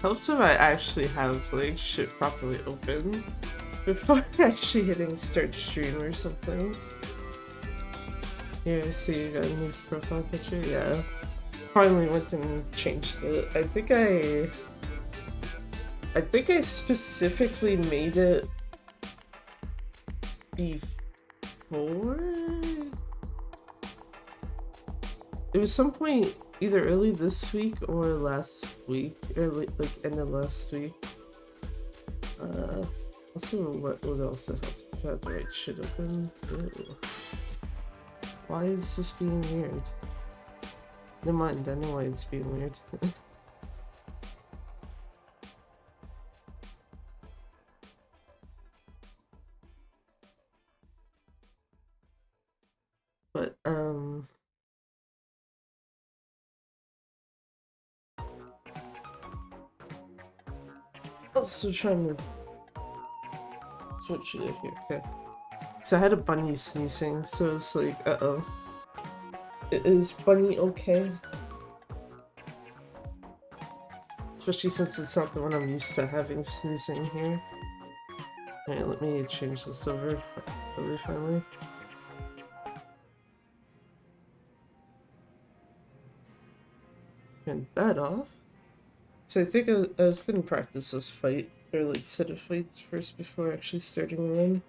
Helps if I actually have like shit properly open before actually hitting start stream or something. Here, see you got a new profile picture? Yeah. Finally went and changed it. I think I specifically made it before? It was some point either early this week or last week, early like end of last week. Let's see what else it helps. Got the right shit open. Ew. Why is this being weird? Never mind, I know why it's being weird. But also trying to switch it here. Okay. So I had a bunny sneezing, so it's like, uh-oh. Is Bunny okay? Especially since it's not the one I'm used to having sneezing here. Alright, let me change this over really finally. Turn that off. So I think I was gonna practice this fight, or like set of fights first before actually starting a run.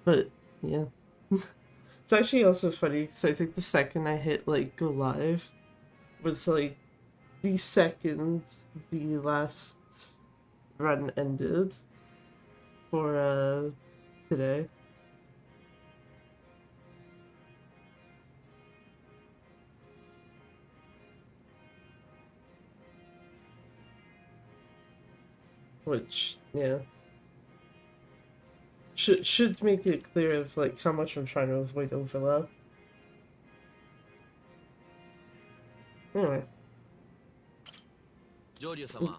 But, yeah. It's actually also funny, because I think the second I hit, like, go live was, like, the second the last run ended for, today. Which, yeah. Should make it clear of, like, how much I'm trying to avoid overlap. Anyway.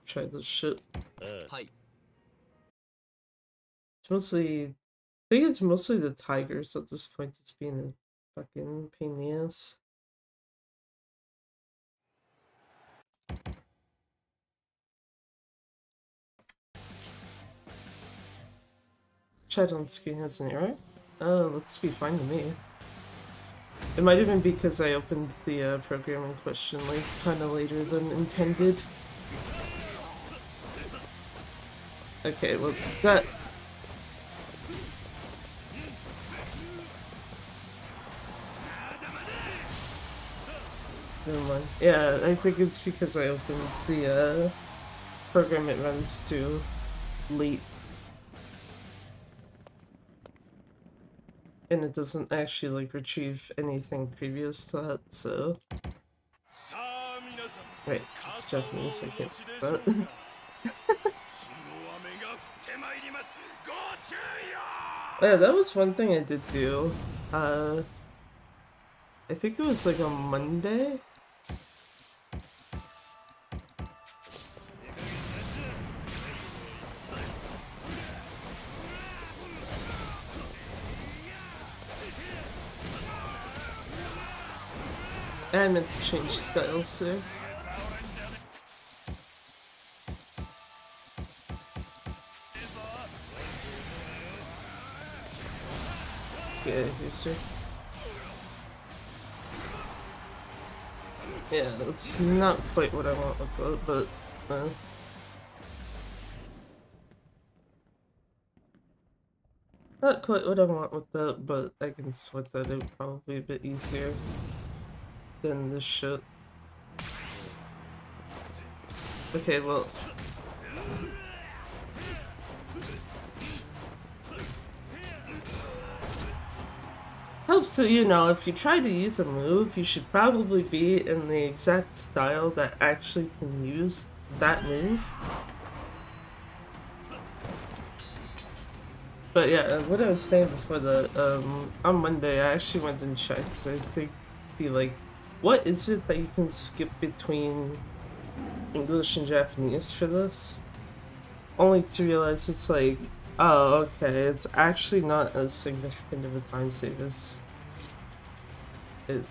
Try this shit. It's mostly... I think it's mostly the tigers at this point that's being a fucking pain in the ass. Chat on screen has an error? Looks to be fine to me. It might even be because I opened the program in question like kinda later than intended. Okay, well that... Never mind. Yeah, I think it's because I opened the program it runs to late. And it doesn't actually like retrieve anything previous to that, so... Right, it's Japanese, I can't skip that. Yeah, that was one thing I did do. I think it was like on Monday. I meant to change styles there. Yeah, here's her. Yeah, that's not quite what I want with it, but not quite what I want with that, but I can sweat that out probably a bit easier than this shit. Okay, well... Helps that, you know, if you try to use a move, you should probably be in the exact style that actually can use that move. But yeah, what I was saying before the, on Monday, I actually went and checked. I think, like, what is it that you can skip between English and Japanese for this? Only to realize it's like, oh, okay, it's actually not as significant of a time save as it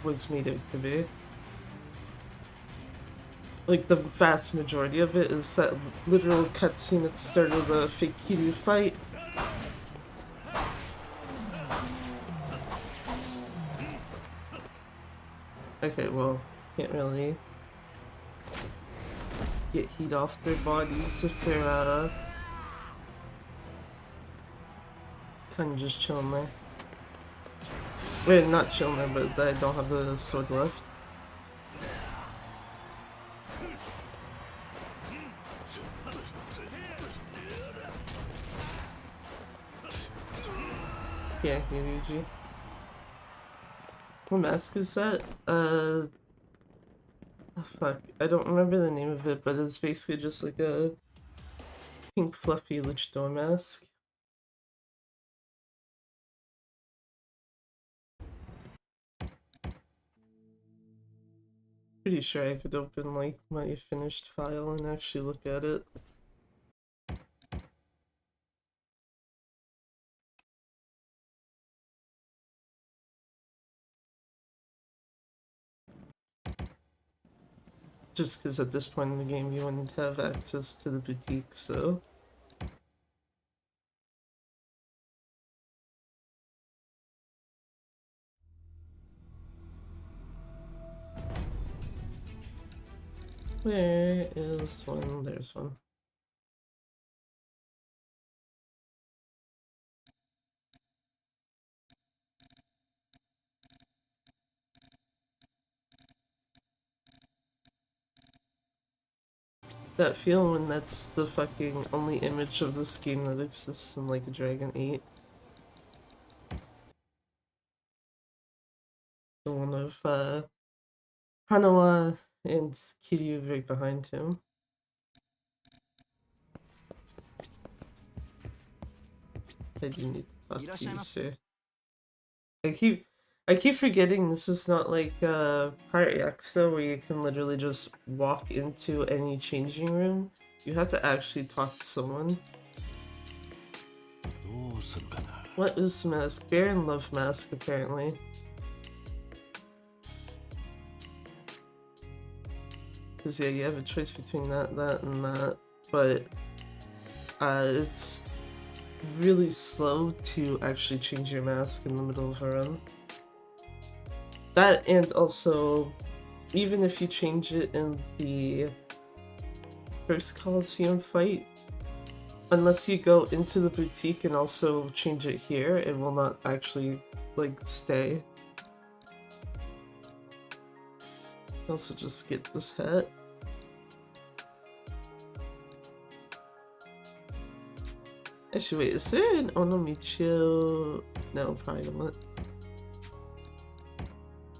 was made out to be. Like, the vast majority of it is that literal cutscene at the start of the fake Kiryu fight. Okay, well, can't really get heat off their bodies if they're, kind of just chilling there. Wait, not chilling there, but I don't have the sword left. Yeah, Yuji. What mask is that? Oh fuck. I don't remember the name of it, but it's basically just like a pink fluffy luchador mask. Pretty sure I could open like my finished file and actually look at it. Just because at this point in the game you wouldn't have access to the boutique, so... Where is one? There's one. That feeling when that's the fucking only image of this game that exists in like Dragon 8. The one of Hanawa and Kiryu right behind him. I do need to talk to you, sir. I keep forgetting this is not like Pirate Yakuza where you can literally just walk into any changing room. You have to actually talk to someone. What is the mask? Baron Love mask, apparently. Because yeah, you have a choice between that, and that. But it's really slow to actually change your mask in the middle of a run. That, and also, even if you change it in the first Coliseum fight, unless you go into the boutique and also change it here, it will not actually, like, stay. Also just get this hat. Actually, wait, is there an Onomichio? No, probably not.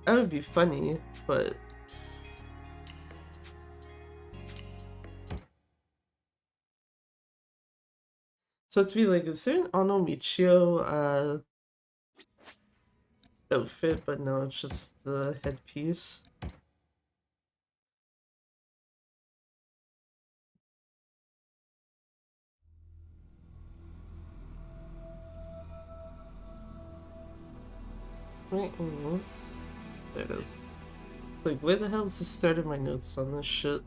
That would be funny, but... So to be like, is there an Onomichio, outfit? But no, it's just the headpiece. Right, there it is. Like, where the hell is the start of my notes on this shit?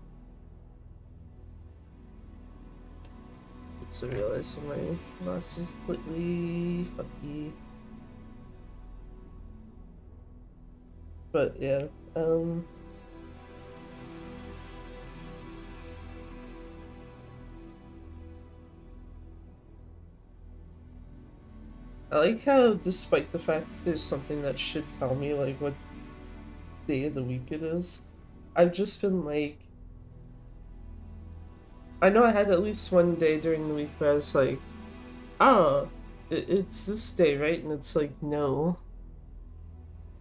It's to realize my glass is completely fucky. But yeah, I like how, despite the fact that there's something that should tell me, like, what day of the week it is, I've just been like... I know I had at least one day during the week where I was like, oh, it's this day, right? And it's like, no.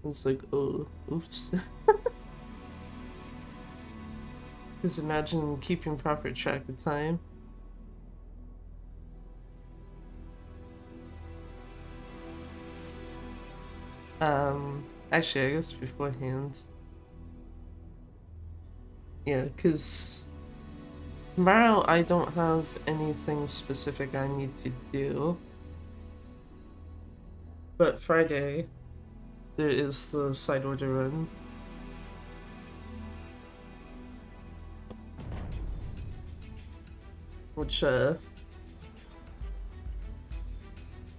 It's like, oh, oops. Just imagine keeping proper track of time. Actually, I guess beforehand. Yeah, because tomorrow I don't have anything specific I need to do. But Friday, there is the side order run. which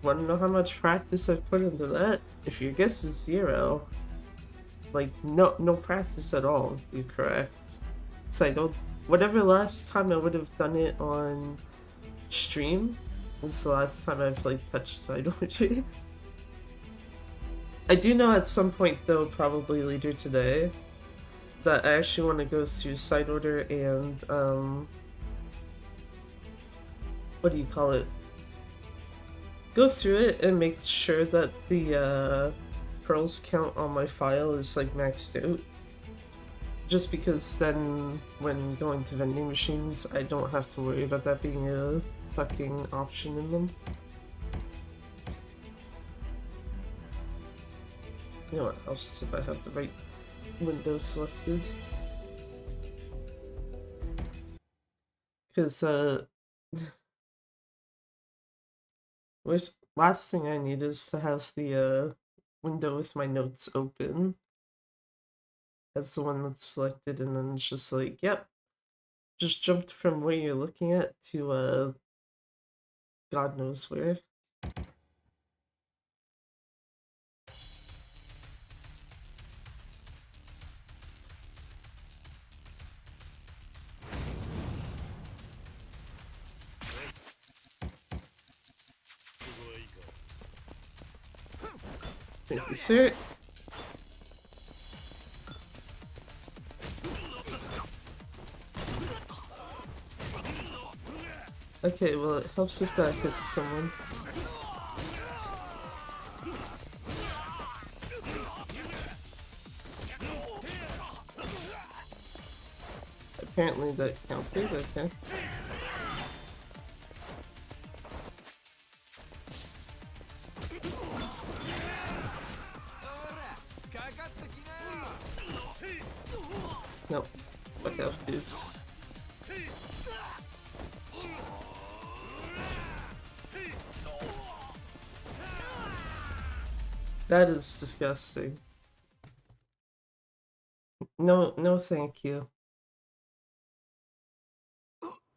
wanna know how much practice I've put into that? If your guess is 0, like no practice at all, you're correct. So I don't, whatever last time I would have done it on stream, this is the last time I've like touched side order. I do know at some point though, probably later today, that I actually want to go through side order and what do you call it? Go through it and make sure that the pearls count on my file is like maxed out. Just because then when going to vending machines, I don't have to worry about that being a fucking option in them. You know what, I'll just see if I have the right window selected. Because, last thing I need is to have the window with my notes open. That's the one that's selected, and then it's just like, yep, just jumped from where you're looking at to God knows where. Thank you, sir. Okay, well it helps if that hits someone. Apparently that counted, okay. Nope. Fuck off, dudes. That is disgusting. No thank you.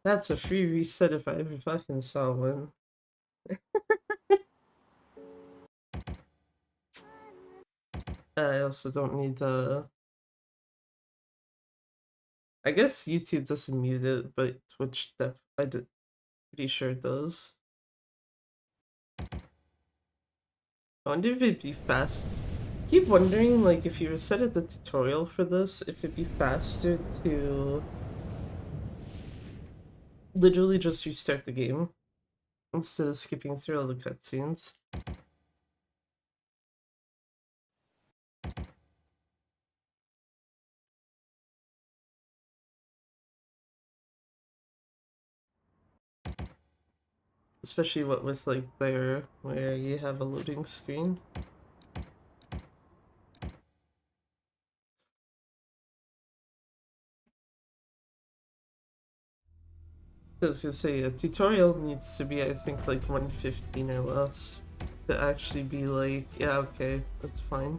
That's a free reset if I ever fucking saw one. I also don't need I guess YouTube doesn't mute it, but Twitch pretty sure it does. I wonder if it'd be fast. I keep wondering, like, if you resetted the tutorial for this, if it'd be faster to literally just restart the game instead of skipping through all the cutscenes. Especially what with like there where you have a loading screen. I was gonna say a tutorial needs to be, I think, like 115 or less to actually be like, yeah, okay, that's fine.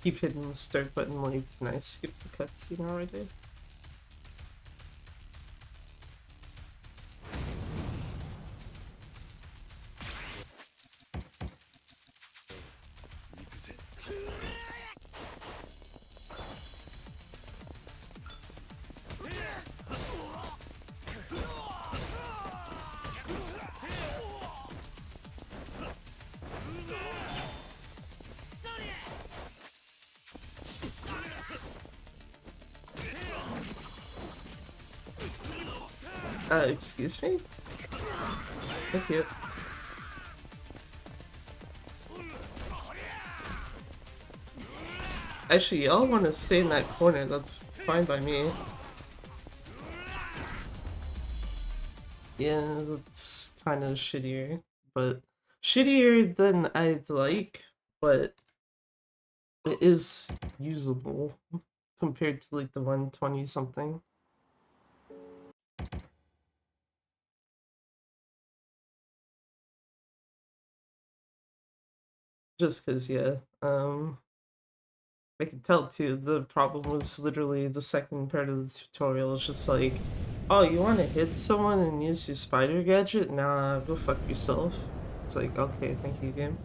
Keep hitting the start button like, can I skip the cutscene already? Excuse me? Thank you. Actually, y'all want to stay in that corner, that's fine by me. Yeah, that's kind of shittier, but shittier than I'd like, but it is usable compared to like the 120 something. Just because, yeah. I could tell too, the problem was literally the second part of the tutorial is just like, oh, you want to hit someone and use your spider gadget? Nah, go fuck yourself. It's like, okay, thank you, game.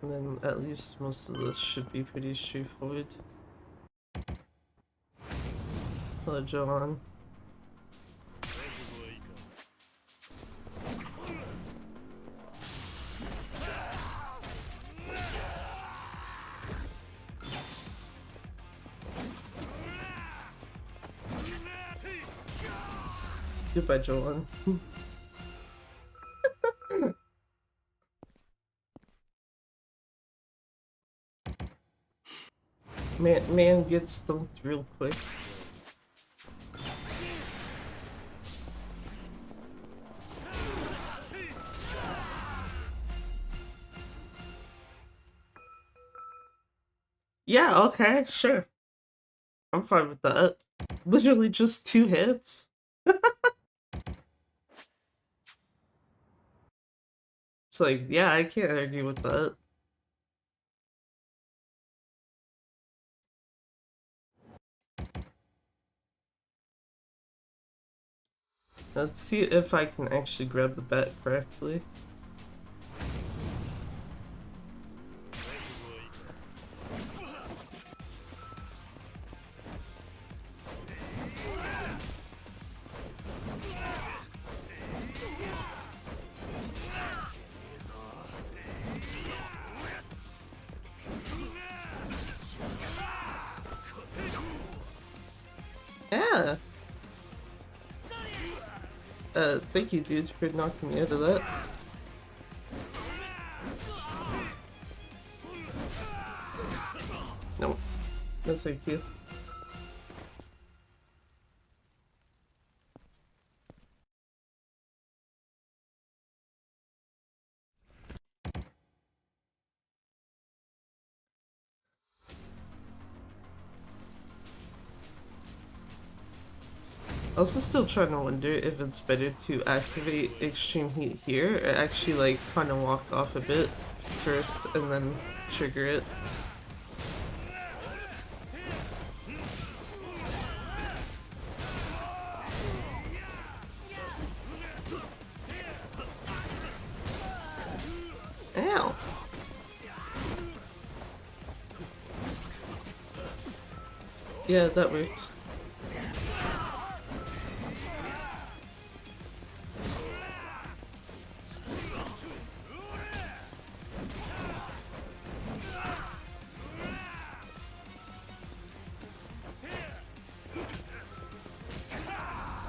And then at least most of this should be pretty straightforward. Hello, Joanne. Goodbye, Joanne. Man gets stumped real quick. Yeah, okay, sure. I'm fine with that. Literally just 2 hits. It's like, yeah, I can't argue with that. Let's see if I can actually grab the bat correctly. Yeah. Thank you, dude, for knocking me out of that. No. No, thank you. Also still trying to wonder if it's better to activate extreme heat here or actually like kind of walk off a bit first and then trigger it. Ow. Yeah, that works.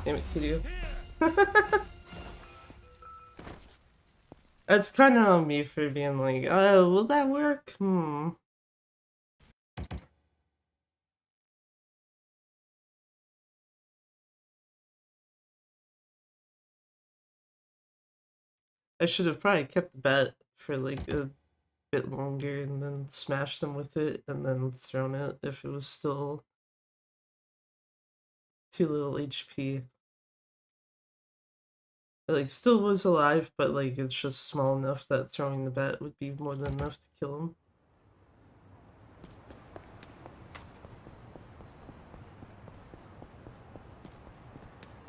Damn it, Kiryu. That's kind of on me for being like, oh, will that work? I should have probably kept the bat for like a bit longer and then smashed them with it and then thrown it if it was still too little HP. It, like, still was alive, but like it's just small enough that throwing the bat would be more than enough to kill him.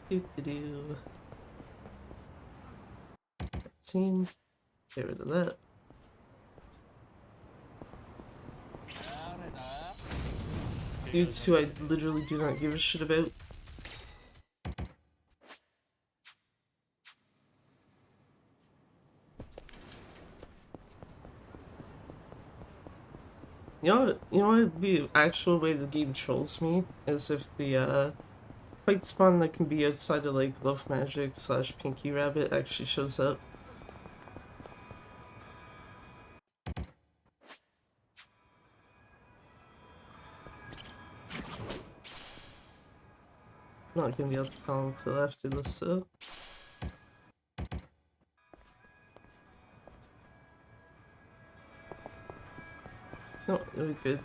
Doo-doo-doo. Scene. Get rid of that. Dudes who I literally do not give a shit about. You know what the actual way the game trolls me is if the fight spawn that can be outside of like Love Magic / Pinky Rabbit actually shows up. Not gonna be able to tell until after this though. No, it'll be good.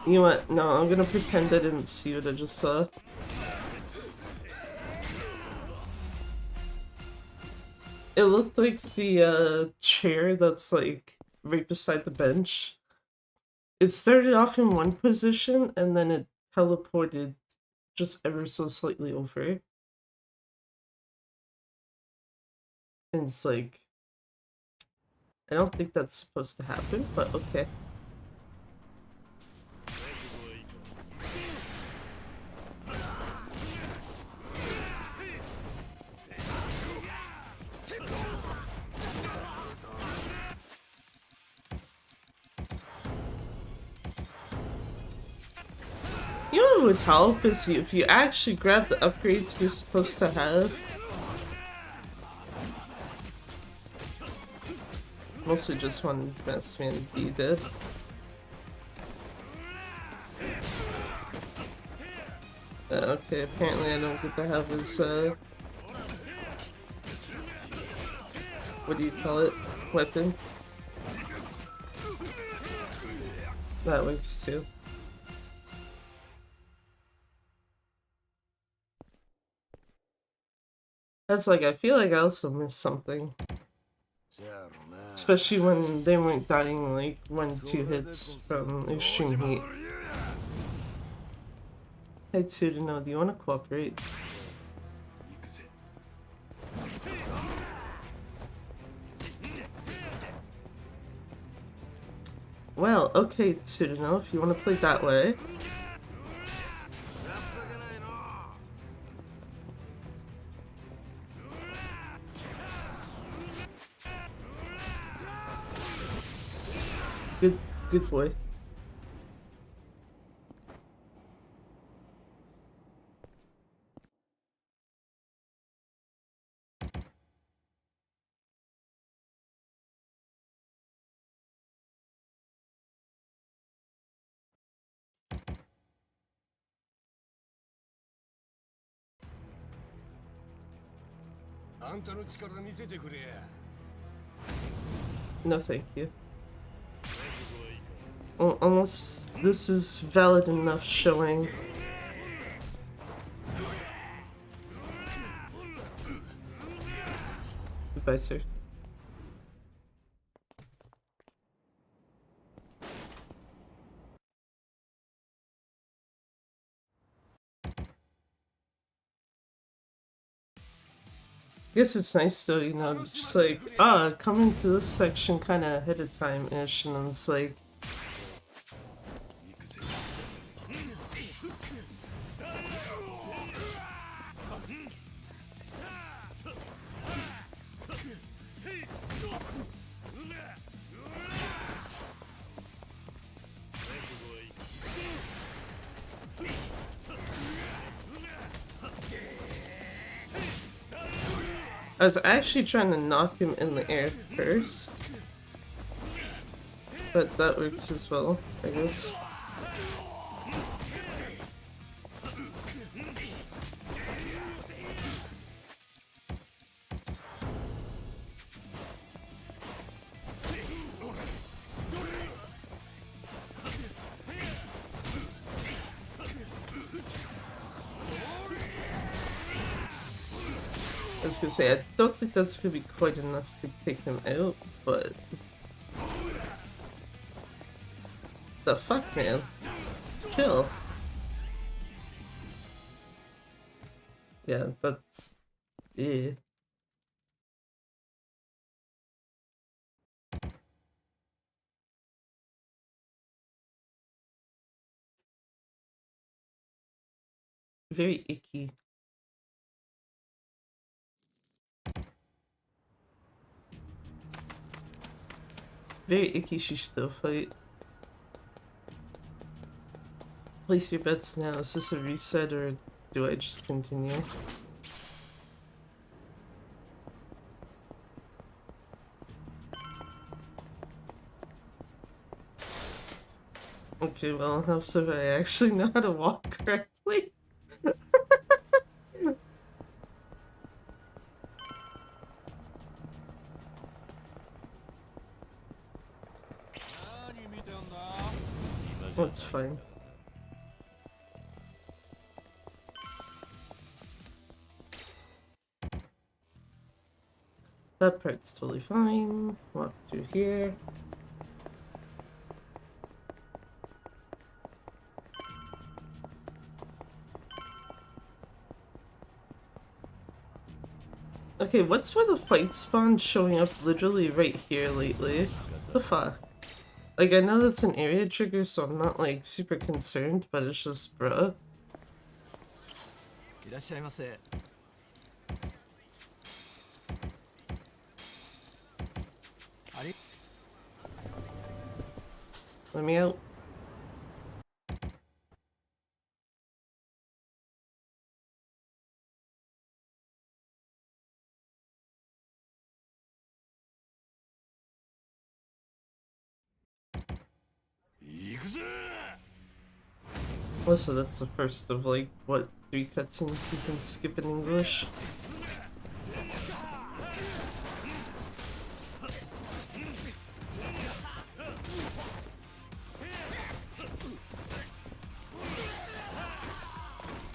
You know what? No, I'm gonna pretend I didn't see what I just saw. It looked like the chair that's like right beside the bench. It started off in one position and then it teleported just ever so slightly over. And it's like, I don't think that's supposed to happen, but okay. You know what would help is if you actually grab the upgrades you're supposed to have. Mostly just one best man to be dead. Okay, apparently I don't get to have his, what do you call it? Weapon. That works too. That's like, I feel like I also missed something. Especially when they weren't dying like 1-2 hits from extreme heat. Hey Tsurino, do you want to cooperate? Well, okay Tsurino, if you want to play that way. Good boy. No, thank you. Well, unless this is valid enough showing. Goodbye, sir. I guess it's nice though, you know, just like, coming to this section kind of ahead of time-ish, and then it's like, I was actually trying to knock him in the air first, but that works as well, I guess. I was gonna say, I don't think that's gonna be quite enough to take him out, but... The fuck, man? chill. Yeah, that's... yeah. Very icky. Very icky Shishito fight. Place your bets now. Is this a reset or do I just continue? Okay, well, how so I actually know how to walk correctly? That's fine. That part's totally fine. Walk through here. Okay, what's with the fight spawn showing up literally right here lately? The fuck? Like, I know that's an area trigger, so I'm not, like, super concerned, but it's just, bruh. Let me out. Also, that's the first of, like, what, 3 cutscenes you can skip in English?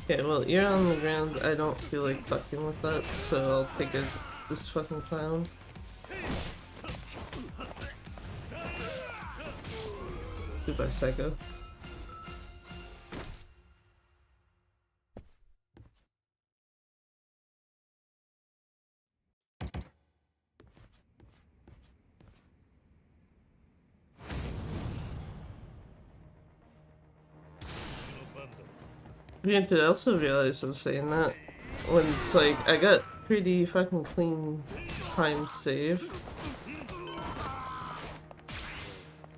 Okay, well, you're on the ground. I don't feel like fucking with that, so I'll take this fucking clown. Goodbye, Psycho. Granted, I also realized I'm saying that when it's like, I got pretty fucking clean time save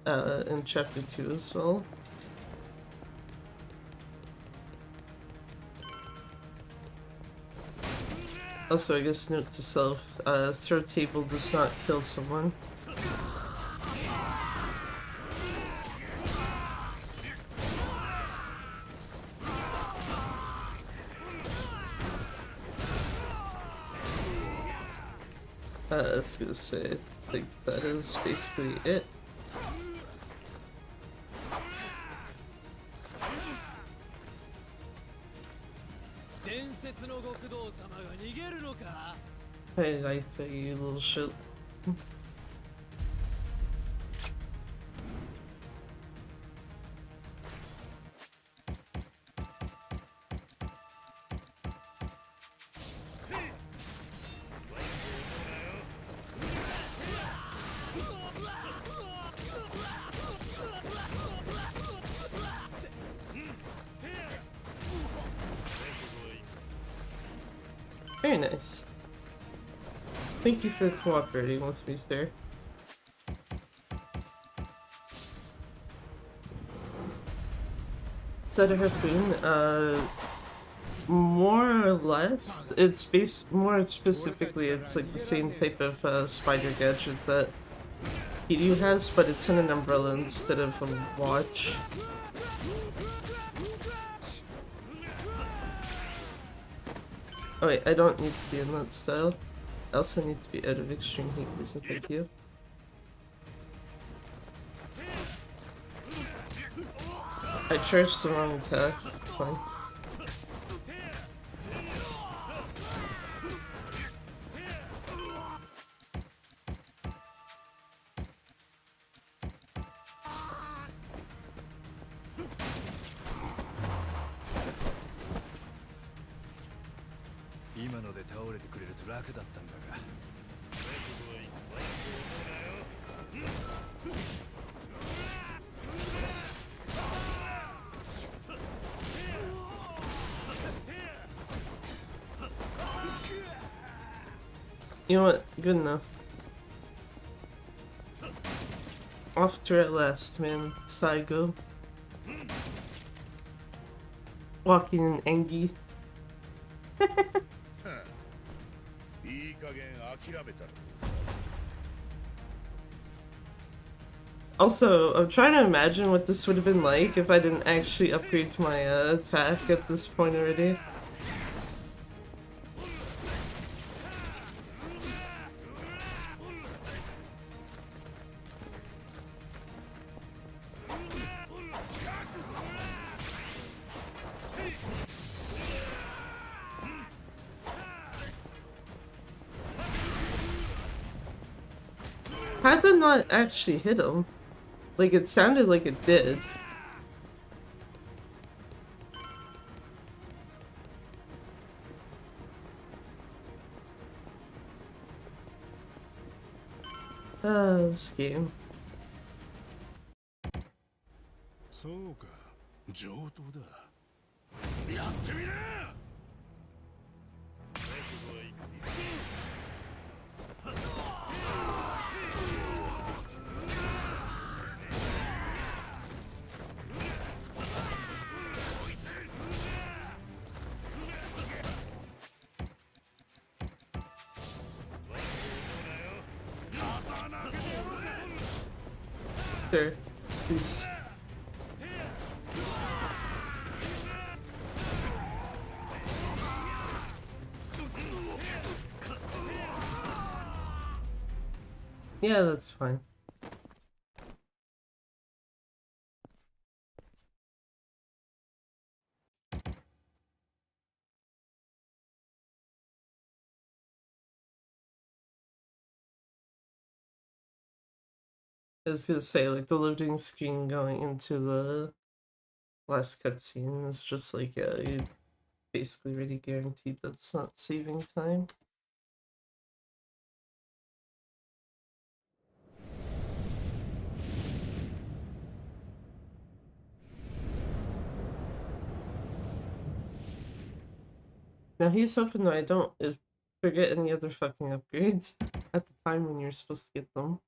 in chapter 2 as well. Also, I guess note to self, throw table does not kill someone. I was gonna say, I think that is basically it. Hey, I tell you little shit. Very nice. Thank you for cooperating with me, sir. Is that a harpoon? More or less. It's more specifically, it's like the same type of spider gadget that Kiryu has, but it's in an umbrella instead of a watch. Oh wait, I don't need to be in that style. I also need to be out of extreme heat, please and thank you. I charged the wrong attack. It's fine. You know what? Good enough. Off to at last, man. Saigo. Walking in Engi. Also, I'm trying to imagine what this would have been like if I didn't actually upgrade to my attack at this point already. How'd that not actually hit him? Like, it sounded like it did. This game. そうか、上等だ。やってみな。Sure. Please. Yeah, that's fine. I was gonna say, like, the loading screen going into the last cutscene is just like, yeah, you basically already guaranteed that's not saving time. Now he's hoping that I don't forget any other fucking upgrades at the time when you're supposed to get them.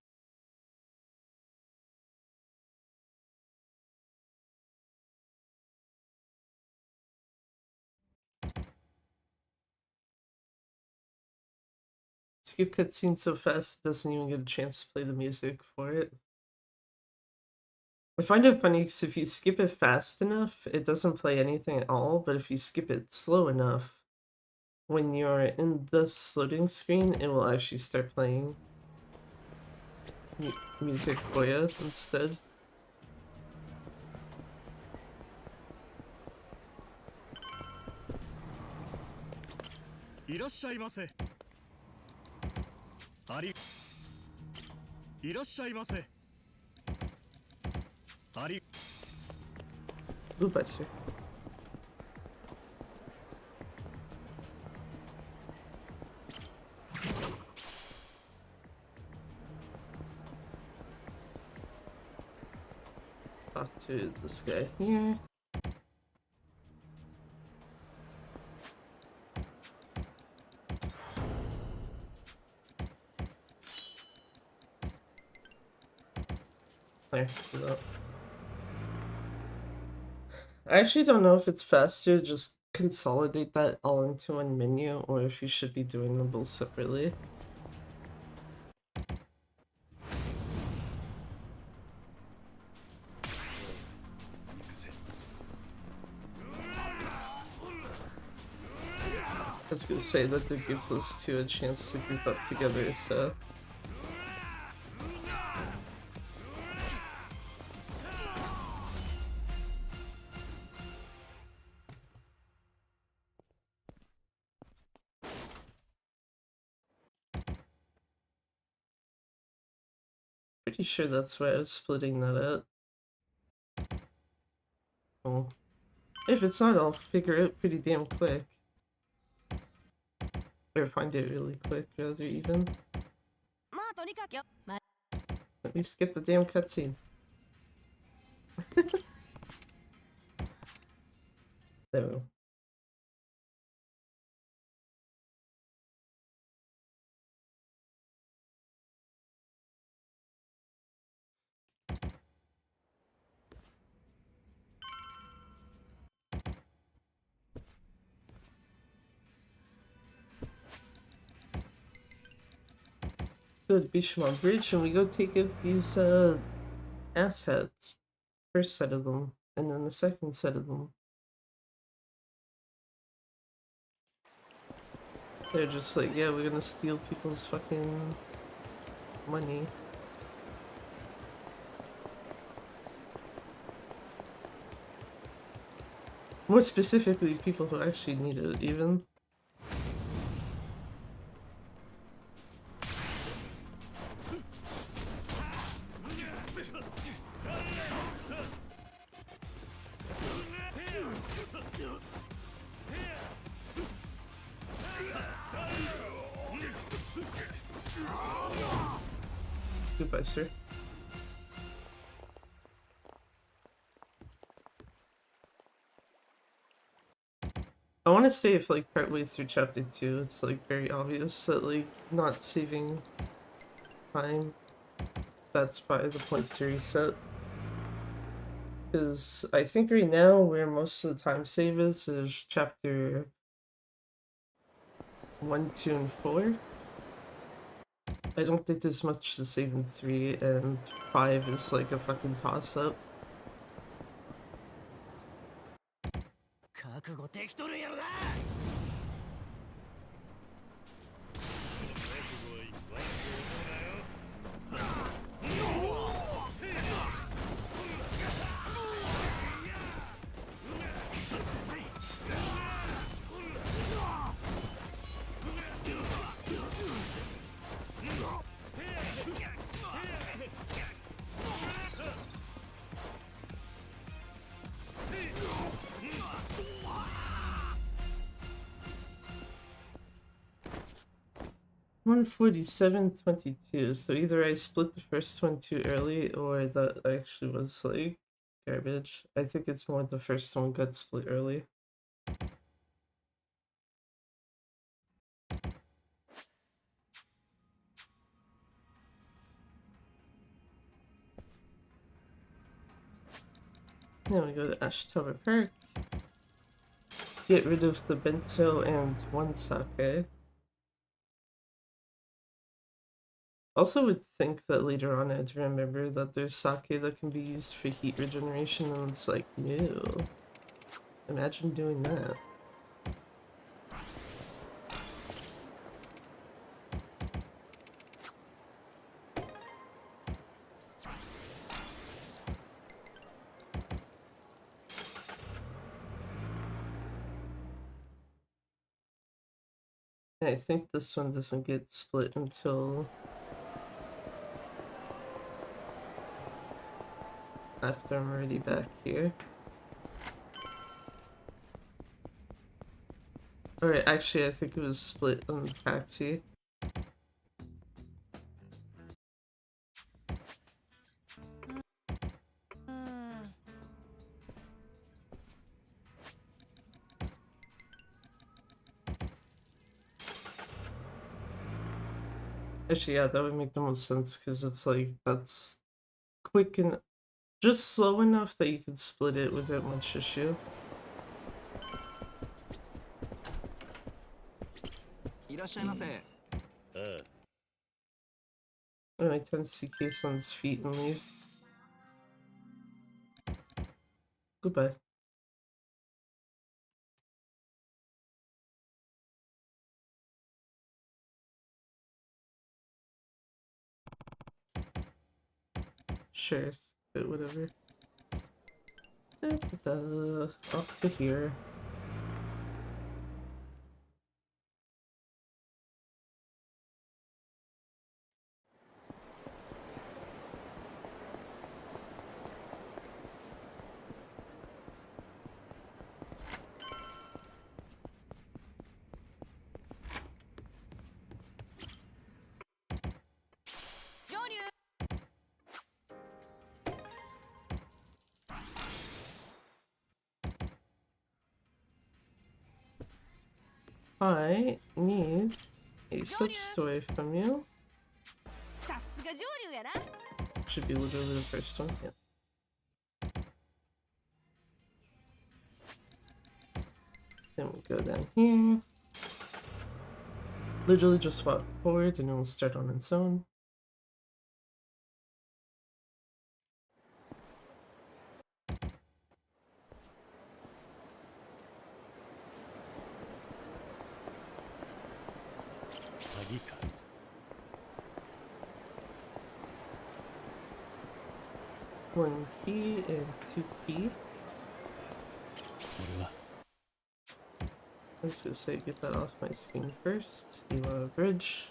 Skip cutscene so fast it doesn't even get a chance to play the music for it. I find it funny because if you skip it fast enough, it doesn't play anything at all, but if you skip it slow enough, when you're in this loading screen, it will actually start playing music for you instead. Ooh, bless you. Talk to this guy here. There, do that. I actually don't know if it's faster to just consolidate that all into one menu or if you should be doing them both separately. I was gonna say that it gives those two a chance to group up together, so... Pretty sure that's why I was splitting that out. Oh. If it's not, I'll figure it out pretty damn quick. Or find it really quick, rather even. Let me skip the damn cutscene. So. Go to Bishma Bridge and we go take out these assets. First set of them, and then the second set of them. They're just like, yeah, we're gonna steal people's fucking money. More specifically, people who actually need it, even. Goodbye, sir. I want to say if, like, partway through chapter 2, it's, like, very obvious that, like, not saving time, that's probably the point to reset. Because I think right now, where most of the time save is chapter 1, 2, and 4. I don't think there's much to save in 3, and 5 is, like, a fucking toss-up. $147.22, so either I split the first one too early, or that actually was, like, garbage. I think it's more the first one got split early. Then we go to Ashtober Park. Get rid of the bento and one sake. Also would think that later on I'd remember that there's sake that can be used for heat regeneration, and it's like, no. Imagine doing that. I think this one doesn't get split until after I'm already back here. Alright, actually I think it was split on the taxi. Actually, yeah, that would make the most sense, because it's like, that's quick and just slow enough that you can split it without much issue. And I tend to see Keisan's feet and leave. Goodbye. Sure, but whatever. Off to here. I need a sub-story from you. Should be literally the first one. Yeah. Then we go down here. Literally just walk forward and it will start on its own. One key and two key. I was gonna say, get that off my screen first. lmao bridge.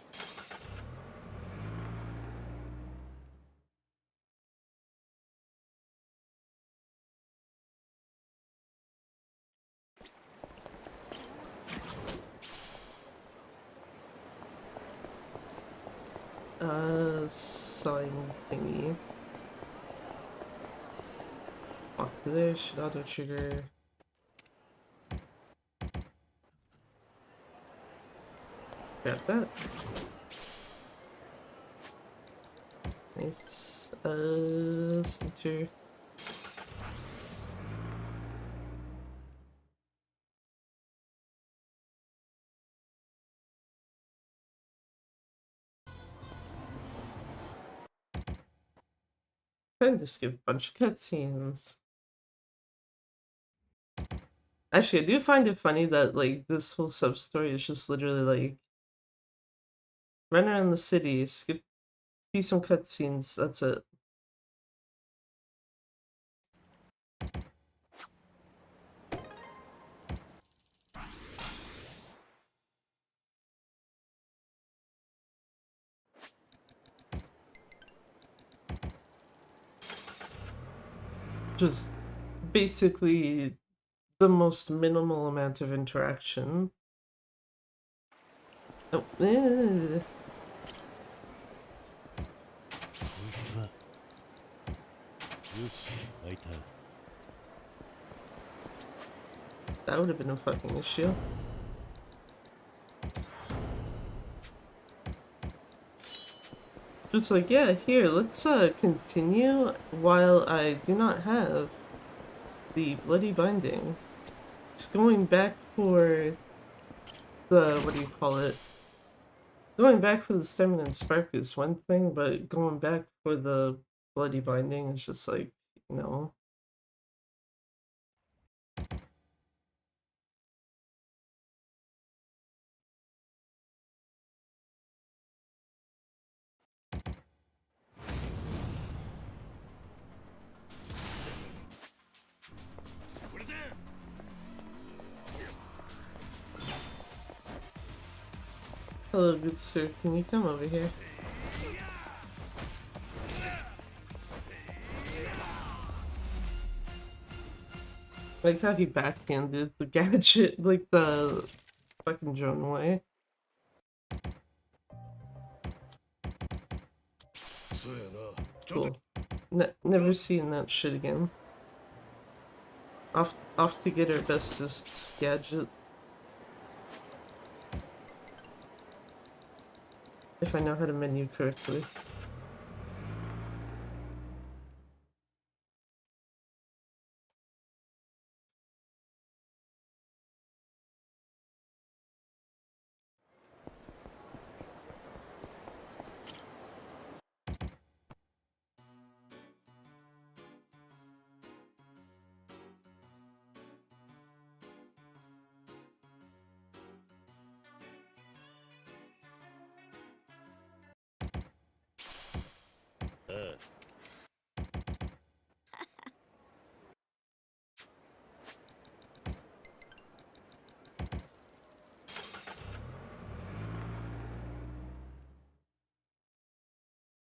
Sign thingy. Walk to there, should auto trigger. Grab that. Nice. Center. Time to skip a bunch of cutscenes. Actually, I do find it funny that, like, this whole sub-story is just literally, like, run around the city, see some cutscenes, that's it. Just basically the most minimal amount of interaction. Oh, that would have been a fucking issue. Just like, yeah, here, let's continue while I do not have the bloody binding. It's going back for the, what do you call it? Going back for the stamina and spark is one thing, but going back for the bloody binding is just like, no. Hello, good sir. Can you come over here? Like how he backhanded the gadget, like the fucking drone way. Cool. Never seen that shit again. Off to get our bestest gadget. If I know how to menu correctly.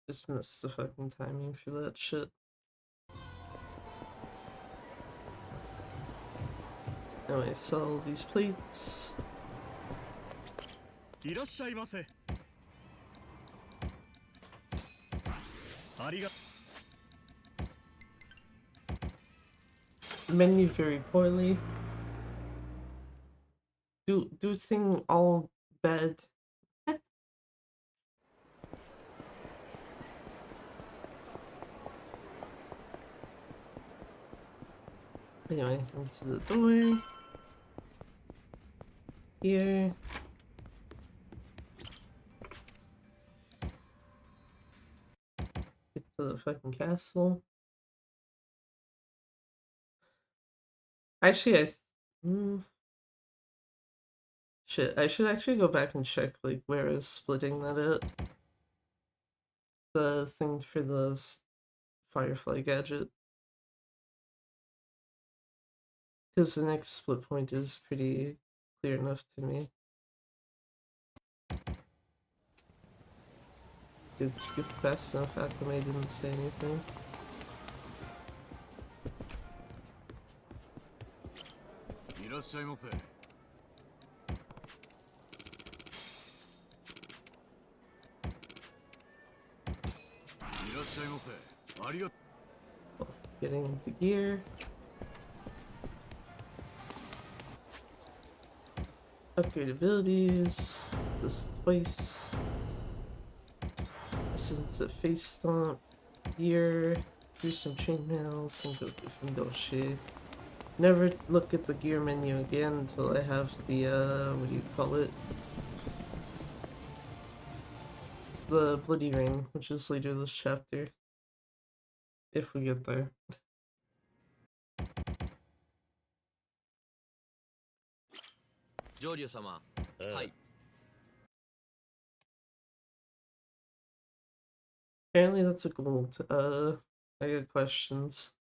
Just missed the fucking timing for that shit. Anyway, sell these plates. Menu very poorly. do thing all bad. Anyway, into the door. Here. Get to the fucking castle. Actually, shit, I should actually go back and check, like, where is splitting that at? The thing for the Firefly gadget. Because the next split point is pretty clear enough to me. Did skip fast enough, Akame didn't say anything. Getting into gear. Upgrade abilities. This twice. Essence of face stomp. Gear. Do some chainmail. Some Goku from Doshi. Never look at the gear menu again until I have the, what do you call it? The Bloody Ring, which is later this chapter. If we get there. Apparently that's a gold. I got questions.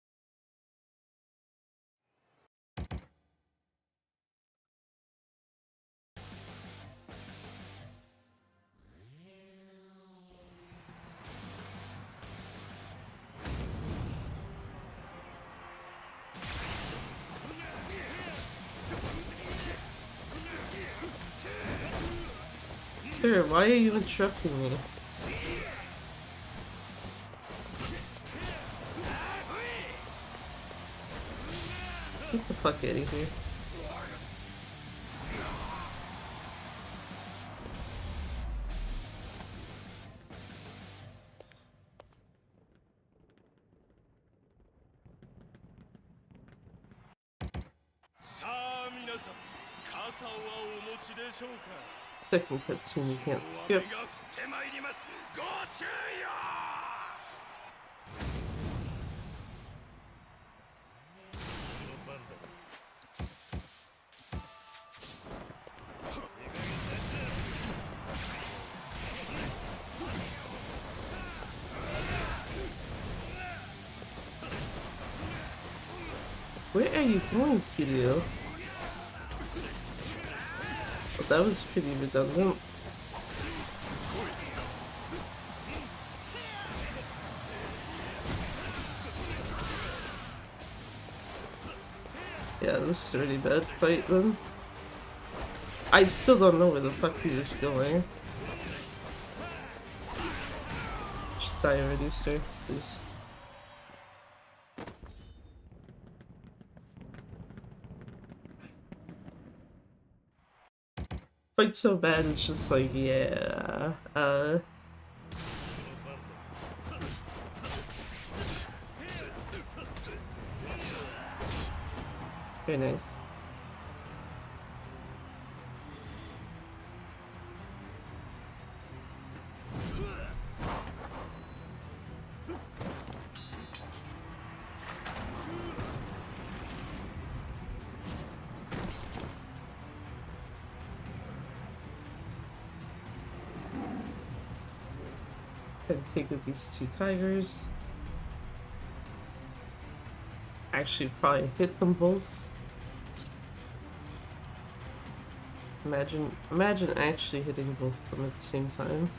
Sir, why are you interrupting me? Get the fuck out of here. Second cutscene you can't skip. Where are you going, Kiryu? Well, that was pretty redundant. Yeah, this is a really bad fight then. I still don't know where the fuck he is going. Just die already, sir, please. Fight so bad, it's just like, yeah, very nice. And take out these two tigers. Actually, probably hit them both. Imagine actually hitting both of them at the same time.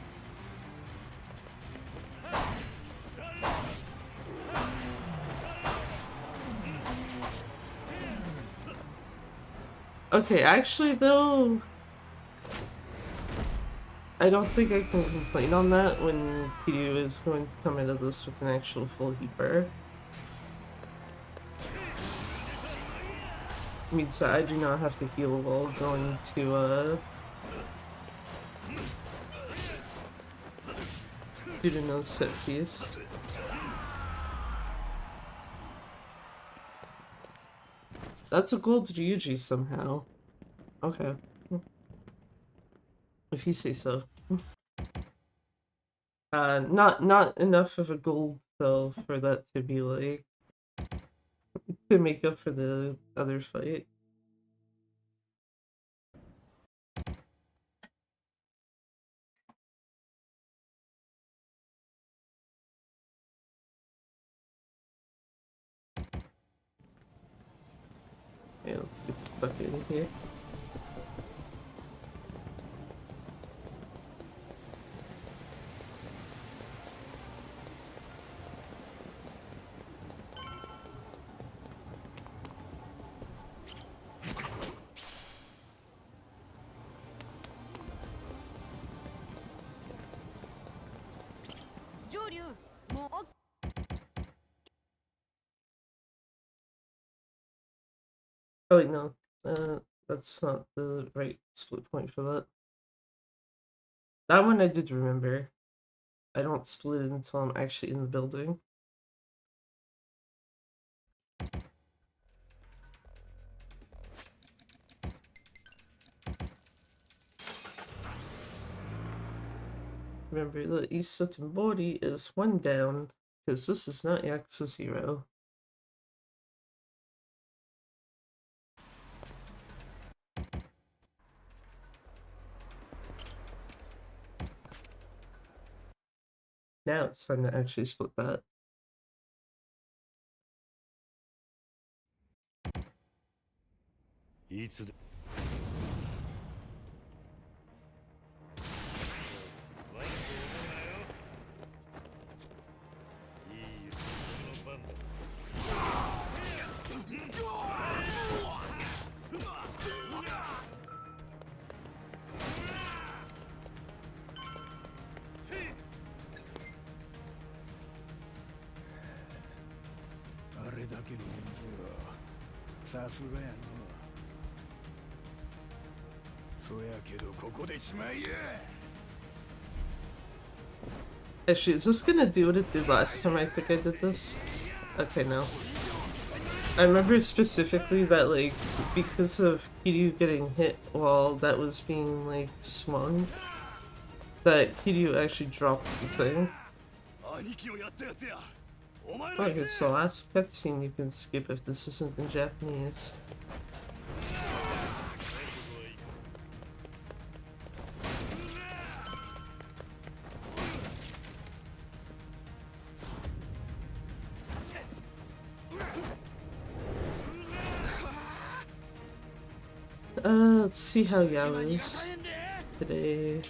Okay, actually though, I don't think I can complain on that when Kiryu is going to come into this with an actual full heaper. means that I do not have to heal while going to do another set piece. That's a gold Ryuji somehow. Okay. If you say so. Not enough of a gold though for that to be like to make up for the other fight. Yeah, let's get the fuck out of here. Oh wait, no. That's not the right split point for that. That one I did remember. I don't split it until I'm actually in the building. Remember, the Isotimori is 1 down, because this is not Yakuza 0. Now it's time to actually split that. Actually, is this gonna do what it did last time I think I did this? Okay, no. I remember specifically that, like, because of Kiryu getting hit while that was being, like, swung, that Kiryu actually dropped the thing. Like, it's the last cutscene you can skip if this isn't in Japanese. Let's see how Yao is today.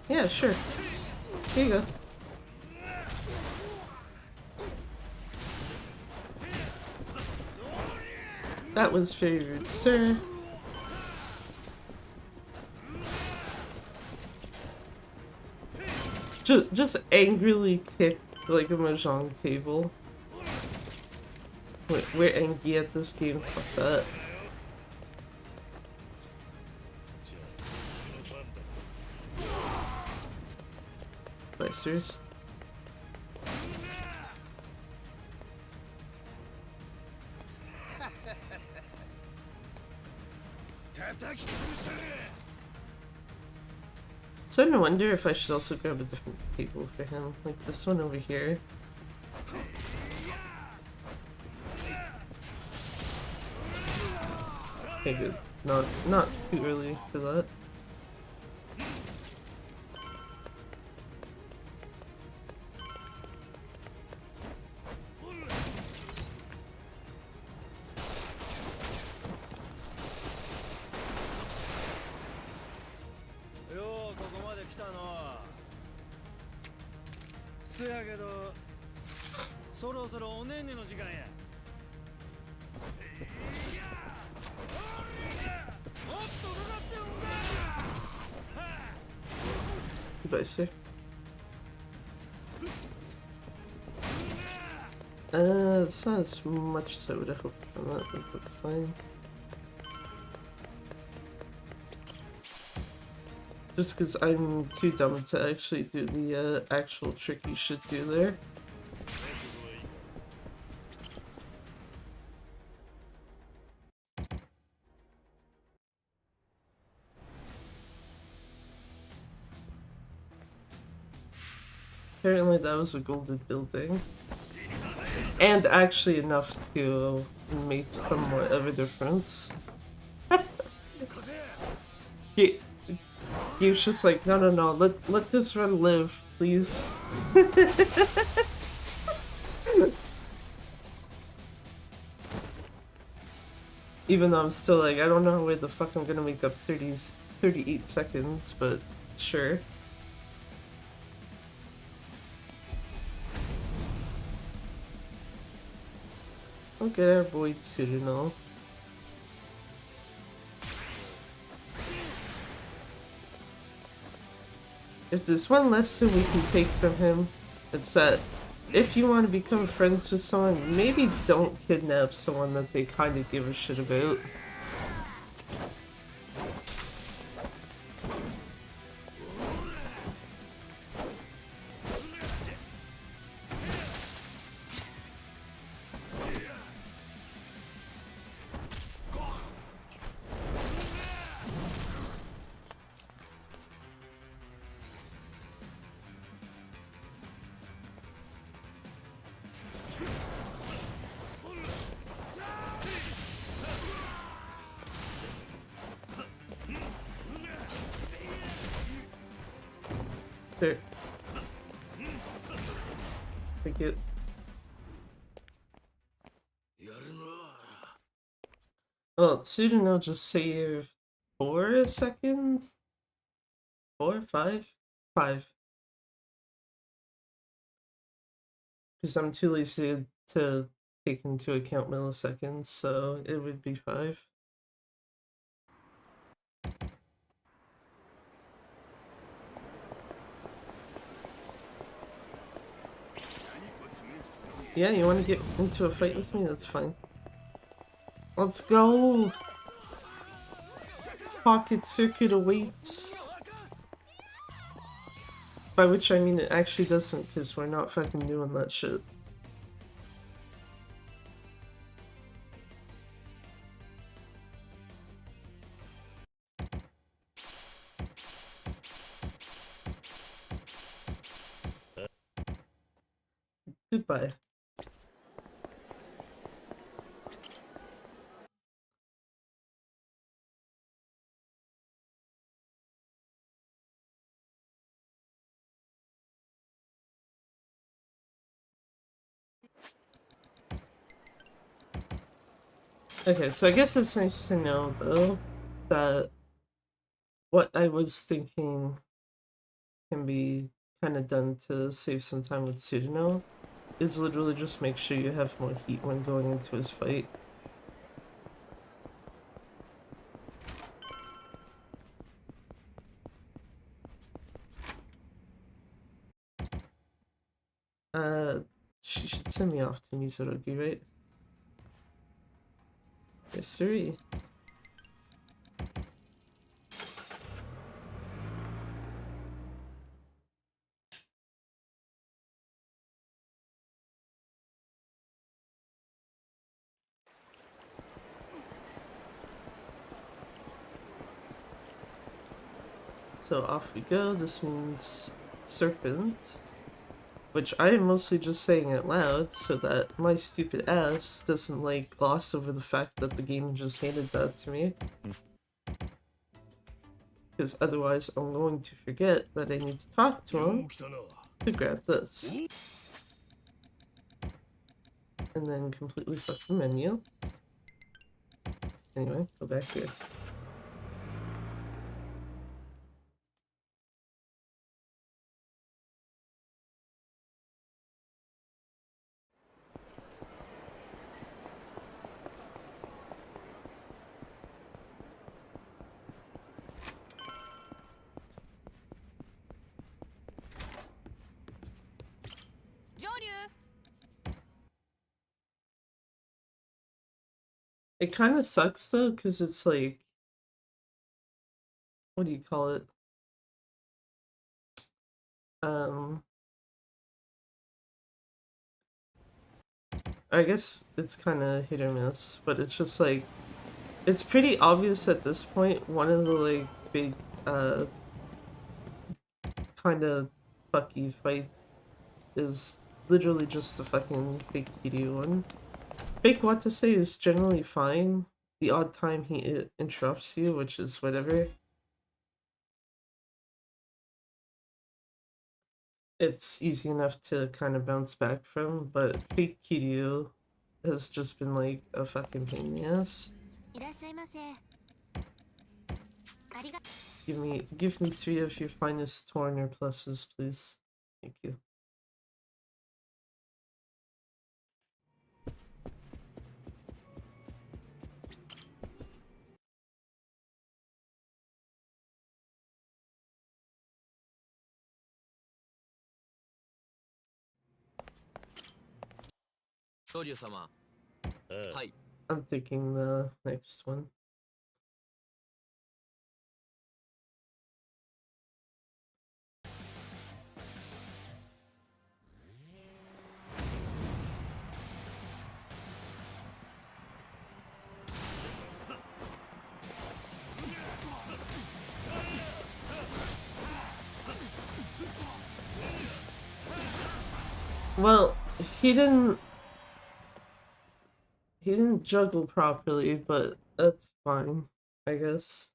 Yeah, sure. Here you go. That was very rude, sir. Just angrily kick like a mahjong table. We're angry at this game, fuck that. Blasters. Starting to wonder if I should also grab a different table for him, like this one over here. Okay, good. Not too early for that. Goodbye, sir. It's not as much as I would have hoped from that, but that's fine. Just because I'm too dumb to actually do the actual trick you should do there. Apparently that was a golden building. And actually enough to make somewhat of a difference. he was just like, no, let this run live, please. Even though I'm still like, I don't know where the fuck I'm gonna make up 38 seconds, but sure. Okay, our boy Tsuruno. If there's one lesson we can take from him, it's that if you want to become friends with someone, maybe don't kidnap someone that they kind of give a shit about. There. Thank you. Oh, Tsuruno just saved 4 seconds? 4? 5? 5. Because I'm too lazy to take into account milliseconds, so it would be 5. Yeah, you want to get into a fight with me? That's fine. Let's go! Pocket circuit awaits. By which I mean it actually doesn't, because we're not fucking doing that shit. Goodbye. Okay, so I guess it's nice to know, though, that what I was thinking can be kind of done to save some time with Tsuruno is literally just make sure you have more heat when going into his fight. She should send me off to Mizurugi, right? Yes, sir. So off we go. This means serpent. Which I am mostly just saying it loud so that my stupid ass doesn't like gloss over the fact that the game just handed that to me. Because otherwise I'm going to forget that I need to talk to him to grab this. And then completely fuck the menu. Anyway, go back here. It kind of sucks though, because it's like, what do you call it? Um, I guess it's kind of hit or miss, but it's just like, it's pretty obvious at this point. One of the like big, kind of fucky fights is literally just the fucking fake PD one. Fake what to say is generally fine. The odd time he interrupts you, which is whatever, it's easy enough to kind of bounce back from, but fake Kiryu has just been like a fucking pain in the ass. Give me 3 of your finest Torner pluses, please. Thank you. I'm thinking the next one. Well, he didn't juggle properly, but that's fine, I guess.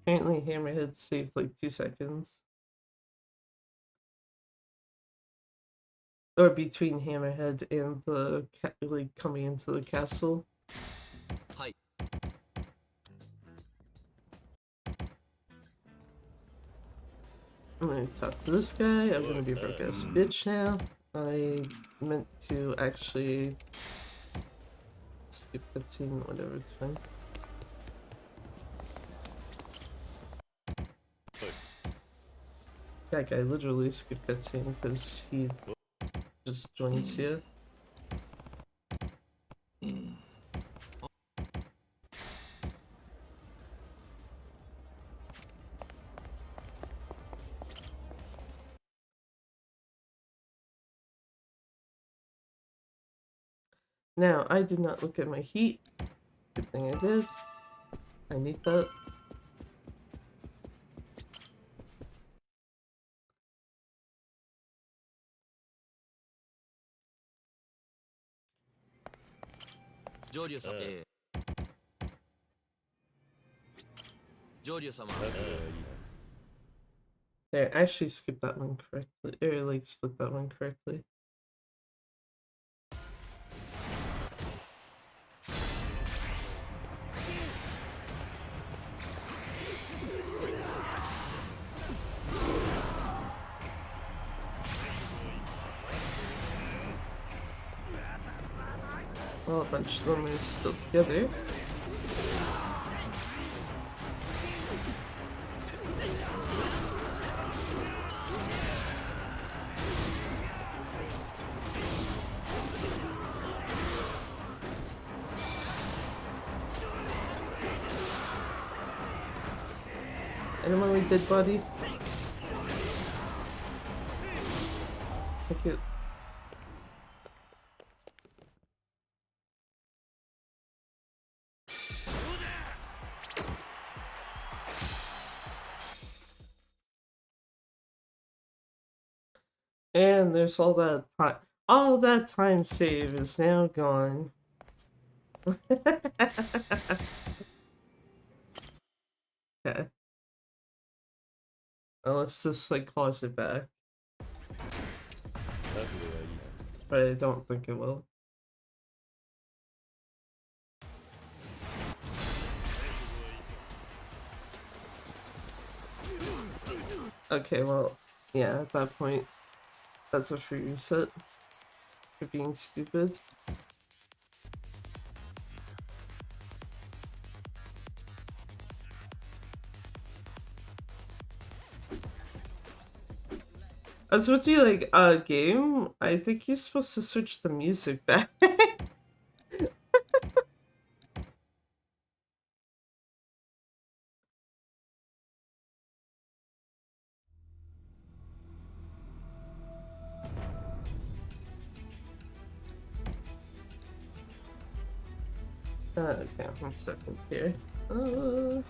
Apparently Hammerhead saved like 2 seconds. Or between Hammerhead and the like coming into the castle. I'm gonna talk to this guy. I'm gonna be a broke ass bitch now. I meant to actually skip that scene, whatever, it's fine. That guy literally skipped cutscene because he just joins here. Now, I did not look at my heat. Good thing I did. I need that. There, I actually skipped that one correctly, or like split that one correctly. Well, a bunch of them are still together. Anyone with dead body? Thank you. And there's all that time. All that time save is now gone. Okay. Let's just like claws it back. But I don't think it will. Okay, well, yeah, at that point, that's a free reset for being stupid. I was supposed to be like a game. I think you're supposed to switch the music back. Okay, 1 second here. Uh,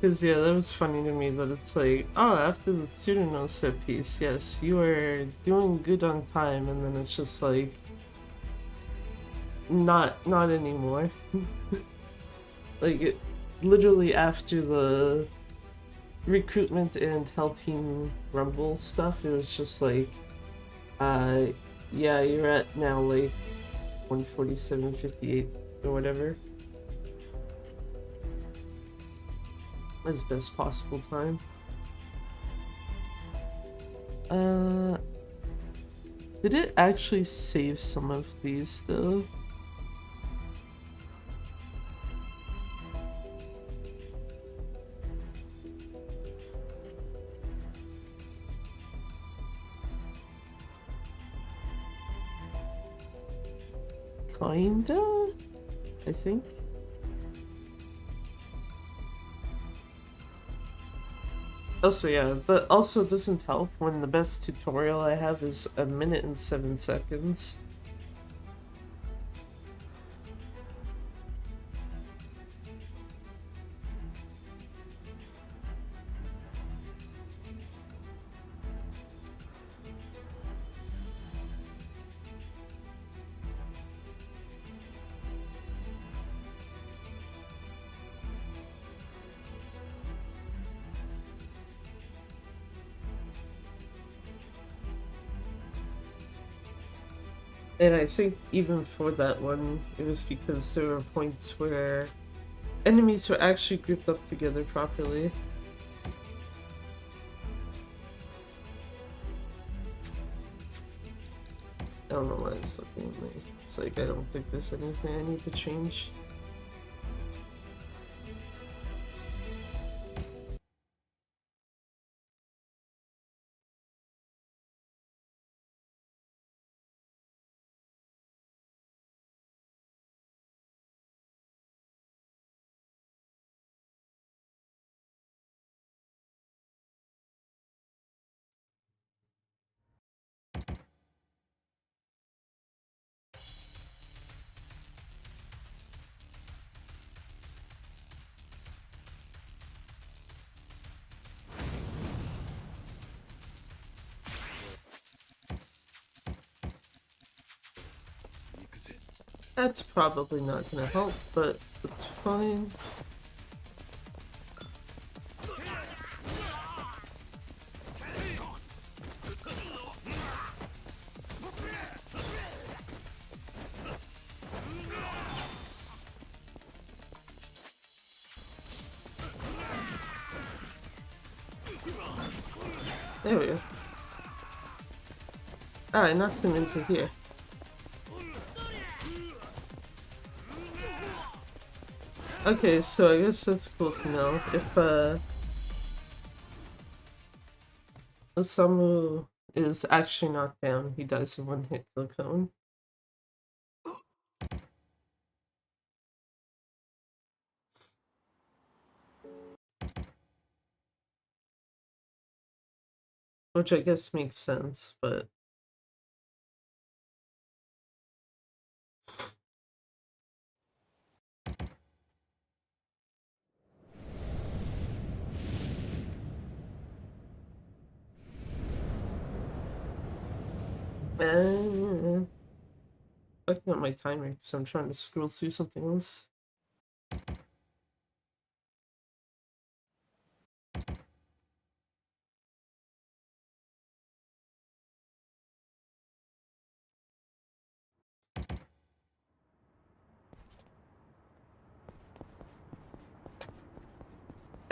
Cause yeah, that was funny to me that it's like, oh, after the Tsuruno set piece, yes, you are doing good on time, and then it's just like, not anymore. Like literally after the recruitment and Hell Team Rumble stuff, it was just like, uh, yeah, you're at now like 147.58 or whatever. As best possible time. Uh, did it actually save some of these though? Kinda, I think. Also, yeah, but also it doesn't help when the best tutorial I have is 1 minute and 7 seconds. And I think even for that one, it was because there were points where enemies were actually grouped up together properly. I don't know why it's looking at me. It's like I don't think there's anything I need to change. That's probably not gonna help, but it's fine. There we go. Ah, I knocked him into here. Okay, so I guess that's cool to know. If Osamu is actually knocked down, he dies in one hit to the cone. Which I guess makes sense, but looking at my timer because I'm trying to scroll through something else.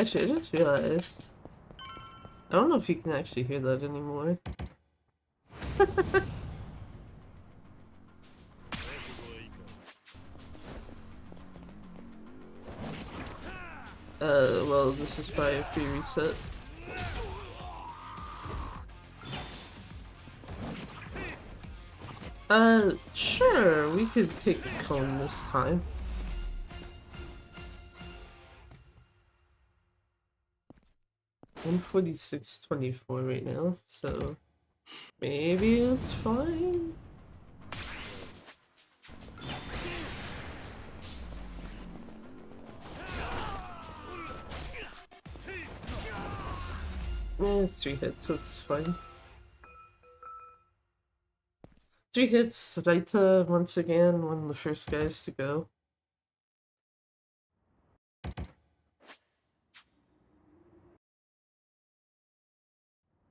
Actually, I just realized. I don't know if you can actually hear that anymore. Well, this is probably a free reset. Sure, we could take a cone this time. $146.24 right now, so maybe it's fine. Eh, 3 hits, that's fine. 3 hits, Raita once again, one of the first guys to go.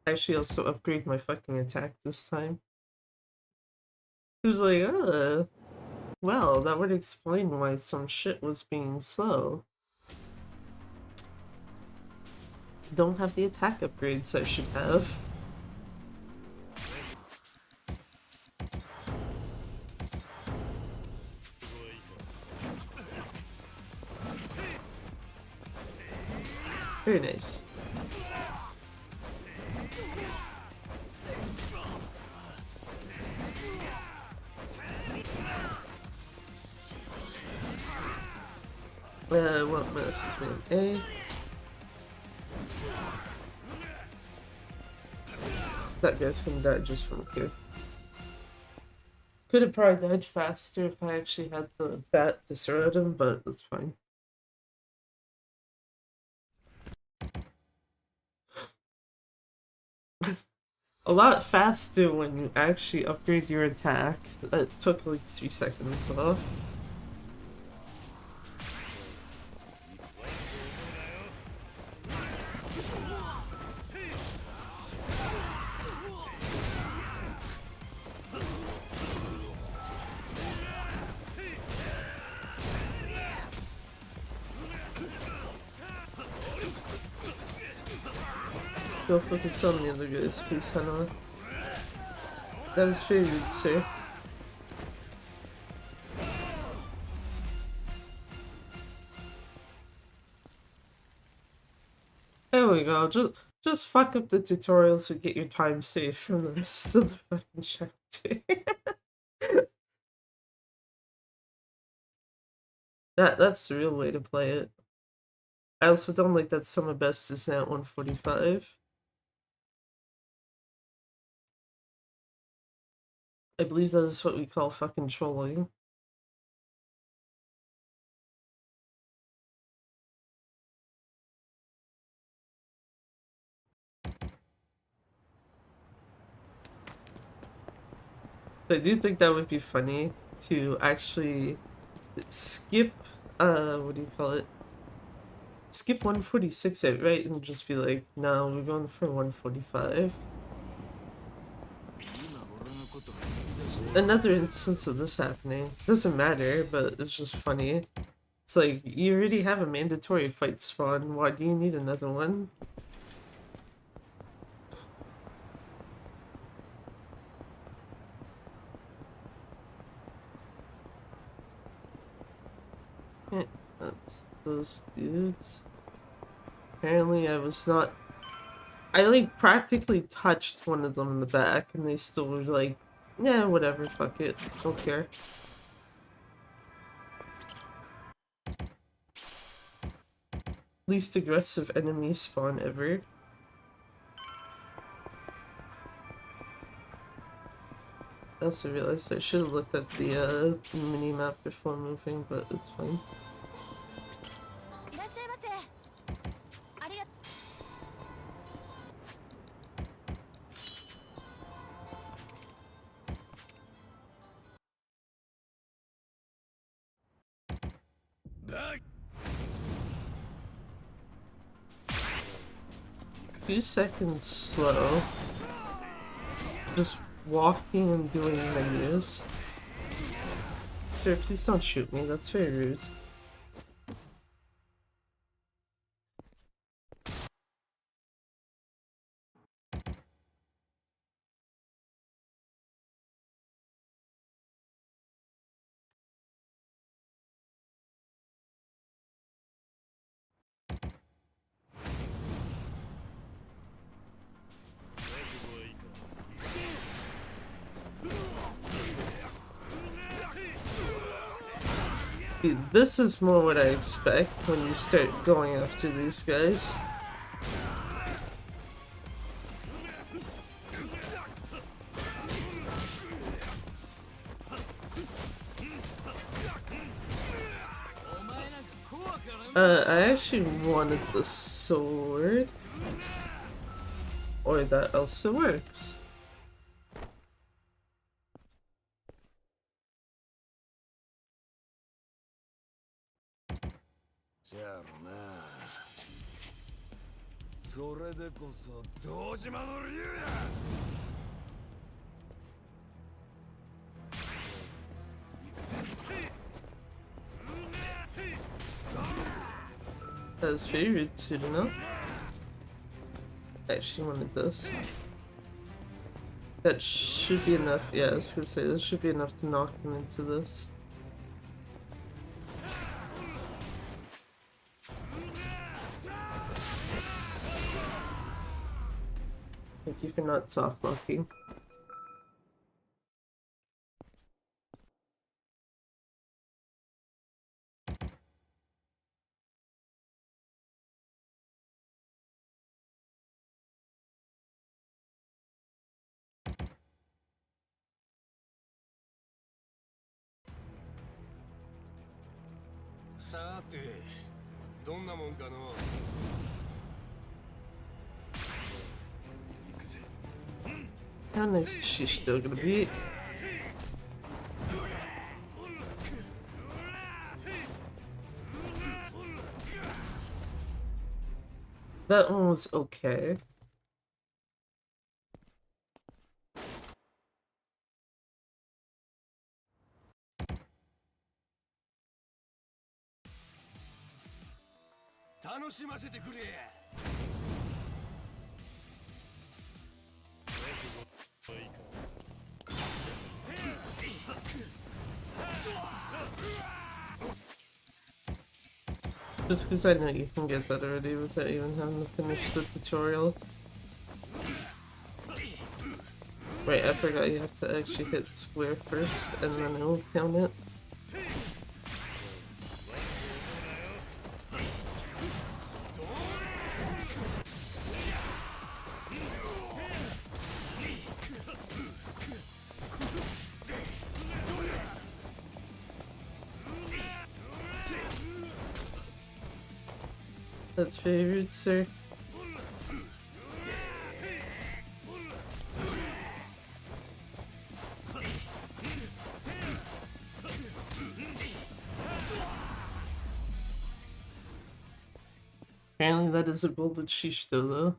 I actually also upgrade my fucking attack this time. He was like, well, that would explain why some shit was being slow. Don't have the attack upgrades I should have. Very nice. What mess? A. That guy's gonna die just from here. Could have probably died faster if I actually had the bat to throw at him, but that's fine. A lot faster when you actually upgrade your attack. That took like 3 seconds off. Go focus on the other guys, please, Hannah. That is very rude, sir. There we go. Just fuck up the tutorials and get your time saved from the rest of the fucking chapter. That's the real way to play it. I also don't like that Summer Best is now at 145. I believe that is what we call fucking trolling. I do think that would be funny to actually skip, what do you call it? Skip 146 outright and just be like, no, we're going for 145. Another instance of this happening. Doesn't matter, but it's just funny. It's like, you already have a mandatory fight spawn, why do you need another one? That's those dudes. Apparently I was not... I like practically touched one of them in the back and they still were like, yeah, whatever, fuck it, don't care. Least aggressive enemy spawn ever. I also realized I should have looked at the mini-map before moving, but it's fine. Few seconds slow. Just walking and doing menus. Sir, please don't shoot me, that's very rude. See, this is more what I expect when you start going after these guys. I actually wanted the sword. Or that also works. That's favorite, Tsurino. I actually wanted this. That should be enough. Yeah, I was gonna say, that should be enough to knock him into this. Thank you for not soft locking. How nice is she still gonna be? That one was okay. Just because I know you can get that already without even having to finish the tutorial. Right, I forgot you have to actually hit square first and then it will count it. That's favorite, sir. Apparently that is a golden Shishito though.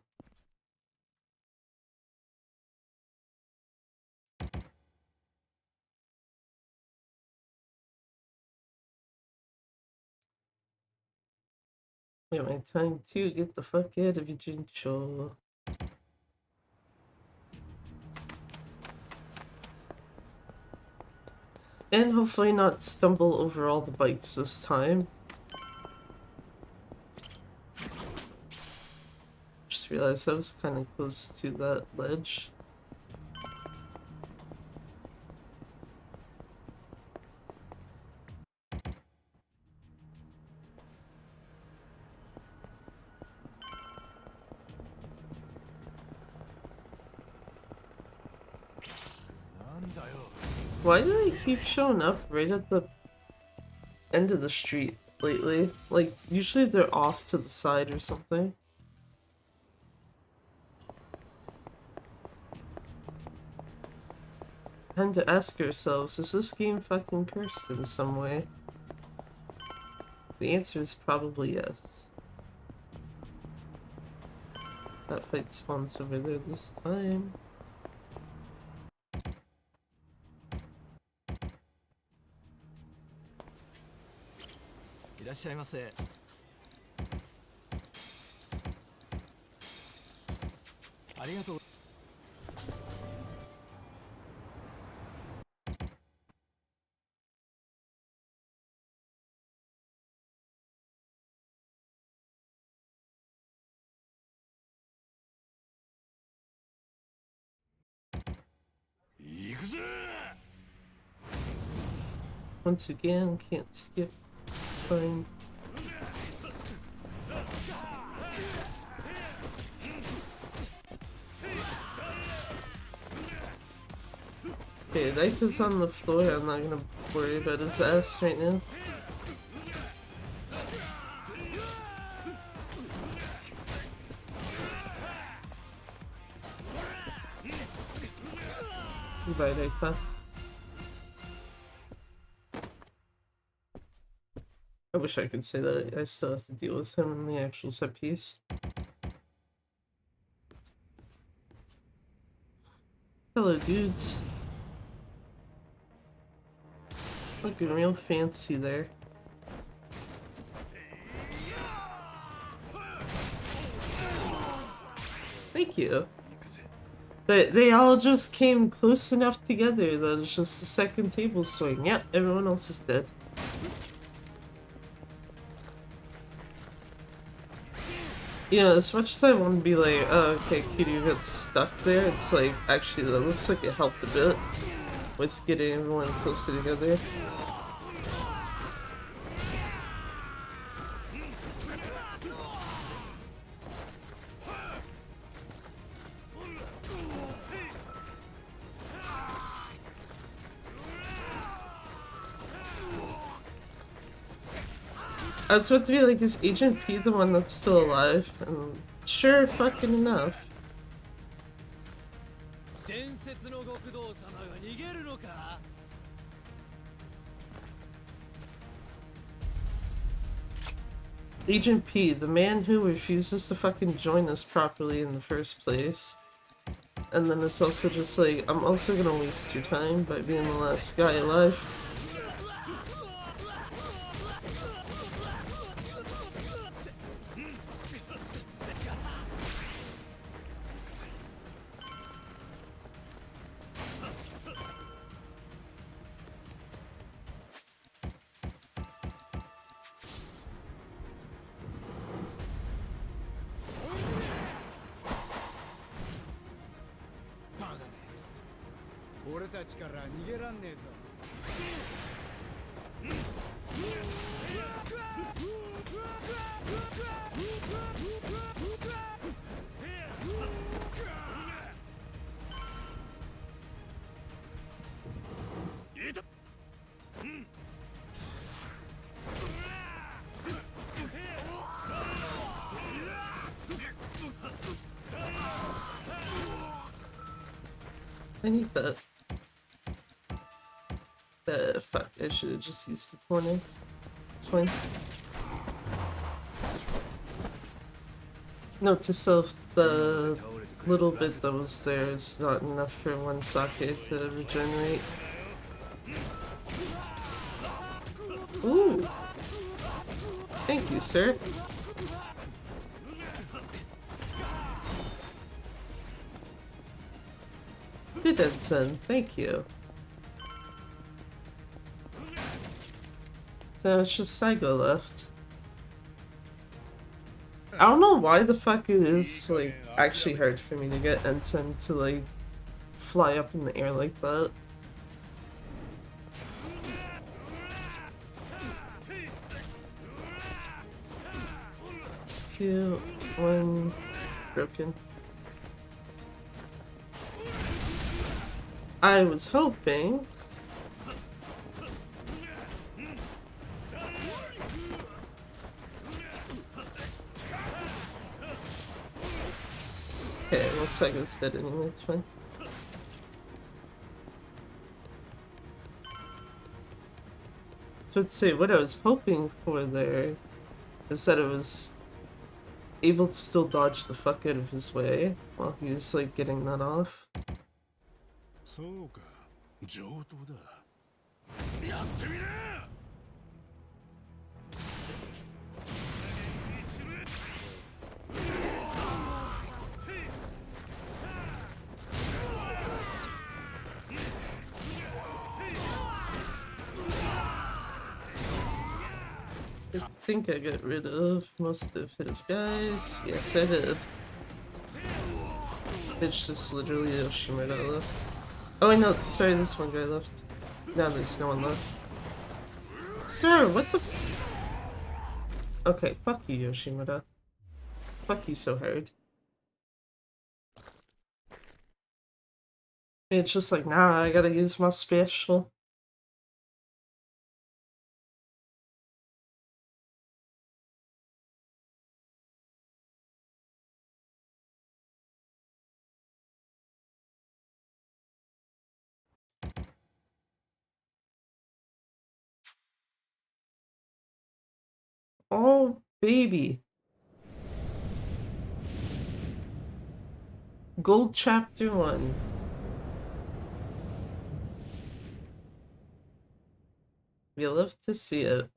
Wait, my time to get the fuck out of Jincho. And hopefully not stumble over all the bikes this time. Just realized I was kind of close to that ledge. Why do they keep showing up right at the end of the street lately? Like, usually they're off to the side or something. Time to ask ourselves, is this game fucking cursed in some way? The answer is probably yes. That fight spawns over there this time. Once again, can't skip. fine. Okay, Naito's on the floor. I'm not gonna worry about his ass right now. Goodbye, Naito. I wish I could say that I still have to deal with him in the actual set piece. Hello, dudes. Looking real fancy there. Thank you. But they all just came close enough together that it's just the second table swing. Yep, everyone else is dead. Yeah, as much as I want to be like, oh, okay, Kiryu got stuck there, it's like, actually, that looks like it helped a bit with getting everyone closer together. I was about to be like, is Agent P the one that's still alive? And sure fucking enough. Agent P, the man who refuses to fucking join us properly in the first place. And then it's also just like, I'm also gonna waste your time by being the last guy alive. I need that. Fuck, I should have just used the corner. It's fine. Note to self, the little bit that was there is not enough for one sake to regenerate. Ooh! Thank you, sir. Good Edson, thank you. So it's just Saigo left. I don't know why the fuck it is, like, actually hard for me to get Ensign to, like, fly up in the air like that. 2, 1, broken. I was hoping. Okay, well, Saigo's dead anyway, it's fine. So let's see, what I was hoping for there is that it was able to still dodge the fuck out of his way while he was like getting that off. そうか、上等だ。やってみな。I think I got rid of most of his guys. Yes, I did. It's just literally Yoshimura left. Oh wait, no, sorry, this one guy left. Now there's no one left. Sir, what the f- Okay, fuck you, Yoshimura. Fuck you so hard. It's just like, nah, I gotta use my special. Oh, baby. Gold Chapter 1. We love to see it.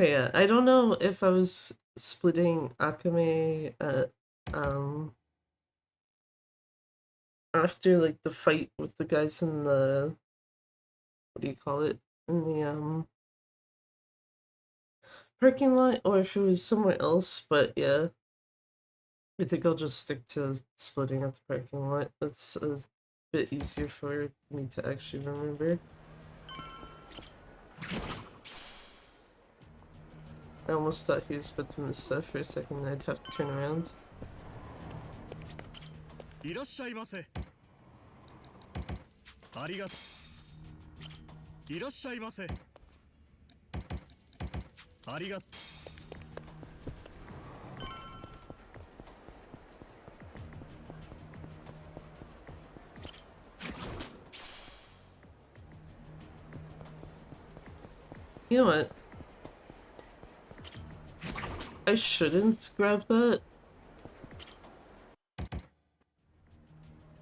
Okay, yeah, I don't know if I was splitting Akame um after like the fight with the guys in the, what do you call it? In the parking lot, or if it was somewhere else, but yeah. I think I'll just stick to splitting at the parking lot. That's a bit easier for me to actually remember. I almost thought he was about to miss that for a second. I'd have to turn around. いらっしゃいませ。ありがとう。いらっしゃいませ。ありがとう。You know what? I shouldn't grab that.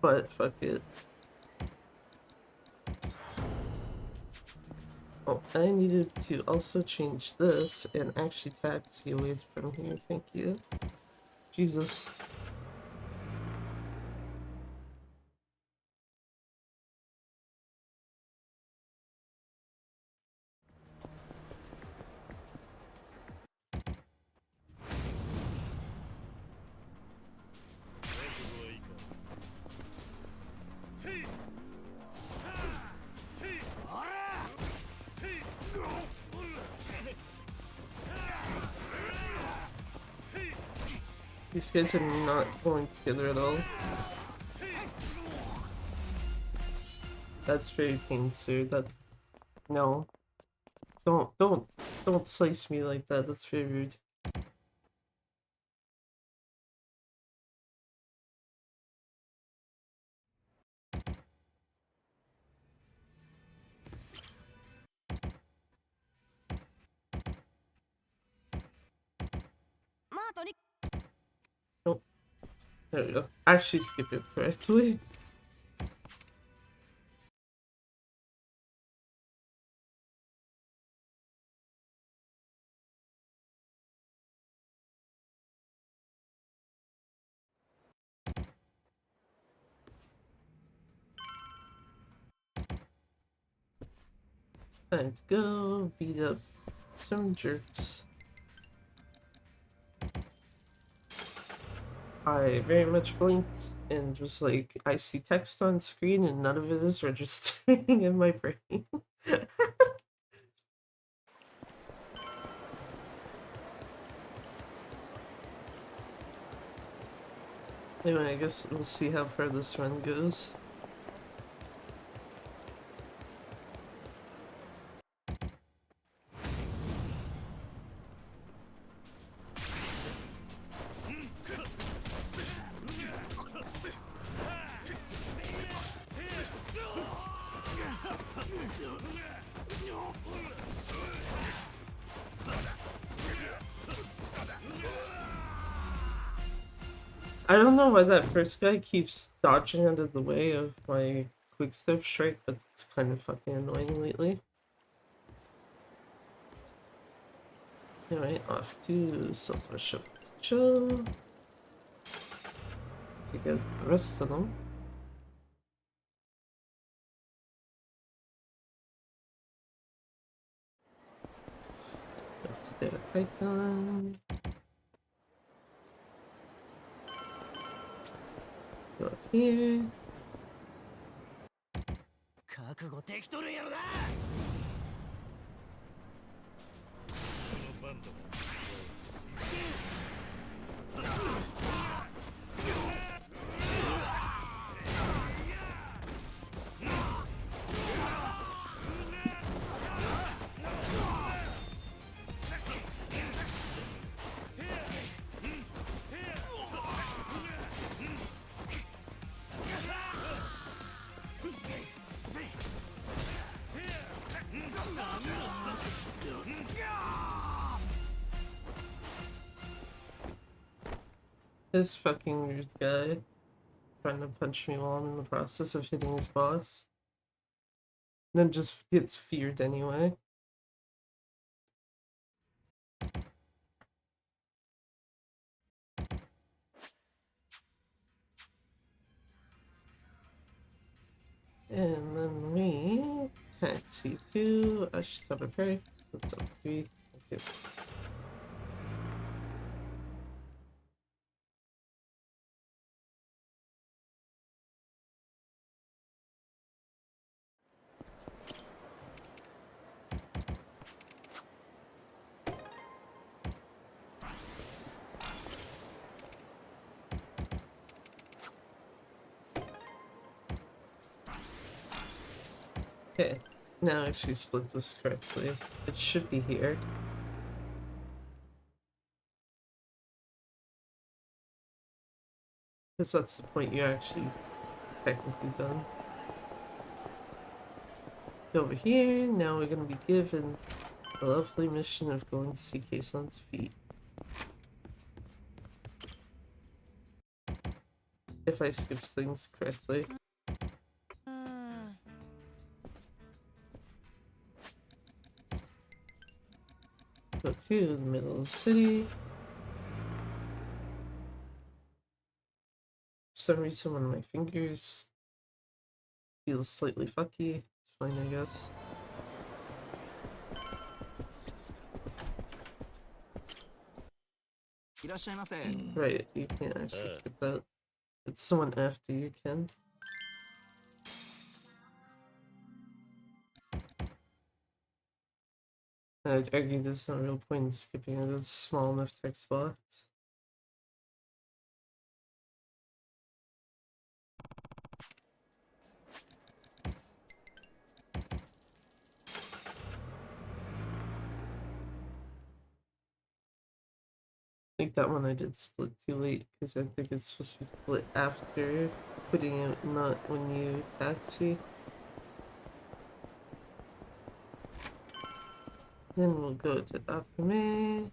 But fuck it. Oh, I needed to also change this and actually taxi away from here. Thank you. Jesus. These guys are not going together at all. That's very painful. That, no. Don't slice me like that. That's very rude. Nope. There we go. Actually skip it correctly. Time to go beat up some jerks. I very much blinked and was like, I see text on screen and none of it is registering in my brain. Anyway, I guess we'll see how far this run goes. I don't know why that first guy keeps dodging out of the way of my quick step strike, but it's kind of fucking annoying lately. Anyway, off to Southwest Show to get the rest of them. Let's do a Python. Go up here. 覚悟できとるんやろな。そのバンドもThis fucking weird guy trying to punch me while I'm in the process of hitting his boss. Then just gets feared anyway. And then we taxi to Ashitaba Perry. What's up, 3? Okay. Okay, now if she split this correctly, it should be here. Because that's the point you're actually technically done. Over here, now we're gonna be given the lovely mission of going to see Kaison's feet. If I skip things correctly. Go to the middle of the city. For some reason, one of my fingers feels slightly fucky. It's fine, I guess. Right, you can't actually skip that. It's someone after you can. I'd argue there's no real point in skipping it. It's a small enough text box. I think that one I did split too late because I think it's supposed to be split after putting it, not when you taxi. Then we'll go to Akame.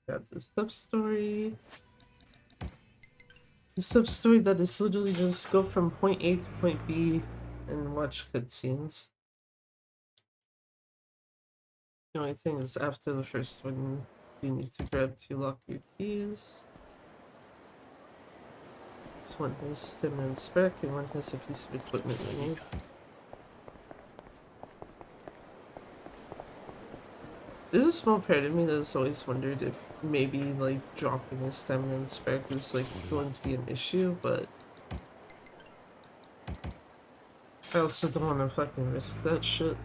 Got the sub-story. The sub-story that is literally just go from point A to point B and watch cutscenes. The only thing is after the first one, you need to grab 2 locker keys. This one has stamina and spec, and one has a piece of equipment we need. There's a small part of me that's always wondered if maybe like dropping a stamina and spec is like going to be an issue, but I also don't want to fucking risk that shit.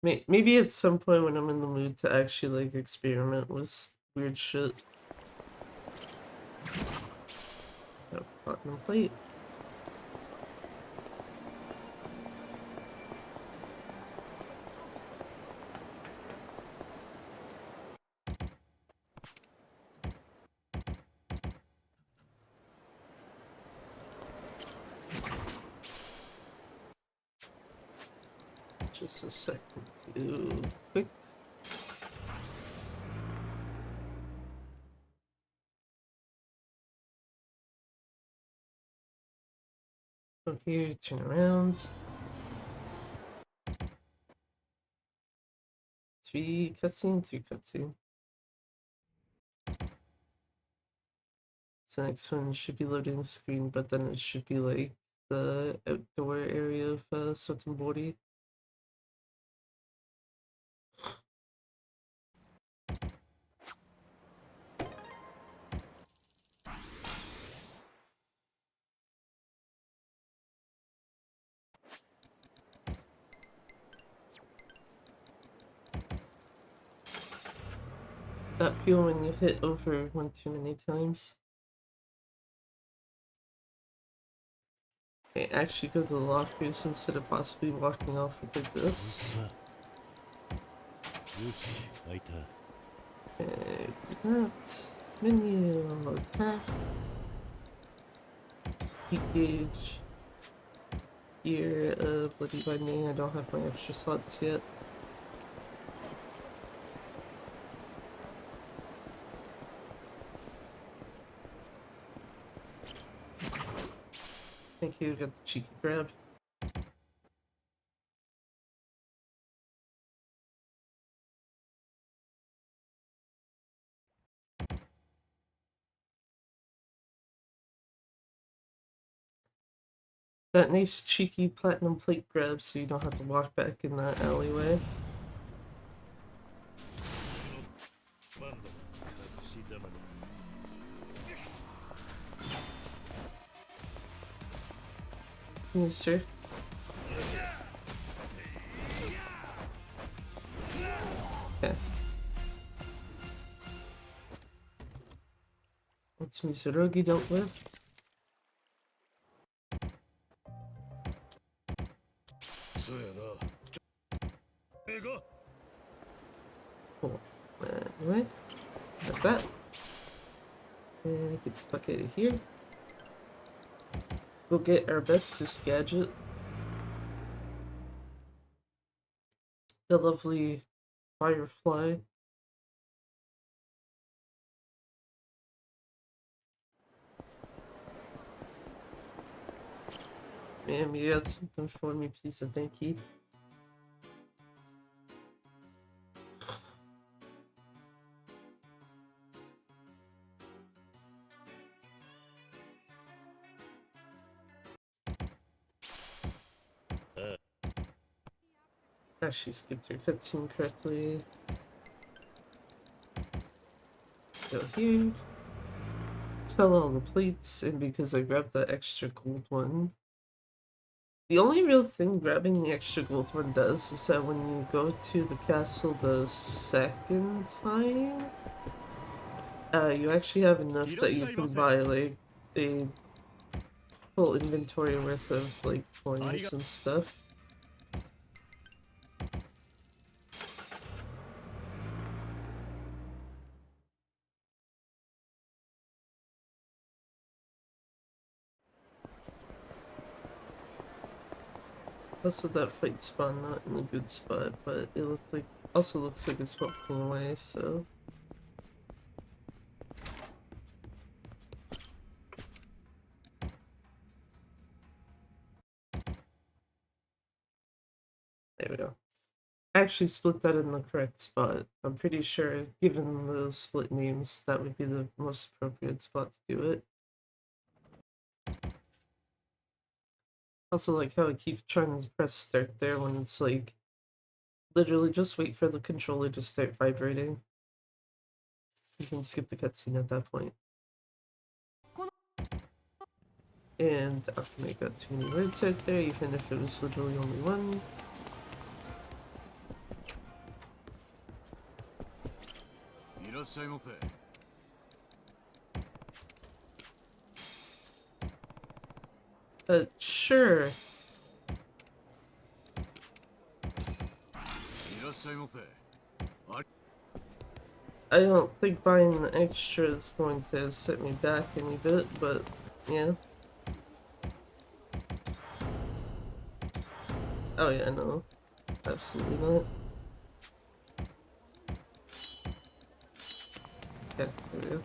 Maybe at some point when I'm in the mood to actually like experiment with weird shit. Oh, platinum plate. Just a second too quick. Go here, turn around. 3 cutscene, 3 cutscene. The next one should be loading the screen, but then it should be like the outdoor area of Sotenbori. That feel when you hit over one too many times. Okay, actually go to the lockers instead of possibly walking off with like this. Okay, that menu attack. Heat gauge. Here, bloody binding. I don't have my extra slots yet. Thank you, got the cheeky grab. That nice cheeky platinum plate grab so you don't have to walk back in that alleyway. Mister. Okay. What's Misurugi dealt with? Cool. Anyway, like that. And get the fuck out of here. We'll get our bestest gadget. The lovely firefly. Ma'am, you got something for me, please and thank you. Actually skipped her cutscene correctly. Go here. Sell all the plates, and because I grabbed the extra gold one. The only real thing grabbing the extra gold one does is that when you go to the castle the second time, you actually have enough that you can buy like a full inventory worth of like coins and stuff. Also, that fight spawned not in a good spot, but it looked like also looks like it's walking away, so. There we go. I actually split that in the correct spot. I'm pretty sure, given the split names, that would be the most appropriate spot to do it. Also like how I keep trying to press start there when it's like, literally just wait for the controller to start vibrating. You can skip the cutscene at that point. And Akame got too many words out there, even if it was literally only one. Sure. I don't think buying the extra is going to set me back any bit, but yeah. Oh yeah, no. Absolutely not. Yeah, there we go.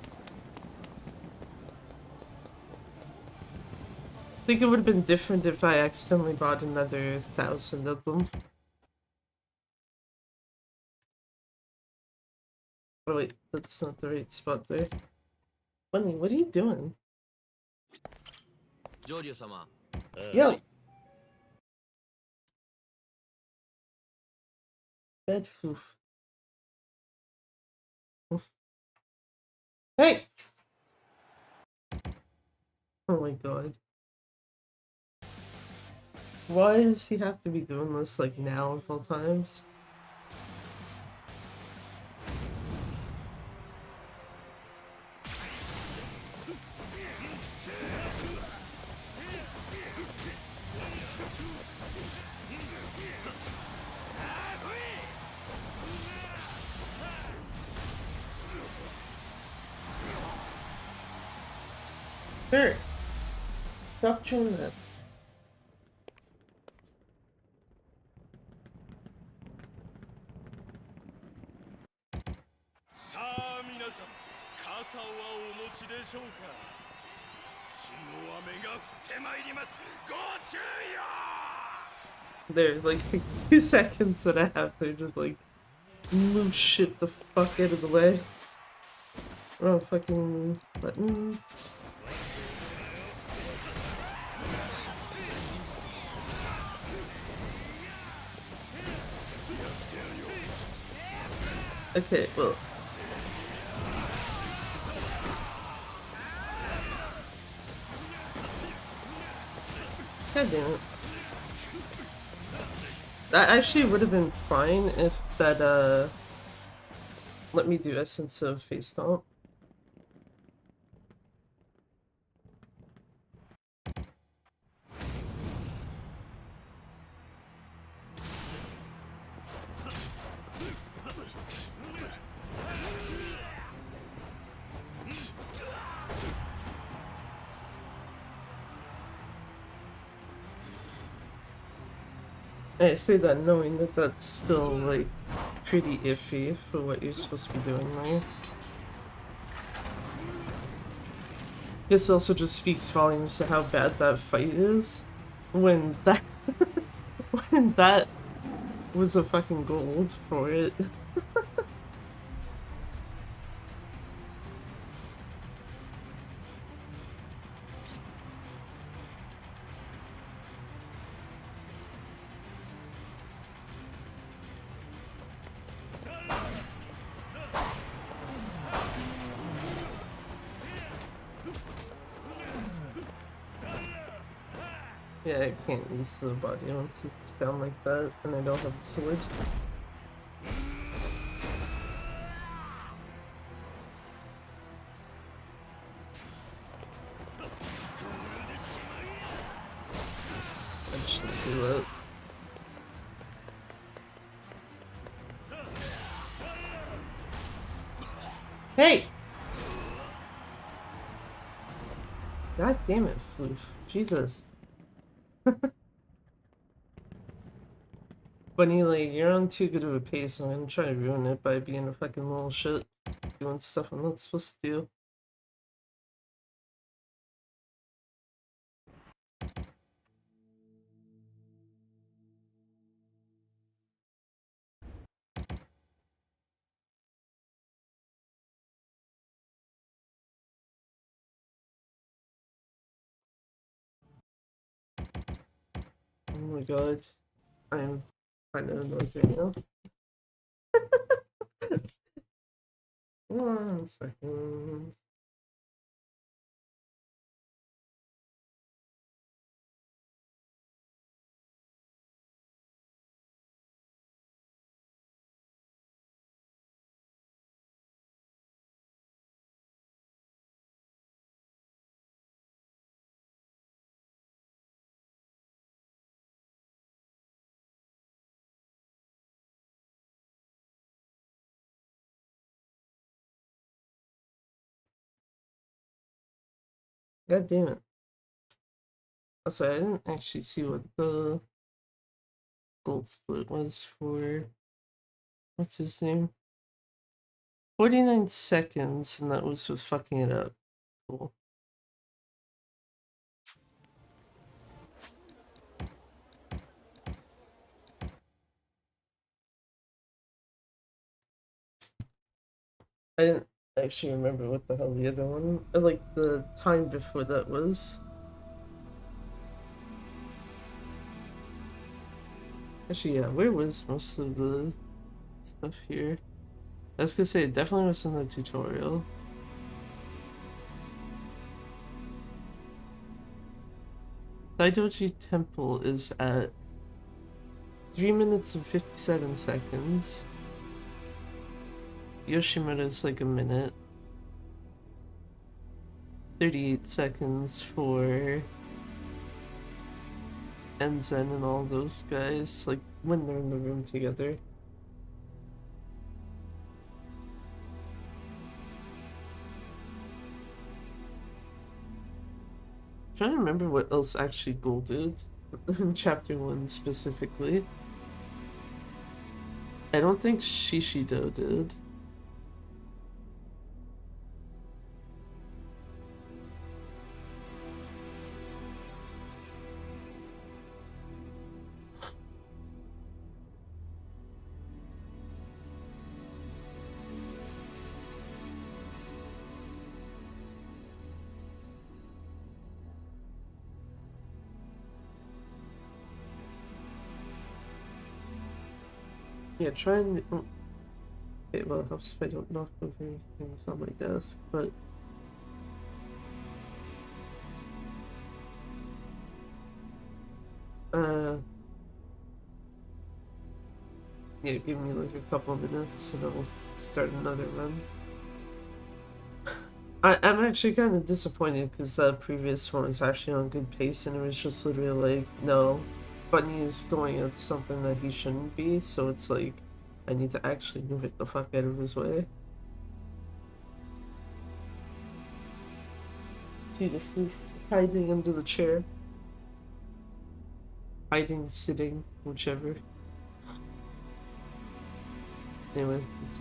I think it would have been different if I accidentally bought another 1,000 of them. Oh wait, that's not the right spot there. Bunny, what are you doing? Yo! Bed foof. Hey! Oh my god. Why does he have to be doing this, like, now of all times? Sir! Stop doing that. There, like 2 seconds and a half, they're just like, move shit the fuck out of the way. Wrong fucking button. Okay, well. God damn it. That actually would have been fine if that, let me do Essence of Face Stomp. I say that knowing that that's still, like, pretty iffy for what you're supposed to be doing there. This also just speaks volumes to how bad that fight is. When that when that was a fucking gold for it. Yeah, I can't use the body once it's down like that, and I don't have the sword. I shouldn't do that. Hey! God damn it, Floof. Jesus. Bunny, like, you're on too good of a pace, I'm gonna try to ruin it by being a fucking little shit. Doing stuff I'm not supposed to do. Oh my god. I'm kind of annoyed right now. 1 second. God damn it. Also, I didn't actually see what the gold split was for. What's his name? 49 seconds, and that was just fucking it up. Cool. I didn't actually remember what the hell the other one, like the time before that was. Actually, yeah, where was most of the stuff here? I was gonna say, it definitely was in the tutorial. Daidoji Temple is at 3 minutes and 57 seconds. Yoshimura is like a minute. 38 seconds for Enzen and all those guys, like when they're in the room together. I'm trying to remember what else actually Gold did in chapter 1 specifically. I don't think Shishido did. Yeah, try and... Okay, well, it helps if I don't knock over things on my desk, but... Yeah, give me like a couple minutes and I'll start another run. I'm actually kind of disappointed because the previous one was actually on good pace and it was just literally like, no, Bunny is going at something that he shouldn't be, so it's like, I need to actually move it the fuck out of his way. See the floof hiding under the chair. Hiding, sitting, whichever. Anyway, it's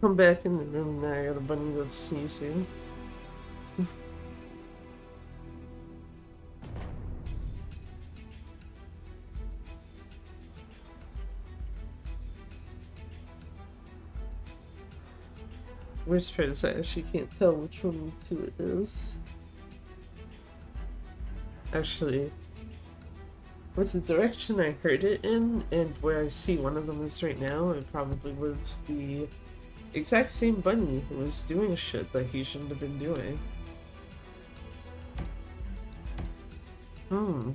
come back in the room now. I got a bunny that's sneezing. worst part is I actually can't tell which one of the two it is. Actually, with the direction I heard it in and where I see one of them is right now, it probably was the exact same bunny who was doing shit that he shouldn't have been doing. Hmm.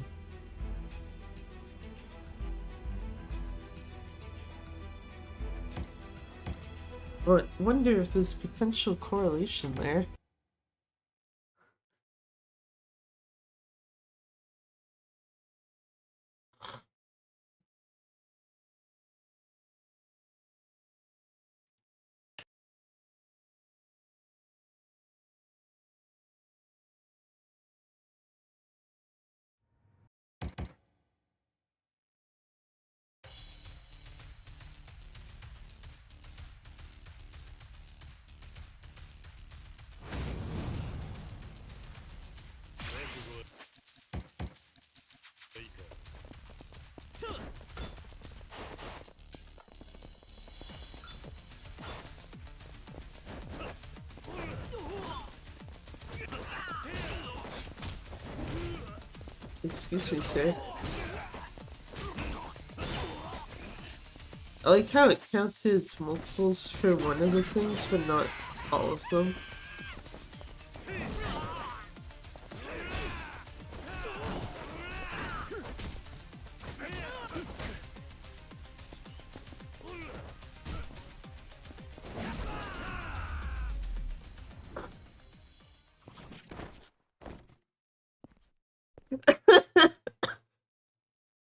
But wonder if there's potential correlation there. Excuse me, sir. I like how it counted multiples for one of the things, but not all of them.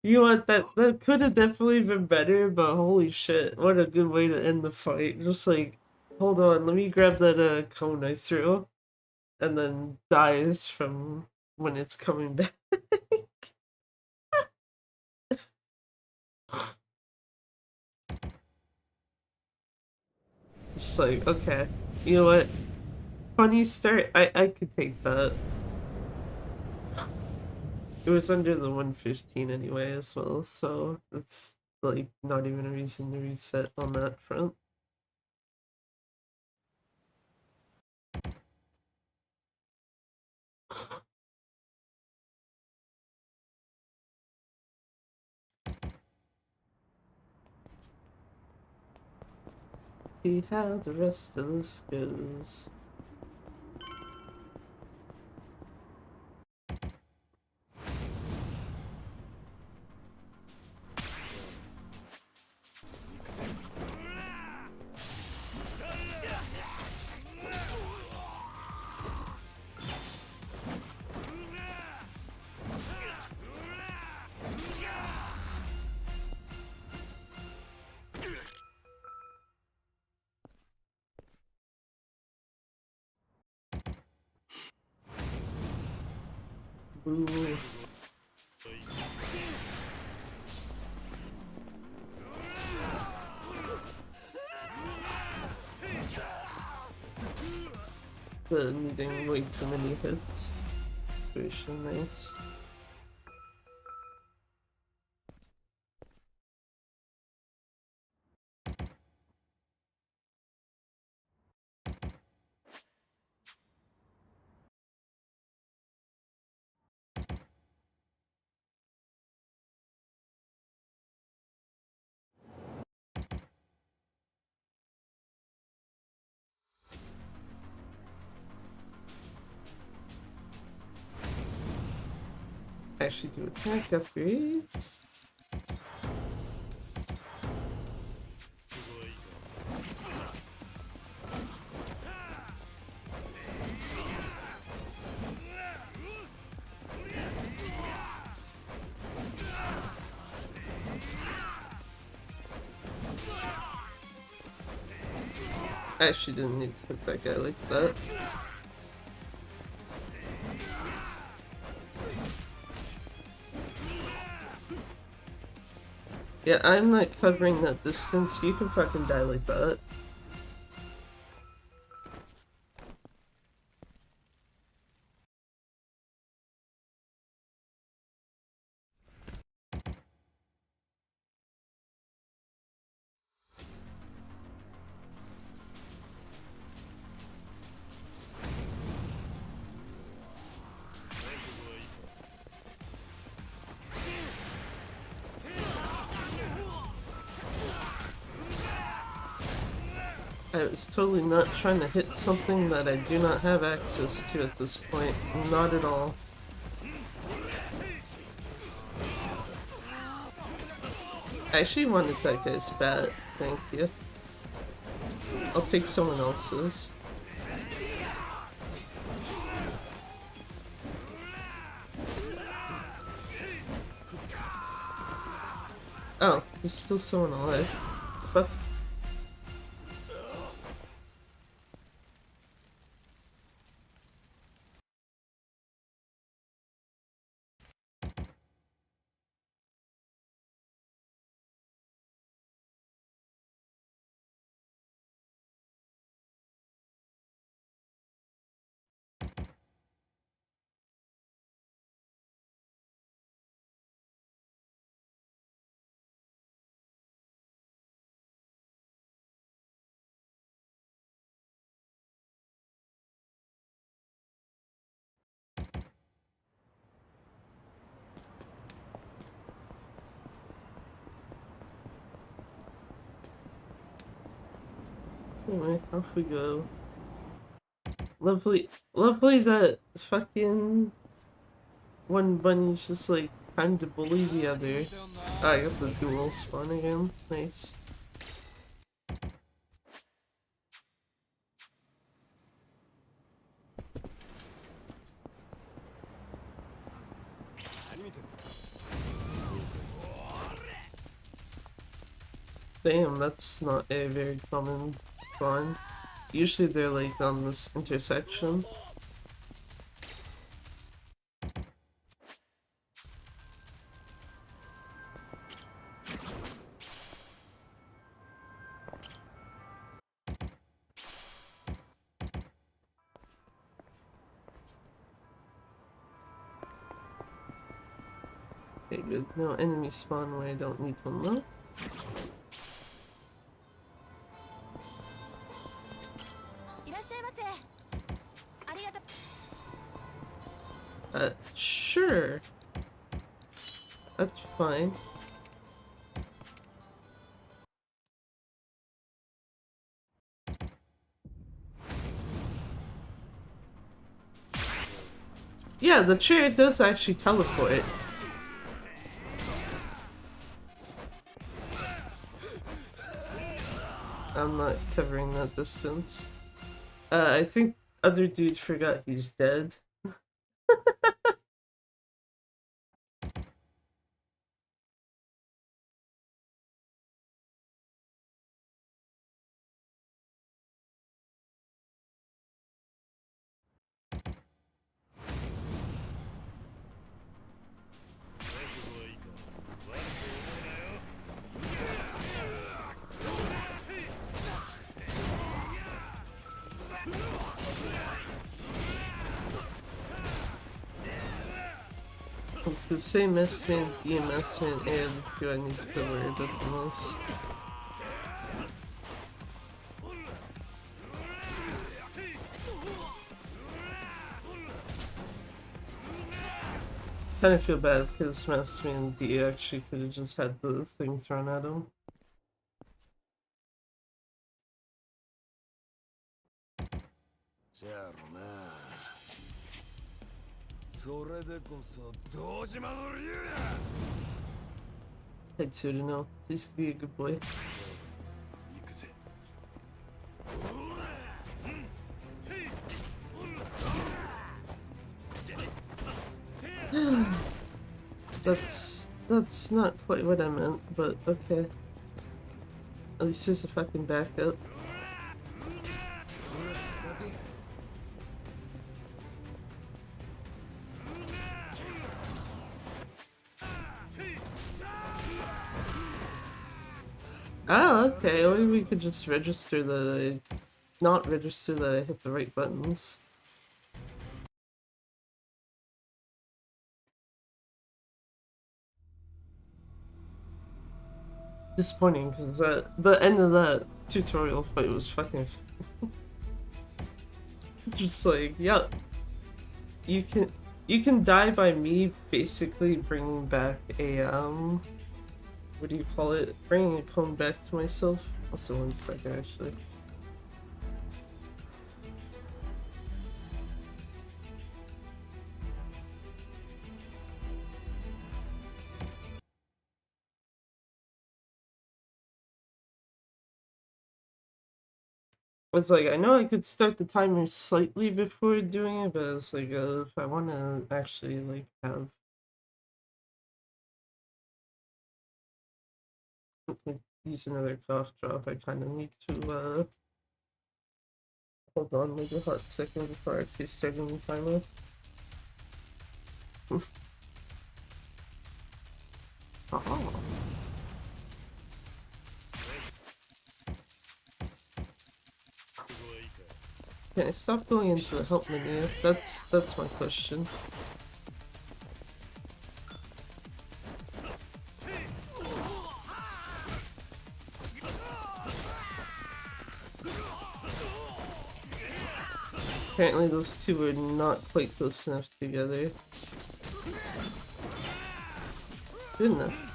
You know what, that could have definitely been better, but holy shit, what a good way to end the fight. Just like, hold on, let me grab that cone I threw, and then dies from when it's coming back. Just like, okay, you know what, funny start, I could take that. It was under the 115 anyway as well, so it's like not even a reason to reset on that front. See how the rest of this goes. Ooh. The needing way too many hits. Situation nice. Actually do attack upgrades. I actually didn't need to hit that guy like that. Yeah, I'm not covering that distance. You can fucking die like that. I was totally not trying to hit something that I do not have access to at this point. Not at all. I actually wanted that guy's bat. Thank you. I'll take someone else's. Oh, there's still someone alive. Fuck. Anyway, off we go. Lovely that fucking one bunny's just like trying to bully the other. Oh, I got the dual spawn again. Nice. Damn, that's not a very common spawn. Usually they're like on this intersection. Okay, good. No enemy spawn where I don't need one though. Sure. That's fine. Yeah, the chair does actually teleport. I'm not covering that distance. I think other dude forgot he's dead. I was gonna say Messman, EMS-man, and who I need to worry about the most. Kinda feel bad because Messman and D actually could have just had the thing thrown at him. Hey Tsuruno, please be a good boy. That's not quite what I meant, but okay. At least there's a fucking backup. Oh, okay. Or we could just register that not register that I hit the right buttons. Disappointing because the end of that tutorial fight was fucking just like, yeah, you can die by me basically bringing back a what do you call it? Bringing a clone back to myself. Also, one second actually. It's like I know I could start the timer slightly before doing it, but it's like if I want to actually like have like, use another cough drop, I kind of need to hold on like a hot second before actually starting the timer. Oh. Can I stop going into the help menu? That's my question. Apparently those two are not quite close enough together. Good enough.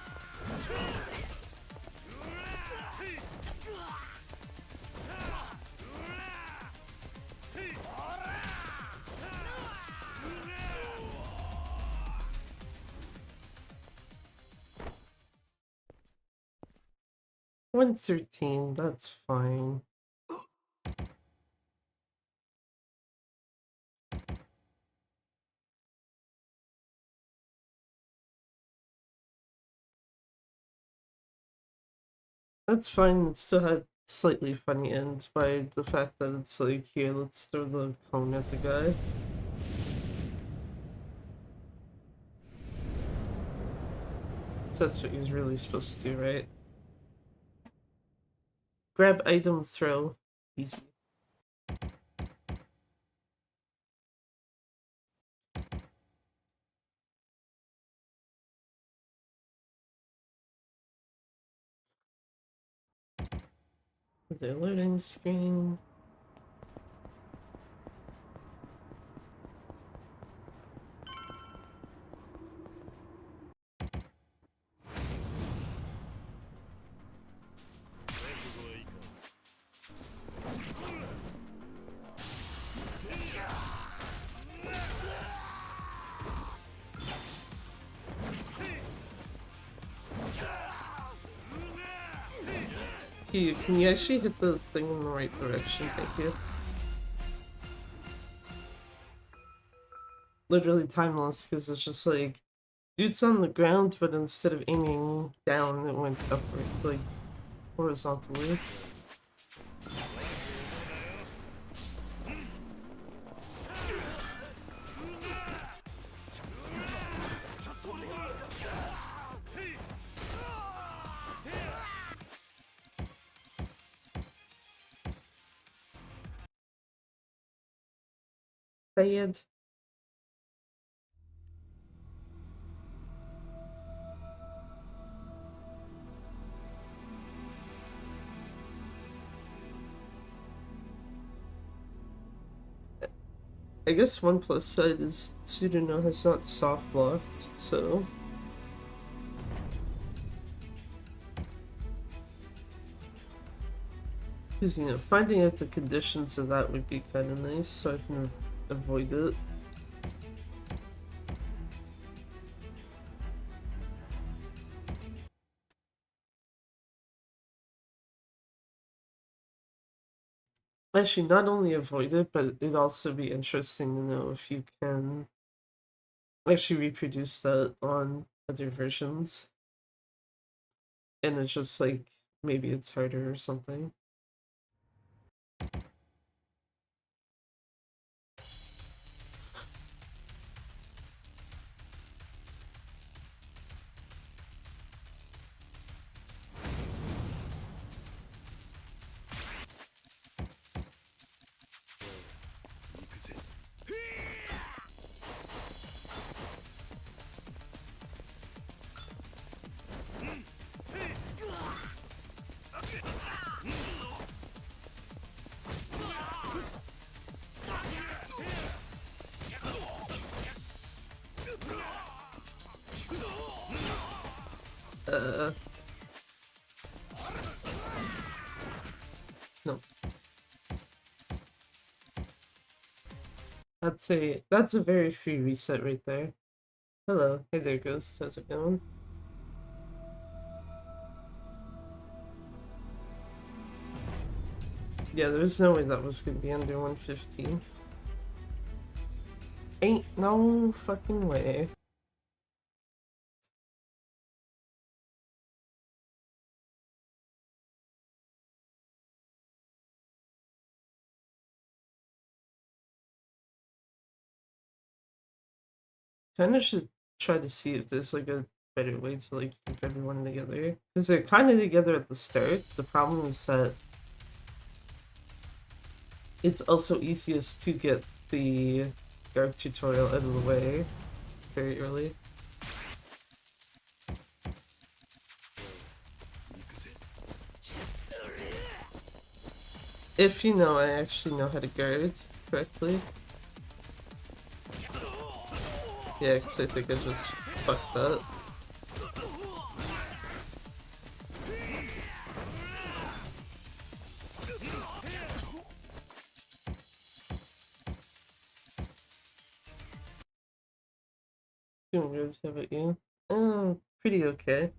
$113, that's fine. That's fine. It still had slightly funny ends by the fact that it's like, here, let's throw the cone at the guy. So that's what he's really supposed to do, right? Grab item, throw. Easy. The loading screen. Can you actually hit the thing in the right direction? Thank you. Literally timeless, because it's just like, dude's on the ground, but instead of aiming down, it went upward, like horizontally. Sayed. I guess one plus side is Tsuruno has not soft locked, so because, you know, finding out the conditions of that would be kind of nice, so I can avoid it. Actually, not only avoid it, but it'd also be interesting to know if you can actually reproduce that on other versions. And it's just like, maybe it's harder or something. No. That's a very free reset right there. Hello, hey there, Ghost. How's it going? Yeah, there's no way that was gonna be under 115. Ain't no fucking way. Kinda should try to see if there's like a better way to like keep everyone together. Because they're kind of together at the start. The problem is that it's also easiest to get the guard tutorial out of the way very early. If you know, I actually know how to guard correctly. Yeah, because I think I just fucked that. Doing good, how about you? Pretty okay.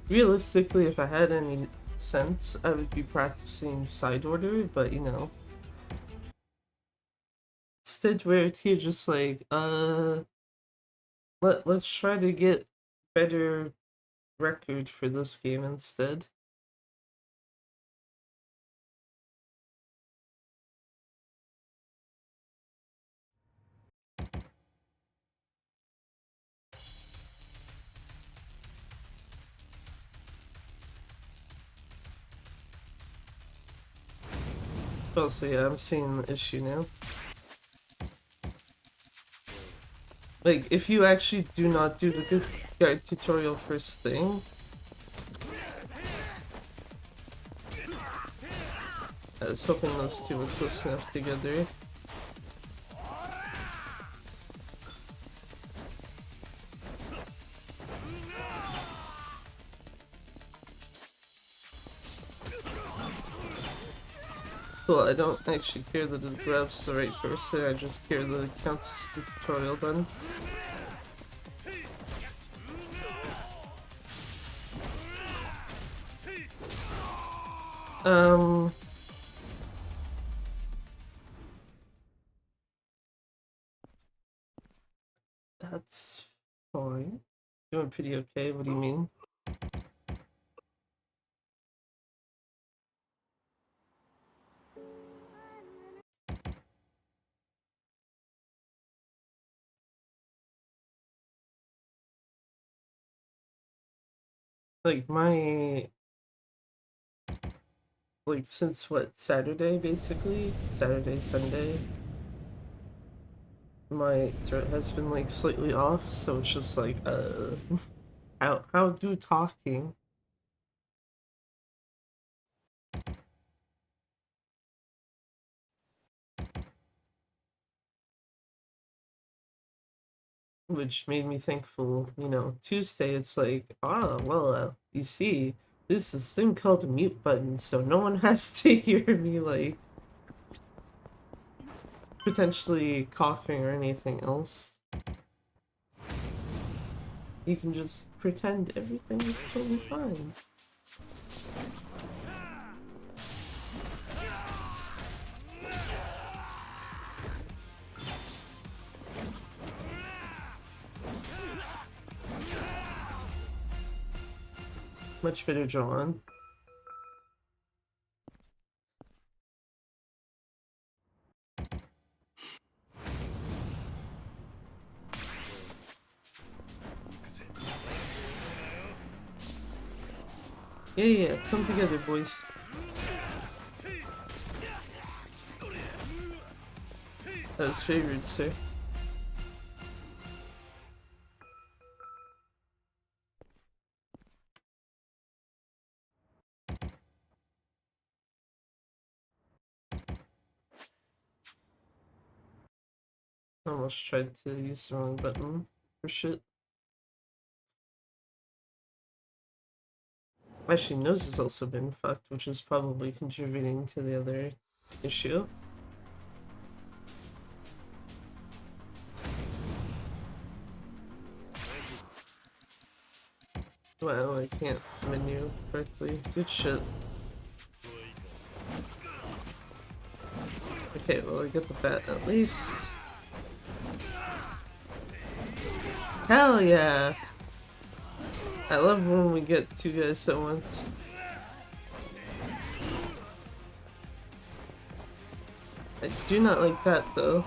Realistically, if I had any sense, I would be practicing side order, but you know. Instead, we're here just like, let's try to get better record for this game instead. Also, yeah, I'm seeing the issue now. Like, if you actually do not do the good guide tutorial first thing, I was hoping those two were close enough together. Well, I don't actually care that it grabs the right person, I just care that it counts as the tutorial done. That's fine. Doing pretty okay, what do you mean? Like, like, since what, Saturday, basically? Saturday, Sunday? My throat has been, like, slightly off, so it's just like, how do talking? Which made me thankful, you know, Tuesday it's like, well, you see, there's this thing called a mute button, so no one has to hear me, like, potentially coughing or anything else. You can just pretend everything is totally fine. Much better, John. Yeah, come together, boys. That was favored, sir. Almost tried to use the wrong button for shit. Actually, nose has also been fucked, which is probably contributing to the other issue. Well, I can't menu correctly. Good shit. Okay, well, I get the bat at least. Hell yeah! I love when we get two guys at once. I do not like that though.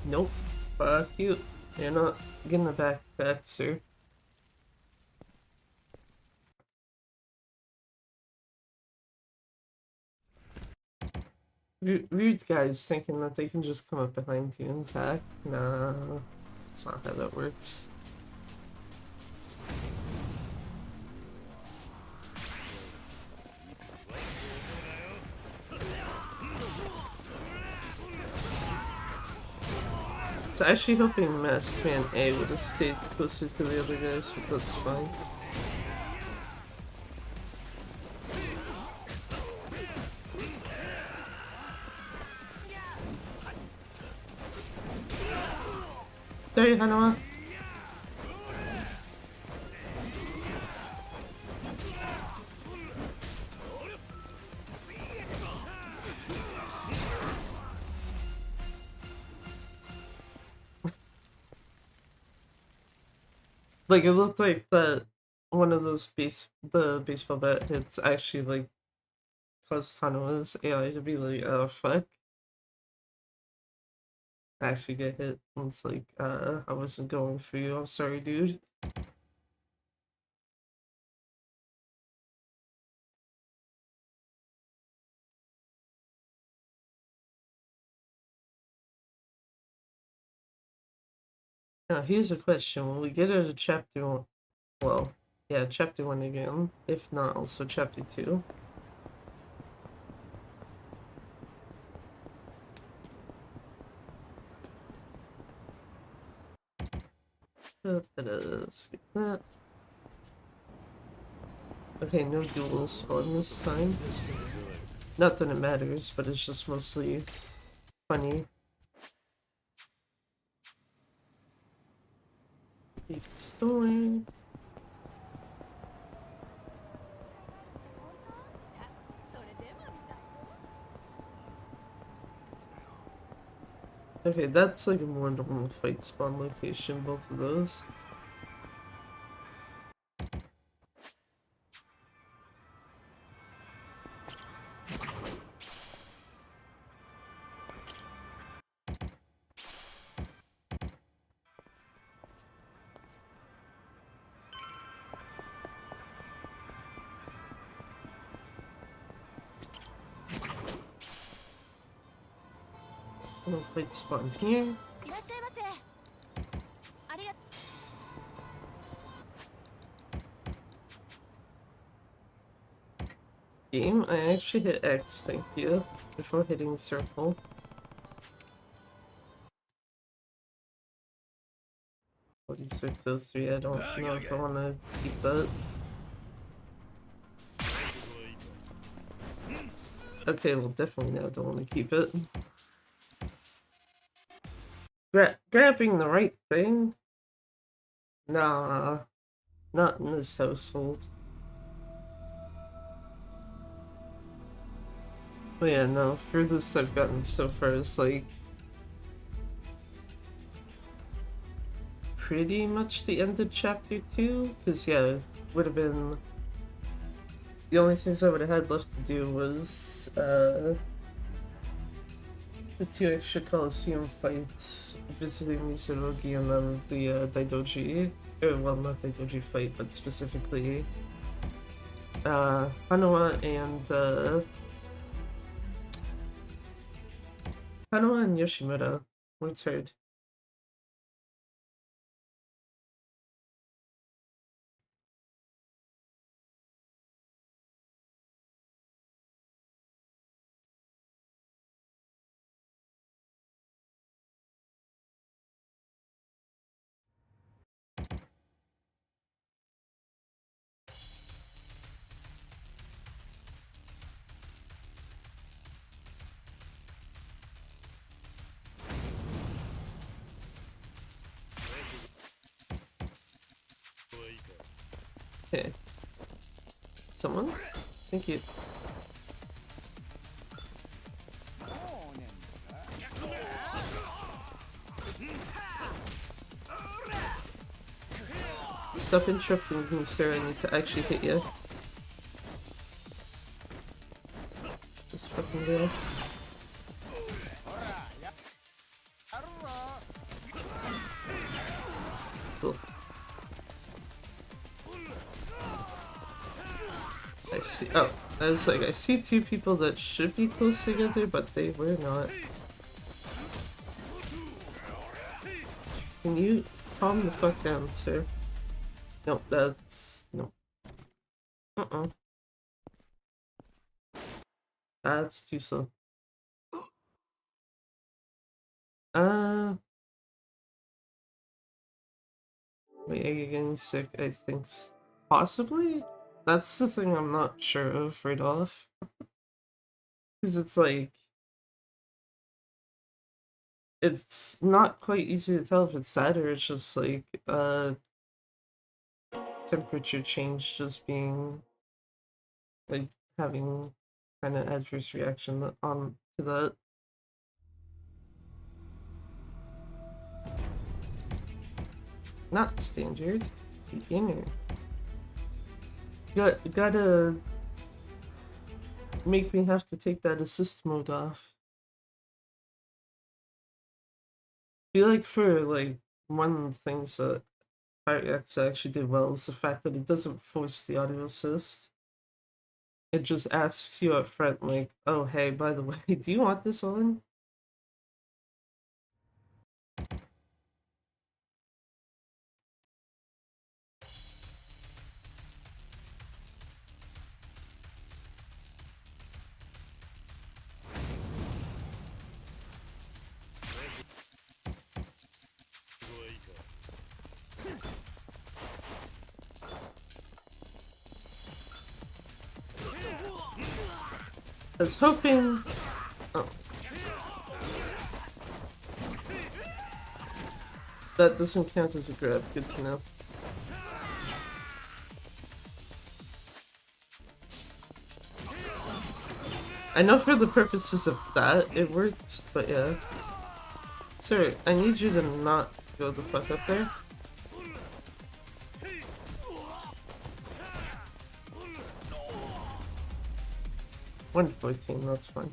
Nope. Fuck you. You're not getting a backpack, sir. Rude guys thinking that they can just come up behind you and attack. Nah, that's not how that works. I was actually hoping Masked Man A would have stayed closer to the other guys, but that's fine. Sorry, Hanawa. Like, it looked like that one of those the baseball bat hits actually, like, caused Hanawa's AI to be like, oh, fuck. Actually get hit. And it's like, I wasn't going for you. I'm sorry, dude. Now, here's a question. When we get into chapter 1, well, yeah, chapter 1 again. If not, also chapter 2. Skip that. Okay, no dual spawn this time. Not that it matters, but it's just mostly funny. Leave the story. Okay, that's like a more normal fight spawn location, both of those. Little fight spawn here. Game, I actually hit X, thank you, before hitting circle. 4603, I don't know if I want to keep that. Okay, well, definitely now don't want to keep it. Grabbing the right thing? Nah, not in this household. But yeah, no, furthest I've gotten so far is like pretty much the end of chapter 2, because yeah, it would have been the only things I would have had left to do was the 2 extra Coliseum fights, visiting Mizurugi, and then the Daidoji, well, not Daidoji fight, but specifically Hanawa and Yoshimura. What's heard? Okay. Someone? Thank you. Stop interrupting me, sir. I need to actually hit you. This fucking guy. Cool. I see. Oh, I was like, I see two people that should be close together, but they were not. Can you calm the fuck down, sir? No, that's no. That's too slow. Uh, wait, are you getting sick? I think possibly. That's the thing I'm not sure of right off, because it's like it's not quite easy to tell if it's that or it's just like temperature change, just being like having kind of adverse reaction on to that. Not standard. Beginner. Gotta make me have to take that assist mode off. Feel like for like one of the things that RX actually did well is the fact that it doesn't force the audio assist. It just asks you up front like, oh hey, by the way, do you want this on? I was hoping. Oh. That doesn't count as a grab, good to know. I know for the purposes of that it works, but yeah. Sir, I need you to not go the fuck up there. 114, that's fine.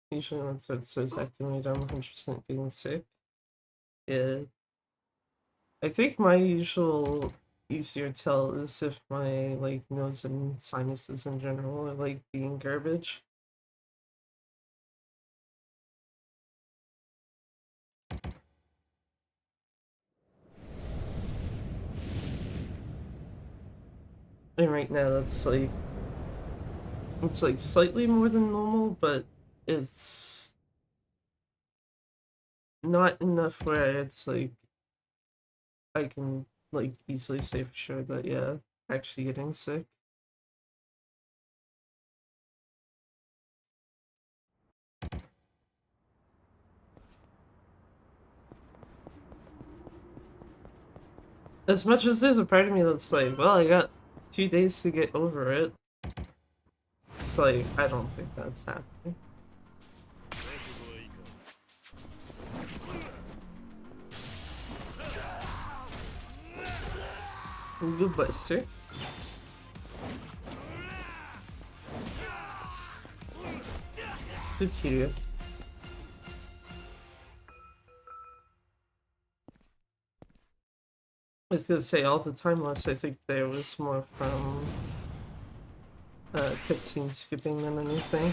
Usually when it says activate, I'm 100% getting sick. Yeah. I think my usual easier tell is if my like nose and sinuses in general are like being garbage. And right now it's like slightly more than normal, but it's not enough where it's like I can like easily say for sure that yeah, actually getting sick. As much as there's a part of me that's like, well, I got 2 days to get over it. It's like, I don't think that's happening. Goodbye, sir. Good Kiryu. I was gonna say, all the time loss, I think there was more from cutscene skipping than anything.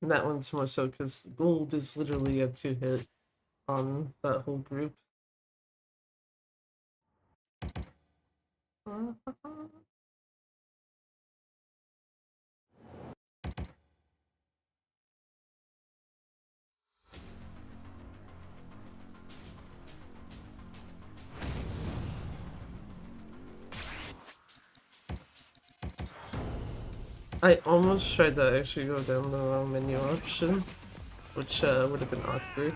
And that one's more so because gold is literally a 2-hit on that whole group. I almost tried to actually go down the wrong menu option, which would have been awkward.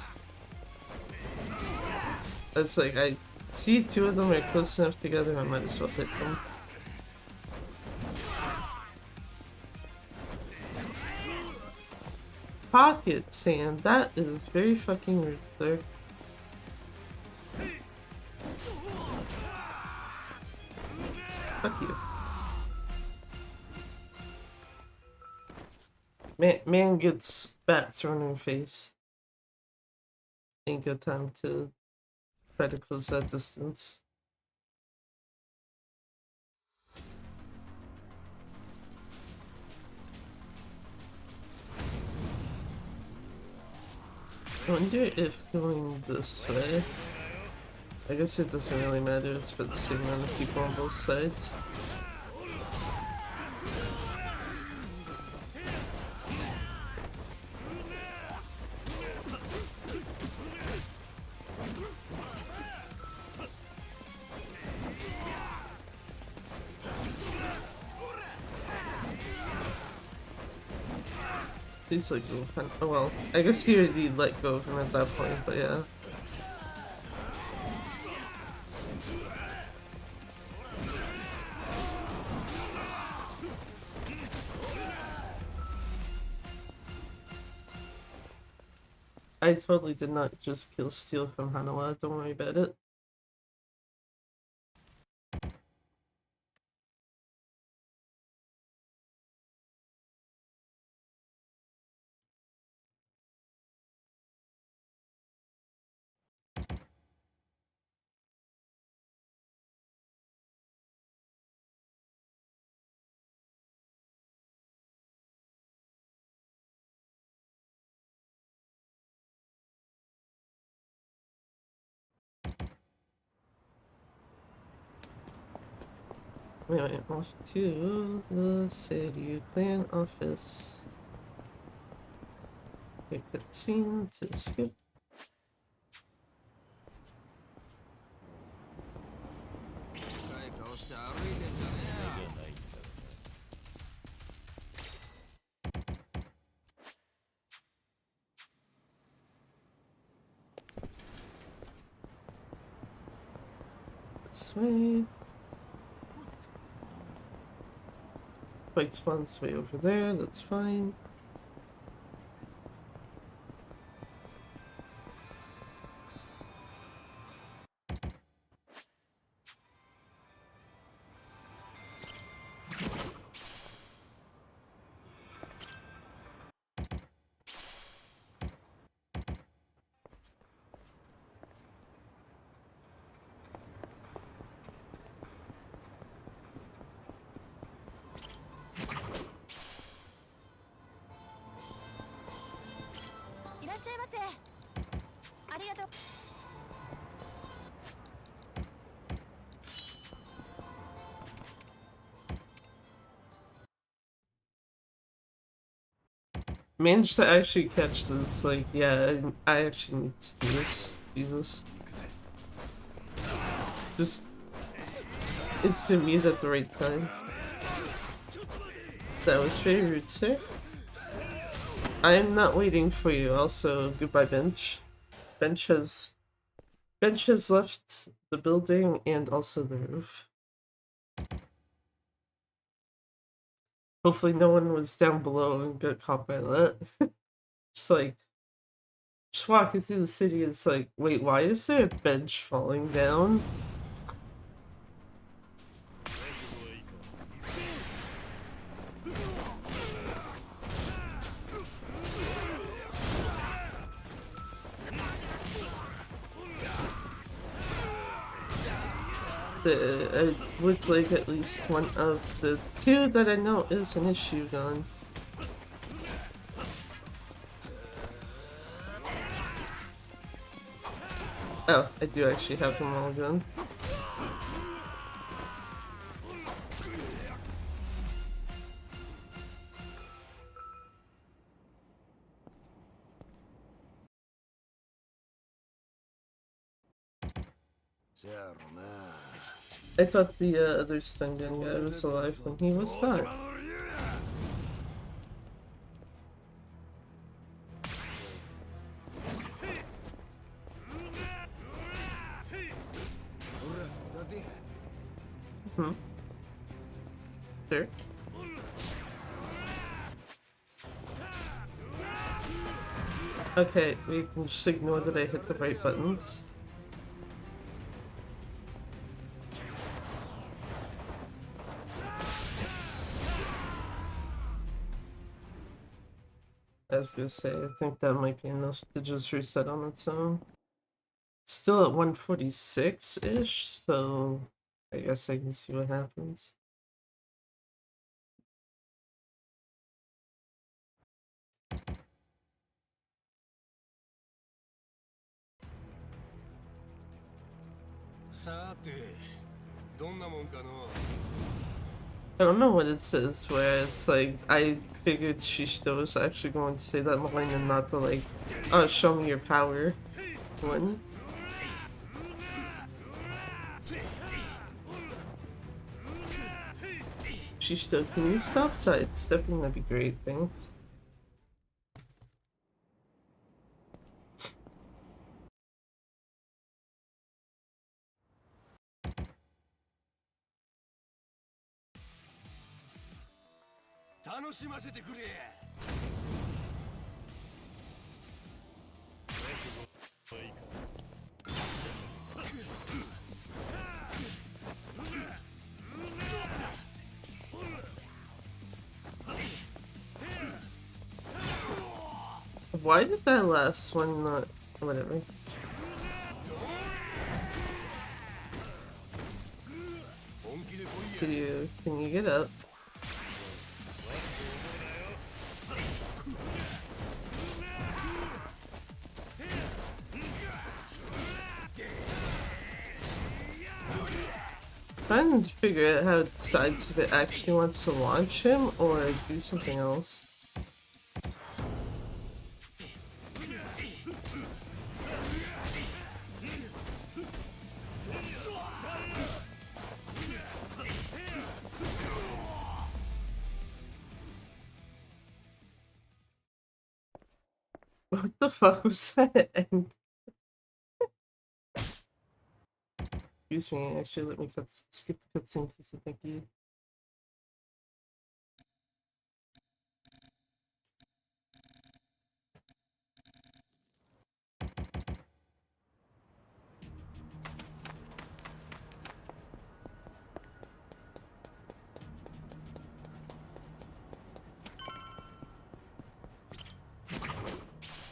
It's like, I see two of them are close enough together, I might as well hit them. Pocket sand, that is very fucking rude, sir. Fuck you. Man gets bat thrown in the face. Ain't good time to try to close that distance. I wonder if going this way... I guess it doesn't really matter, it's about the same amount of people on both sides. He's like, oh well, I guess he already let go of him at that point, but yeah. I totally did not just kill Steel from Hanawa, don't worry about it. Anyway, off to the city clan office. Quick cutscene to skip. This way. Fight spawn's way over there, that's fine. Managed to actually catch this, like, yeah, I actually need to do this. Jesus. Just instant mute at the right time. That was very rude, sir. I'm not waiting for you. Also, goodbye, Bench. Bench has left the building and also the roof. Hopefully no one was down below and got caught by that. Just walking through the city, it's like, wait, why is there a bench falling down? It looked like at least one of the two that I know is an issue gun. Oh, I do actually have them all done. I thought the other stun gun guy was alive when he was not. Hmm. Sure. Okay, we can just ignore that I hit the right buttons. I was gonna say, I think that might be enough to just reset on its own. Still at 146-ish, so I guess I can see what happens. I don't know what it says where it's like, I figured Shishito was actually going to say that line and not the like, oh, show me your power one. Shishito, can you stop sidestepping? That'd be great, thanks. Why did that last one not... whatever. Can you get up? Trying to figure out how it decides if it actually wants to launch him or do something else. What the fuck was that? Excuse me, actually let me skip the cutscene, please, thank you.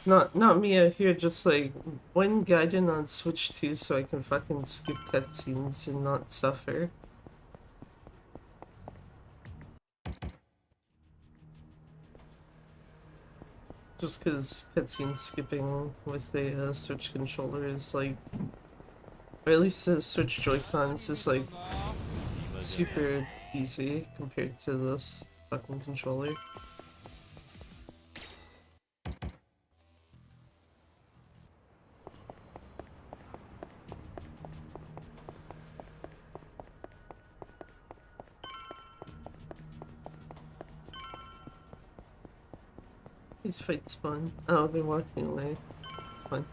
Not me out here just like, when Gaiden on Switch 2 so I can fucking skip cutscenes and not suffer. Just cause cutscene skipping with a Switch controller is like, or at least the Switch Joy-Cons is like super easy compared to this fucking controller. These fights fun. Oh, they're walking away. Fun.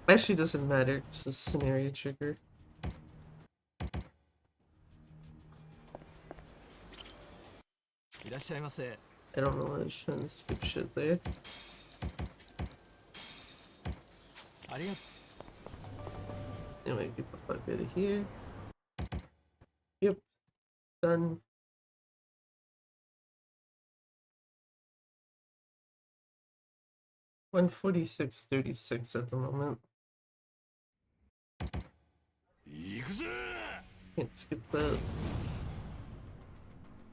Actually doesn't matter, it's a scenario trigger. I don't know why I was trying to skip shit there. Anyway, get the fuck out of here. Yep. Done. $146.36 at the moment. Can't skip that.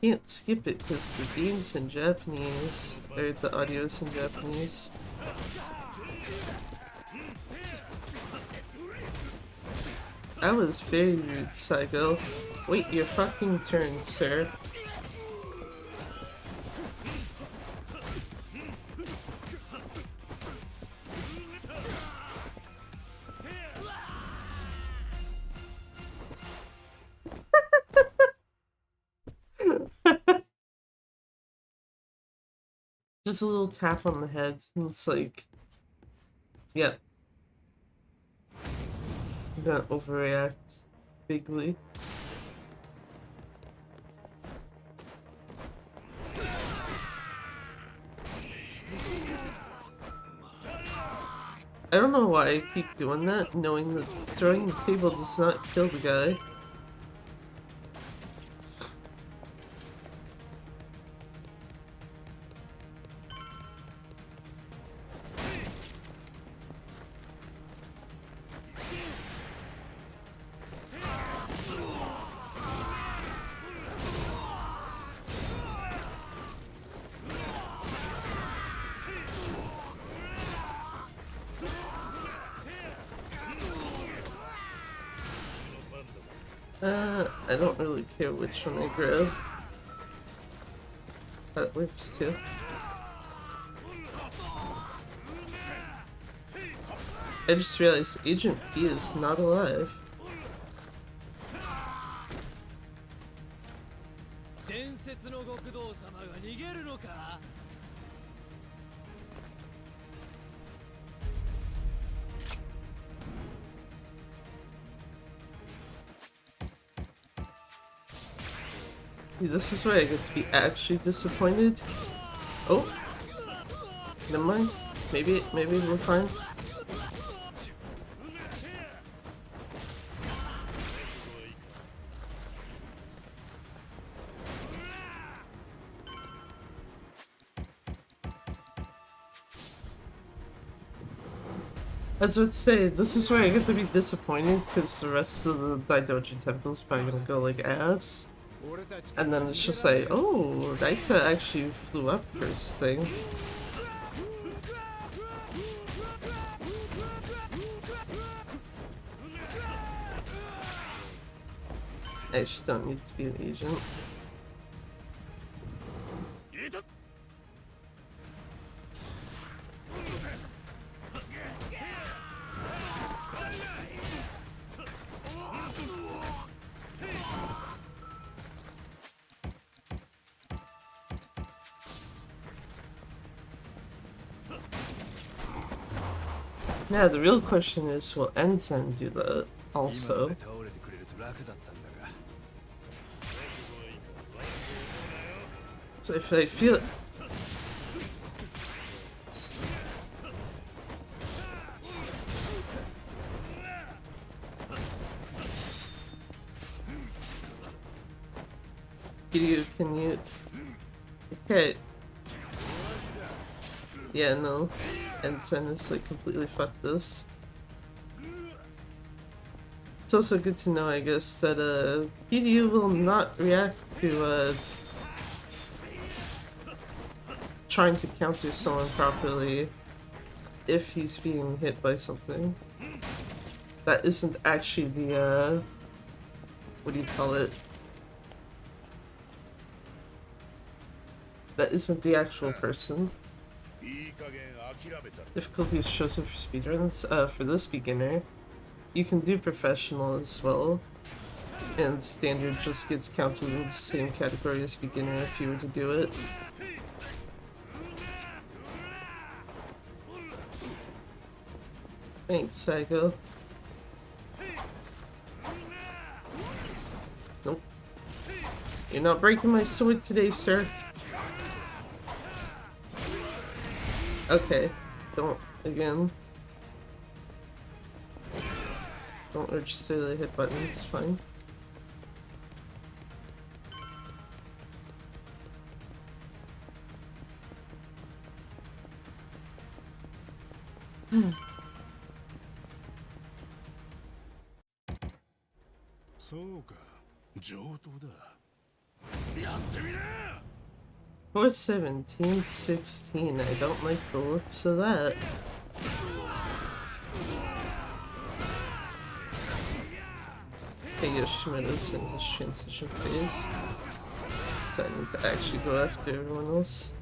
Can't skip it because the game's in Japanese, or the audio's in Japanese. That was very rude, Saigo. Wait your fucking turn, sir. Just a little tap on the head, and it's like, yeah. I'm gonna overreact. bigly. I don't know why I keep doing that, knowing that throwing the table does not kill the guy. I don't really care which one I grab. That works too. I just realized Agent B is not alive. This is where I get to be actually disappointed. Oh, never mind. Maybe we're fine. I was about to say, this is where I get to be disappointed because the rest of the Daidoji temple is probably gonna go like ass. And then it's just like, oh, Raita actually flew up first thing. I just don't need to be an agent. Yeah, the real question is, will Ensign do that also? So if I feel... Kiryu, can you... Okay. Yeah, no. Ensign is like completely fucked this. It's also good to know, I guess, that Kiryu will not react to trying to counter someone properly if he's being hit by something. That isn't actually the what do you call it? That isn't the actual person. Difficulty is chosen for speedruns. For this beginner, you can do professional as well, and standard just gets counted in the same category as beginner if you were to do it. Thanks, Saigo. Nope. You're not breaking my sword today, sir. Okay, don't, again. Don't register the hit buttons, fine. For 17-16, I don't like the looks of that. Okay, Yoshimitsu's in his transition phase, so I need to actually go after everyone else.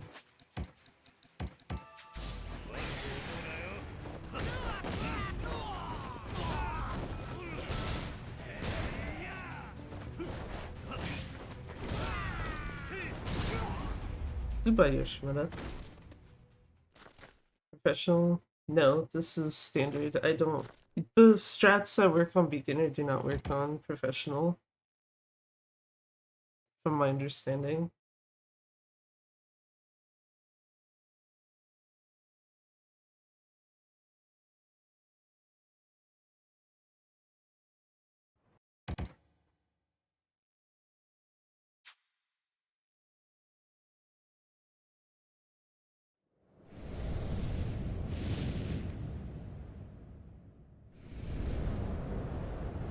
Goodbye, Yoshimura. Professional? No, this is standard. I don't The strats that work on beginner do not work on professional, from my understanding.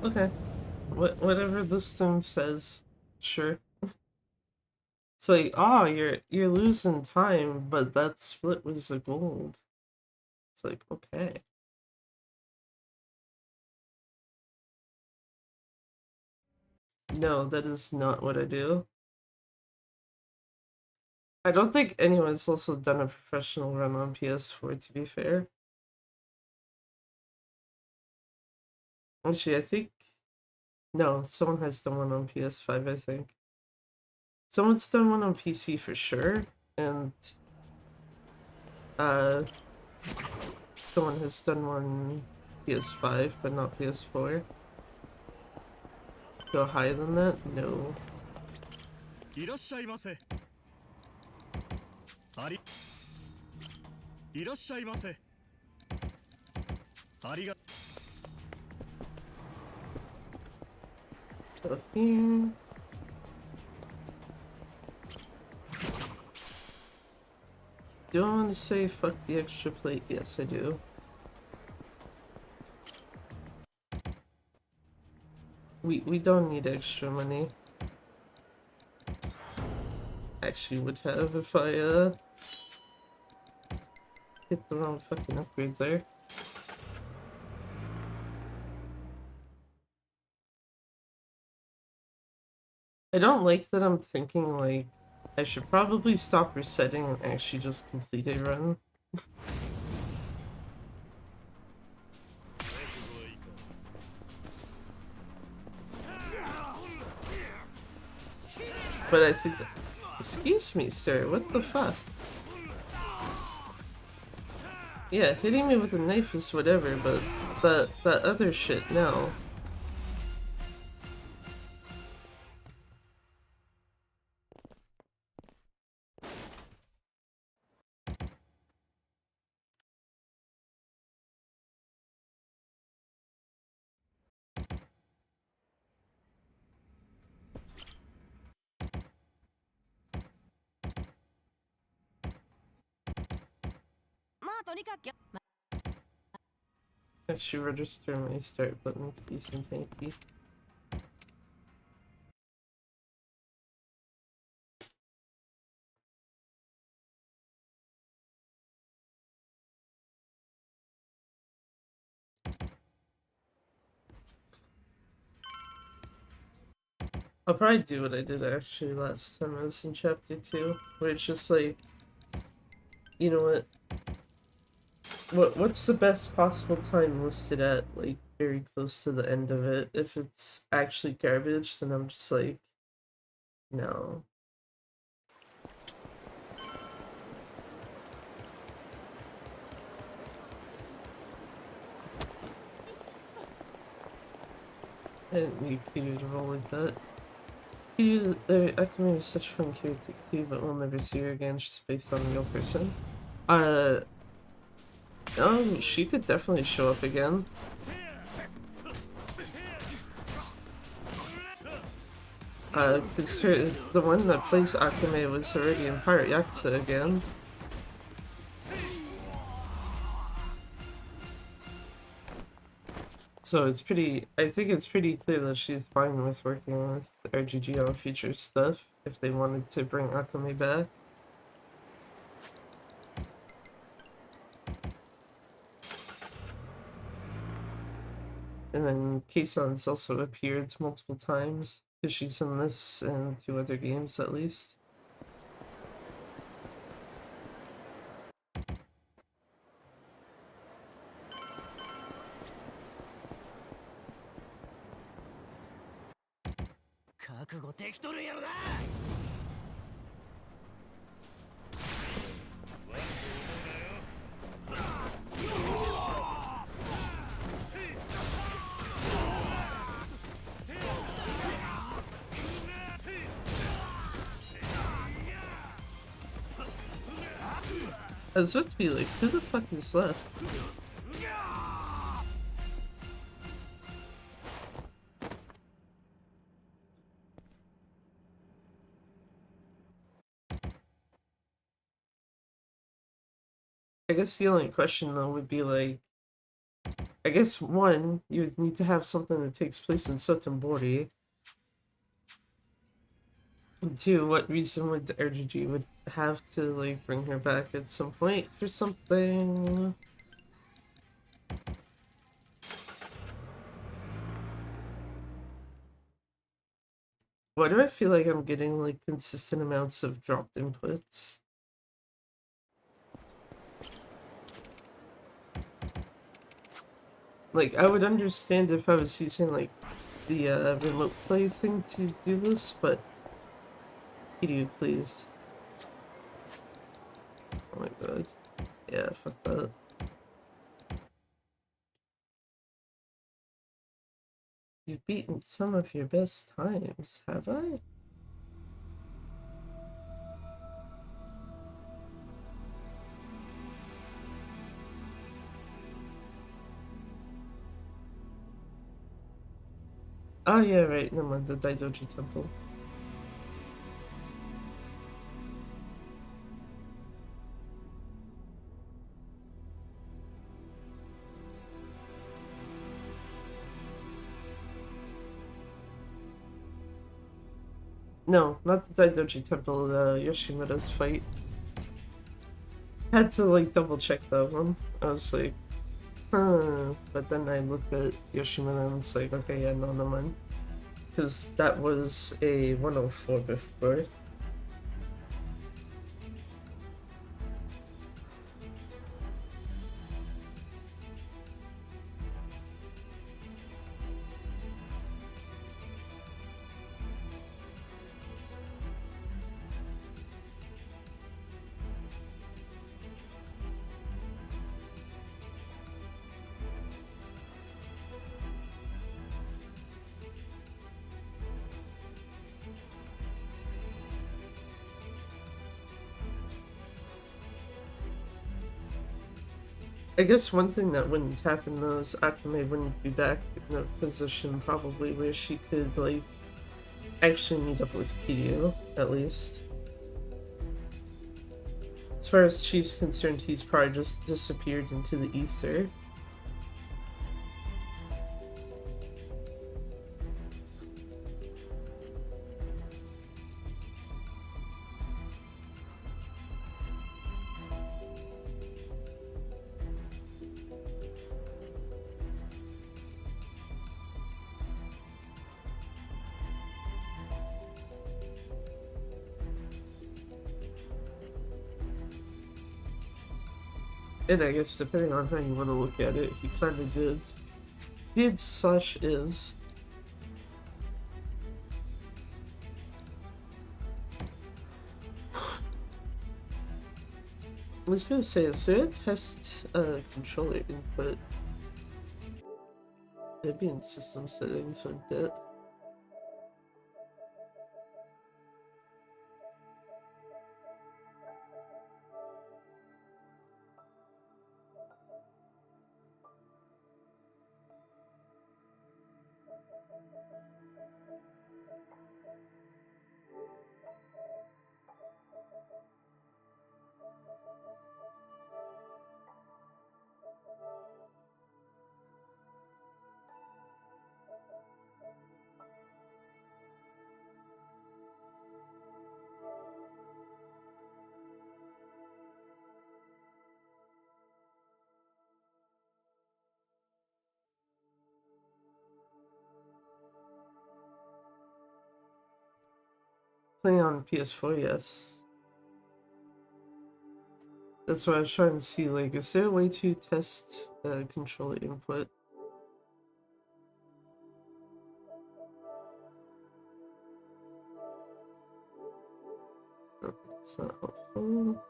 Okay. Whatever this thing says. Sure. It's like, oh, you're losing time, but that split was a gold. It's like, okay. No, that is not what I do. I don't think anyone's also done a professional run on PS4, to be fair. Actually, I think... No, someone has done one on PS5, I think. Someone's done one on PC for sure, and... someone has done one PS5, but not PS4. Go higher than that? No. いらっしゃいませ。いらっしゃいませ。ありが。So here... Do I want to say fuck the extra plate? Yes, I do. We don't need extra money. Actually would have if I hit the wrong fucking upgrade there. I don't like that I'm thinking like I should probably stop resetting and actually just complete a run. But I think that... Excuse me, sir, what the fuck? Yeah, hitting me with a knife is whatever, but that other shit, no. Actually register my start button, please and thank you. I'll probably do what I did actually last time I was in chapter 2, where it's just like, you know what's the best possible time listed at, like, very close to the end of it? If it's actually garbage, then I'm just like, no. I didn't need Kiryu to roll like that. Kiryu, Akame is such a fun character too, but we'll never see her again. She's based on a real person. She could definitely show up again. Cause the one that plays Akame was already in Pirate Yakuza again. So it's pretty, I think it's pretty clear that she's fine with working with RGG on future stuff, if they wanted to bring Akame back. And then Keisan's also appeared multiple times, because she's in this and 2 other games at least. I was about to be like, who the fuck is left? I guess the only question though would be like, I guess one, you would need to have something that takes place in Sotenbori. And two, what reason would the RGG would have to like bring her back at some point for something? Why do I feel like I'm getting like consistent amounts of dropped inputs? Like, I would understand if I was using like the remote play thing to do this, but can you please? Oh my god. Yeah, fuck that. You've beaten some of your best times, have I? Oh yeah, right, never mind, the Daidoji Temple. No, not the Daidoji Temple, Yoshimura's fight. Had to like double check that one. I was like, huh. But then I looked at Yoshimura and it's like, okay, yeah, no, never mind. Because that was a 104 before. I guess one thing that wouldn't happen though is Akame wouldn't be back in a position probably where she could like actually meet up with Kiryu, at least. As far as she's concerned, he's probably just disappeared into the ether. And I guess depending on how you want to look at it, he kind of did. Did slash is. I was gonna say, is there a test controller input? It'd be in system settings, wouldn't it? Playing on PS4, yes. That's what I was trying to see, like, is there a way to test controller input? Oh, it's not helpful.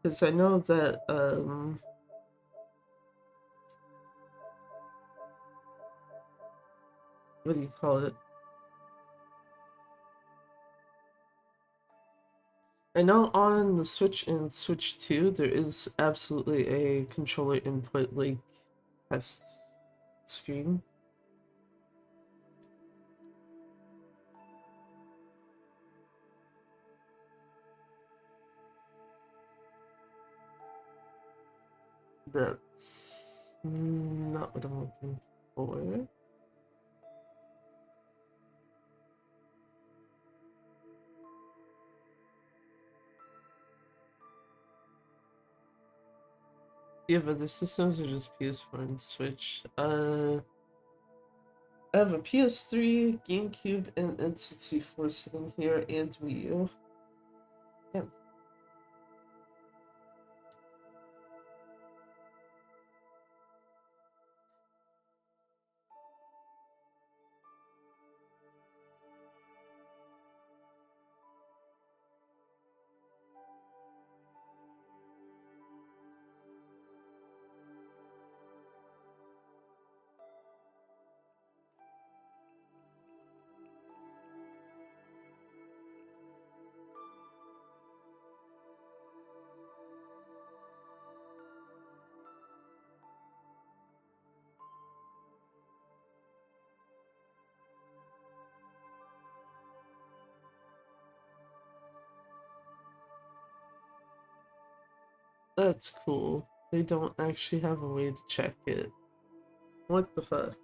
Because I know that, what do you call it? I know on the Switch and Switch 2, there is absolutely a controller input like test screen. That's not what I'm looking for. Yeah, but the systems are just PS4 and Switch. I have a PS3, GameCube, and N64 sitting here, and Wii U. Yeah. That's cool. They don't actually have a way to check it. What the fuck?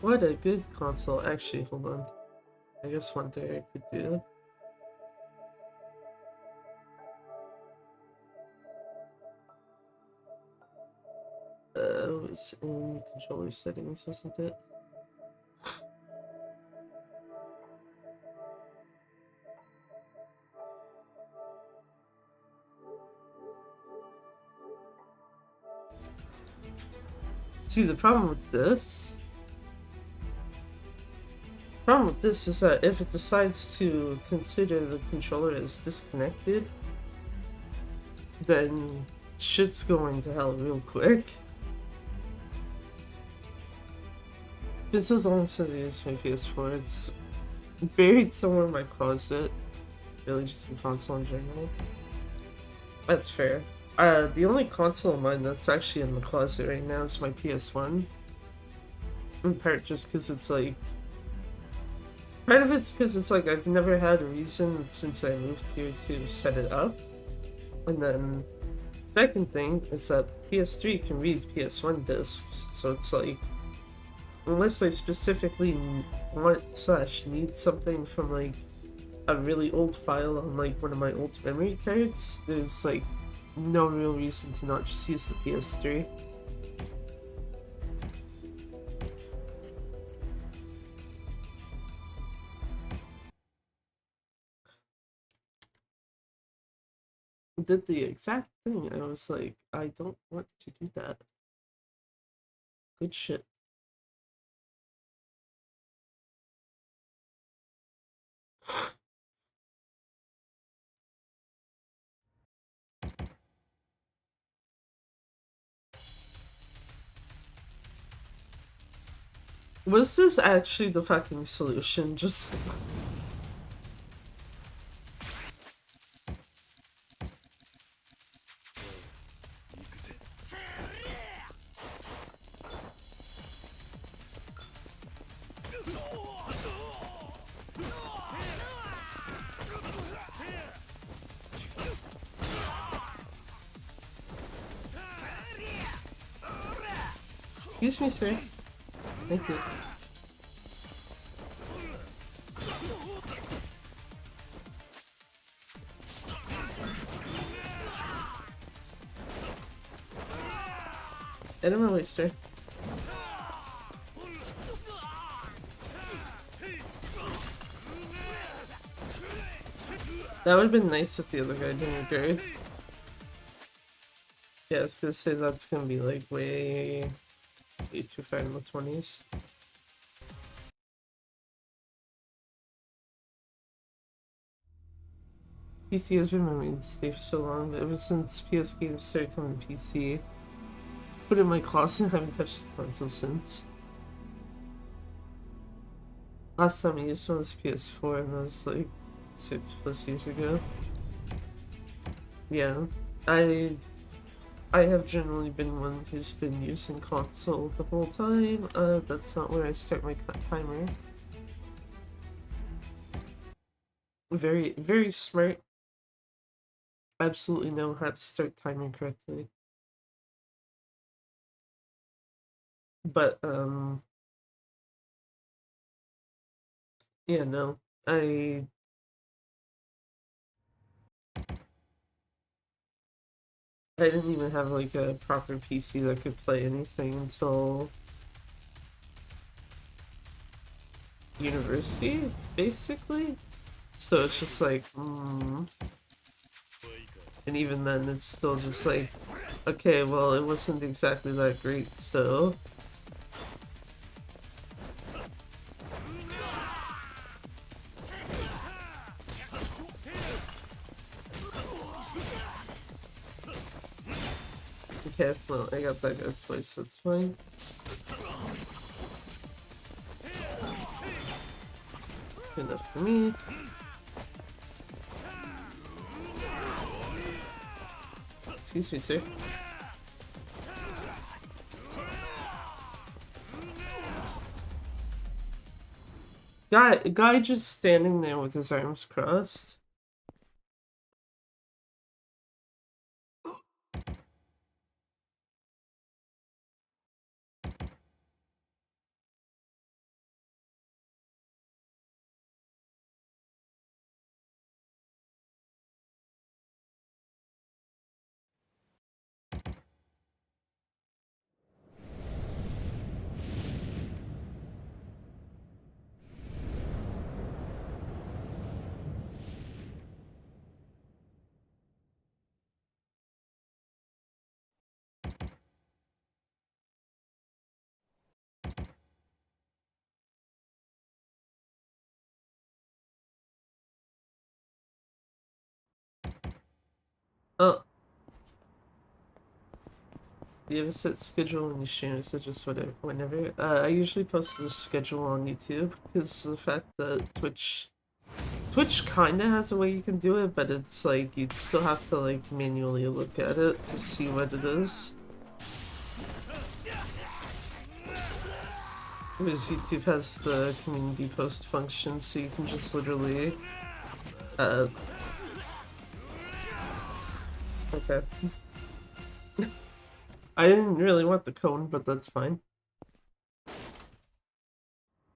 What a good console. Actually, hold on. I guess one thing I could do. It was in controller settings, wasn't it? See, the problem with this is that if it decides to consider the controller as disconnected, then shit's going to hell real quick. Been so long since I used my PS4, it's buried somewhere in my closet. Really just a console in general. That's fair. The only console of mine that's actually in the closet right now is my PS1. In part just because it's like... Part of it's because it's like I've never had a reason since I moved here to set it up. And then, second thing is that PS3 can read PS1 discs, so it's like... Unless I specifically want/need something from like a really old file on like one of my old memory cards, there's like no real reason to not just use the PS3. I did the exact thing. I was like, I don't want to do that. Good shit. Was this actually the fucking solution? Just... Excuse me, sir. Thank you. Get him away, sir. That would have been nice if the other guy didn't agree. Yeah, I was gonna say that's gonna be like way too far in the 20s. PC has been my mainstay for so long, but ever since PS games started coming to PC, put it in my closet and haven't touched the console since. Last time I used one was PS4, and that was like 6+ years ago. Yeah, I I have generally been one who's been using console the whole time. That's not where I start my timer. Very, very smart. Absolutely know how to start timing correctly. But, yeah, no. I didn't even have like a proper PC that could play anything until university, basically. So it's just like, and even then it's still just like, okay, well, it wasn't exactly that great, so. Okay, well, I got that guy twice, that's fine. Enough for me. Excuse me, sir. Guy just standing there with his arms crossed. Oh. Do you have a set schedule when you stream, or is it just whenever? I usually post the schedule on YouTube because the fact that Twitch kinda has a way you can do it, but it's like you'd still have to like manually look at it to see what it is. Whereas YouTube has the community post function, so you can just literally okay. I didn't really want the cone, but that's fine.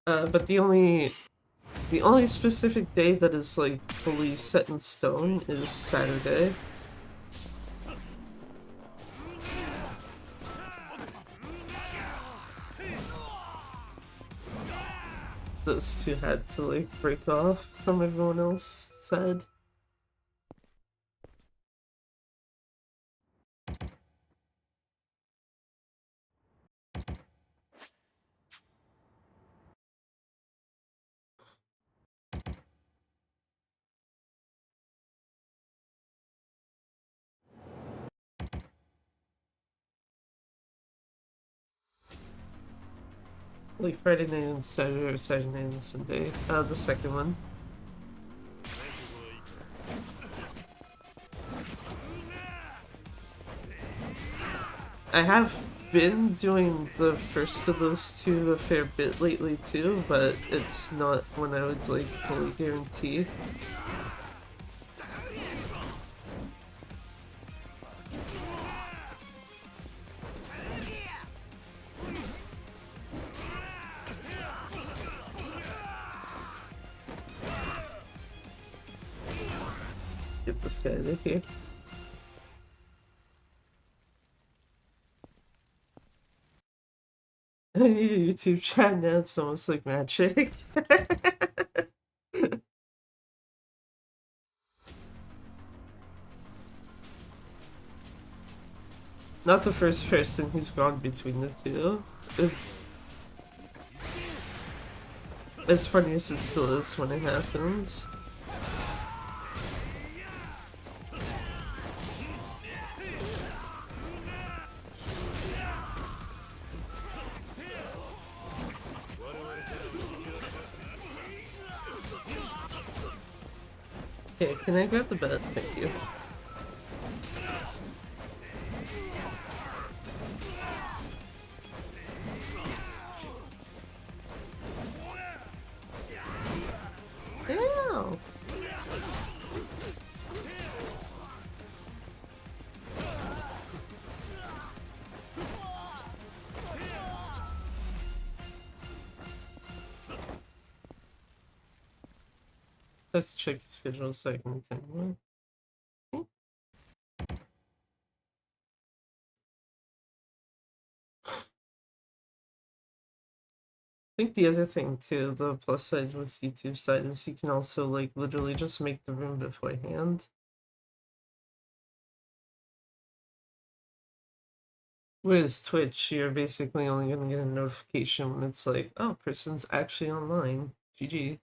But the only specific day that is like fully set in stone is Saturday. Those two had to like break off from everyone else side. Like Friday night and Saturday, or Saturday night and Sunday. The second one. I have been doing the first of those two a fair bit lately too, but it's not when I would like fully guarantee. Get this guy out of here. I need a YouTube chat now, it's almost like magic. Not the first person who's gone between the two. As funny as it still is when it happens. Okay, can I grab the bed? Thank you. Ow! Let's check your schedule so I can attend. I think the other thing too, the plus side with YouTube side is you can also like literally just make the room beforehand. Whereas Twitch, you're basically only gonna get a notification when it's like, oh, person's actually online. GG.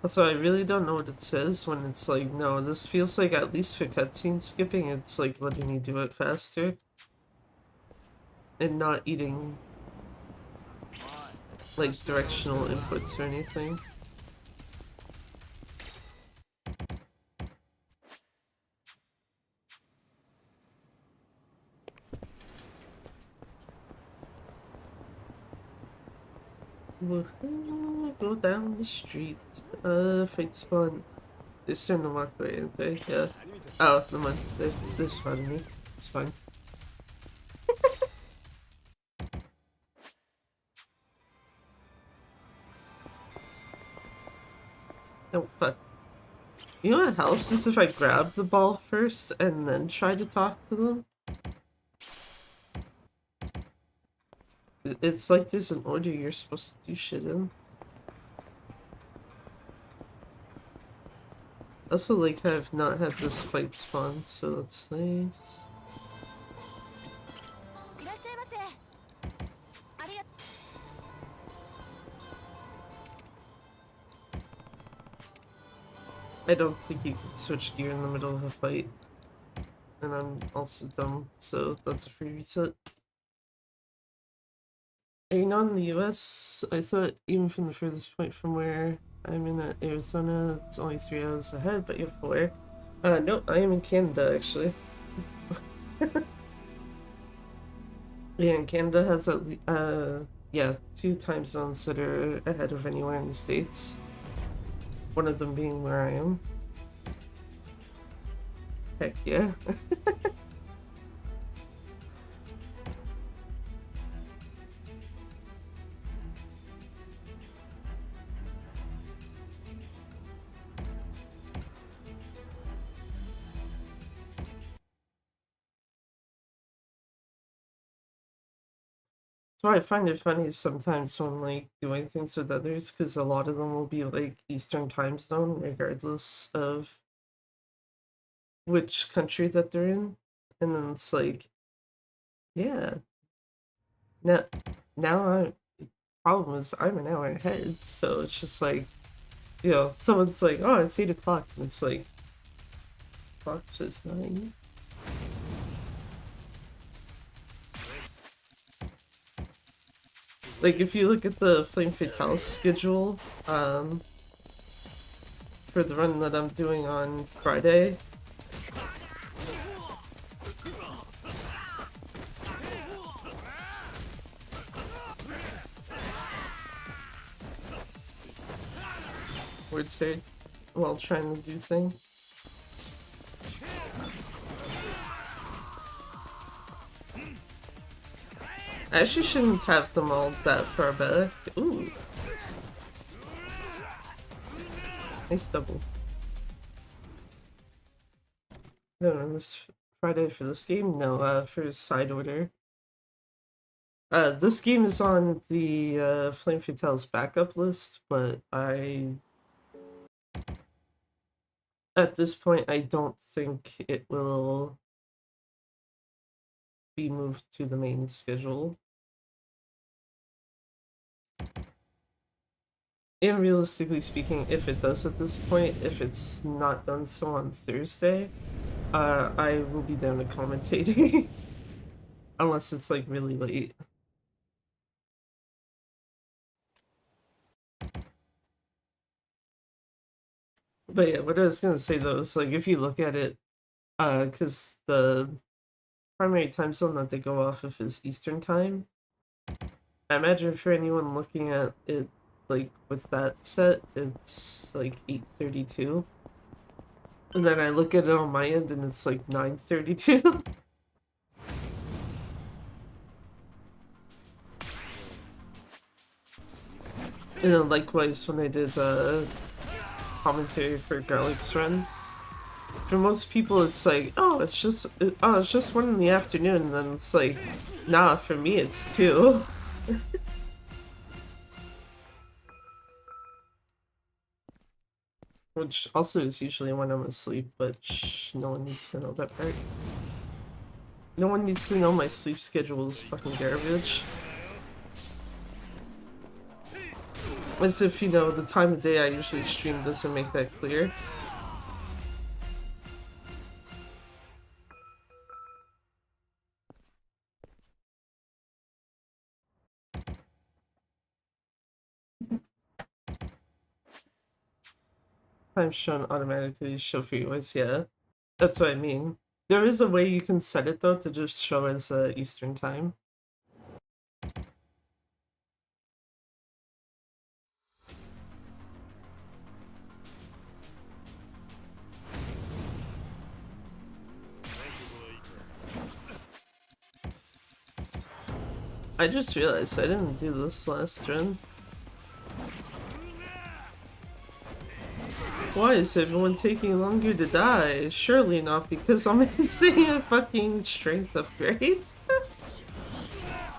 Also, I really don't know what it says when it's like, no, this feels like, at least for cutscene skipping, it's like letting me do it faster. And not eating, like, directional inputs or anything. Woohoo, go down the street. Fight spawn. They're starting to walk away, aren't they? Yeah. Oh, never mind. There's fun in me. It's fine. Oh, fuck. You know what helps is if I grab the ball first and then try to talk to them. It's like there's an order you're supposed to do shit in. Also, like, I've not had this fight spawn, so that's nice. I don't think you can switch gear in the middle of a fight. And I'm also dumb, so that's a free reset. Are you not in the US? I thought even from the furthest point from where I'm in Arizona, it's only 3 hours ahead, but you're 4. No, I am in Canada, actually. Yeah, and Canada has yeah, 2 time zones that are ahead of anywhere in the States. One of them being where I am. Heck yeah. So I find it funny sometimes when like doing things with others because a lot of them will be like Eastern time zone regardless of which country that they're in. And then it's like, yeah. Now problem is I'm an hour ahead, so it's just like, you know, someone's like, oh, it's 8 o'clock, and it's like, clock says 9. Like, if you look at the Flame Fatale schedule, for the run that I'm doing on Friday, word saved while trying to do things. I actually shouldn't have them all that far back. Ooh. Nice double. No, this Friday for this game? No, for side order. This game is on the Flame Fatale's backup list, but at this point, I don't think it will be moved to the main schedule. And realistically speaking, if it does at this point, if it's not done so on Thursday, I will be down to commentating. unless it's like really late. But yeah, what I was gonna say though is like if you look at it, because the primary time zone that they go off of is Eastern time. I imagine for anyone looking at it like with that set, it's like 8:32. And then I look at it on my end and it's like 9:32. And then likewise when I did commentary for Garlic's Run. For most people it's like, oh it's just 1 in the afternoon, and then it's like, nah, for me it's 2. Which also is usually when I'm asleep, but shh, no one needs to know that part. No one needs to know my sleep schedule is fucking garbage. As if, you know, the time of day I usually stream doesn't make that clear. Time shown automatically show for you as, yeah. That's what I mean. There is a way you can set it though to just show as Eastern time. I just realized I didn't do this last run. Why is everyone taking longer to die? Surely not because I'm missing a fucking strength upgrade.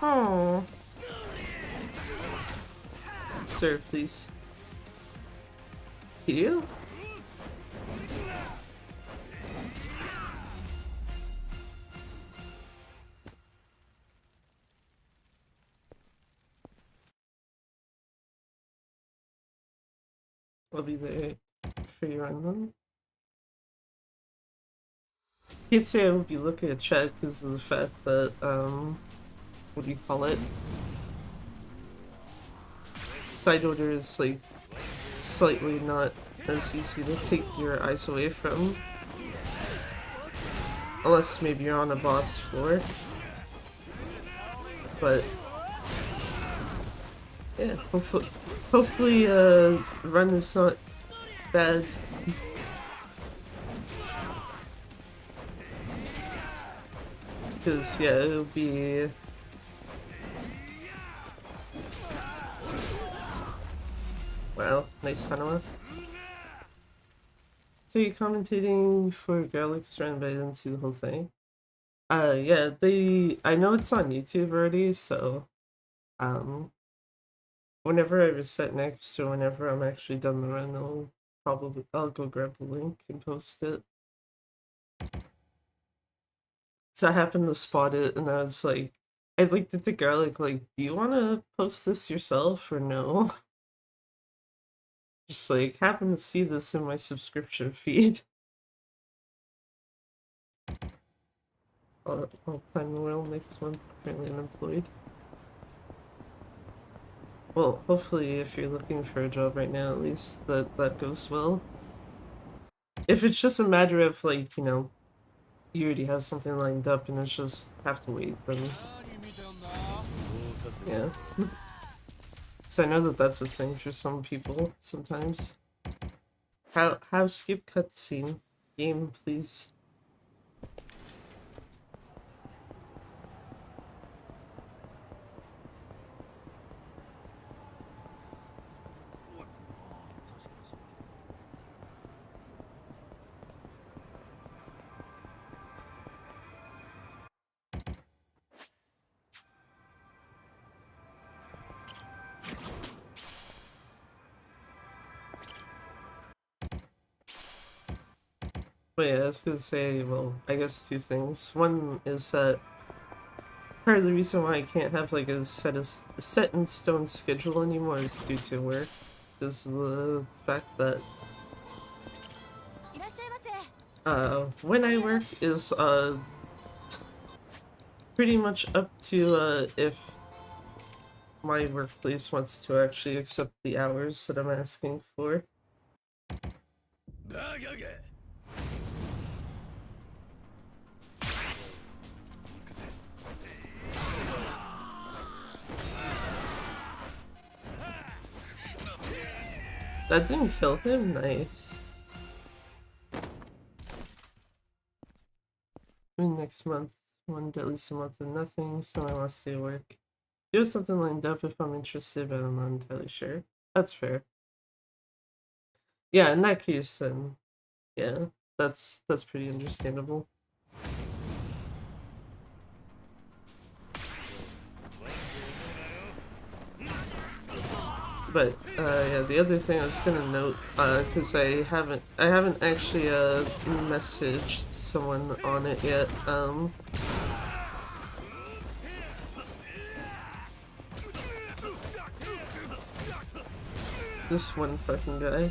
Oh. Sir, please. You? I'll be there for you on them. Can't say I would be looking at chat because of the fact that, what do you call it? Side order is like slightly not as easy to take your eyes away from. Unless maybe you're on a boss floor. But yeah, hopefully run is not bad. Because yeah, it'll be wow, nice Hanawa. So you're commentating for Garlic's Run, but I didn't see the whole thing. Yeah, I know it's on YouTube already, so whenever I reset next or whenever I'm actually done the run, I'll go grab the link and post it. So I happened to spot it and I was like, I looked at the Garlic like, do you want to post this yourself or no? Just like, happened to see this in my subscription feed. I'll climb the world next month, currently unemployed. Well, hopefully if you're looking for a job right now, at least that goes well. If it's just a matter of like, you know, you already have something lined up and it's just have to wait, then yeah. So I know that that's a thing for some people sometimes. How skip cutscene? Game, please. But yeah, I was gonna say, well, I guess two things. One is that part of the reason why I can't have like a set in stone schedule anymore is due to work. Is the fact that when I work is pretty much up to if my workplace wants to actually accept the hours that I'm asking for. That didn't kill him? Nice. I mean, next month, one at least a month and nothing, so my last day of work. Do have something lined up if I'm interested, but I'm not entirely sure. That's fair. Yeah, in that case, then, yeah, that's pretty understandable. But yeah, the other thing I was gonna note, because I haven't actually messaged someone on it yet. This one fucking guy.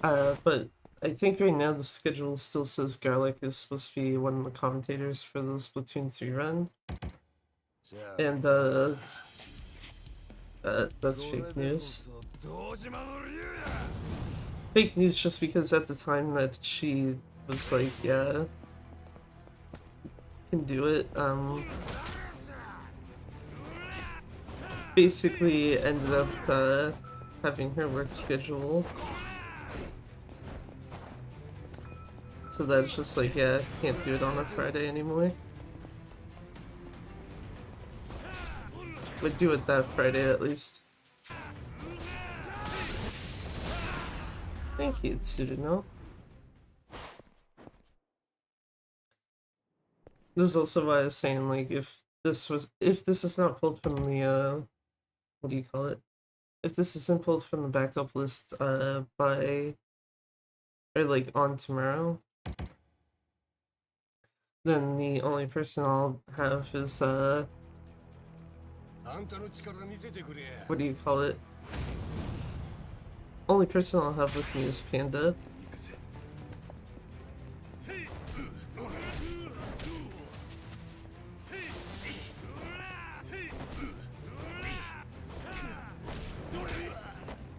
But I think right now the schedule still says Garlic is supposed to be one of the commentators for the Splatoon 3 run. And that's fake news. Fake news just because at the time that she was like, yeah, can do it, basically ended up having her work schedule. So that's just like, yeah, can't do it on a Friday anymore. But do it that Friday at least. Thank you, Tsuruno. This is also why I was saying, like, if this is not pulled from the, what do you call it? If this isn't pulled from the backup list, by, or like on tomorrow, then the only person I'll have is, what do you call it? Only person I'll have with me is Panda.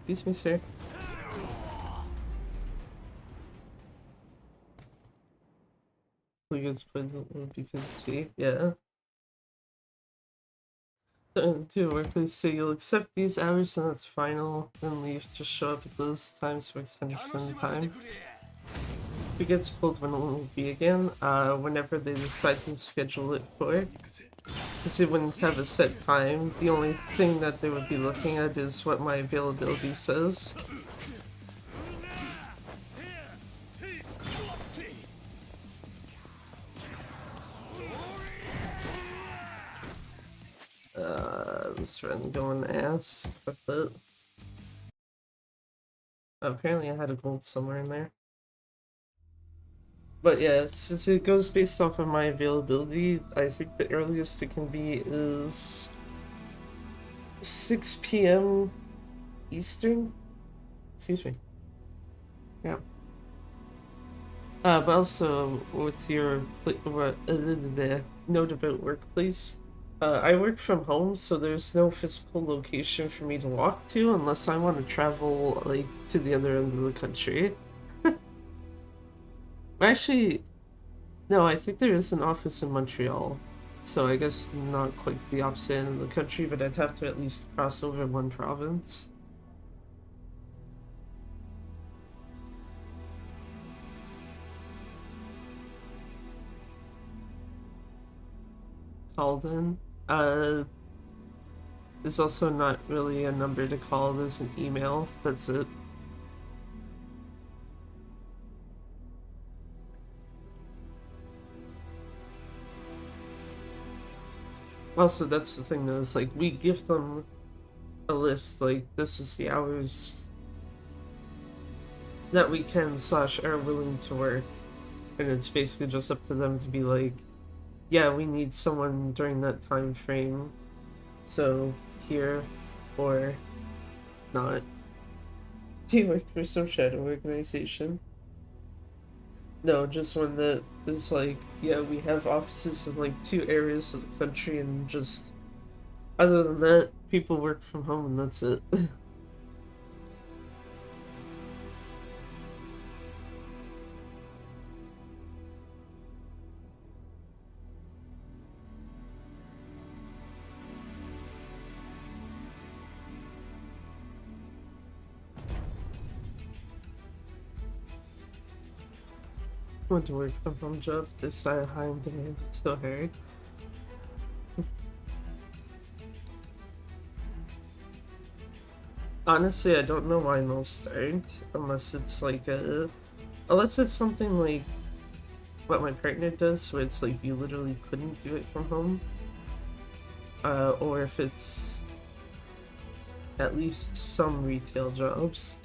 Excuse me, sir. Hooligans played because see, yeah. To workplace say you'll accept these hours and that's final, then leave, just show up at those times for 100% of the time. If it gets pulled, when it will be again, whenever they decide to schedule it for. Because they wouldn't have a set time, the only thing that they would be looking at is what my availability says. This run going ass. Fuck that. Oh, apparently I had a gold somewhere in there. But yeah, since it goes based off of my availability, I think the earliest it can be is 6 p.m. Eastern? Excuse me. Yeah. But also with your note about workplace, I work from home, so there's no physical location for me to walk to unless I want to travel like to the other end of the country. Actually, no, I think there is an office in Montreal, so I guess not quite the opposite end of the country, but I'd have to at least cross over one province. Called in. There's also not really a number to call, there's an email, that's it. Also, that's the thing though, is like, we give them a list, like, this is the hours that we can / are willing to work, and it's basically just up to them to be like, yeah, we need someone during that time frame, so here or not. Do you work for some shadow organization? No, just one that is like, yeah, we have offices in like 2 areas of the country, and just other than that, people work from home, and that's it. Went to work from home job. This high in demand. It's still hard. Honestly, I don't know why most aren't, unless it's like unless it's something like what my partner does, where it's like you literally couldn't do it from home, or if it's at least some retail jobs.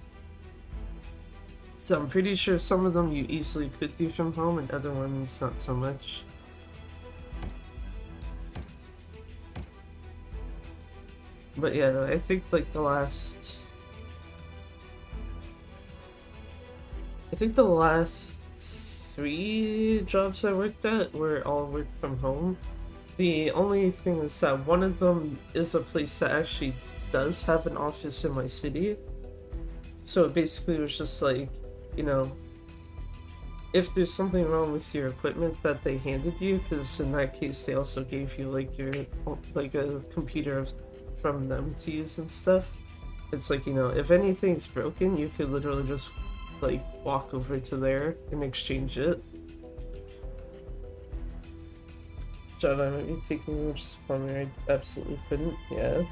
So I'm pretty sure some of them you easily could do from home, and other ones not so much. But yeah, I think like the last 3 jobs I worked at were all work from home. The only thing is that one of them is a place that actually does have an office in my city. So it basically was just like, you know, if there's something wrong with your equipment that they handed you, because in that case they also gave you like your like a computer from them to use and stuff. It's like, you know, if anything's broken, you could literally just like walk over to there and exchange it. Job I might be taking, which is plumber, I absolutely couldn't. Yeah.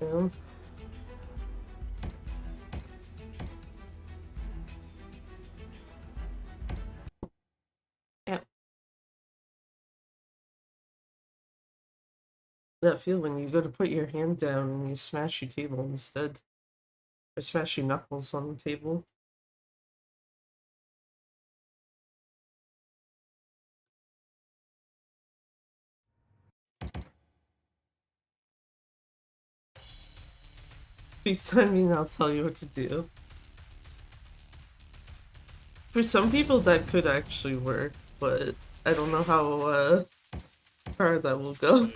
Yeah. Yeah. That feel when you go to put your hand down and you smash your table instead. Or smash your knuckles on the table. Please, I mean, I'll tell you what to do. For some people that could actually work, but I don't know how far that will go.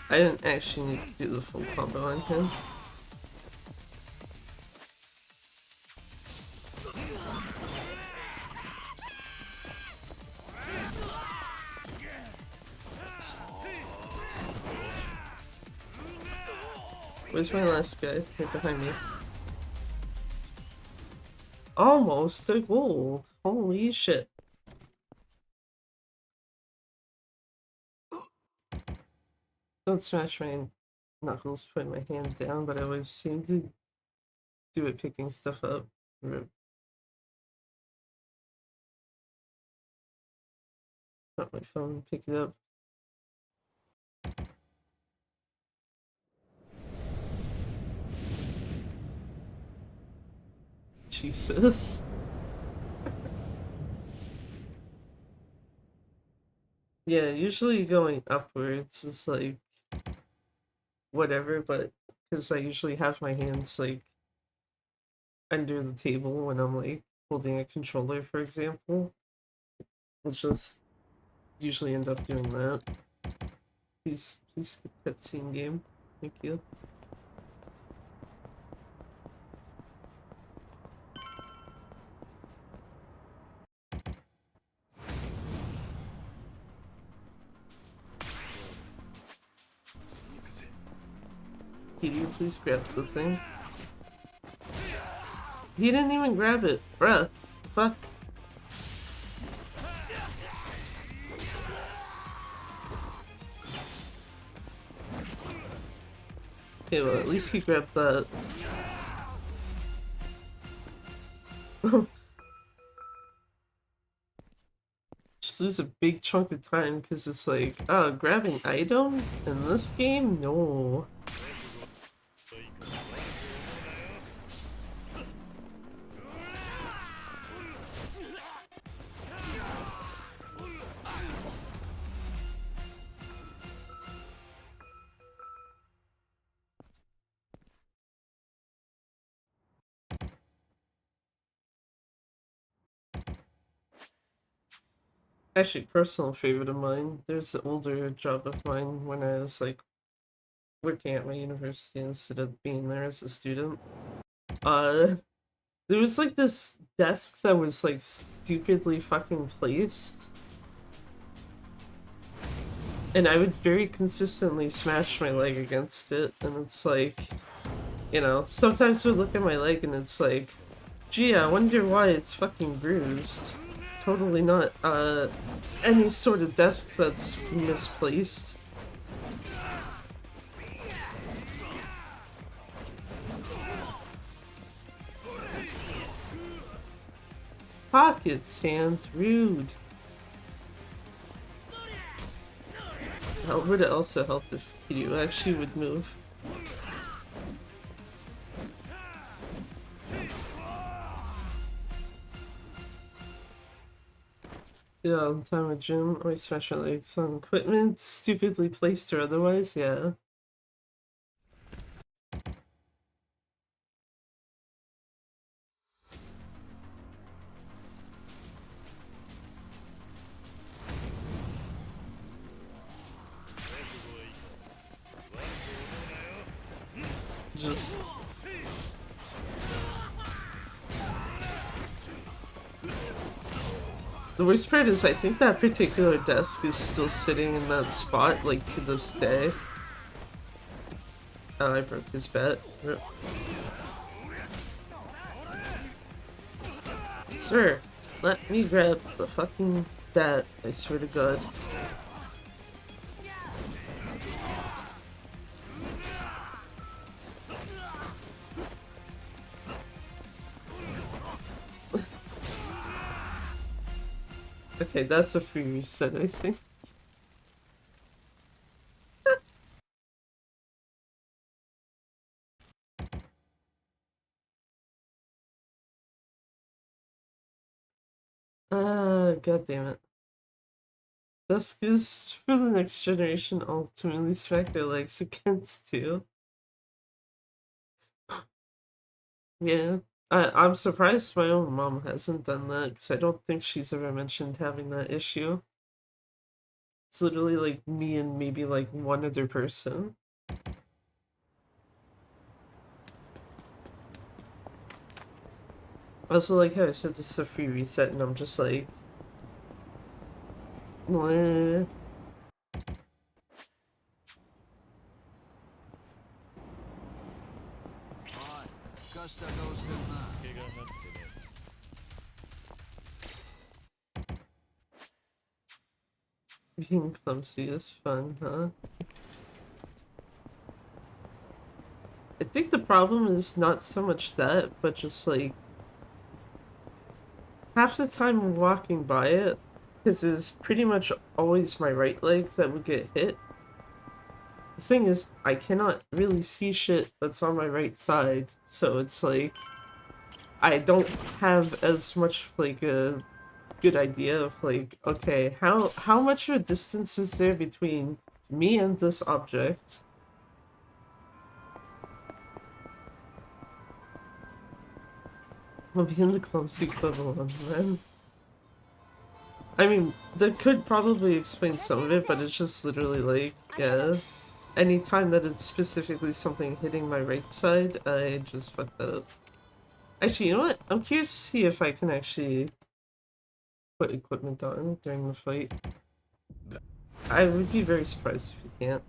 I didn't actually need to do the full combo on him. Where's my last guy? Right behind me. Almost a gold. Holy shit. Don't smash my knuckles putting my hand down, but I always seem to do it picking stuff up. Drop my phone, pick it up. Jesus. Yeah, usually going upwards is like whatever, but because I usually have my hands like under the table when I'm like holding a controller, for example, I'll just usually end up doing that. Please skip cutscene game. Thank you. Can you please grab the thing? He didn't even grab it, bruh. Fuck. Okay, well, at least he grabbed that. Just lose a big chunk of time because it's like, oh, grabbing item in this game? No. Actually, personal favorite of mine, there's an older job of mine when I was like working at my university instead of being there as a student. Uh, there was like this desk that was like stupidly fucking placed. And I would very consistently smash my leg against it, and it's like, you know, sometimes I would look at my leg and it's like, gee, I wonder why it's fucking bruised. Totally not, any sort of desk that's misplaced. Pocket sand, rude. How would it also help if Kiryu actually would move? Yeah, all the time at gym, always smash my legs on equipment, stupidly placed or otherwise, yeah. Just... The worst part is I think that particular desk is still sitting in that spot, like, to this day. Oh, I broke his bet. Rip. Sir, let me grab the fucking that, I swear to God. Okay, that's a free reset, I think. God damn it. Dusk is for the next generation ultimately smack their legs against too. Yeah. I'm surprised my own mom hasn't done that because I don't think she's ever mentioned having that issue. It's literally like me and maybe like one other person. I also like how I said this is a free reset and I'm just like... Meh. Being clumsy is fun, huh? I think the problem is not so much that, but just like... Half the time walking by it, because it's pretty much always my right leg that would get hit. The thing is, I cannot really see shit that's on my right side, so it's like... I don't have as much, like, a good idea of, like, okay, how much of a distance is there between me and this object? I'll be in the clumsy equivalent, man. I mean, that could probably explain some of it, but it's just literally like, yeah. Anytime that it's specifically something hitting my right side, I just fucked that up. Actually, you know what? I'm curious to see if I can actually put equipment on during the fight. I would be very surprised if you can't.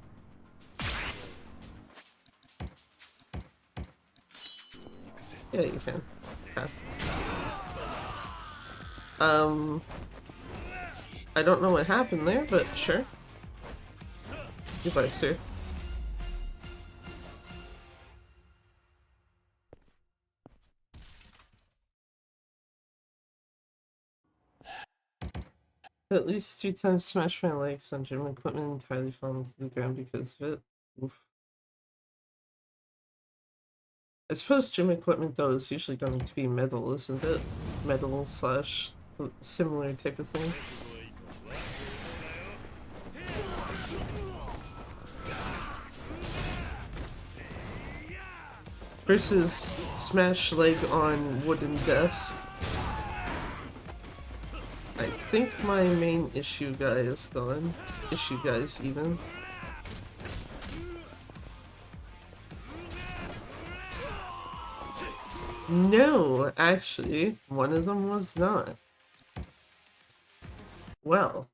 Yeah, you can. Okay. I don't know what happened there, but sure. Goodbye, sir. At least 3 times smashed my legs on gym equipment entirely falling to the ground because of it. Oof. I suppose gym equipment though is usually going to be metal, isn't it? Metal slash similar type of thing. Versus smash leg on wooden desk. I think my main issue guy is gone. Issue guys even. No, actually, one of them was not. Well.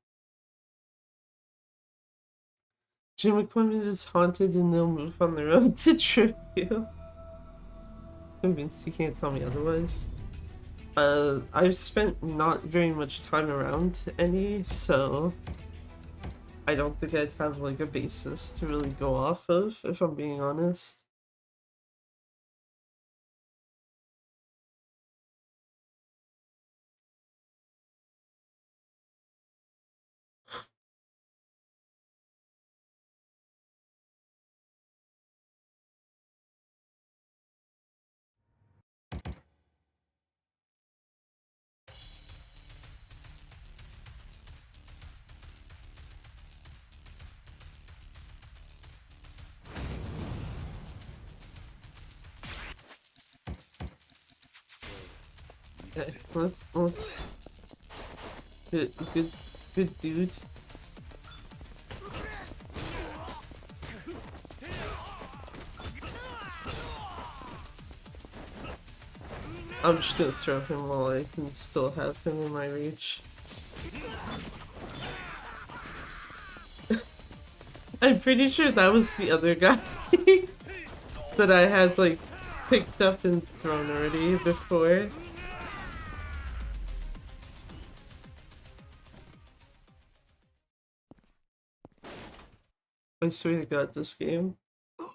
Gym equipment is haunted and they'll move on their own to trip you. Convinced you can't tell me otherwise. I've spent not very much time around any, so I don't think I'd have like a basis to really go off of, if I'm being honest. Okay, let's good dude. I'm just gonna throw him while I can still have him in my reach. I'm pretty sure that was the other guy that I had like picked up and thrown already before. I swear to God, this game. You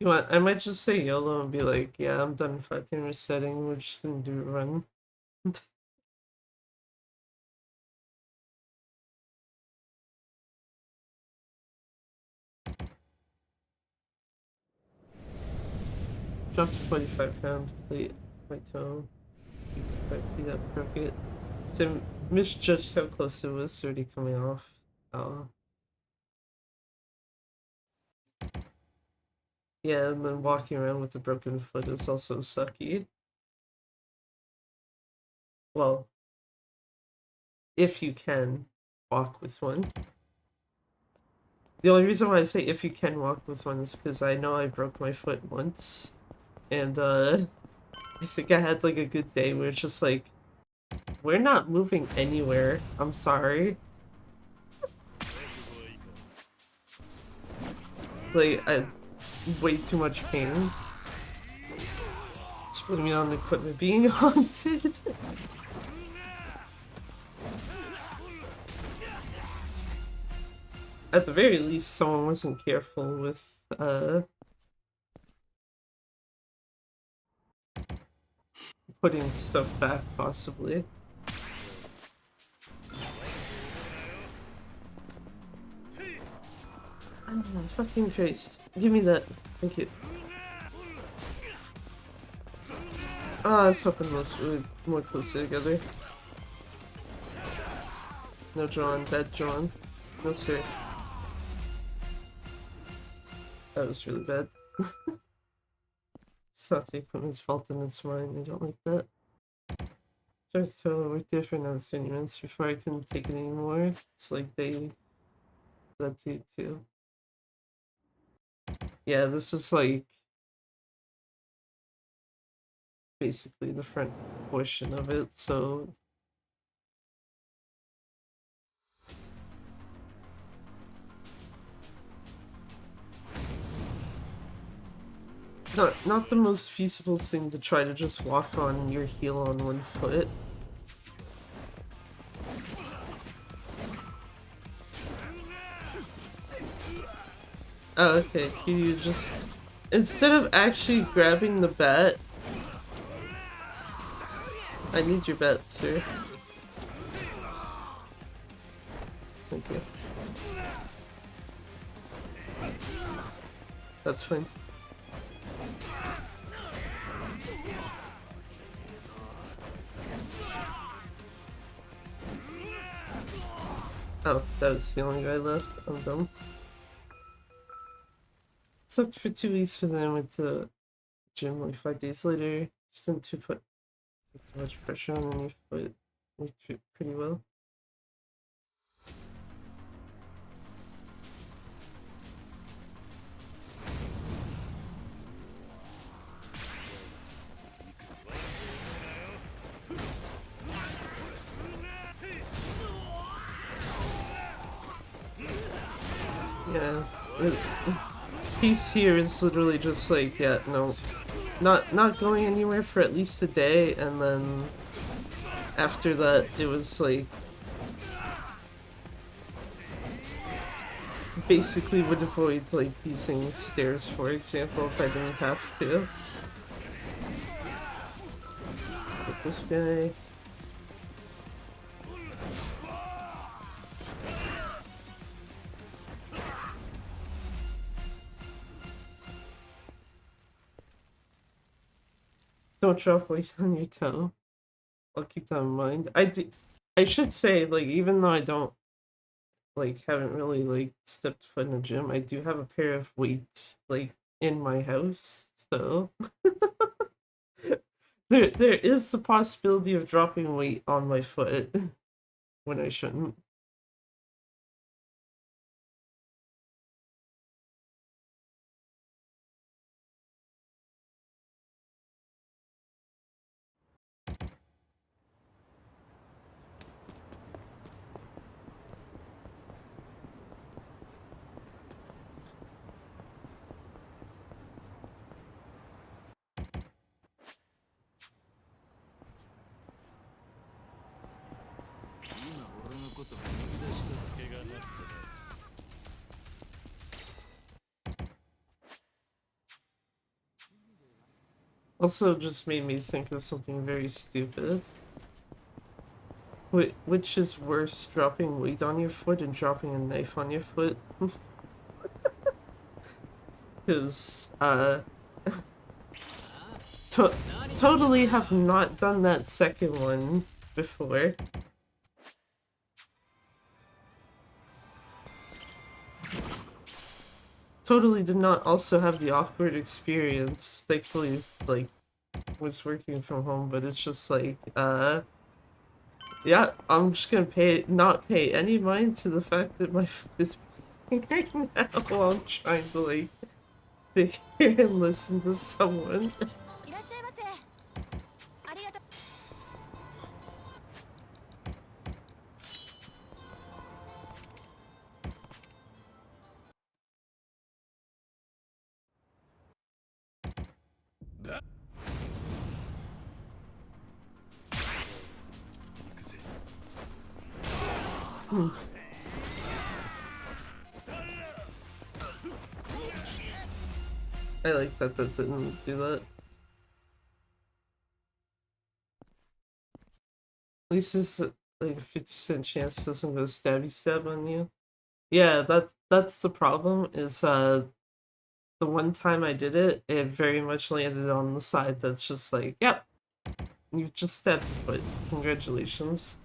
know what? I might just say YOLO and be like, yeah, I'm done fucking resetting. We're just gonna do a run. Dropped a 45-pound plate. My toe. 5 feet up, broke it. So misjudged how close it was already coming off. Oh. Yeah, and then walking around with a broken foot is also sucky. Well, if you can walk with one. The only reason why I say if you can walk with one is because I know I broke my foot once. And I think I had like a good day where it's just like, we're not moving anywhere. I'm sorry. Like, I way too much pain. Just putting me on equipment being haunted. At the very least, someone wasn't careful with putting stuff back, possibly. Oh, fucking Christ. Give me that. Thank you. I was hoping those were more closely together. No John, dead John. No sir. That was really bad. It's not the equipment's fault and it's mine. I don't like that. Try to work there for another 30 minutes before I couldn't take it anymore. It's like they... that too. Yeah, this is like... basically the front portion of it, so... Not the most feasible thing to try to just walk on your heel on one foot. Oh, okay. You just... instead of actually grabbing the bat... I need your bet, sir. Thank you. That's fine. Oh, that was the only guy left. I'm dumb. Slept for 2 weeks and then I went to the gym like 5 days later. Just didn't put too much pressure on the knee foot. Worked pretty well. Yeah, piece here is literally just like, yeah, no, not going anywhere for at least a day, and then after that it was like basically would avoid like using stairs, for example, if I didn't have to. Get this guy. Don't drop weight on your toe. I'll keep that in mind. I should say, like, even though I don't like haven't really like stepped foot in a gym, I do have a pair of weights like in my house, so there is the possibility of dropping weight on my foot when I shouldn't. Also, just made me think of something very stupid. Which is worse, dropping weight on your foot and dropping a knife on your foot? Because, to totally have not done that second one before. Totally did not also have the awkward experience. Thankfully, like, was working from home, but it's just like, yeah, I'm just gonna not pay any mind to the fact that my foot is bleeding right now while I'm trying to, like, sit here and listen to someone. I like that didn't do that. At least it's like a 50% chance it doesn't go stabby stab on you. Yeah, that's the problem, is the one time I did it, it very much landed on the side that's just like, yep, you've just stabbed your foot. Congratulations.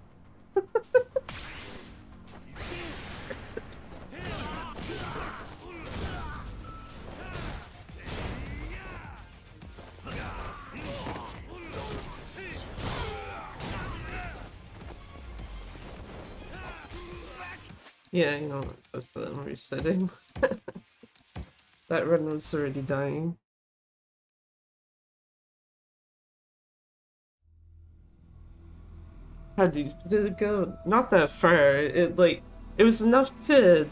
Yeah, you know, fuck that, I'm resetting. That run was already dying. How deep did it go? Not that far. It was enough to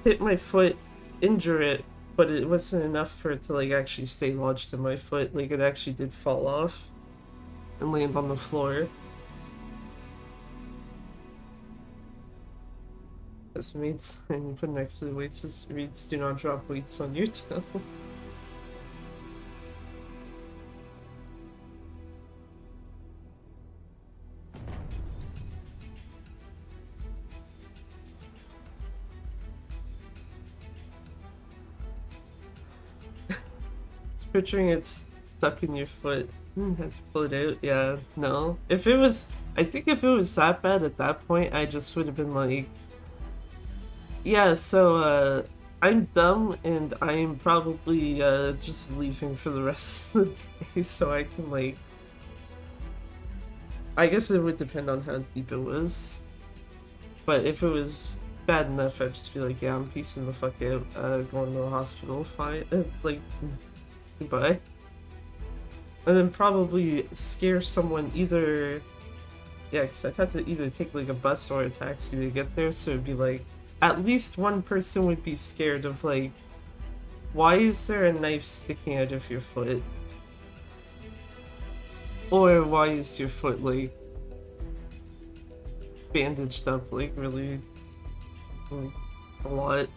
hit my foot, injure it, but it wasn't enough for it to like actually stay lodged in my foot. Like, it actually did fall off and land on the floor. This means and you put next to the weights, this reads, do not drop weights on your toe. picturing it stuck in your foot. Had to pull it out. Yeah, no. If it was, I think if it was that bad at that point, I just would have been like, yeah. So I'm dumb and I'm probably just leaving for the rest of the day, so I can like. I guess it would depend on how deep it was, but if it was bad enough, I'd just be like, yeah, I'm piecing the fuck out, going to the hospital, fine, like, goodbye. And then probably scare someone either, yeah, because I'd have to either take like a bus or a taxi to get there, so it'd be like, at least one person would be scared of like, why is there a knife sticking out of your foot? Or why is your foot like, bandaged up like really like, a lot?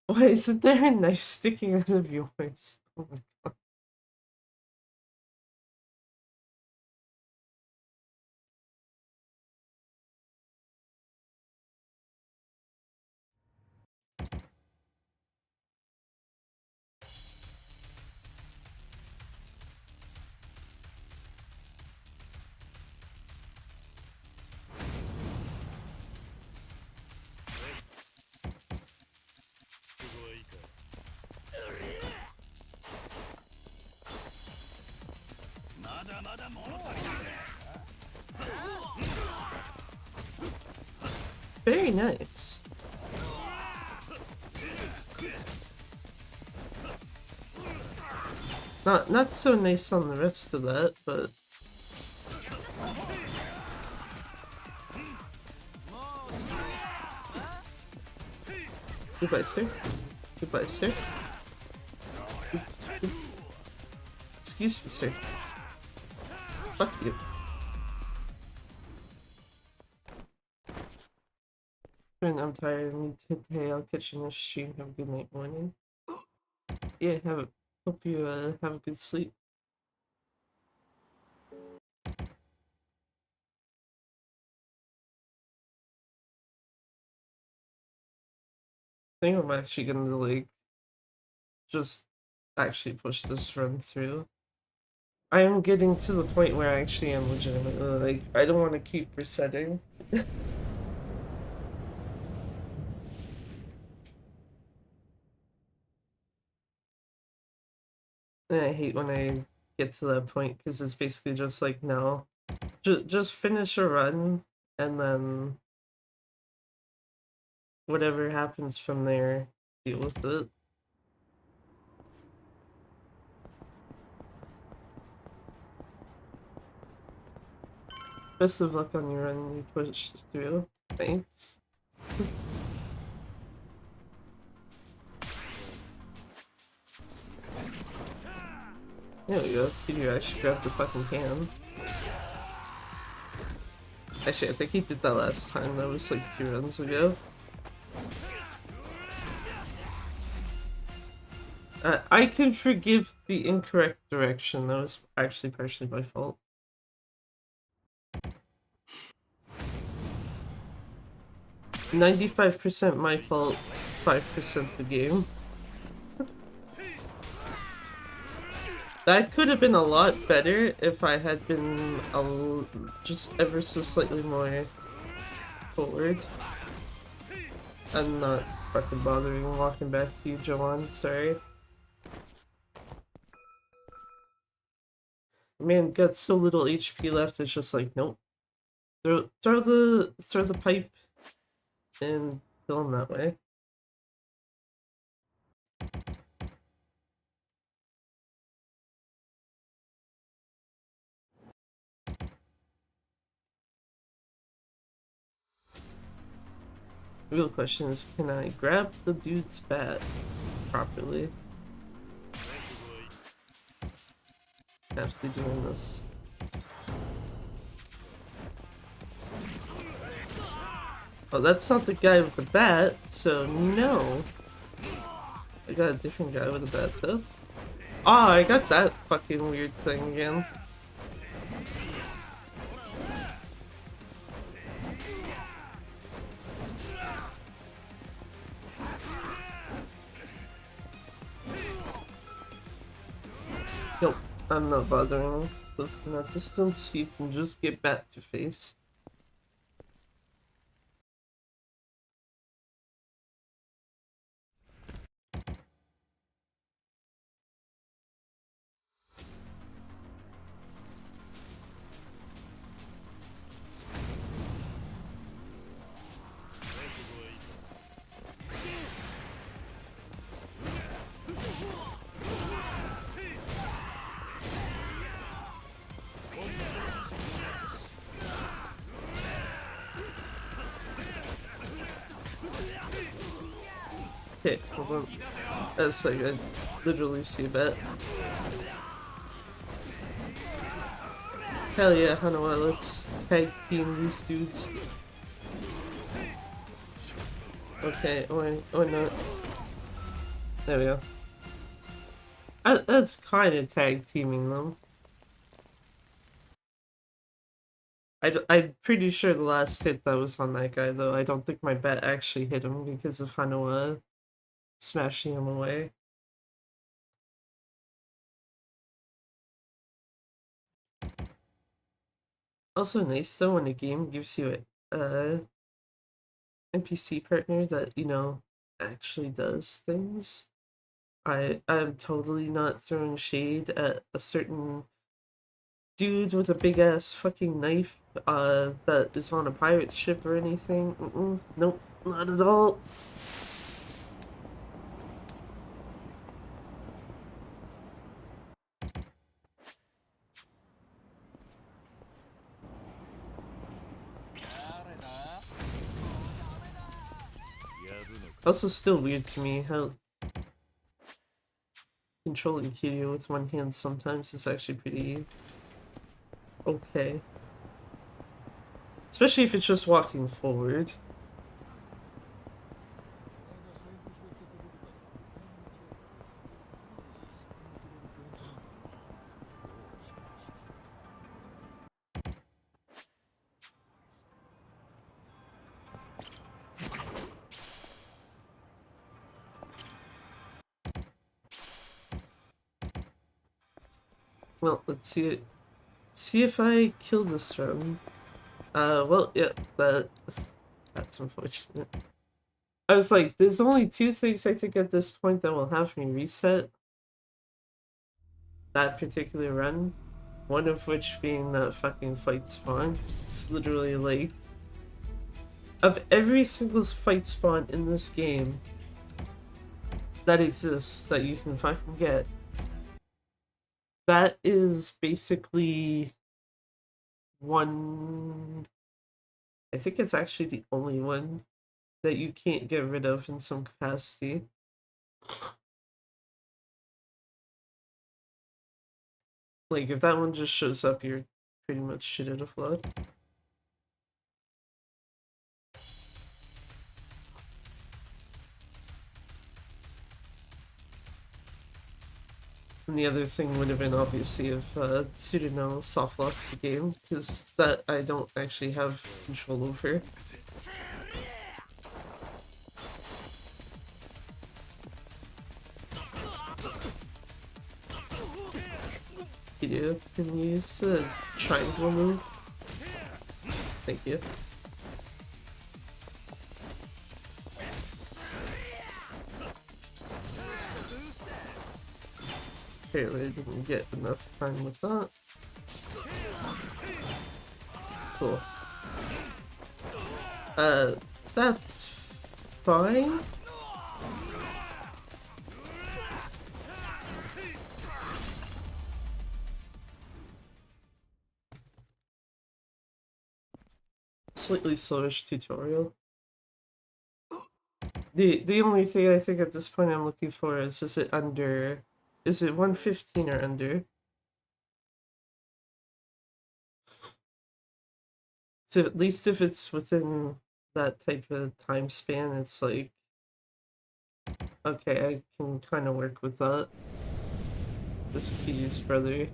Why isn't there a knife sticking out of yours? Oh my god. Very nice. Not so nice on the rest of that, but goodbye, sir. Goodbye, sir. Excuse me, sir. Fuck you. I'm tired. I need to hit the hay. I'll catch you in the stream. Have a good night, morning. Yeah, hope you have a good sleep. I think I'm actually gonna like just actually push this run through. I am getting to the point where I actually am legitimately like I don't want to keep resetting. And I hate when I get to that point because it's basically just like no, just finish a run and then whatever happens from there, deal with it. Best of luck on your run you push through. Thanks. There we go. Peter actually grabbed the fucking can. Actually, I think he did that last time. That was like 2 runs ago. I can forgive the incorrect direction. That was actually partially my fault. %95 my fault, 5% the game. That could have been a lot better if I had been just ever so slightly more forward. I'm not fucking bothering walking back to you, Joanne, sorry. Man, got so little HP left, it's just like, nope. Throw the pipe and kill him that way. The real question is, can I grab the dude's bat properly? After doing this. Oh, that's not the guy with the bat, so no. I got a different guy with a bat though. Oh, I got that fucking weird thing again. Nope, I'm not bothering. Close enough distance, you can just get back to face. Okay, hold on. That's like I literally see a bet. Hell yeah, Hanawa, let's tag team these dudes. Okay, or not. There we go. That's kind of tag teaming them. I'm pretty sure the last hit that was on that guy, though. I don't think my bet actually hit him because of Hanawa smashing him away. Also nice though when a game gives you a NPC partner that, you know, actually does things. I'm totally not throwing shade at a certain dude with a big ass fucking knife that is on a pirate ship or anything. Nope, not at all. Also still weird to me how controlling Kiryu with one hand sometimes is actually pretty okay. Especially if it's just walking forward. Well, let's see it. See if I kill this round. Well, yeah, that's unfortunate. I was like, there's only two things I think at this point that will have me reset that particular run. One of which being that fucking fight spawn. It's literally like, of every single fight spawn in this game that exists that you can fucking get, that is basically one. I think it's actually the only one that you can't get rid of in some capacity. Like, if that one just shows up, you're pretty much shit out of luck. And the other thing would have been obviously if Tsurino softlocks the game, because that I don't actually have control over. You can use the triangle move. Thank you. Apparently I didn't get enough time with that. Cool. That's fine. Slightly slowish tutorial. The only thing I think at this point I'm looking for is it 115 or under? So at least if it's within that type of time span, it's like, okay, I can kind of work with that. This Kiryu's brother.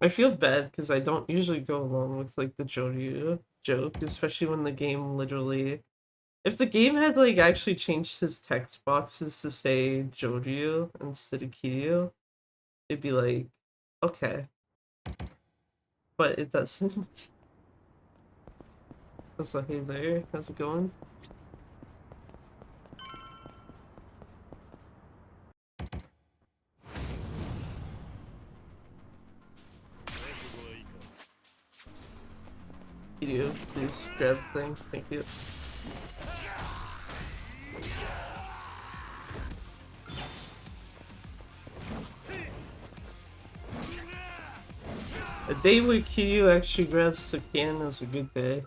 I feel bad because I don't usually go along with like the Joryu joke, especially when the game literally. If the game had like actually changed his text boxes to say Joryu instead of Kiryu, it'd be like, okay. But it doesn't. So hey there, how's it going? Kiryu, please grab the thing, thank you. A day where Kiryu actually grabs the can is a good day.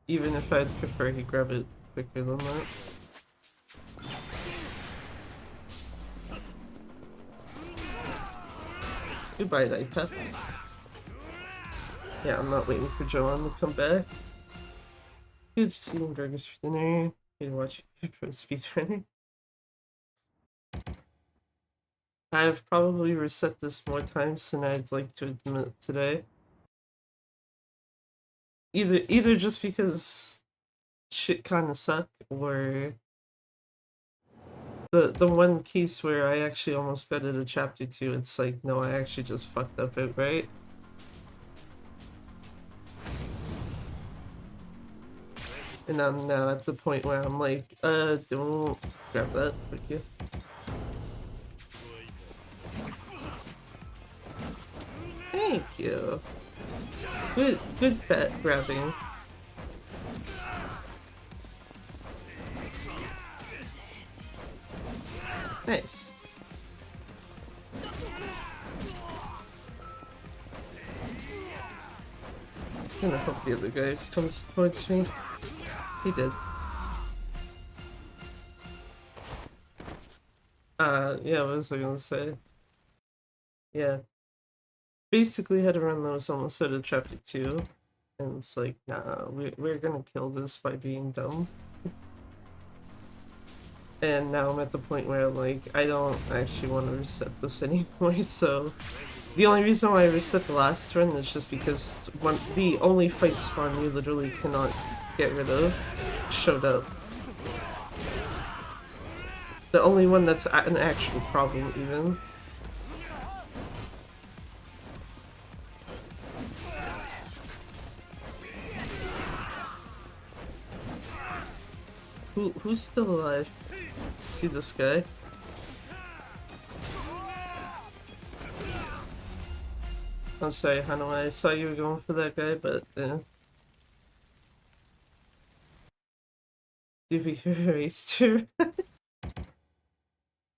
Even if I'd prefer he grab it quicker than that. Goodbye, iPad. Yeah, I'm not waiting for Joanne to come back. Good seeing burgers for dinner. Good watching pro speedrunning. I've probably reset this more times than I'd like to admit today. Either just because shit kinda suck, or the one case where I actually almost got it a chapter 2, it's like, no, I actually just fucked up outright. And I'm now at the point where I'm like, don't grab that, thank you. Thank you. Good bet grabbing. Nice. I'm gonna hope the other guy comes towards me. He did. Yeah, what was I gonna say? Yeah. Basically had to run those almost out of chapter 2. And it's like, nah, we're gonna kill this by being dumb. And now I'm at the point where, like, I don't actually want to reset this anymore, so... The only reason why I reset the last run is just because the only fight spawn you literally cannot get rid of showed up. The only one that's an actual problem, even. Who's still alive? See this guy? I'm sorry, Hanoi, I saw you were going for that guy, but DV erased her.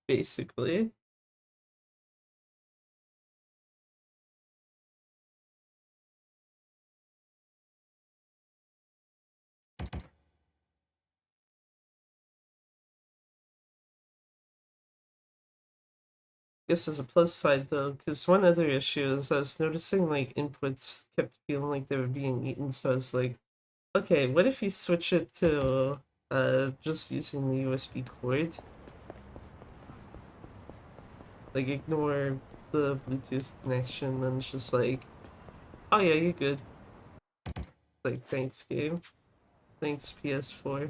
Basically. Guess as a plus side though, because one other issue is I was noticing like inputs kept feeling like they were being eaten, so I was like, okay, what if you switch it to just using the USB cord? Like ignore the Bluetooth connection and it's just like, oh yeah, you're good. Like, thanks game. Thanks PS4.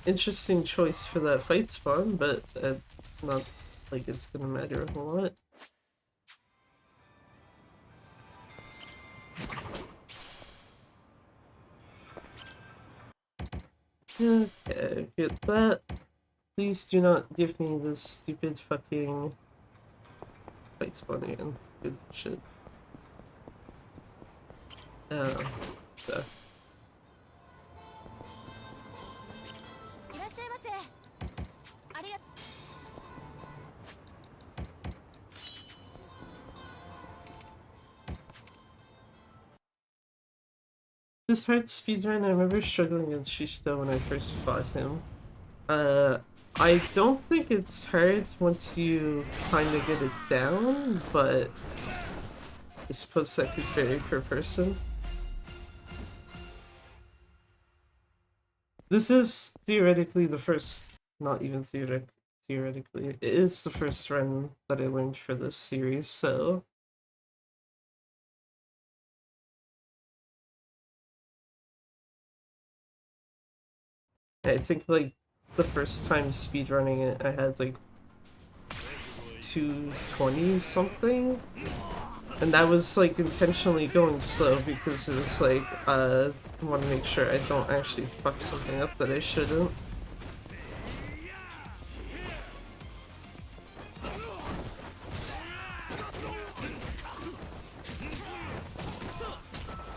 Interesting choice for that fight spawn, but not like it's gonna matter a whole lot. Okay, get that. Please do not give me this stupid fucking fight spawn again. Good shit. So. This hard speedrun, I remember struggling against Shishito when I first fought him. I don't think it's hard once you kind of get it down, but I suppose that could vary per person. This is theoretically the first, not even theoretically, it is the first run that I learned for this series, so... I think, like, the first time speedrunning it, I had, like, 220 something, and that was like intentionally going slow because it was like I want to make sure I don't actually fuck something up that I shouldn't.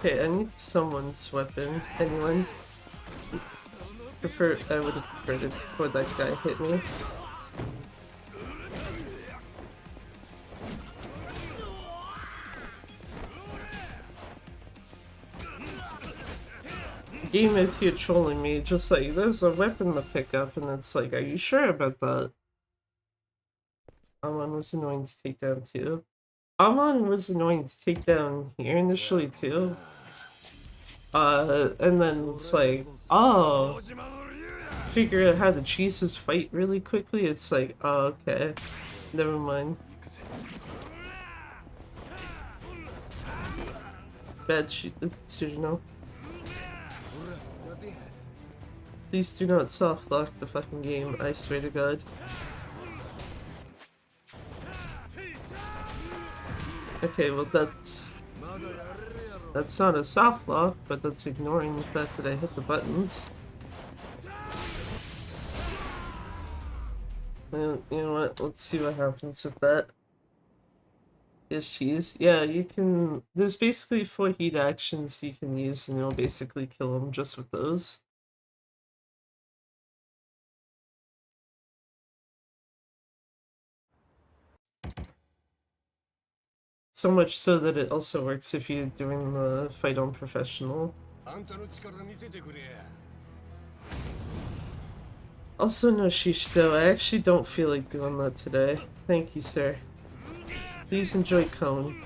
Okay, I need someone's weapon. Anyone? I would have preferred it before that guy hit me. Game out here trolling me, just like, there's a weapon to pick up, and it's like, are you sure about that? Amon was annoying to take down too. Amon was annoying to take down here initially too. And then it's like, oh, figure out how to cheese his fight really quickly. It's like, oh, okay, never mind. Bad Tsuruno. Please do not soft lock the fucking game, I swear to God. Okay, well that's not a soft lock, but that's ignoring the fact that I hit the buttons. You know what, let's see what happens with that. Yes, cheese. Yeah, you can... There's basically 4 heat actions you can use, and you'll basically kill them just with those. So much so that it also works if you're doing the fight on professional. Also, no Shishito, I actually don't feel like doing that today. Thank you, sir. Please enjoy cone.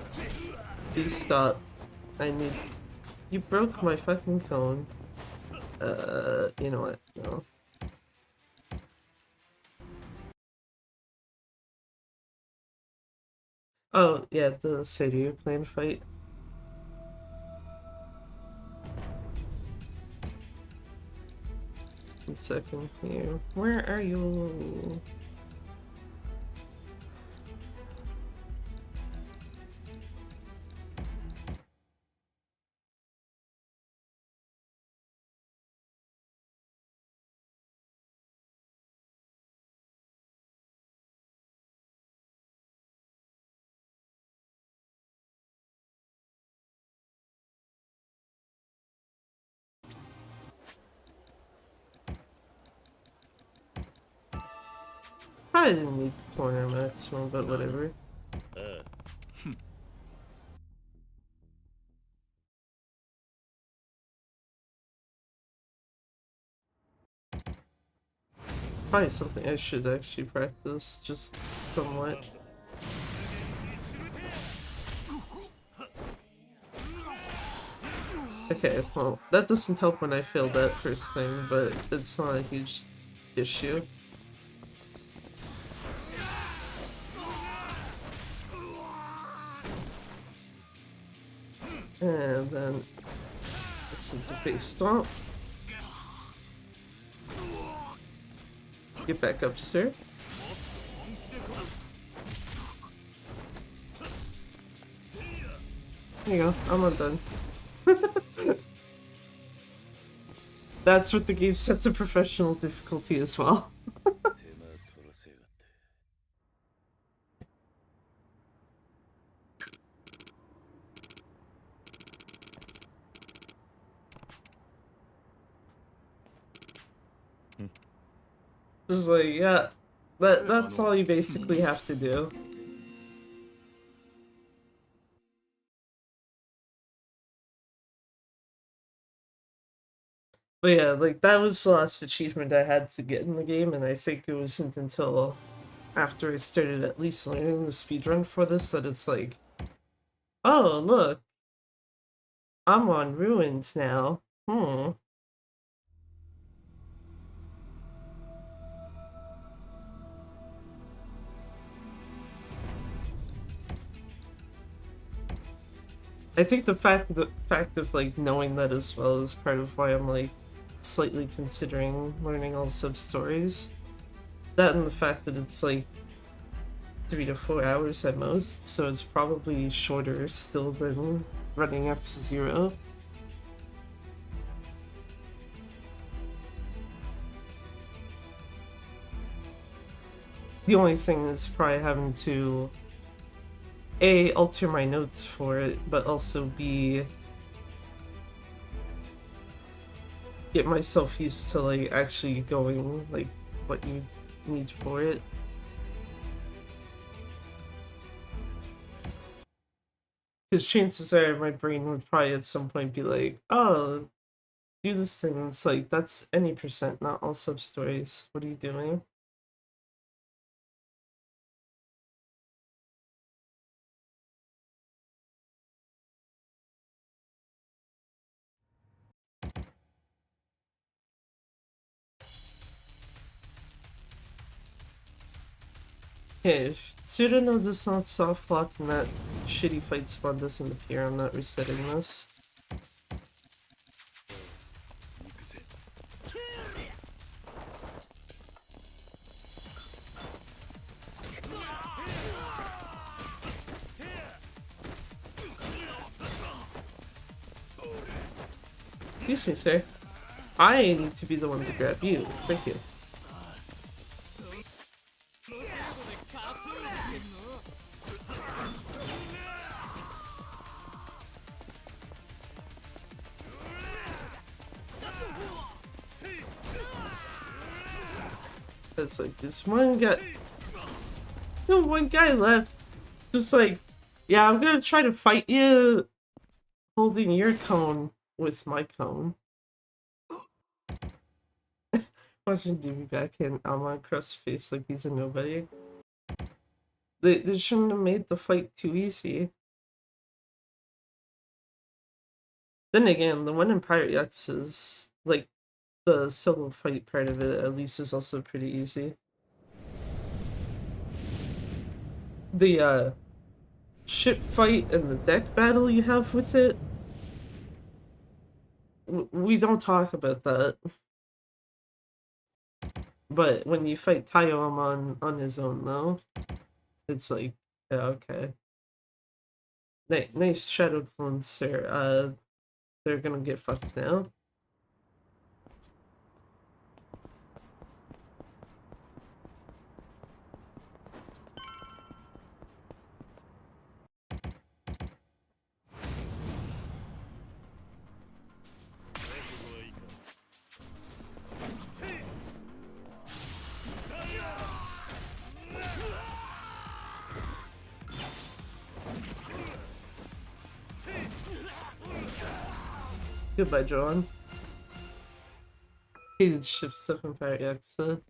Please stop. I need... You broke my fucking cone. You know what? No. Oh, yeah, the Seiryu clan fight. One second here. Where are you? I didn't need the corner maximum, but whatever. Probably something I should actually practice, just somewhat. Okay, well, that doesn't help when I failed that first thing, but it's not a huge issue. And then it's a big stomp. Get back up, sir. There you go, I'm undone. That's what the game set to professional difficulty as well. Just like, yeah, that's all you basically have to do. But yeah, like that was the last achievement I had to get in the game, and I think it wasn't until after I started at least learning the speedrun for this that it's like, oh look, I'm on ruins now. I think the fact of like knowing that as well is part of why I'm like slightly considering learning all sub stories. That and the fact that it's like 3 to 4 hours at most, so it's probably shorter still than running up to zero. The only thing is probably having to A, alter my notes for it, but also B, get myself used to like actually going like what you need for it. Because chances are my brain would probably at some point be like, oh, do this thing. It's like, that's any percent, not all sub stories. What are you doing? Okay, if Tsurano does not soft lock and that shitty fight spawn doesn't appear, I'm not resetting this. Excuse me, sir. I need to be the one to grab you. Thank you. It's like this one guy. No, one guy left. Just like, yeah, I'm gonna try to fight you holding your cone with my cone. Watching Dewey back in Alma across face like he's a nobody. They shouldn't have made the fight too easy. Then again, the one in Pirate Yachts is like the solo fight part of it at least is also pretty easy. The ship fight and the deck battle you have with it, we don't talk about that. But when you fight Taiyama on his own though, it's like, yeah, okay. Nice shadow clones, sir. They're gonna get fucked now. Goodbye, John. Hated shift stuff in Pirate Yakuza.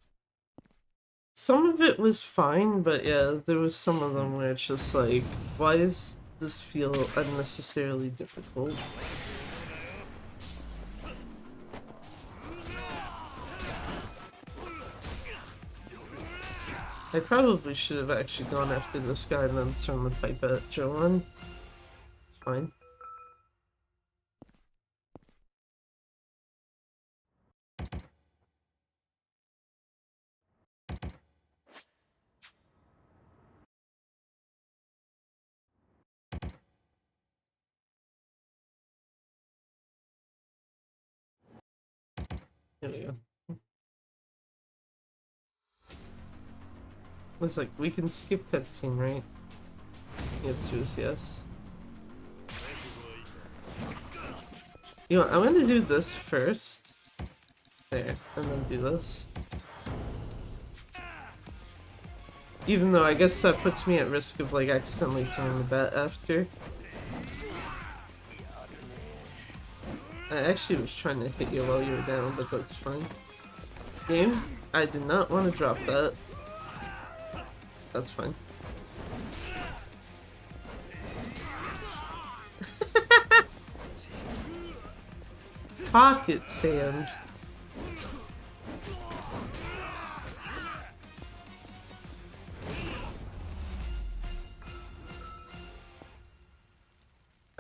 Some of it was fine, but yeah, there was some of them where it's just like, why does this feel unnecessarily difficult? I probably should have actually gone after this guy and then thrown the pipe at Joan. It's fine. There we go. It's like, we can skip cutscene, right? The answer is yes. You know, I'm gonna do this first. There, and then do this. Even though I guess that puts me at risk of like accidentally throwing the bat after. I actually was trying to hit you while you were down, but that's fine. Game, I did not want to drop that. That's fine. Pocket sand.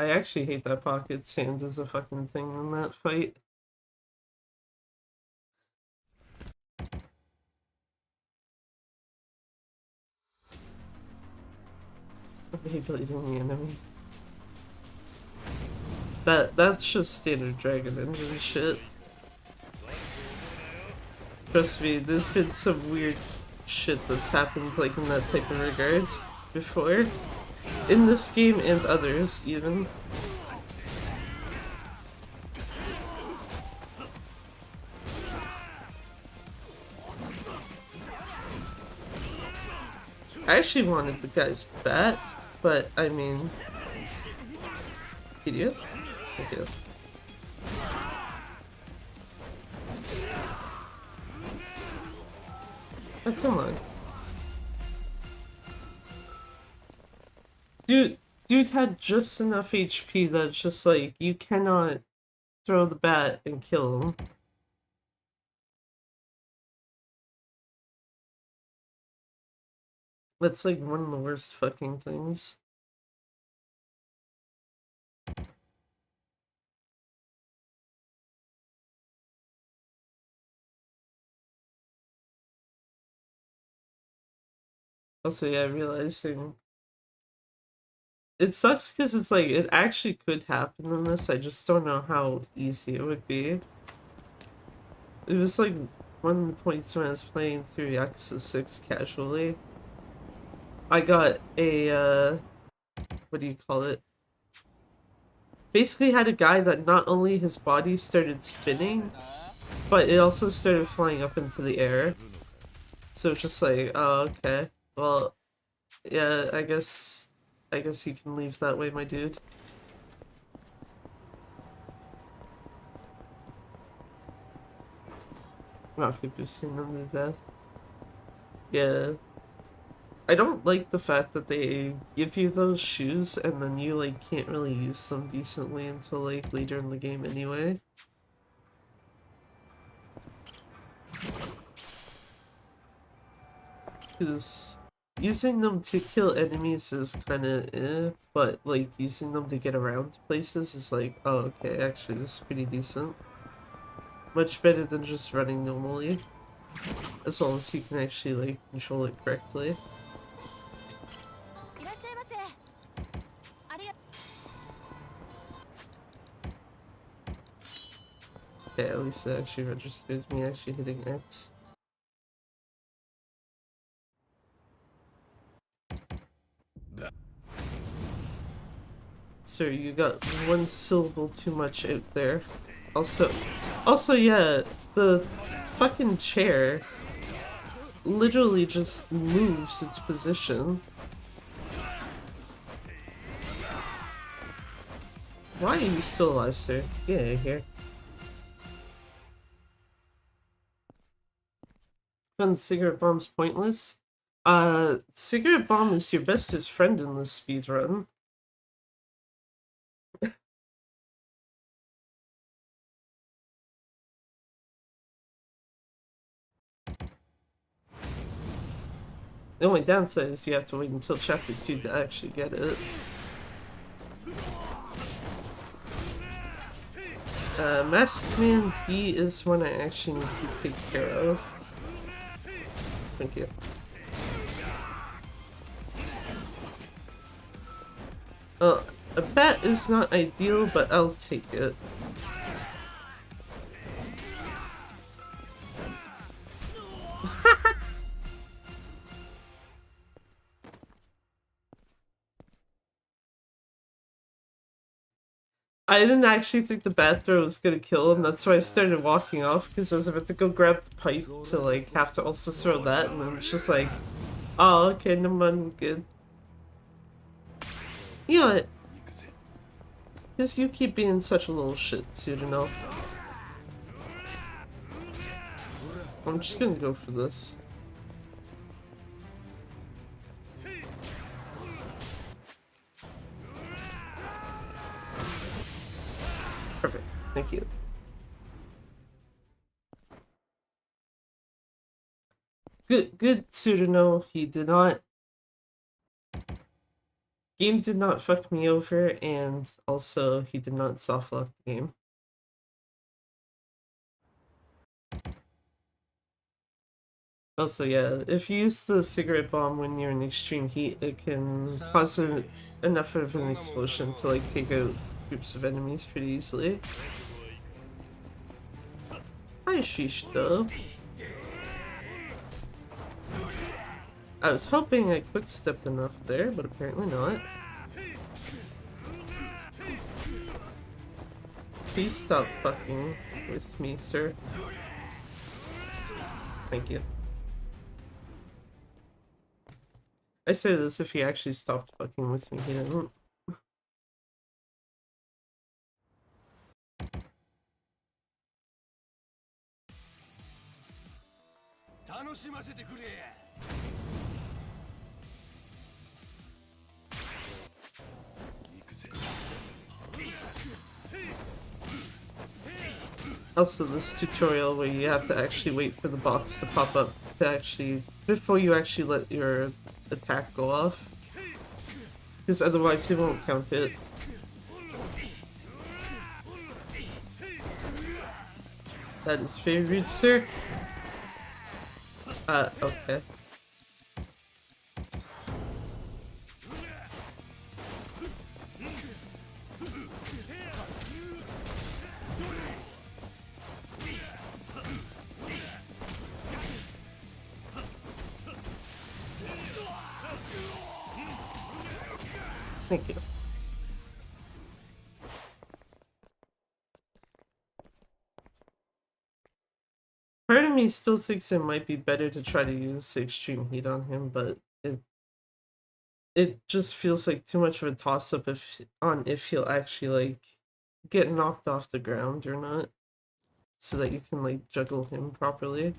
I actually hate that pocket sand as a fucking thing in that fight. I hate bleeding the enemy. That's just standard Dragon Engine shit. Trust me, there's been some weird shit that's happened like in that type of regard before. In this game and others even. I actually wanted the guy's bat, but I mean... Idiot? Thank you. Oh, come on. Dude had just enough HP that's just like, you cannot throw the bat and kill him. That's like one of the worst fucking things. Also, yeah, realizing it sucks because it's like it actually could happen in this. I just don't know how easy it would be. It was like one of the points when I was playing through Yakuza 6 casually. I got a what do you call it? Basically had a guy that not only his body started spinning, but it also started flying up into the air. So it's just like, oh, okay. Well, yeah, I guess you can leave that way, my dude. Rocket boosting them to death. Yeah. I don't like the fact that they give you those shoes and then you like can't really use them decently until like later in the game anyway. Because using them to kill enemies is kind of but like using them to get around places is like, oh okay, actually this is pretty decent. Much better than just running normally. As long as you can actually like control it correctly. Okay, at least it actually registers me actually hitting X. Sir, you got one syllable too much out there. Also, yeah, the fucking chair literally just moves its position. Why are you still alive, sir? Get out of here. Found the cigarette bomb's pointless. Cigarette bomb is your bestest friend in this speedrun. The only downside is you have to wait until chapter 2 to actually get it. Masked Man B is one I actually need to take care of. Thank you. A bat is not ideal, but I'll take it. I didn't actually think the bat throw was gonna kill him, that's why I started walking off, because I was about to go grab the pipe to like have to also throw that, and then it's just like, oh okay, never mind, we're good. You know what? Because you keep being such a little shit, Tsuruno. I'm just gonna go for this. Perfect. Thank you. Good Tsuruno. He did not... Game did not fuck me over, and also he did not softlock the game. Also, yeah, if you use the cigarette bomb when you're in extreme heat, it can cause enough of an explosion to like take out groups of enemies pretty easily. Hi, Sheesh, though. I was hoping I quick-stepped enough there, but apparently not. Please stop fucking with me, sir. Thank you. I say this if he actually stopped fucking with me. He didn't. Also, this tutorial where you have to actually wait for the box to pop up to actually before you actually let your attack go off, because otherwise it won't count it. That is very rude, sir. Okay. Thank you. Part of me still thinks it might be better to try to use extreme heat on him, but it just feels like too much of a toss-up if he'll actually like get knocked off the ground or not, so that you can like juggle him properly.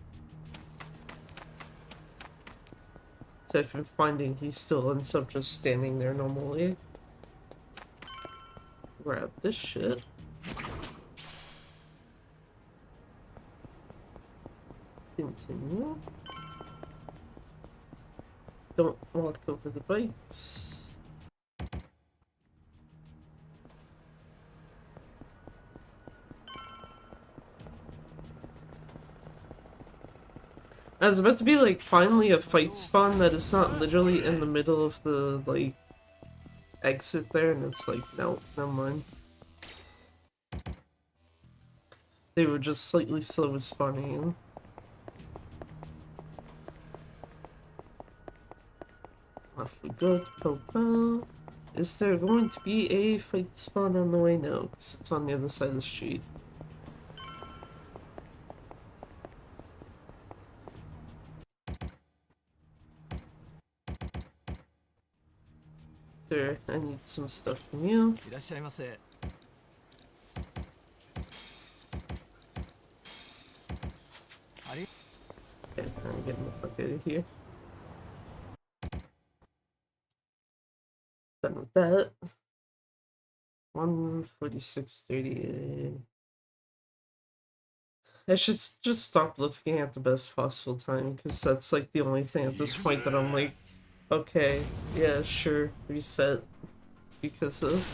So I've been finding he still ends up just standing there normally. Grab this shit. Continue. Don't walk over the bikes. I was about to be like, finally a fight spawn that is not literally in the middle of the, like, exit there, and it's like, no, never mind. They were just slightly slow with spawning in. Off we go to Popo. Is there going to be a fight spawn on the way? No, because it's on the other side of the street. Sir, I need some stuff from you. Okay, I'm getting the fuck out of here. Done with that. 146.38. I should just stop looking at the best possible time, because that's like the only thing at this point that I'm like, okay, yeah, sure, reset, because of...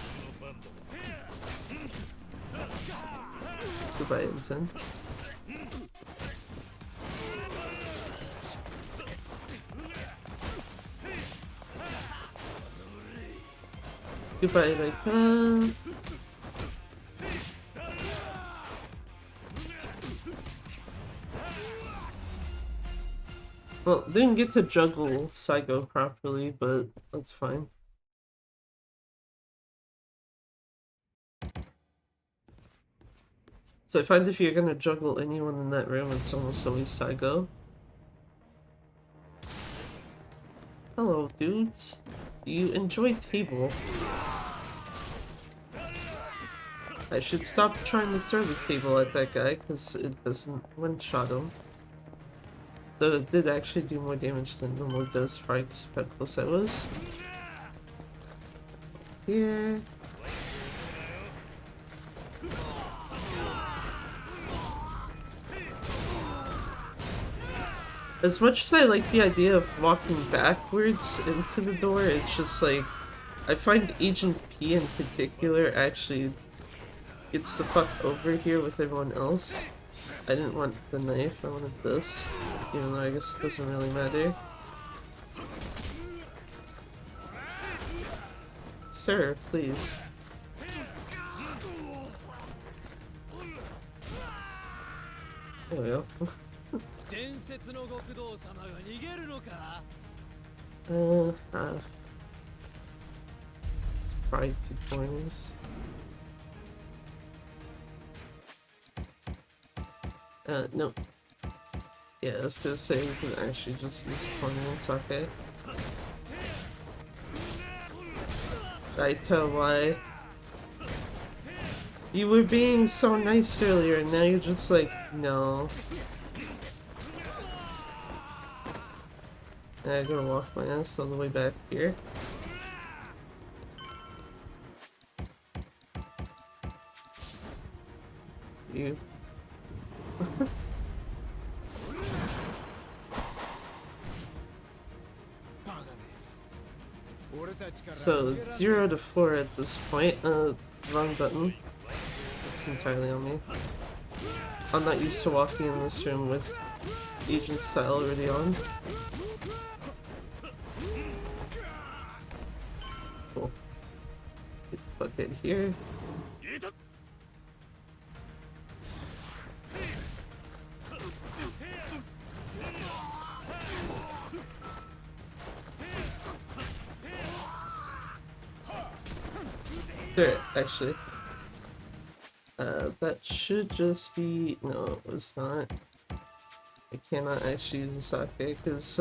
Goodbye, Ensign. Goodbye, Raika. Well, didn't get to juggle Saigo properly, but that's fine. So I find if you're gonna juggle anyone in that room, it's almost always Saigo. Hello, dudes. Do you enjoy table? I should stop trying to throw the table at that guy because it doesn't one-shot him. Though it did actually do more damage than normal does, probably because of how close I was. Here. As much as I like the idea of walking backwards into the door, it's just like, I find Agent P in particular actually gets the fuck over here with everyone else. I didn't want the knife, I wanted this. Even though I guess it doesn't really matter. Sir, please. There we go. It's probably 2 corners. No. Yeah, I was gonna say we can actually just use corners, okay. I tell why. You were being so nice earlier, and now you're just like, no. I gotta walk my ass all the way back here. You. So 0 to 4 at this point. Wrong button. It's entirely on me. I'm not used to walking in this room with agent style already on. Cool. Get the fuck in here. There, actually. That should just be... No, it's not. I cannot actually use a sake, because,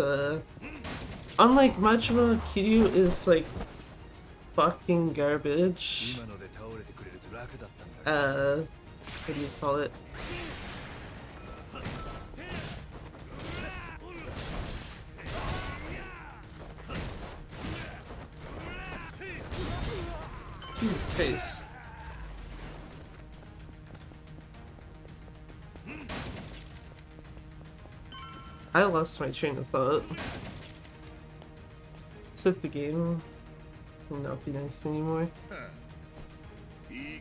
unlike Majima, Kiryu is, like, fucking garbage. What do you call it? Jesus Christ. I lost my train of thought. Set the game will not be nice anymore.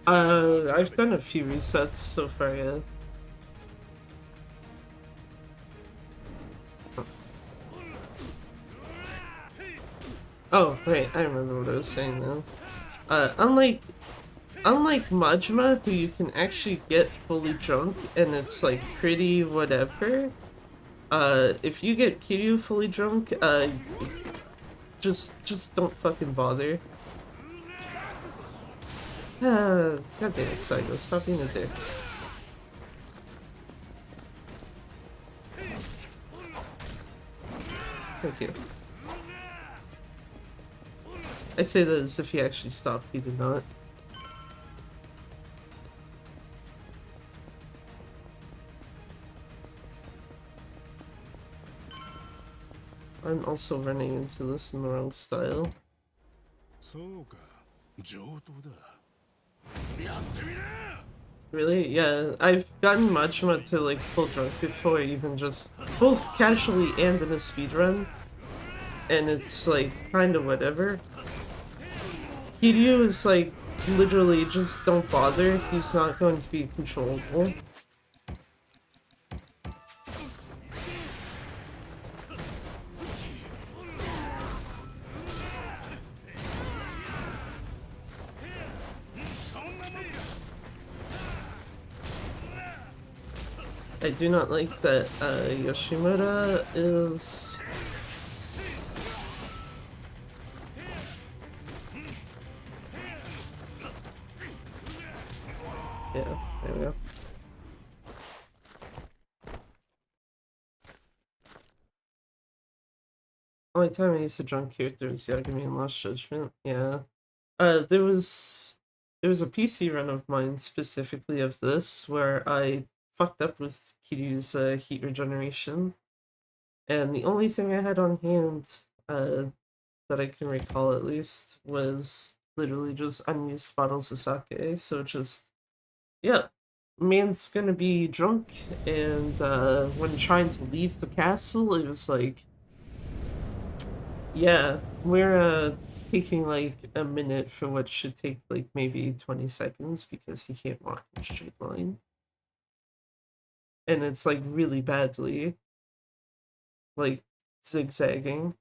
I've done a few resets so far, yeah. Oh, right, I remember what I was saying now. Unlike Majima, who you can actually get fully drunk and it's like pretty whatever, if you get Kiryu fully drunk, just don't fucking bother. God damn it, Psycho, stop being a dick. Thank you. I say that as if he actually stopped, he did not. I'm also running into this in the wrong style. Really? Yeah, I've gotten Majima to like full drunk before, even just both casually and in a speedrun. And it's like kinda whatever. Kiryu is like literally just don't bother, he's not going to be controllable. I do not like that Yoshimura is... Yeah, there we go. Only time I used a drunk character was Yagami in Lost Judgment, yeah. There was It was a PC run of mine specifically of this where I fucked up with Kiryu's heat regeneration, and the only thing I had on hand that I can recall at least was literally just unused bottles of sake. So just yeah, man's gonna be drunk, and when trying to leave the castle, it was like, yeah, we're taking like a minute for what should take like maybe 20 seconds because he can't walk in a straight line. And it's like really badly, like zigzagging.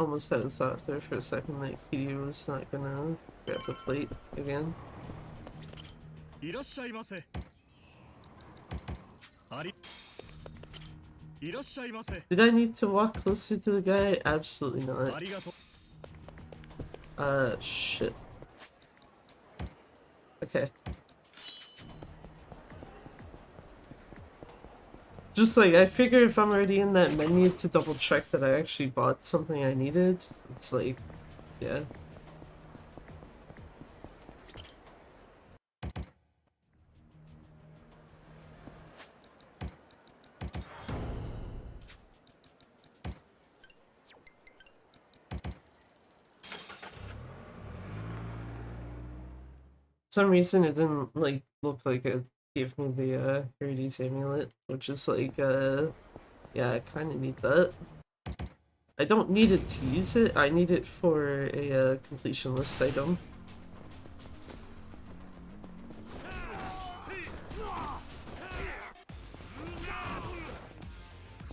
Almost had a thought there for a second that Kiryu was not gonna grab the plate again. いらっしゃいませ。あり。いらっしゃいませ。 Did I need to walk closer to the guy? Absolutely あ not. りがとう。 Shit. Okay. Just like, I figure if I'm already in that menu to double check that I actually bought something I needed, it's like, yeah. For some reason it didn't like look like it gave me the Herides amulet, which is like yeah, I kinda need that. I don't need it to use it, I need it for a completion list item.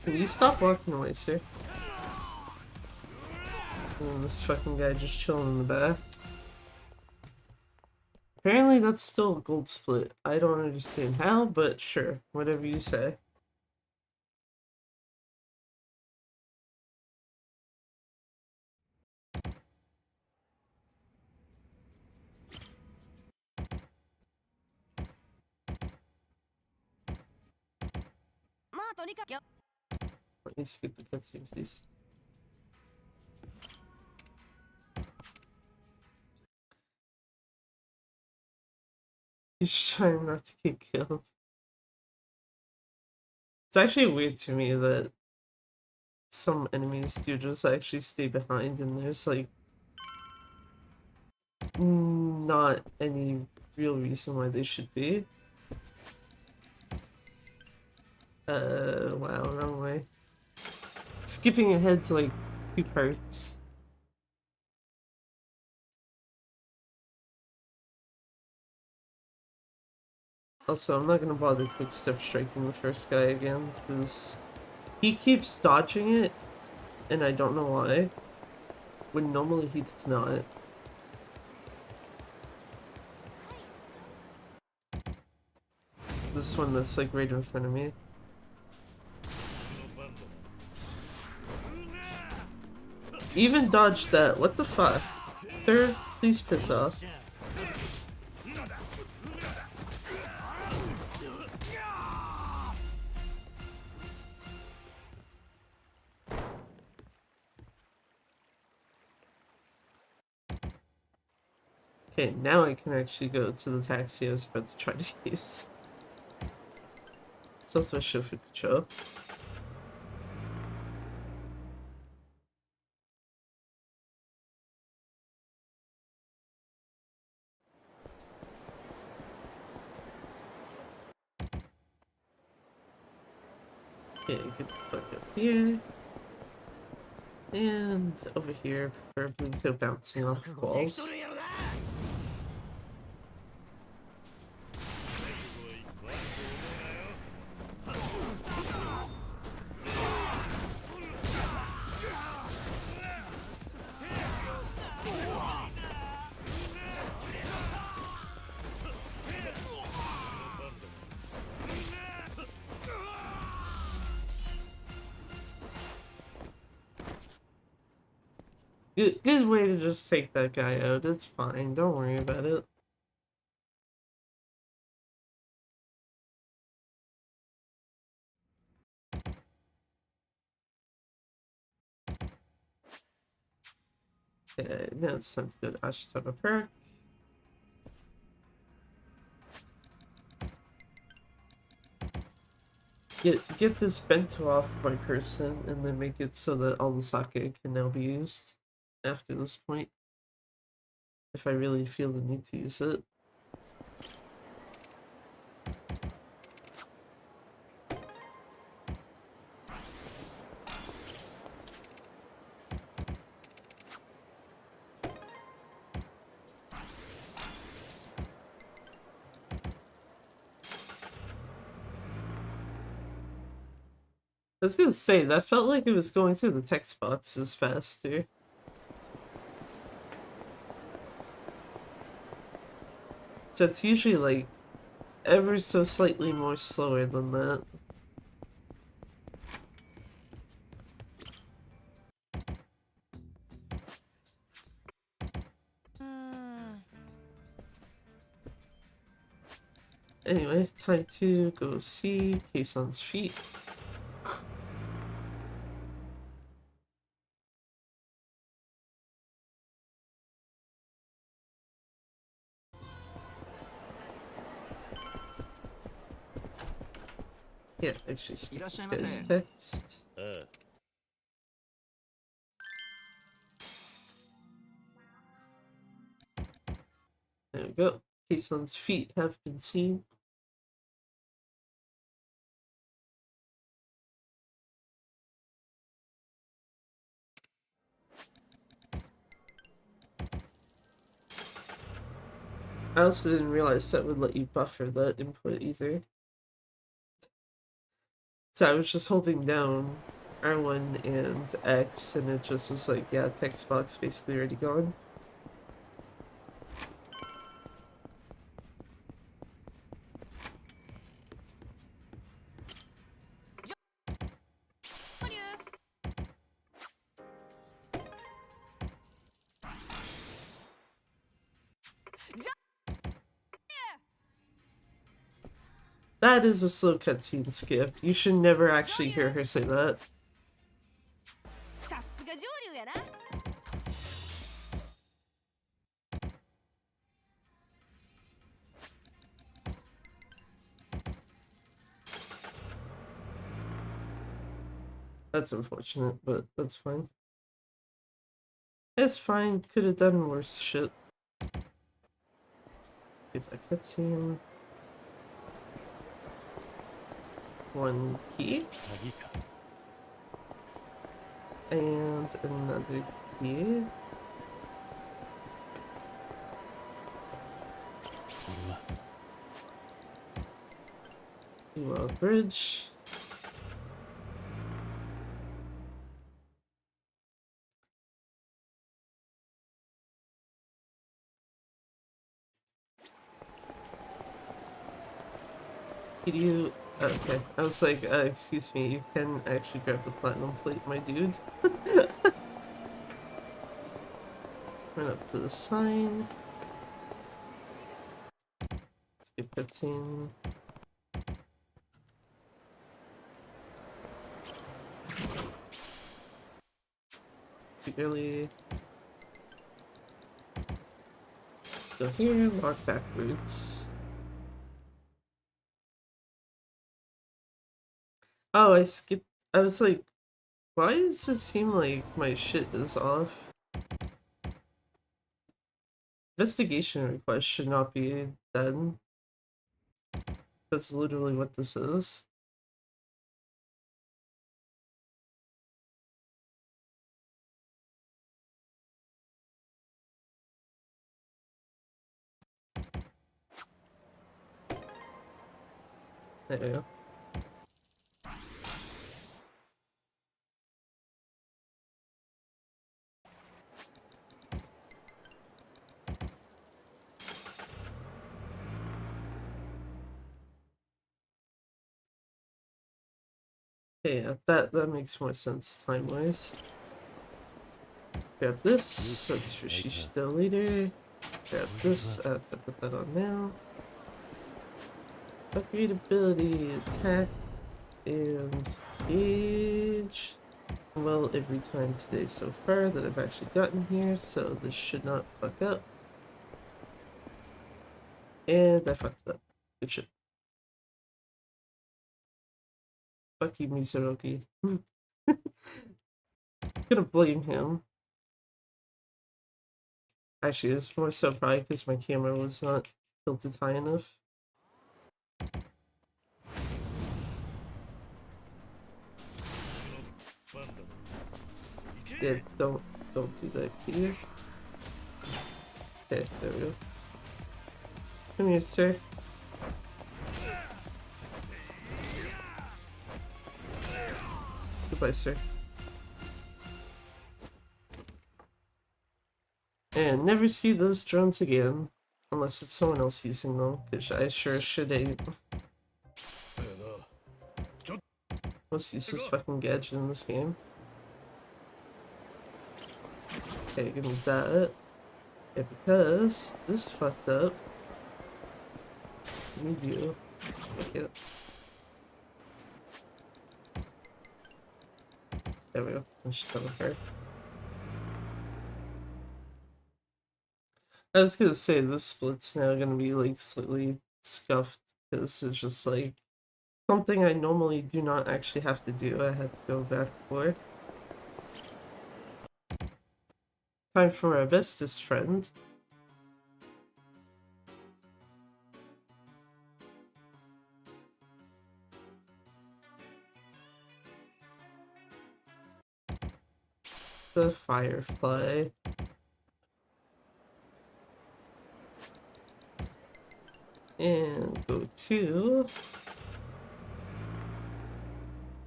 Can you stop walking away, sir? And this fucking guy just chilling in the back. Apparently that's still a gold split. I don't understand how, but sure, whatever you say. Let me skip the cutscene, please. He's trying not to get killed. It's actually weird to me that some enemies do just actually stay behind and there's like not any real reason why they should be. Wow, wrong way. Skipping ahead to like 2 parts. Also, I'm not gonna bother quick step striking the first guy again, because he keeps dodging it, and I don't know why, when normally he does not. This one that's like right in front of me. Even dodged that, what the fuck? Sir, please piss off. Okay, now I can actually go to the taxi I was about to try to use. It's also a Shofukucho. Okay, get the fuck up here. And over here, preferably without bouncing off the walls. Good way to just take that guy out. It's fine. Don't worry about it. Okay, now it's time to go to Ashitaka Park. Get this bento off my person and then make it so that all the sake can now be used after this point. If I really feel the need to use it. I was gonna say, that felt like it was going through the text boxes faster. So it's usually like ever so slightly more slower than that. Anyway, time to go see Kaison's feet. Yeah, actually skip this guy's text. There we go. Kaison's feet have been seen. I also didn't realize that would let you buffer that input either. So I was just holding down R1 and X and it just was like, yeah, text box basically already gone. That is a slow cutscene skip. You should never actually hear her say that. That's unfortunate, but that's fine. It's fine. Could have done worse shit. Get that cutscene. One key. And another key. Bridge. Could you... Okay, I was like, excuse me, you can actually grab the platinum plate, my dude. Run up to the sign. Skip cutscene. Too early. Go here, walk backwards. Oh, I skipped. I was like, why does it seem like my shit is off? Investigation request should not be done. That's literally what this is. There we go. Okay, yeah, that makes more sense time-wise. Grab this, that's for Shishito later. Grab this, I have to put that on now. Upgrade ability, attack, and gauge. Well, every time today so far that I've actually gotten here, so this should not fuck up. And I fucked it up. Good shit. Fuck you, Mizuroki. Gonna blame him. Actually, it's more so probably because my camera was not tilted high enough. Yeah, don't do that, please. Okay, there we go. Come here, sir. Goodbye, sir. And never see those drones again. Unless it's someone else using them, because I sure should ain't. Most useless fucking gadget in this game. Okay, give me that. Yeah, because this fucked up. I need you. Okay. There we go. Let's just cover her. I was gonna say this split's now gonna be like slightly scuffed because it's just like something I normally do not actually have to do. I had to go back for. Time for our bestest friend. The Firefly. And go to...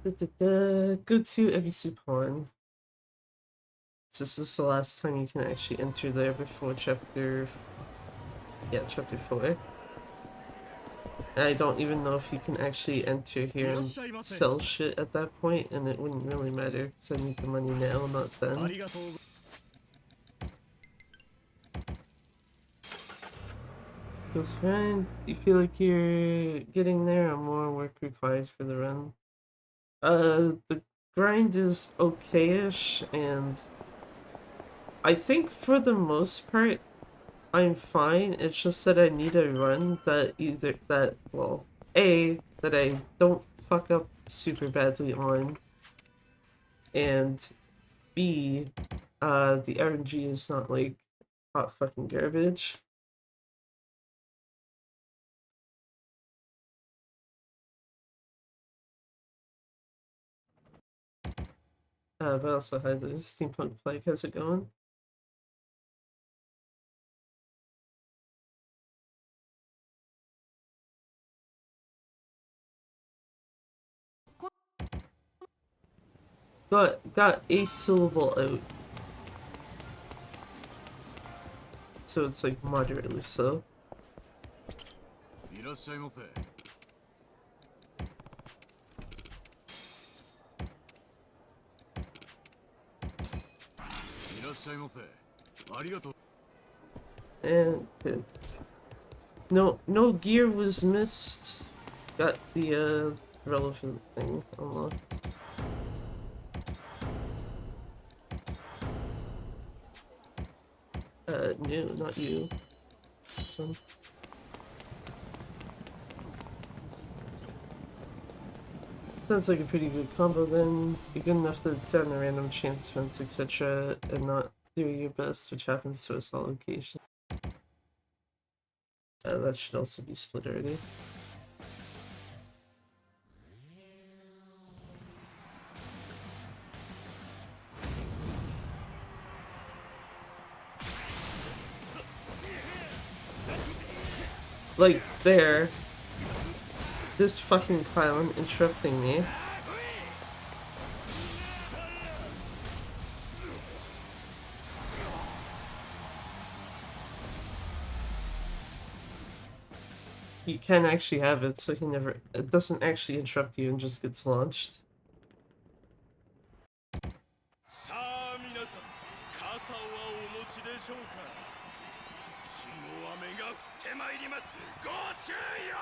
Go to Ebisu Pawn. This is the last time you can actually enter there before chapter... Yeah, chapter 4. I don't even know if you can actually enter here and sell shit at that point, and it wouldn't really matter because I need the money now, not then. That's fine. Do you feel like you're getting there or more work required for the run? The grind is okay-ish, and I think for the most part, I'm fine. It's just that I need a run that well, A, that I don't fuck up super badly on, and B, the RNG is not like hot fucking garbage. But also hi, the Steampunk Plague, how's it going? Got a syllable out. So it's like moderately slow. And good. No gear was missed. Got the relevant thing unlocked. No, not you. This one. Sounds like a pretty good combo then. You're good enough that it's down a random chance fence, etc. and not doing your best, which happens to us all occasionally. That should also be split already. Like, there. This fucking clown interrupting me. You can actually have it, so it doesn't actually interrupt you and just gets launched. の雨が降ってまいります。ご注意を。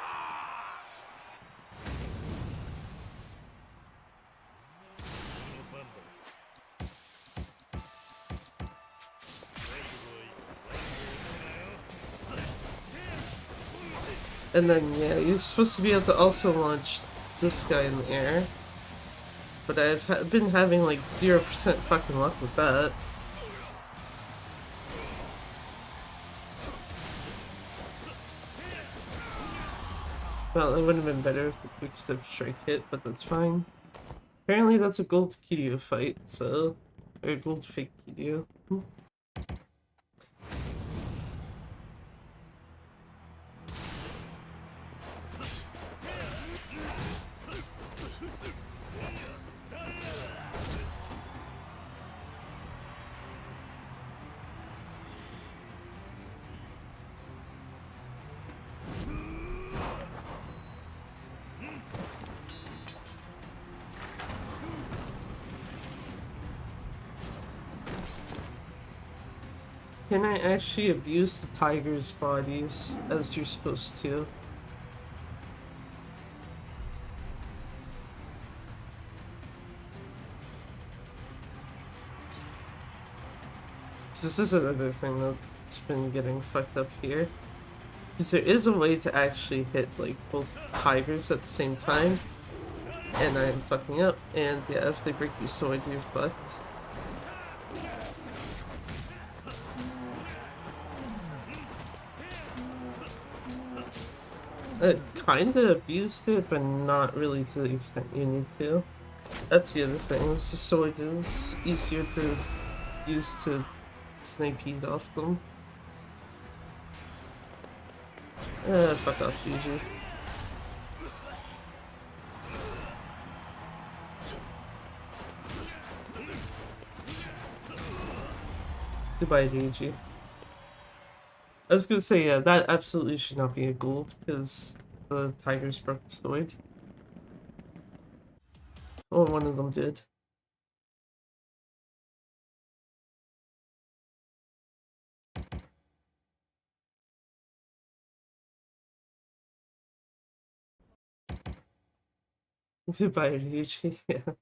And then, yeah, you're supposed to be able to also launch this guy in the air. But I've been having like 0% fucking luck with that. Well, it would have been better if the quick step strike hit, but that's fine. Apparently that's a gold Kiryu fight, so... Or a gold fake Kiryu. Can I actually abuse the tiger's bodies as you're supposed to? This is another thing that's been getting fucked up here. Because there is a way to actually hit like both tigers at the same time. And I'm fucking up. And yeah, if they break your sword, you're fucked. Kinda abused it, but not really to the extent you need to. That's the other thing, is the sword is easier to use to snipe heat off them. Fuck off, Yuji. Goodbye, Yuji. I was gonna say, yeah, that absolutely should not be a gold, because the tigers broke the sword. Or one of them did. Goodbye, Ryuichi. Yeah. I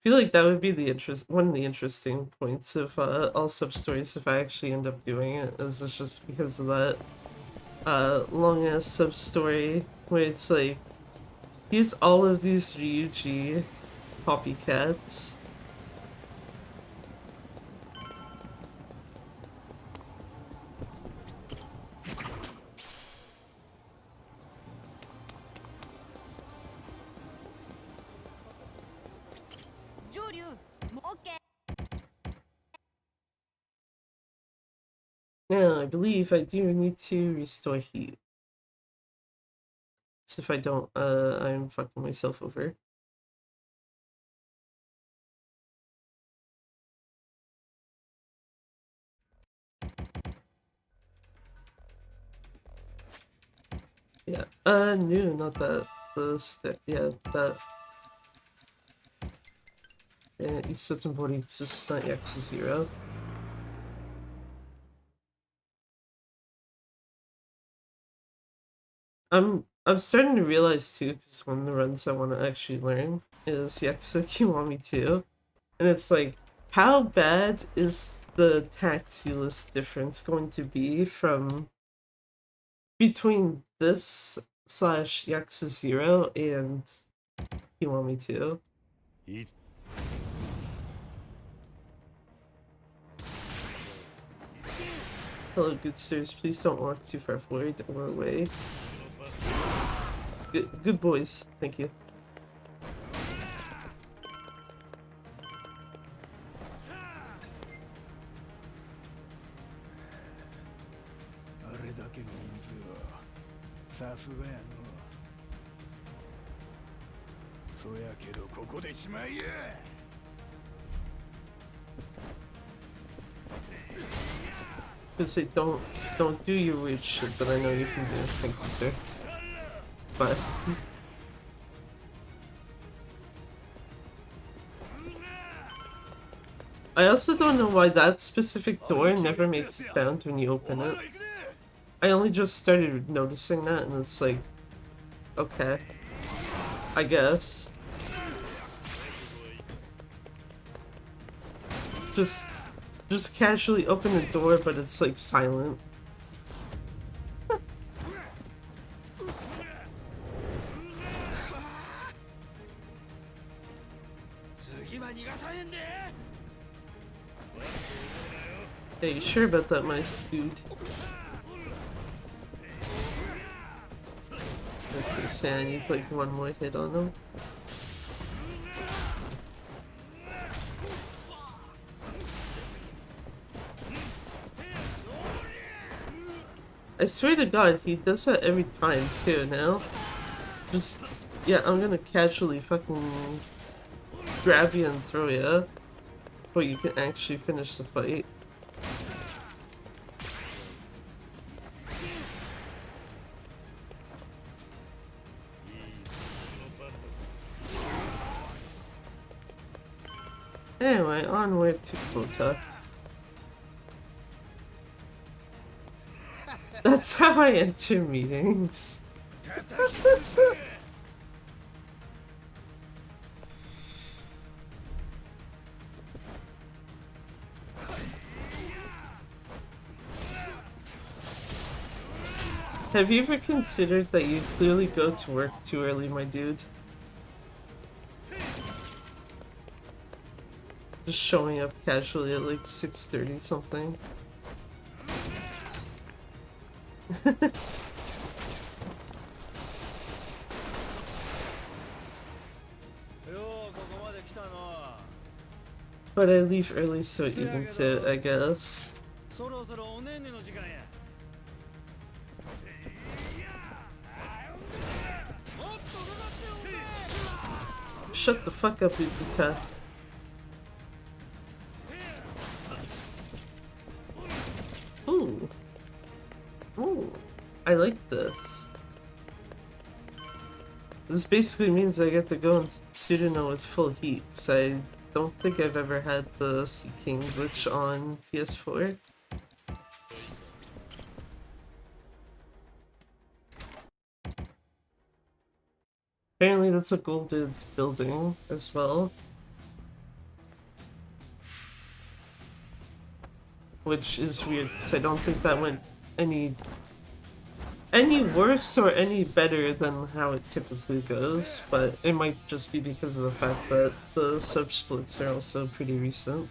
feel like that would be the one of the interesting points of all sub-stories if I actually end up doing it, is it's just because of that long-ass sub-story where it's like, here's all of these Ryuji copycats. Now, I believe I do need to restore heat. So if I don't, I'm fucking myself over. Yeah, no, not that. The step, yeah, that. Yeah, it's such important, it's just not X0. I'm starting to realize too, because one of the runs I want to actually learn is Yakuza Kiwami 2. And it's like, how bad is the taxi list difference going to be from between this / Yakuza 0 and Kiwami 2? Hello, good sirs. Please don't walk too far forward or away. Good boys. Thank you. Just say don't do your weird shit that I know you can do. Thank you, sir. Bye. I also don't know why that specific door never makes a sound when you open it. I only just started noticing that, and it's like, okay, I guess. Just casually open the door, but it's like silent. Hey, you sure about that, my dude? I was gonna say I need like one more hit on him. I swear to God, he does that every time too now. Just, yeah, I'm gonna casually fucking grab you and throw you before you can actually finish the fight. Anyway, onward to Kota. That's how I enter meetings. Have you ever considered that you clearly go to work too early, my dude? Just showing up casually at like 6:30 something. But I leave early so it evens it, I guess. Shut the fuck up, Ukita. Ooh. Ooh. I like this. This basically means I get to go in Tsuruno with full heat, because I don't think I've ever had the Sea King glitch on PS4. Apparently that's a golded building as well. Which is weird, because I don't think that went any worse or any better than how it typically goes, but it might just be because of the fact that the sub-splits are also pretty recent.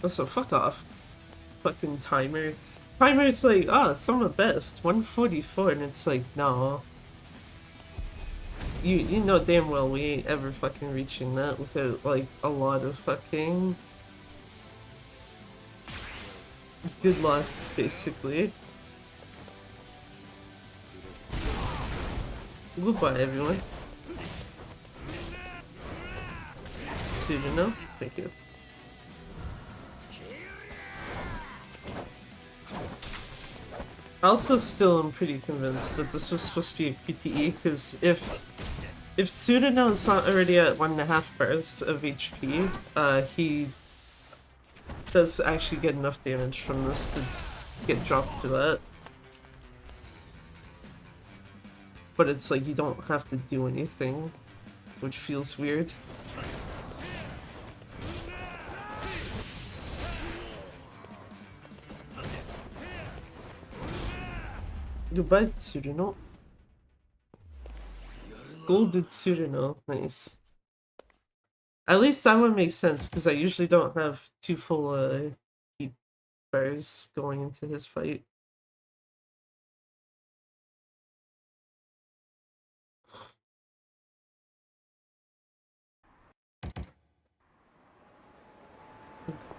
Also, fuck off. Fucking timer. Timer's like, oh, some of the best, 144, and it's like, no. You know damn well we ain't ever fucking reaching that without like a lot of fucking good luck, basically. Goodbye, everyone. Tsuruno, thank you. I also still am pretty convinced that this was supposed to be a QTE, because if Tsuruno is not already at 1.5 bars of HP, he does actually get enough damage from this to get dropped to that. But it's like you don't have to do anything, which feels weird. Goodbye, Tsuruno. Golded Tsuruno, nice. At least that one makes sense, because I usually don't have two full heat bars going into his fight.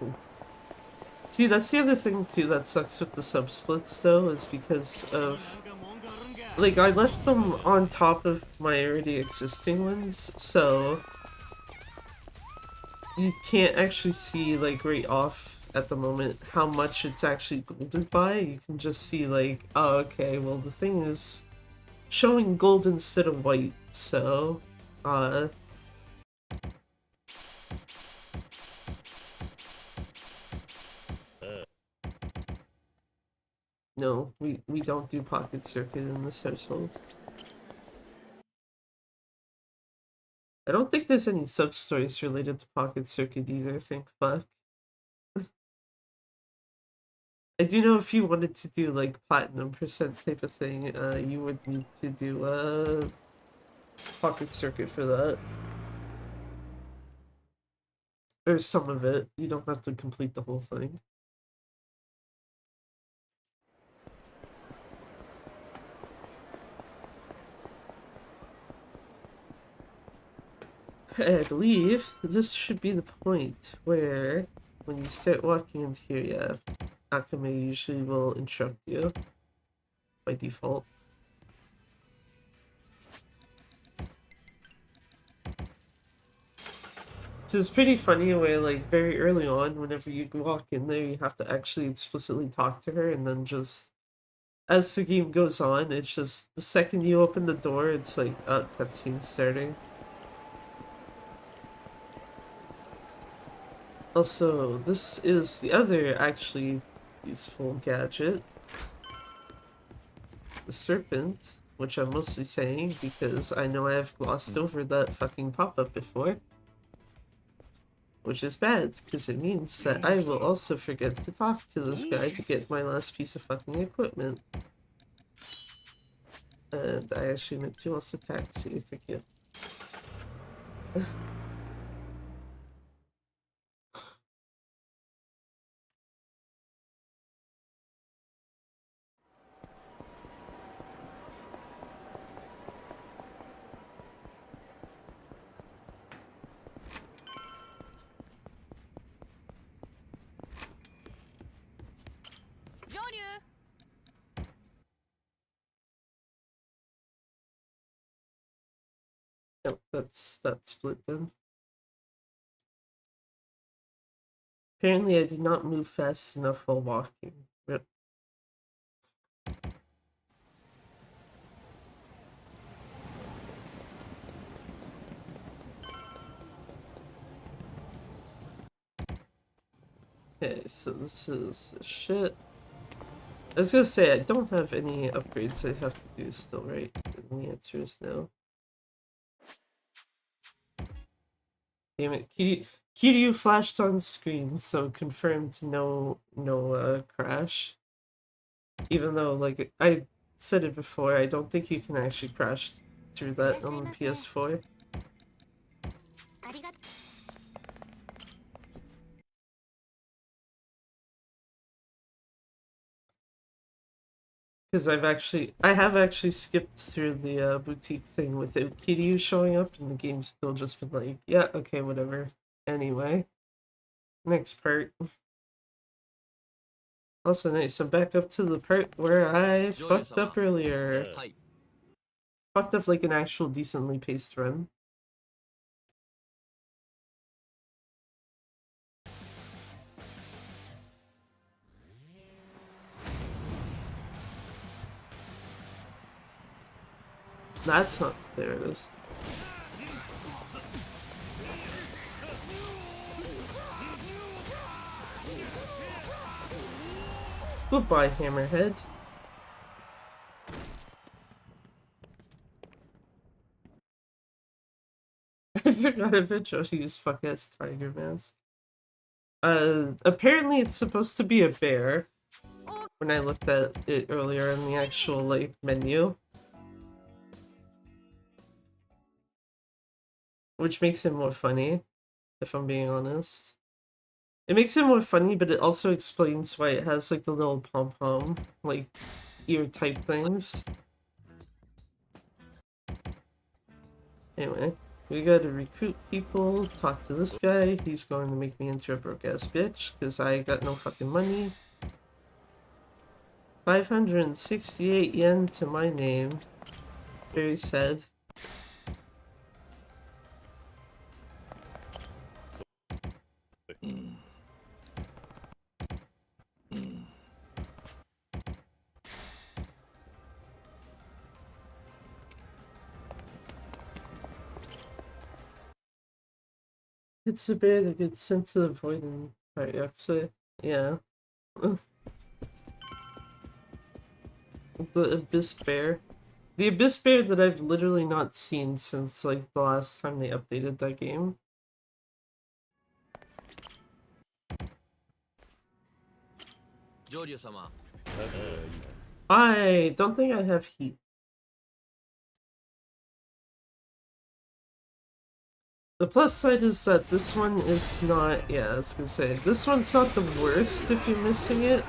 Cool. See, that's the other thing too that sucks with the sub-splits though, is because of... like, I left them on top of my already existing ones, so... you can't actually see, like, right off at the moment how much it's actually golded by. You can just see, like, oh, okay, well, the thing is showing gold instead of white, so no, we don't do pocket circuit in this household. I don't think there's any sub-stories related to pocket circuit either, thank fuck. I do know if you wanted to do like platinum percent type of thing, you would need to do a pocket circuit for that. Or some of it. You don't have to complete the whole thing. I believe this should be the point where when you start walking into here, yeah, Akame usually will interrupt you by default. So it's pretty funny where like very early on, whenever you walk in there, you have to actually explicitly talk to her, and then just as the game goes on, it's just the second you open the door, it's like cutscene starting. Also, this is the other actually useful gadget. The serpent, which I'm mostly saying because I know I have glossed over that fucking pop-up before. Which is bad, because it means that I will also forget to talk to this guy to get my last piece of fucking equipment. And I actually meant to also taxi, thank you. Yep, that's split then. Apparently I did not move fast enough while walking. Yep. Okay, so this is shit. I was gonna say, I don't have any upgrades I have to do still, right? And the answer is no. Damn it, Kiryu flashed on screen, so confirmed no crash. Even though, like, I said it before, I don't think you can actually crash through that on the PS4. Because I have actually skipped through the boutique thing without Kiryu showing up, and the game's still just been like, yeah, okay, whatever. Anyway, next part. Also nice, I'm back up to the part where I fucked up earlier. Fucked up like an actual decently paced run. That's not, there it is. Goodbye, Hammerhead. I forgot about Joshi's fuck-ass tiger mask. Apparently it's supposed to be a bear. When I looked at it earlier in the actual, like, menu. Which makes it more funny, if I'm being honest. It makes it more funny, but it also explains why it has, like, the little pom-pom, like, ear-type things. Anyway, we gotta recruit people, talk to this guy. He's going to make me into a broke-ass bitch, because I got no fucking money. 568 yen to my name. Very sad. It's the bear that gets sent to the void in Yakuza. Yeah. The Abyss Bear. The Abyss Bear that I've literally not seen since like the last time they updated that game. I don't think I have heat. The plus side is that this one is not, yeah, I was gonna say, this one's not the worst if you're missing it.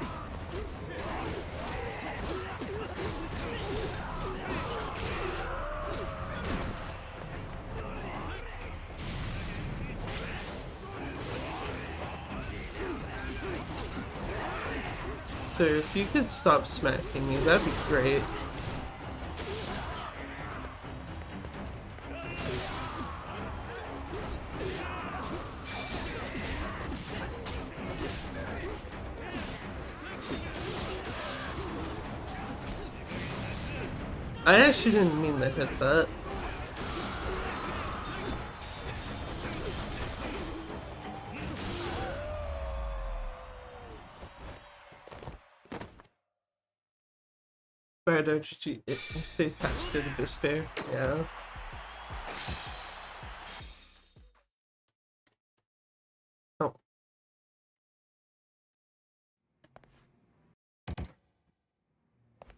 So if you could stop smacking me, that'd be great. I actually didn't mean to hit that. Why don't you stay attached to the despair? Yeah. Oh.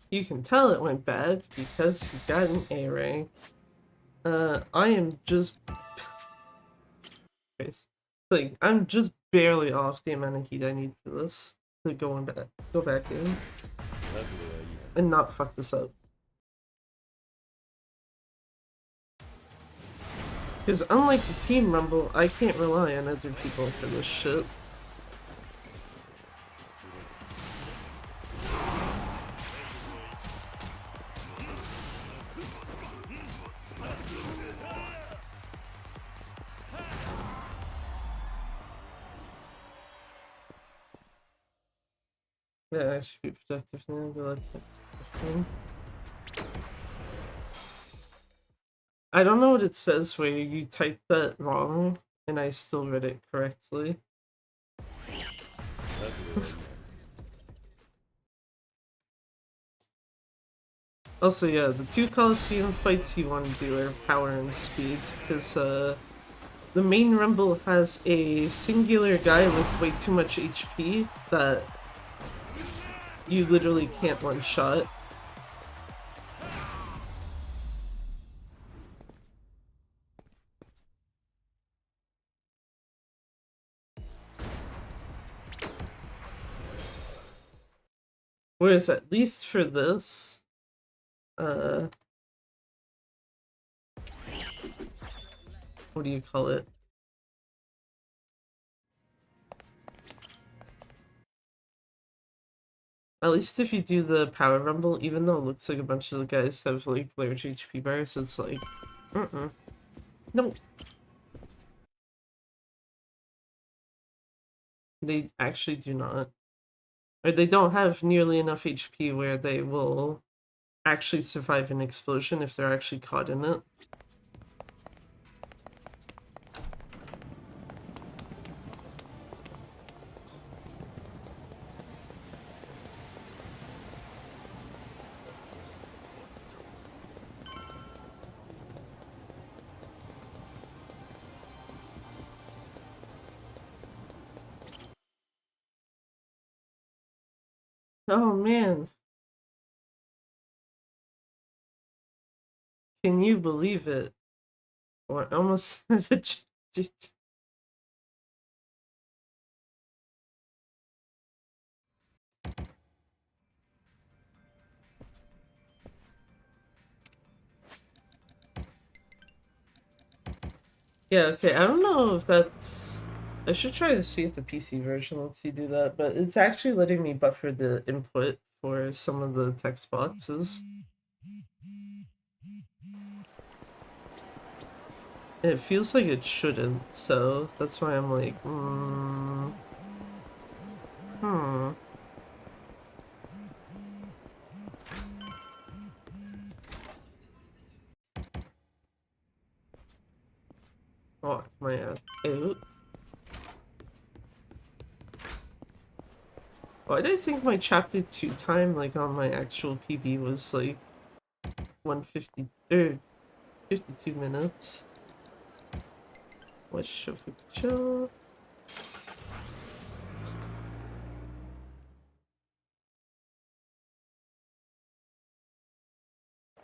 You can tell it went bad because you got an A rank. I am just like I'm just barely off the amount of heat I need for this to go back in and not fuck this up. Because unlike the Team Rumble, I can't rely on other people for this shit. Yeah, I should be productive now. Be like, I don't know what it says where you typed that wrong and I still read it correctly. Also, yeah, the two Coliseum fights you want to do are power and speed, because the main Rumble has a singular guy with way too much HP that you literally can't one-shot. Whereas at least for this, what do you call it? At least if you do the Power Rumble, even though it looks like a bunch of the guys have like large HP bars, it's like, no. They actually do not. Or they don't have nearly enough HP where they will actually survive an explosion if they're actually caught in it. Oh man. Can you believe it? Or almost yeah, okay, I don't know if that's... I should try to see if the PC version lets you do that, but it's actually letting me buffer the input for some of the text boxes. It feels like it shouldn't, so that's why I'm like, walk my ass out. Why did I think my chapter 2 time, like on my actual PB, was like 150 or 52 minutes? What's Shofukucho?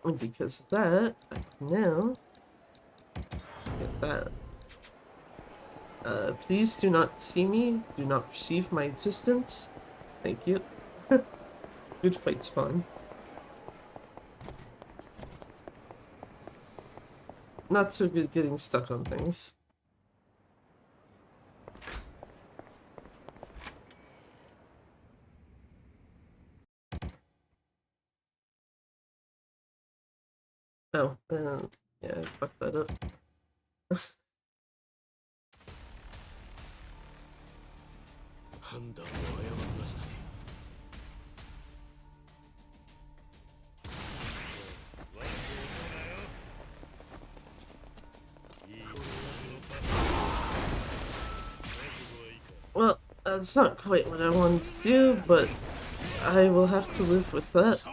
And because of that, I can now get that. Please do not see me. Do not perceive my existence. Thank you. Good fight spawn. Not so good getting stuck on things. Oh, yeah, I fucked that up. Well, that's not quite what I wanted to do, but I will have to live with that.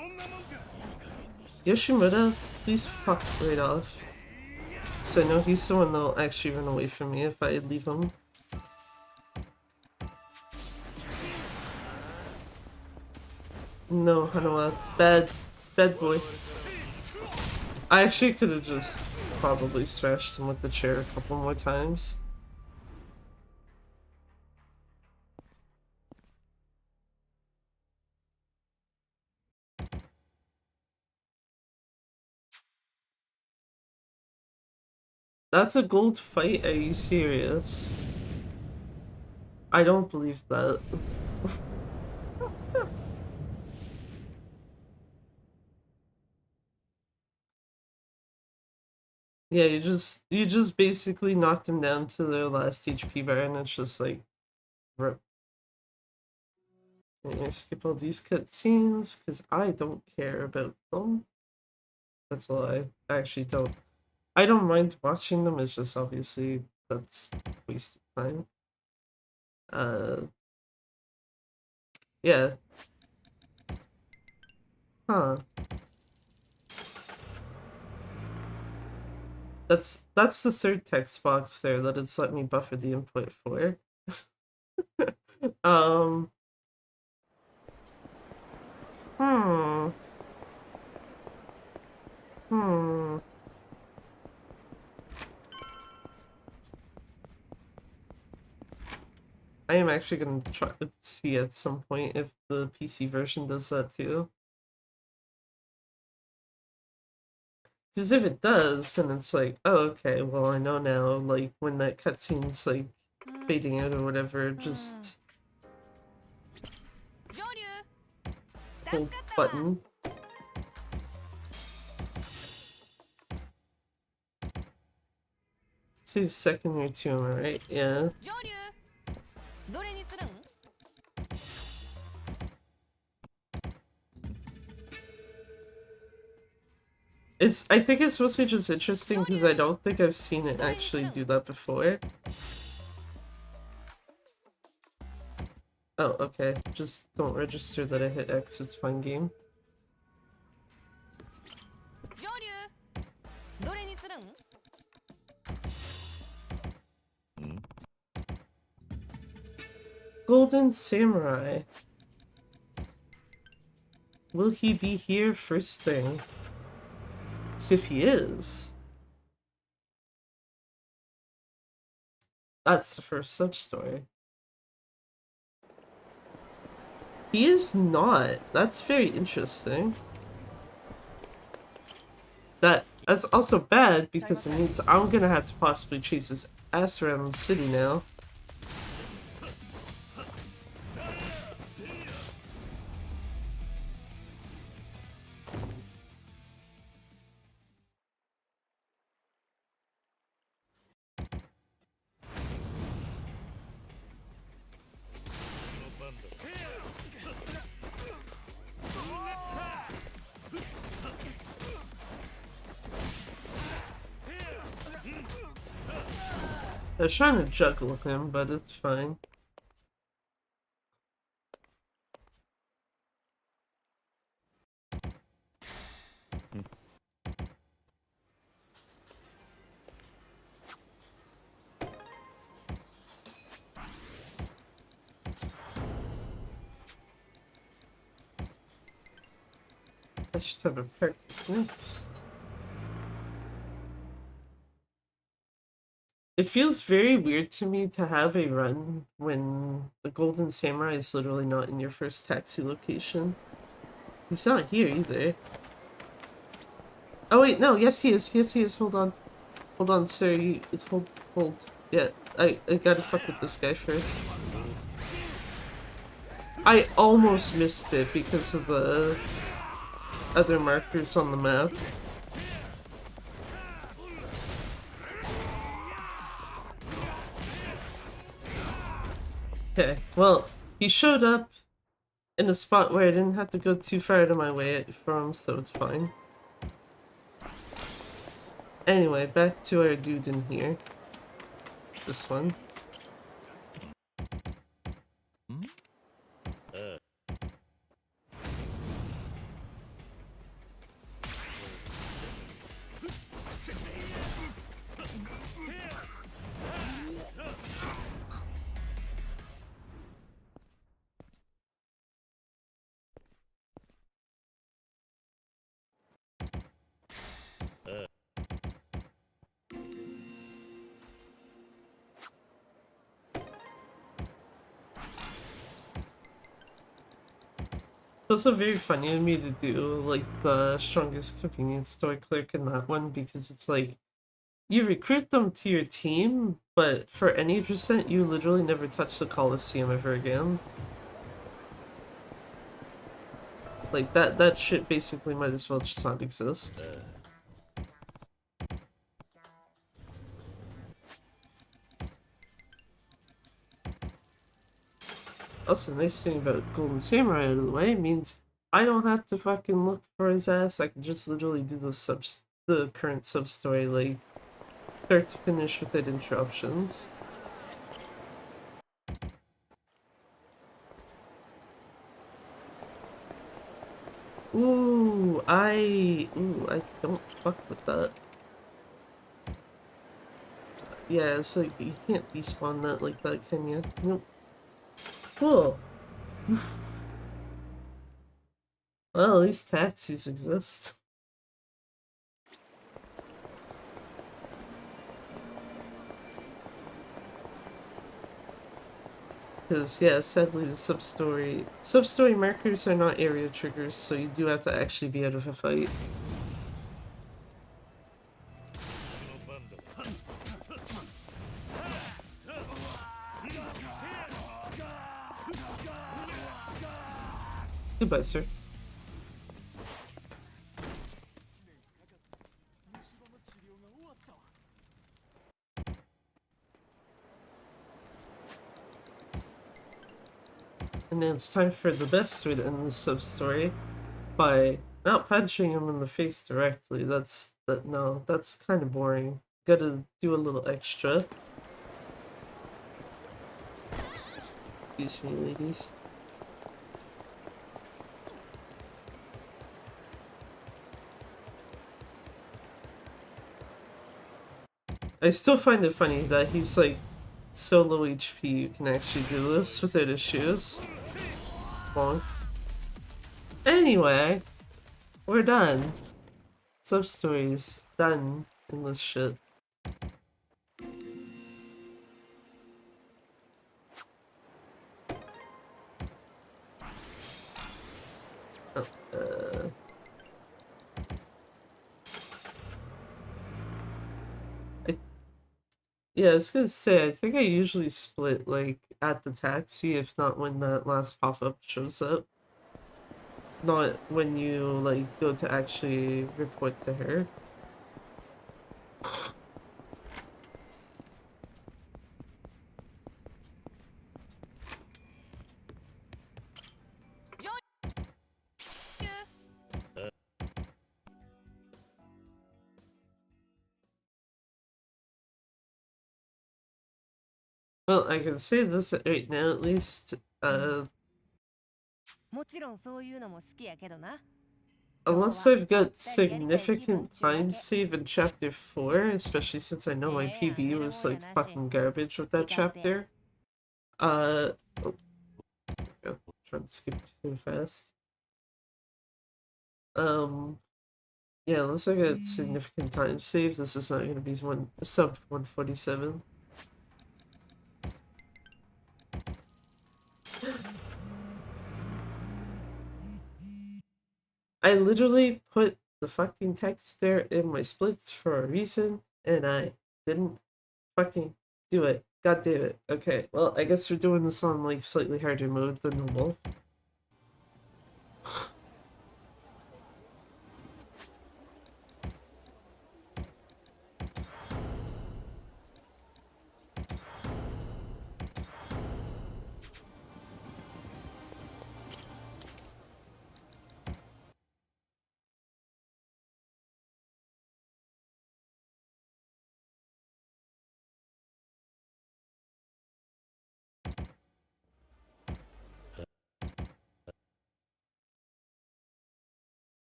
Yoshimura, please fuck right off. So I know he's the one that'll actually run away from me if I leave him. No, Hanawa. Bad boy. I actually could have just probably smashed him with the chair a couple more times. That's a gold fight? Are you serious? I don't believe that. Yeah, you just basically knocked him down to their last HP bar and it's just like rip. I'm gonna skip all these cutscenes because I don't care about them. That's a lie. I actually don't. I don't mind watching them, it's just obviously that's wasted time. Yeah. Huh. That's the third text box there that it's let me buffer the input for. Hmm. Hmm. I am actually gonna try to see at some point if the PC version does that too. Because if it does, then it's like, oh, okay, well, I know now, like, when that cutscene's, like, fading out or whatever, just hold button. Say second or two, am I right? Yeah. I think it's mostly just interesting because I don't think I've seen it actually do that before. Oh, okay. Just don't register that I hit X, it's fine game. Golden Samurai. Will he be here first thing? See if he is. That's the first sub-story. He is not. That's very interesting. That's also bad because it means I'm gonna have to possibly chase his ass around the city now. I was trying to juggle him, but it's fine. I should have a practice next. It feels very weird to me to have a run when the Golden Samurai is literally not in your first taxi location. He's not here either. Oh wait, no, yes he is. Yes he is. Hold on. Hold on, sir. You hold. Yeah, I gotta fuck with this guy first. I almost missed it because of the other markers on the map. Okay, well, he showed up in a spot where I didn't have to go too far out of my way for him, so it's fine. Anyway, back to our dude in here. This one. It's also very funny of me to do like the strongest convenience store clerk in that one because it's like you recruit them to your team, but for any percent you literally never touch the Coliseum ever again. Like that shit basically might as well just not exist. Also, the nice thing about Golden Samurai out of the way means I don't have to fucking look for his ass. I can just literally do the current sub story like start to finish without interruptions. I don't fuck with that. Yeah, it's like you can't despawn that like that, can you? Nope. Cool. Well, at least taxis exist. Because, yeah, sadly the sub-story markers are not area triggers, so you do have to actually be out of a fight. Goodbye, sir. And then it's time for the best way to end this sub-story by not punching him in the face directly. That's kind of boring. Gotta do a little extra. Excuse me, ladies. I still find it funny that he's like so low HP you can actually do this without his shoes. Bonk. Anyway, we're done. Sub-story's done in this shit. Oh, yeah, I was gonna say, I think I usually split, like, at the taxi, if not when that last pop-up shows up. Not when you, like, go to actually report to her. Well, I can say this right now at least. もちろんそういうのも好きやけどな。 Unless I've got significant time save in chapter 4, especially since I know my PB was like fucking garbage with that chapter. Oh, trying to skip too fast. Yeah, unless I get significant time save, this is not gonna be sub 147. I literally put the fucking text there in my splits for a reason, and I didn't fucking do it. God damn it. Okay, well, I guess we're doing this on, like, slightly harder mode than normal.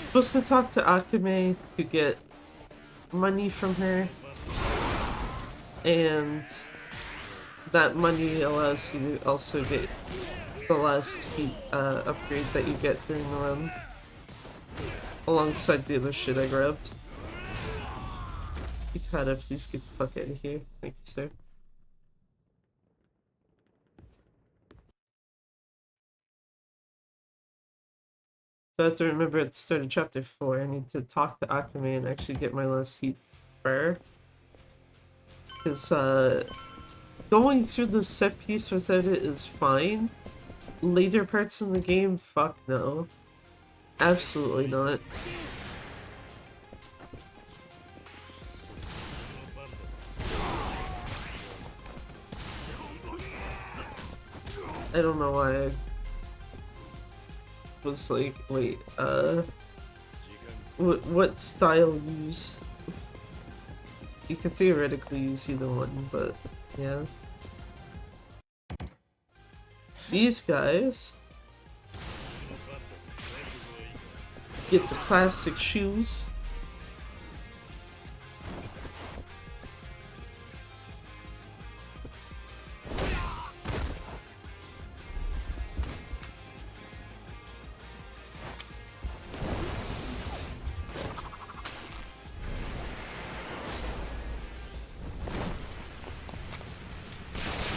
Supposed to talk to Akame to get money from her, and that money allows you to also get the last heat upgrade that you get during the run, alongside the other shit I grabbed. Kitana, please get the fuck out of here. Thank you, sir. So I have to remember at the start of chapter 4, I need to talk to Akame and actually get my last heat fur. Because, going through the set piece without it is fine. Later parts in the game, fuck no. Absolutely not. I don't know why I was like, wait, what style use? You could theoretically use either one, but yeah. These guys get the classic shoes.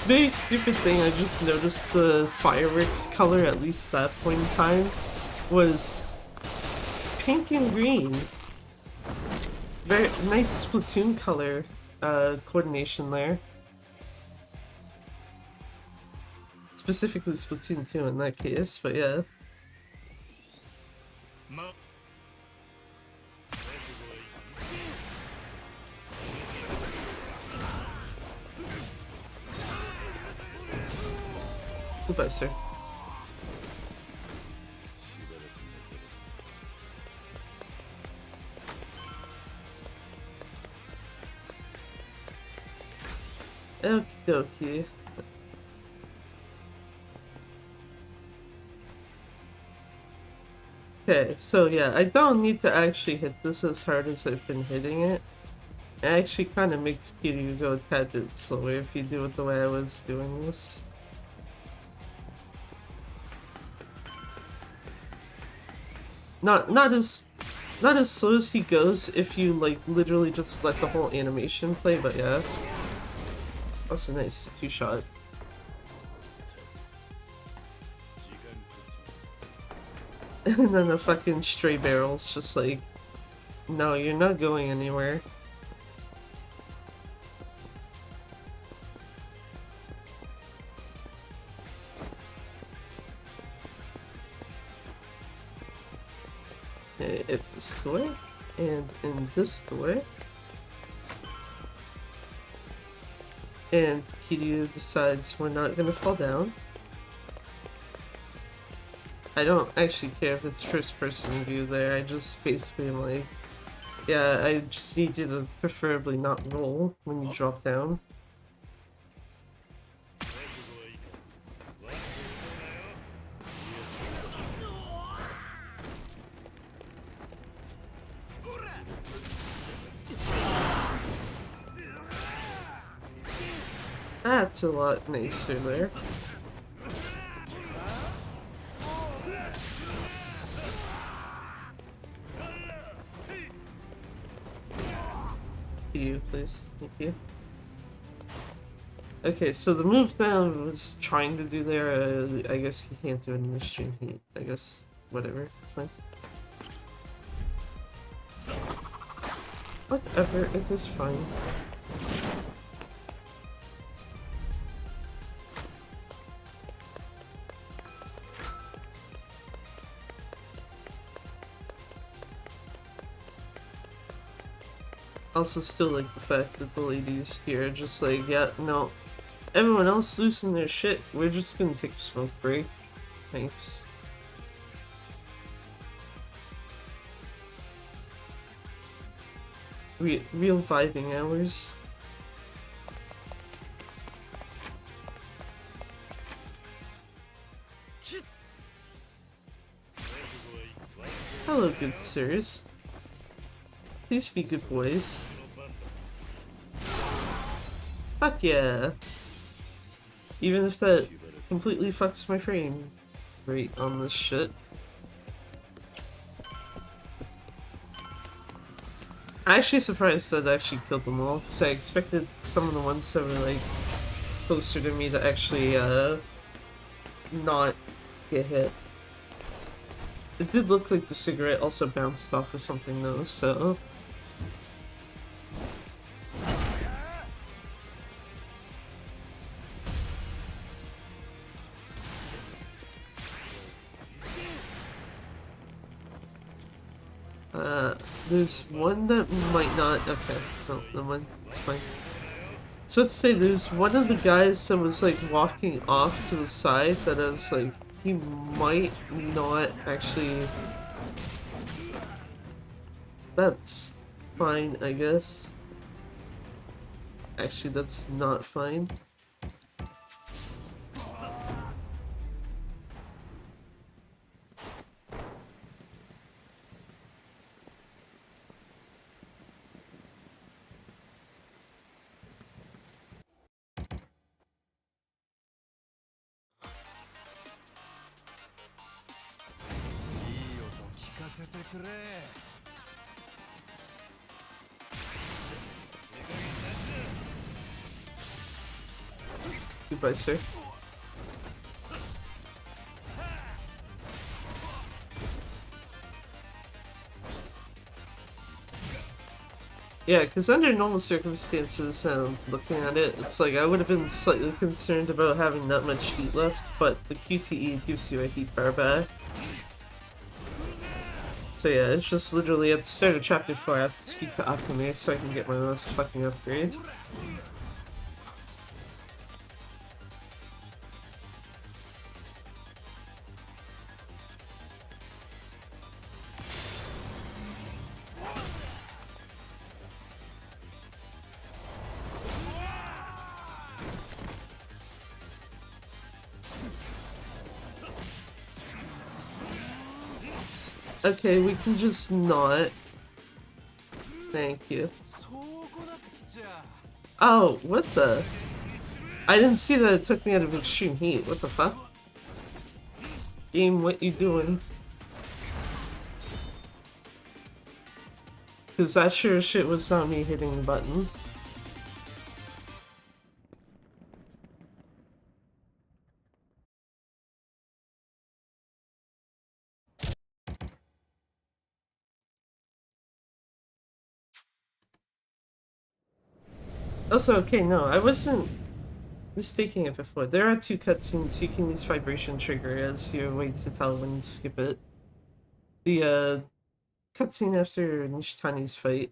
Very stupid thing, I just noticed the fireworks color, at least that point in time, was pink and green. Very nice Splatoon color coordination there. Specifically Splatoon 2 in that case, but yeah. Goodbye, sir. Okie dokie. Okay, so yeah, I don't need to actually hit this as hard as I've been hitting it. It actually kind of makes Kiryu go a tad bit slower if you do it the way I was doing this. Not as slow as he goes if you like literally just let the whole animation play, but yeah. That's a nice two-shot. And then the fucking stray barrel's just like, no, you're not going anywhere. At this door, and in this door. And Kiryu decides we're not gonna fall down. I don't actually care if it's first person view there. I just basically am like, yeah, I just need you to preferably not roll when you drop down. That's a lot nicer there. You, please. Thank you. Okay, so the move that I was trying to do there, I guess you can't do it in the stream heat. I guess, whatever. Fine. Whatever, it is fine. Also still like the fact that the ladies here are just like, yeah, no. Everyone else losing their shit, we're just gonna take a smoke break. Thanks. Real vibing hours. Hello, good sirs. Please be good boys. Fuck yeah. Even if that completely fucks my frame rate on this shit. I'm actually surprised that I actually killed them all, because I expected some of the ones that were like closer to me to actually not get hit. It did look like the cigarette also bounced off of something though, so... there's one that might not... Okay, no, never mind, it's fine. So let's say there's one of the guys that was like walking off to the side that I was like, he might not actually... That's fine, I guess. Actually, that's not fine. Goodbye, sir. Yeah, because under normal circumstances, looking at it, it's like I would have been slightly concerned about having that much heat left, but the QTE gives you a heat bar back. So yeah, it's just literally at the start of chapter 4 I have to speak to Akame so I can get my last fucking upgrade. Okay, we can just not. Thank you. Oh, what the? I didn't see that it took me out of extreme heat. What the fuck? Game, what you doing? Because that sure as shit was not me hitting the button. Also, okay, no, I wasn't mistaking it before. There are two cutscenes you can use vibration trigger as your way to tell when to skip it. The cutscene after Nishitani's fight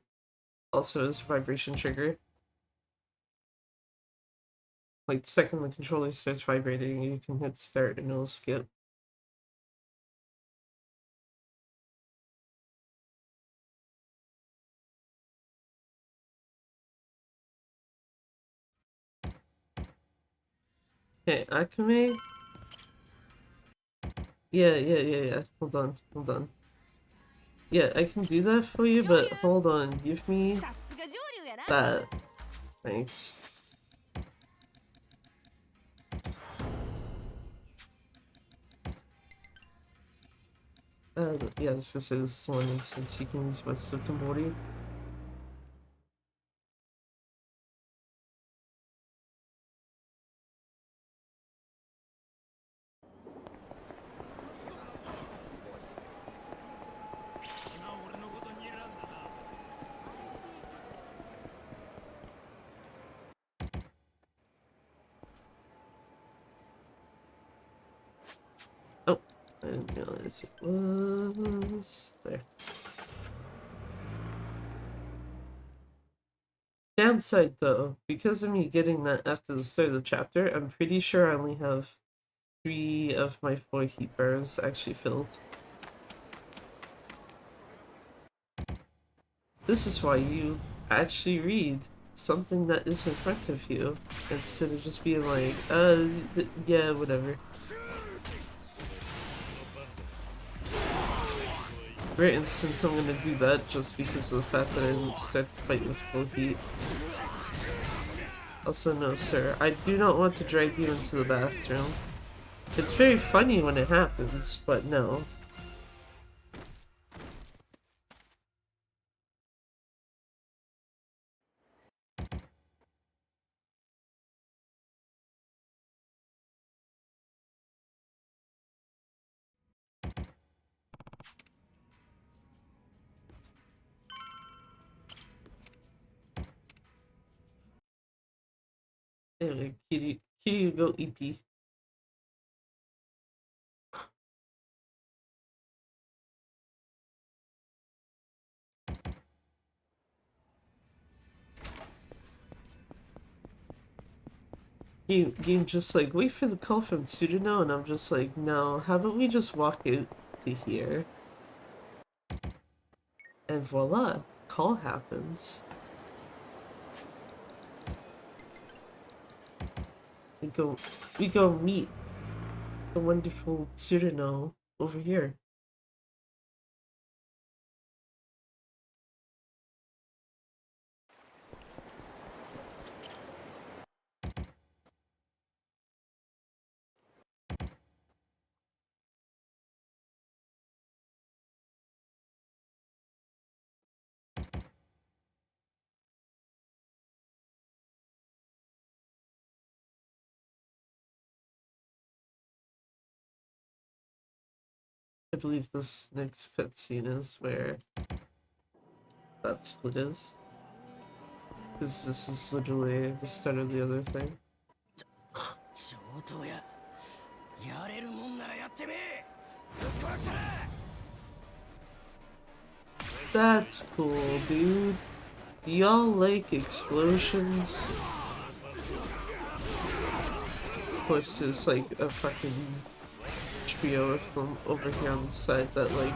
also is vibration trigger. Like, the second the controller starts vibrating, you can hit start and it'll skip. Okay, Akame. Yeah. Hold on, hold on. Yeah, I can do that for you, but hold on. Give me さすが上流やな that. Thanks. Yeah, I was gonna say this is one instance you can use my Silken Body. Oh, I didn't realize it was there. Downside though, because of me getting that after the start of the chapter, I'm pretty sure I only have 3 of my 4 heat bars actually filled. This is why you actually read something that is in front of you instead of just being like, yeah, whatever. For instance, I'm gonna do that just because of the fact that I didn't start the fight with full heat. Also, no, sir, I do not want to drag you into the bathroom. It's very funny when it happens, but no. Anyway, Kitty go EP. Game just like, wait for the call from Tsuruno, and I'm just like, no, how about we just walk out to here? And voila, call happens. We go meet the wonderful Tsuruno over here. I believe this next cutscene is where that split is. Because this is literally the start of the other thing. That's cool, dude. Do y'all like explosions? Of course, there's like a fucking trio of them over here on the side that like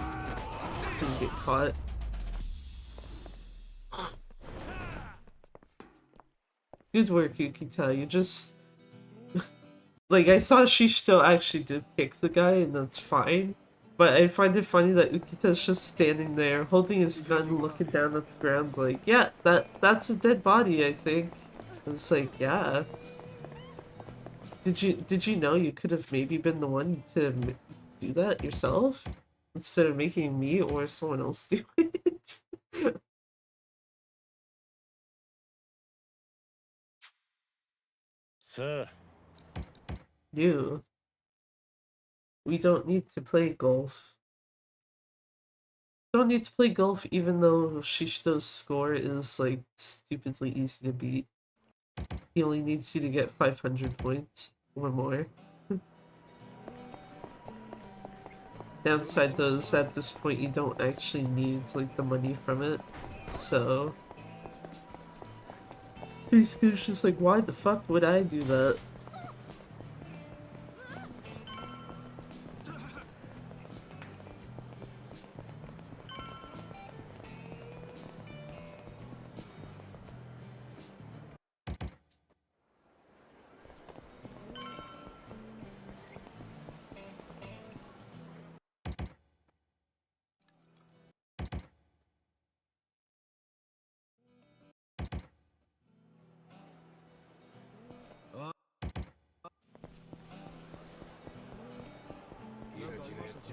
didn't get caught. Good work, Yukita. You just like, I saw Shishito actually did kick the guy, and that's fine. But I find it funny that Ukita's just standing there, holding his gun, looking down at the ground, like, yeah, that's a dead body, I think. And it's like, yeah. Did you know you could have maybe been the one to do that yourself instead of making me or someone else do it? Sir. You. We don't need to play golf. Don't need to play golf even though Shishito's score is like stupidly easy to beat. He only needs you to get 500 points or more. Downside though is at this point you don't actually need like the money from it. So basically it's just like, why the fuck would I do that?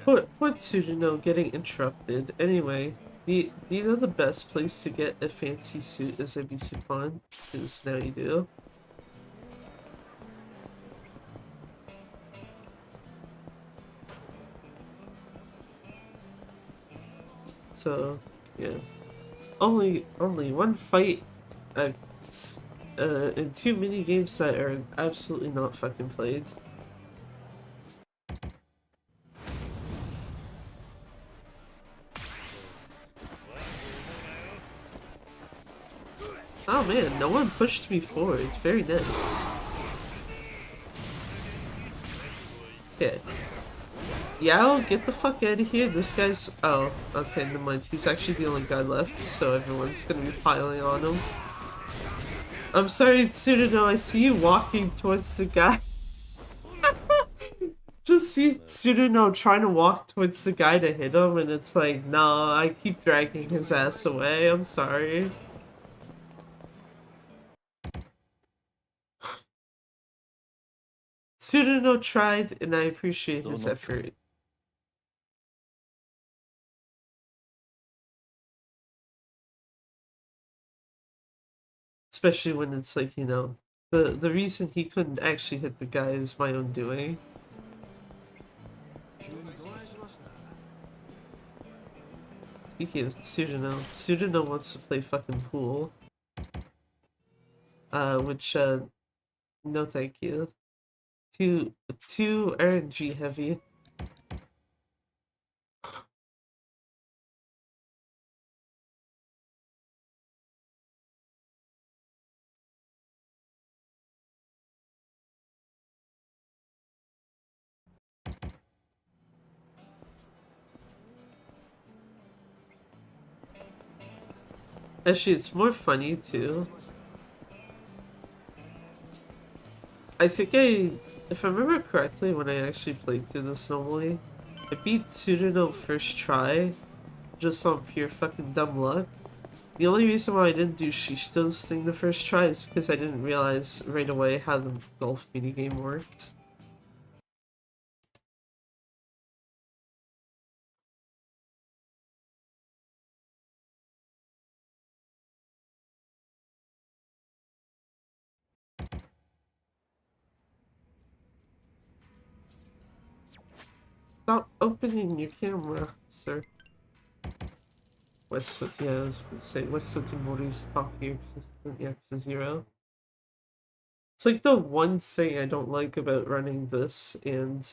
What Tsuruno getting interrupted. Anyway, do you know the best place to get a fancy suit is a Bisupon? Because now you do. So, yeah. Only one fight uh, and 2 mini games that are absolutely not fucking played. Oh man, no one pushed me forward. Very nice. Okay. Yao, get the fuck out of here. This guy's... Oh, okay, never mind. He's actually the only guy left, so everyone's gonna be piling on him. I'm sorry, Tsuruno, I see you walking towards the guy. Just see Tsuruno trying to walk towards the guy to hit him, and it's like, no, I keep dragging his ass away. I'm sorry. Tsuruno tried, and I appreciate his effort. Especially when it's like, you know, the reason he couldn't actually hit the guy is my own doing. Speaking of Tsuruno, Tsuruno wants to play fucking pool. Which, no thank you. Too RNG heavy. Actually, it's more funny too. I think if I remember correctly, when I actually played through this normally, I beat Tsuruno first try, just on pure fucking dumb luck. The only reason why I didn't do Shishito's thing the first try is because I didn't realize right away how the golf minigame worked. Stop opening your camera, sir. West, yeah, I was gonna say West Sotimori's talking to Zero. It's like the one thing I don't like about running this and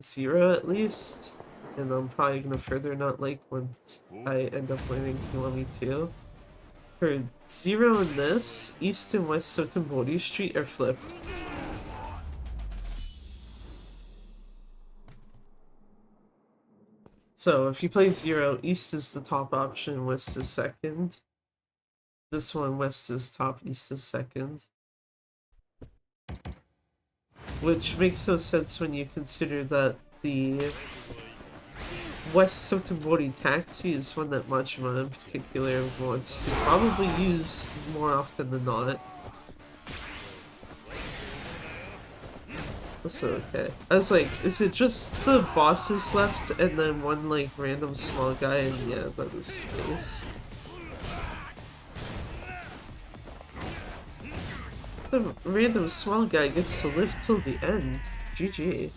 Zero at least, and I'm probably gonna further not like once I end up learning Kiwami 2. For Zero and this, East and West Sotimori Street are flipped. So if you play Zero, East is the top option, West is second. This one, West is top, East is second. Which makes no sense when you consider that the West Sotomori taxi is one that Majima in particular wants to probably use more often than not. So okay. I was like, is it just the bosses left and then one like random small guy? And yeah, that is the case. The random small guy gets to live till the end. GG.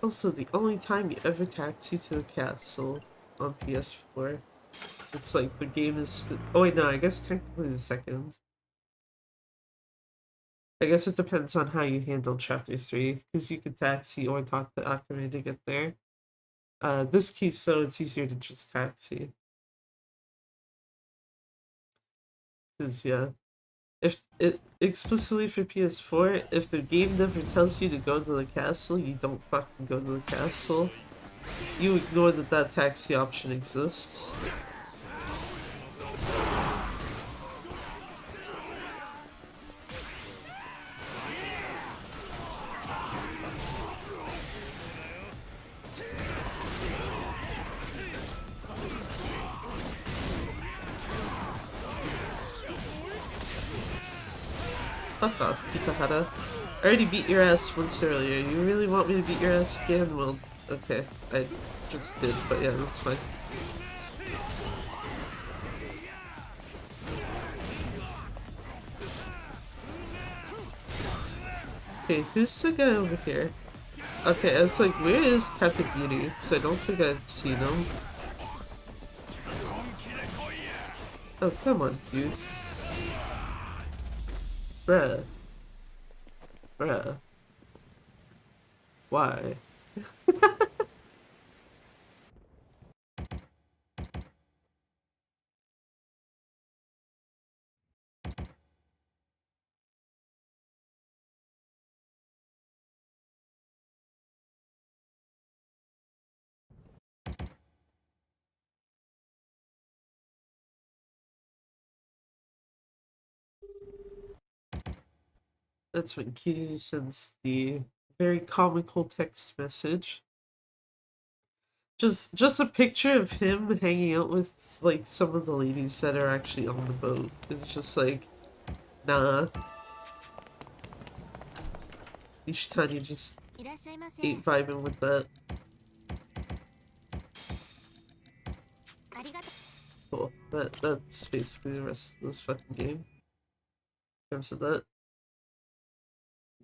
Also, the only time you ever taxi to the castle on PS4, it's like the game is... Oh wait, no, I guess technically the second. I guess it depends on how you handle Chapter 3, because you could taxi or talk to Akame to get there. This case, though, it's easier to just taxi. Because, yeah. If it explicitly for PS4, if the game never tells you to go to the castle, you don't fucking go to the castle. You ignore that that taxi option exists. Fuck off, Kitahara. I already beat your ass once earlier. You really want me to beat your ass again? Well, okay. I just did, but yeah, that's fine. Okay, who's the guy over here? Okay, I was like, where is Katakiri? Because I don't think I've seen him. Oh, come on, dude. Bruh. Bruh. Why? That's when Kiryu sends the very comical text message. Just a picture of him hanging out with like some of the ladies that are actually on the boat. It's just like, nah. Ishitani just ate vibing with that. Cool. That's basically the rest of this fucking game. In terms of that.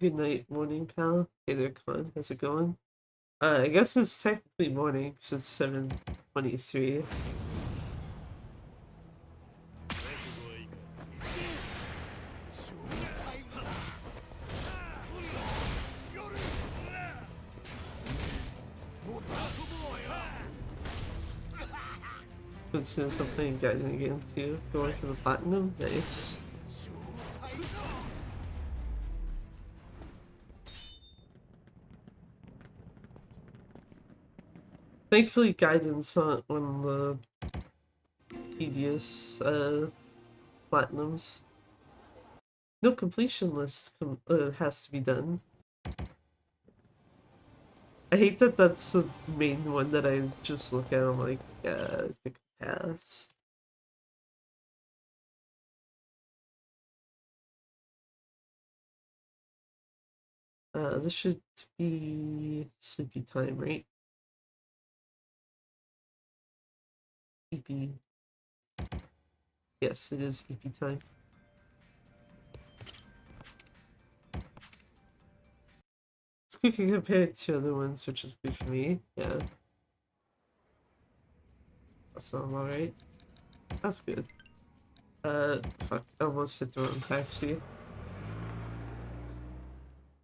Good night, morning pal. Hey there, Con. How's it going? I guess it's technically morning because it's 7:23. But since I'm playing Gaiden again too, going for the platinum, nice. Thankfully, Gaiden's not one of the tedious platinums. No completion list has to be done. I hate that that's the main one that I just look at. I'm like, yeah, I think pass. This should be sleepy time, right? EP. Yes, it is EP time. It's quicker compared to other ones, which is good for me. Yeah. So I'm alright. That's good. Fuck. I almost hit the wrong taxi.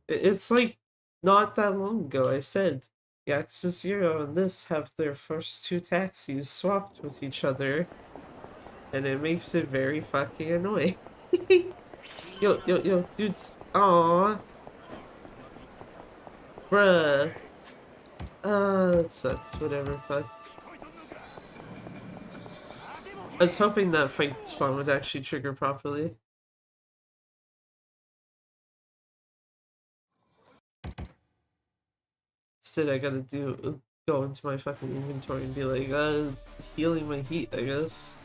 It's like not that long ago I said Yakuza 0 and this have their first two taxis swapped with each other, and it makes it very fucking annoying. Yo, dudes. Aww. Bruh. That sucks. Whatever, fuck. I was hoping that fight spawn would actually trigger properly. Instead, I gotta go into my fucking inventory and be like, healing my heat, I guess.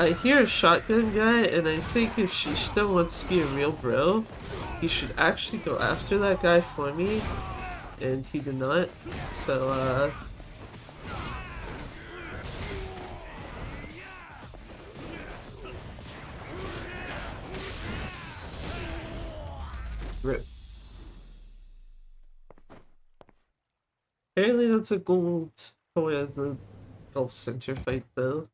I hear a shotgun guy, and I think if Shishita wants to be a real bro, he should actually go after that guy for me, and he did not, so, rip. Apparently that's a gold toy at the Gulf Center fight, though.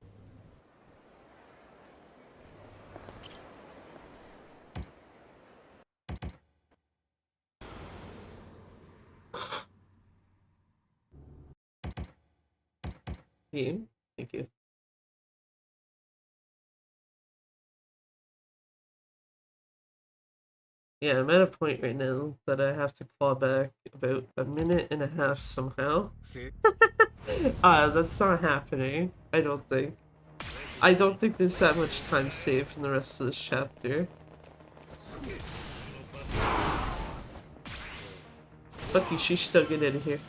Game? Thank you. Yeah, I'm at a point right now that I have to claw back about a minute and a half somehow. That's not happening, I don't think. I don't think there's that much time saved in the rest of this chapter. Fuck you, Shishito, get out of here.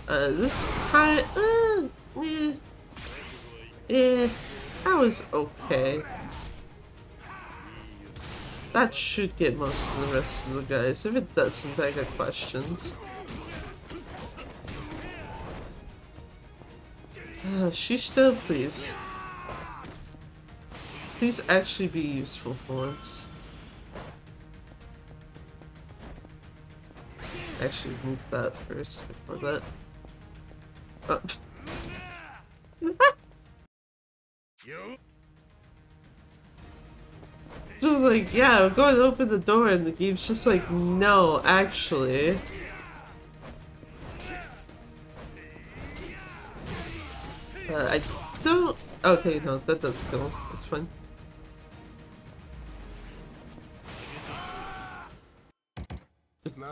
This kind yeah, that was okay. That should get most of the rest of the guys. If it doesn't, I got questions. Shishito, please. Please actually be useful for once. Actually, move that first before that. Oh. Just like, yeah, I'm going to open the door and the game's just like, no, actually. I don't... Okay, no, that does go. That's fine.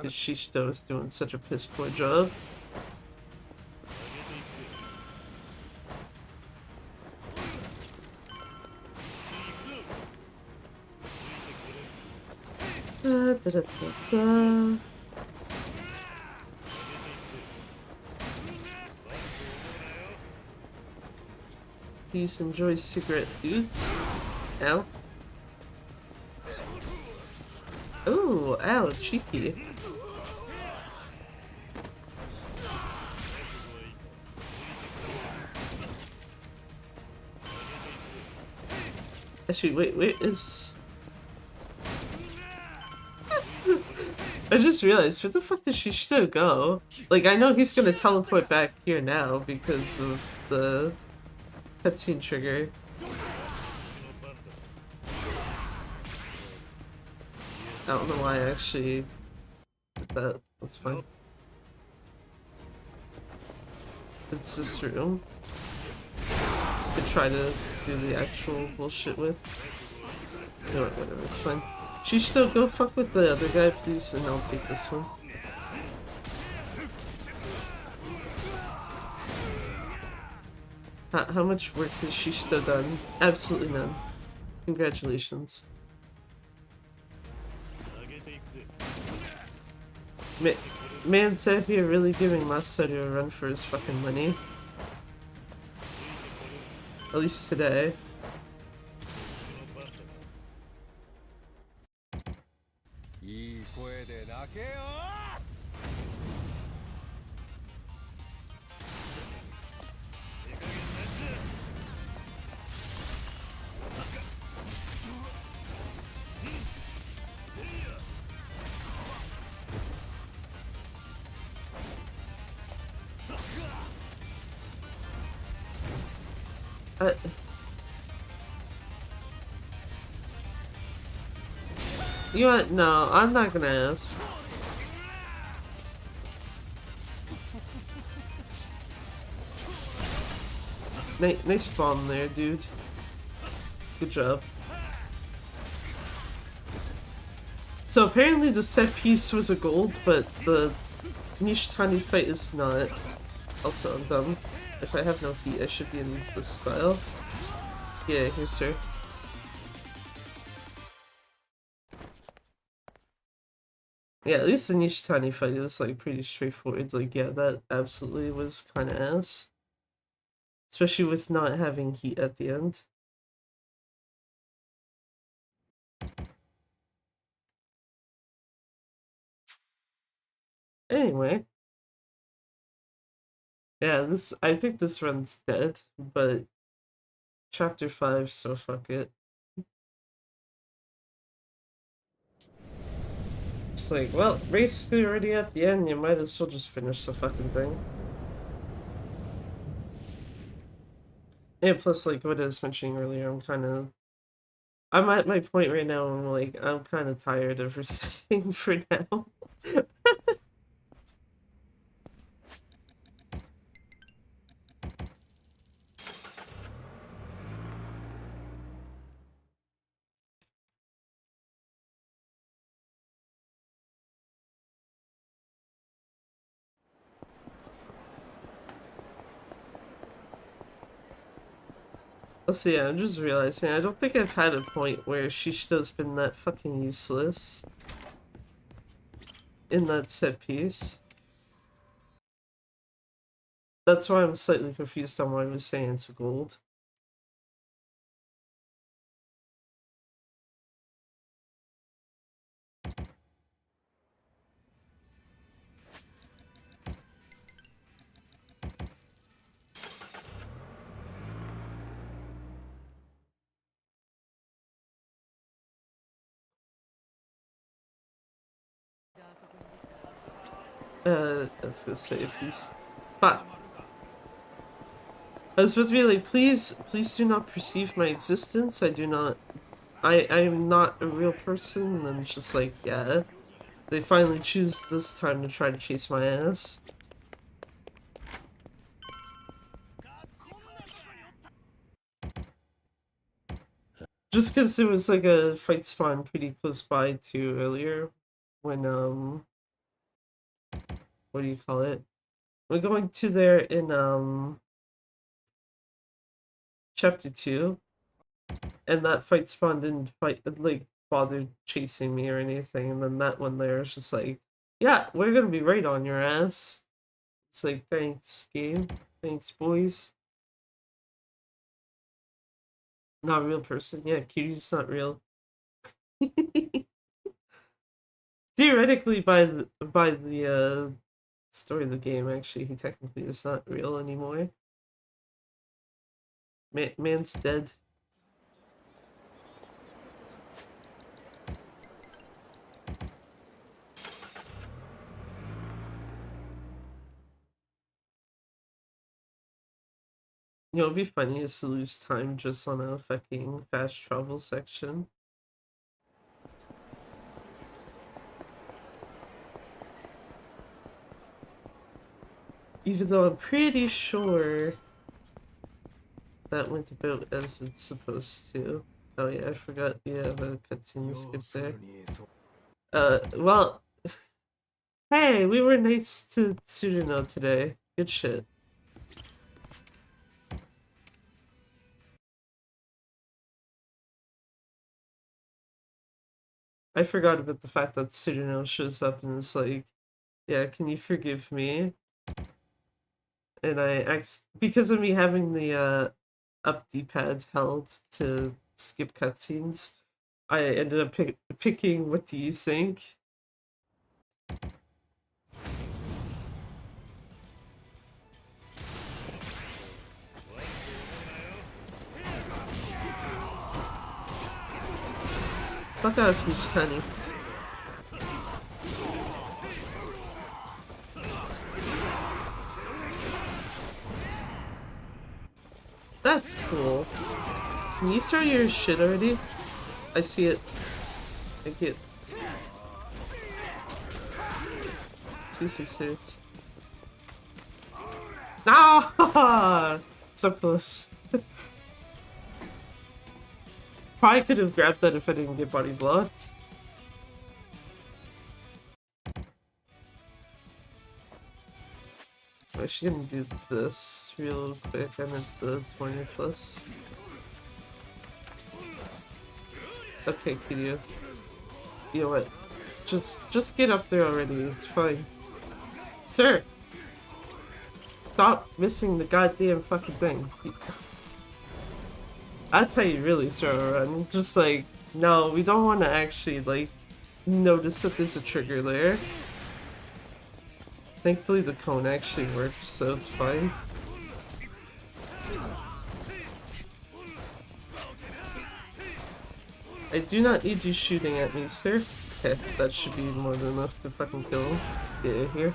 Shishito is doing such a piss poor job. Da, da, da, da. Please enjoy cigarette dudes. Ow. Ooh, ow, cheeky. Actually, wait, is... I just realized, where the fuck did Shishito go? Like, I know he's gonna teleport back here now because of the cutscene trigger. I don't know why I actually did that. That's fine. It's this room. Could try to do the actual bullshit with. You know what, whatever, it's fine. Shishito, go fuck with the other guy, please, and I'll take this one. How much work has Shishito done? Absolutely none. Congratulations. Man's out here really giving Masaru a run for his fucking money. At least today. You know what? No, I'm not gonna ask. Nice bomb there, dude. Good job. So apparently the set piece was a gold, but the Nishitani fight is not. Also, I'm dumb. If I have no heat, I should be in this style. Yeah, here's her. Yeah, at least the Nishitani fight is like pretty straightforward. Like, yeah, that absolutely was kind of ass. Especially with not having heat at the end. Anyway. Yeah, I think this run's dead, but chapter 5, so fuck it. It's like, well, basically already at the end, you might as well just finish the fucking thing. And plus, like what I was mentioning earlier, I'm at my point right now. I'm kind of tired of resetting for now. Let's see. I'm just realizing I don't think I've had a point where Shishito's been that fucking useless in that set piece. That's why I'm slightly confused on why I was saying it's gold. I was gonna say if he's fuck. I was supposed to be like, please do not perceive my existence. I do not I am not a real person, and it's just like, yeah. They finally choose this time to try to chase my ass. Just because it was like a fight spawn pretty close by to earlier when what do you call it? We're going to there in chapter 2, and that fight spawn didn't bother chasing me or anything, and then that one there is just like, yeah, we're gonna be right on your ass. It's like, thanks, game. Thanks, boys. Not a real person. Yeah, Kiryu's not real. Theoretically, by the story of the game, actually, he technically is not real anymore. Man's dead. You know, it'd be funny is to lose time just on a fucking fast travel section. Even though I'm pretty sure that went about as it's supposed to. Oh yeah, I forgot you have a cutscene skip there. Well, hey, we were nice to Tsuruno today. Good shit. I forgot about the fact that Tsuruno shows up and is like, yeah, can you forgive me? And because of me having the up D-pad held to skip cutscenes, I ended up picking what do you think? Fuck off, you tiny. That's cool. Can you throw your shit already? I see it. I get. CC6. No! So close. Probably could have grabbed that if I didn't get body blocked. I'm actually gonna do this real quick. I'm at the 20 plus. Okay, Kiryu. You know what? Just get up there already. It's fine. Sir! Stop missing the goddamn fucking thing. That's how you really throw a run. Just like, no, we don't want to actually, like, notice that there's a trigger there. Thankfully the cone actually works, so it's fine. I do not need you shooting at me, sir. Okay, that should be more than enough to fucking kill him. Get in here.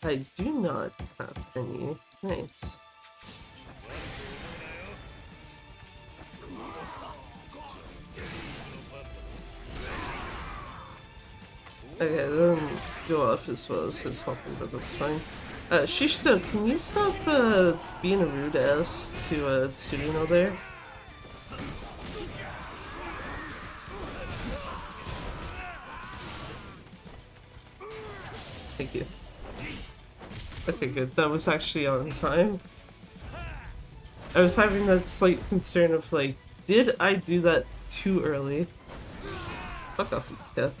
I do not have any. Nice. Okay, it didn't go off as well as his hopping, but that's fine. Shishito, can you stop being a rude ass to Tsurino there? Thank you. Okay, good. That was actually on time. I was having that slight concern of like, did I do that too early? Fuck off, yeah.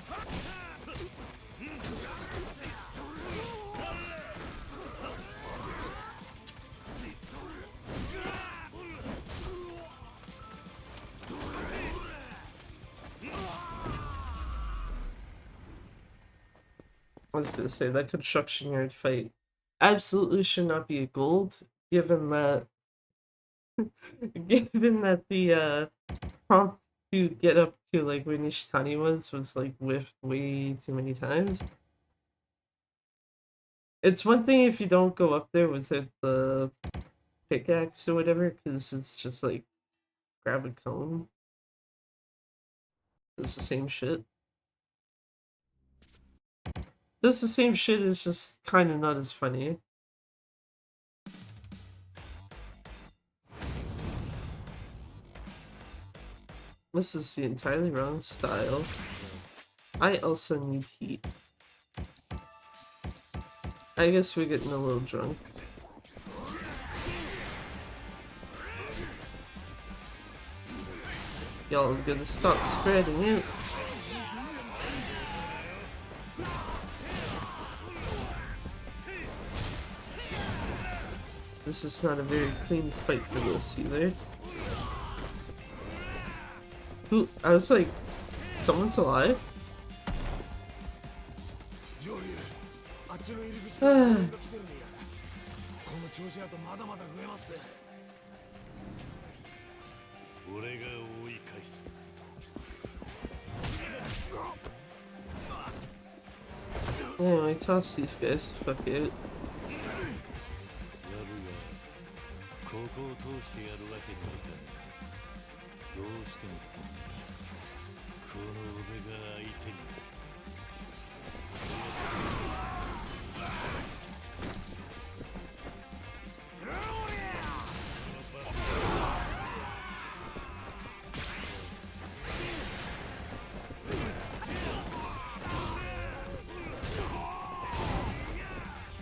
I was gonna say that construction yard fight absolutely should not be a gold, given that given that the prompt to get up to like where Nishitani was like whiffed way too many times. It's one thing if you don't go up there with it, the pickaxe or whatever, because it's just like grab a cone. It's the same shit. Does the same shit, is just kind of not as funny. This is the entirely wrong style. I also need heat. I guess we're getting a little drunk. Y'all gonna stop spreading out. This is not a very clean fight for this either. Who? I was like, someone's alive? Yeah, I toss these guys the fuck out.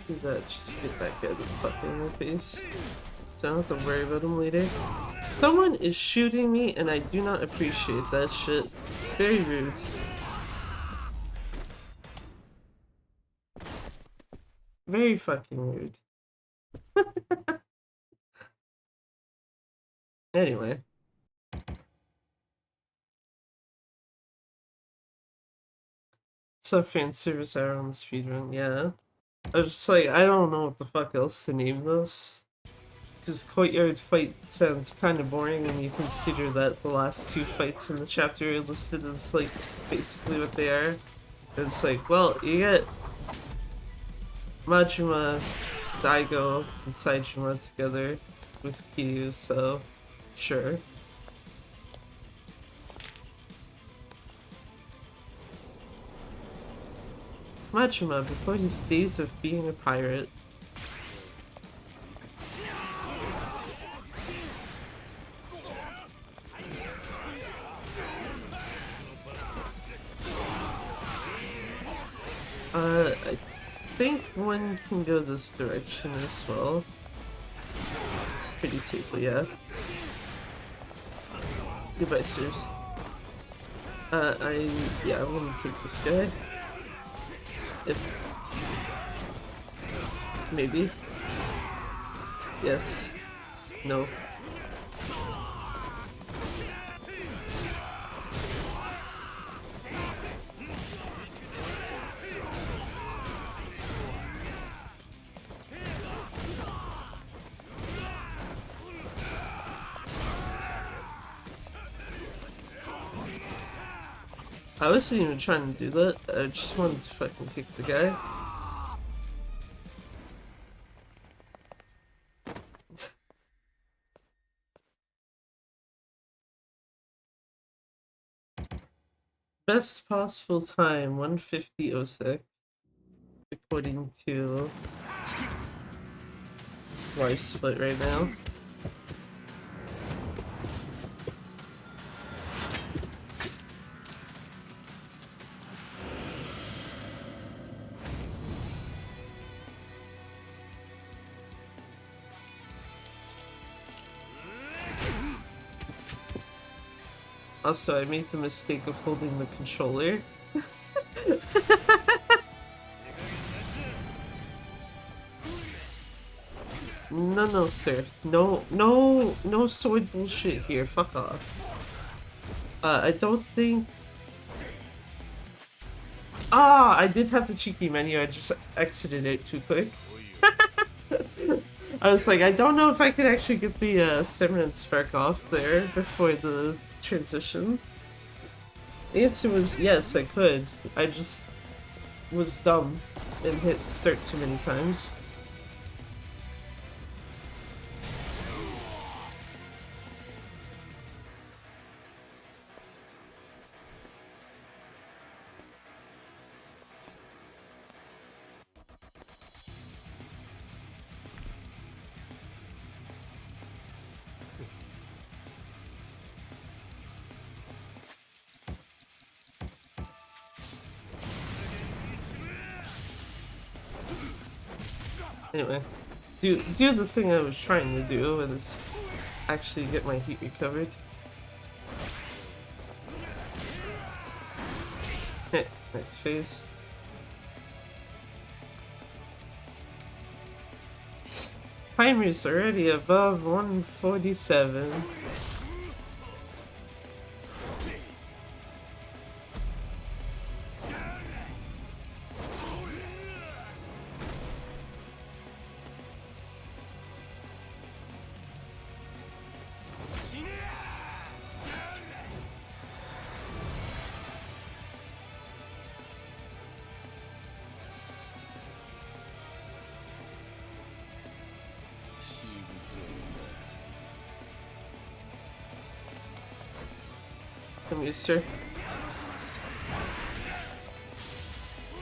Do that, just get that guy the fuck in the face. So I don't have to worry about him later. Someone is shooting me and I do not appreciate that shit. Very rude. Very fucking rude. Anyway. So fan service hour on the speedrun, yeah. I was just like, I don't know what the fuck else to name this. Because Courtyard fight sounds kind of boring when you consider that the last two fights in the chapter are listed as like basically what they are. And it's like, well, you get Majima, Daigo, and Saejima together with Kiryu, so sure. Majima, before his days of being a pirate. I think one can go this direction as well. Pretty safely, yeah. Goodbye, sirs. I'm gonna take this guy. If... maybe. Yes. No. I wasn't even trying to do that, I just wanted to fucking kick the guy. Best possible time 1:50:06 according to live split right now. Also, I made the mistake of holding the controller. No, sir. No sword bullshit here. Fuck off. I don't think... Ah, I did have the cheeky menu. I just exited it too quick. I was like, I don't know if I could actually get the stamina and spark off there before the transition. The answer was yes, I could. I just was dumb and hit start too many times. Anyway, do the thing I was trying to do, and it's actually get my heat recovered. Heh, nice face. Timer's already above 147. Come here, sir.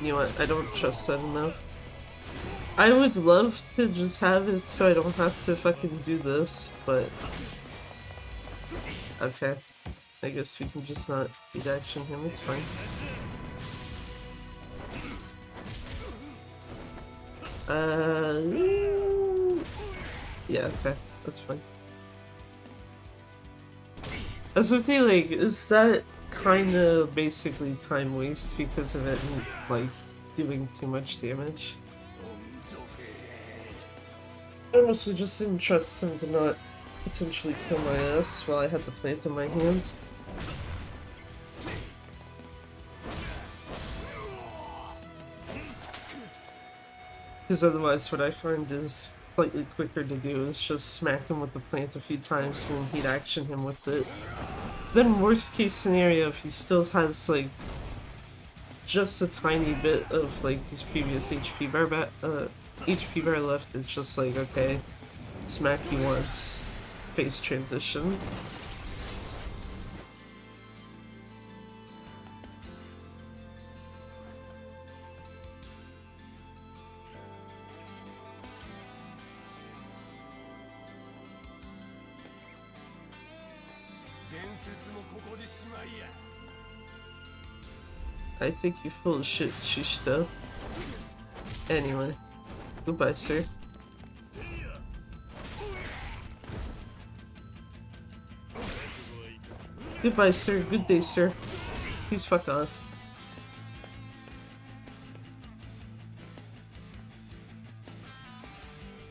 You know what? I don't trust that enough. I would love to just have it so I don't have to fucking do this, but... Okay. I guess we can just not beat action him, it's fine. Yeah, okay. That's fine. As with you, like, is that kind of basically time waste because of it, like, doing too much damage? I also just didn't trust him to not potentially kill my ass while I had the plant in my hand. Because otherwise what I find is slightly quicker to do is just smack him with the plant a few times and he'd action him with it. Then worst case scenario, if he still has like just a tiny bit of like his previous HP bar left, it's just like, okay, smack you once, face transition. I think you're full of shit, Shishito. Anyway, goodbye, sir. Goodbye, sir. Good day, sir. Please fuck off.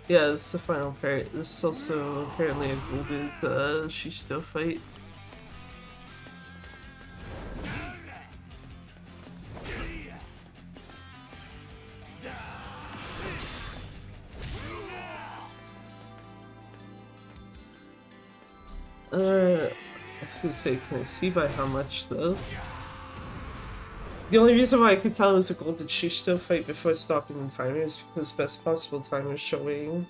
Yeah, this is the final part. This is also apparently a golded Shishito fight. I was gonna say, can I see by how much though? The only reason why I could tell it was a golden Shishito fight before stopping the timer is because best possible timer is showing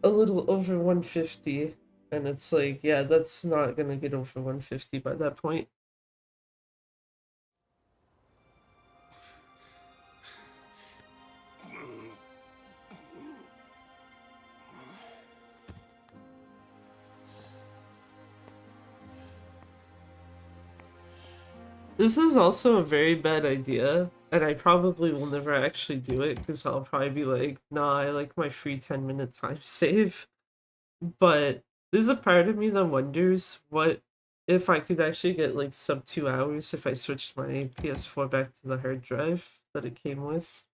a little over 150, and it's like, yeah, that's not gonna get over 150 by that point. This is also a very bad idea, and I probably will never actually do it because I'll probably be like, nah, I like my free 10-minute time save. But there's a part of me that wonders what if I could actually get like sub 2 hours if I switched my PS4 back to the hard drive that it came with.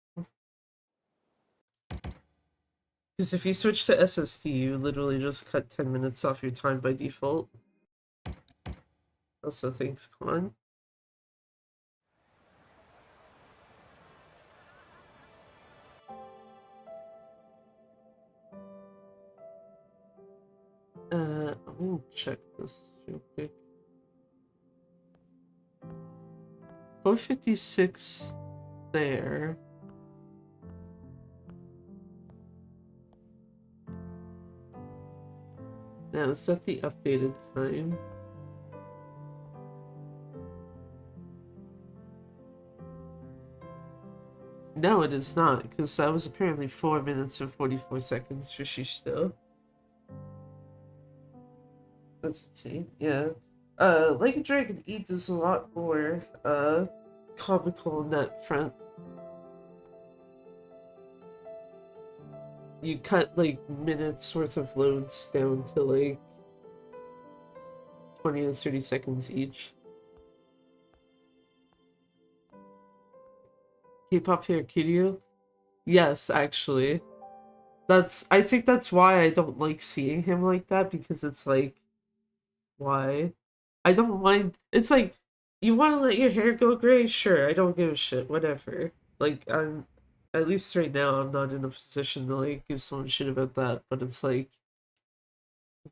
Because if you switch to SSD, you literally just cut 10 minutes off your time by default. Also, thanks, Quan. Let me check this real quick. 456 there. Now, set the updated time. No, it is not, because that was apparently 4 minutes and 44 seconds for Shishito. That's insane. Yeah. Like a Dragon Eat is a lot more, comical in that front. You cut, like, minutes worth of loads down to, like, 20 to 30 seconds each. K-pop hair Kiryu? Yes, actually. I think that's why I don't like seeing him like that, because it's like, why? I don't mind. It's like, you want to let your hair go gray? Sure, I don't give a shit. Whatever. Like, at least right now, I'm not in a position to, like, give someone shit about that, but it's like,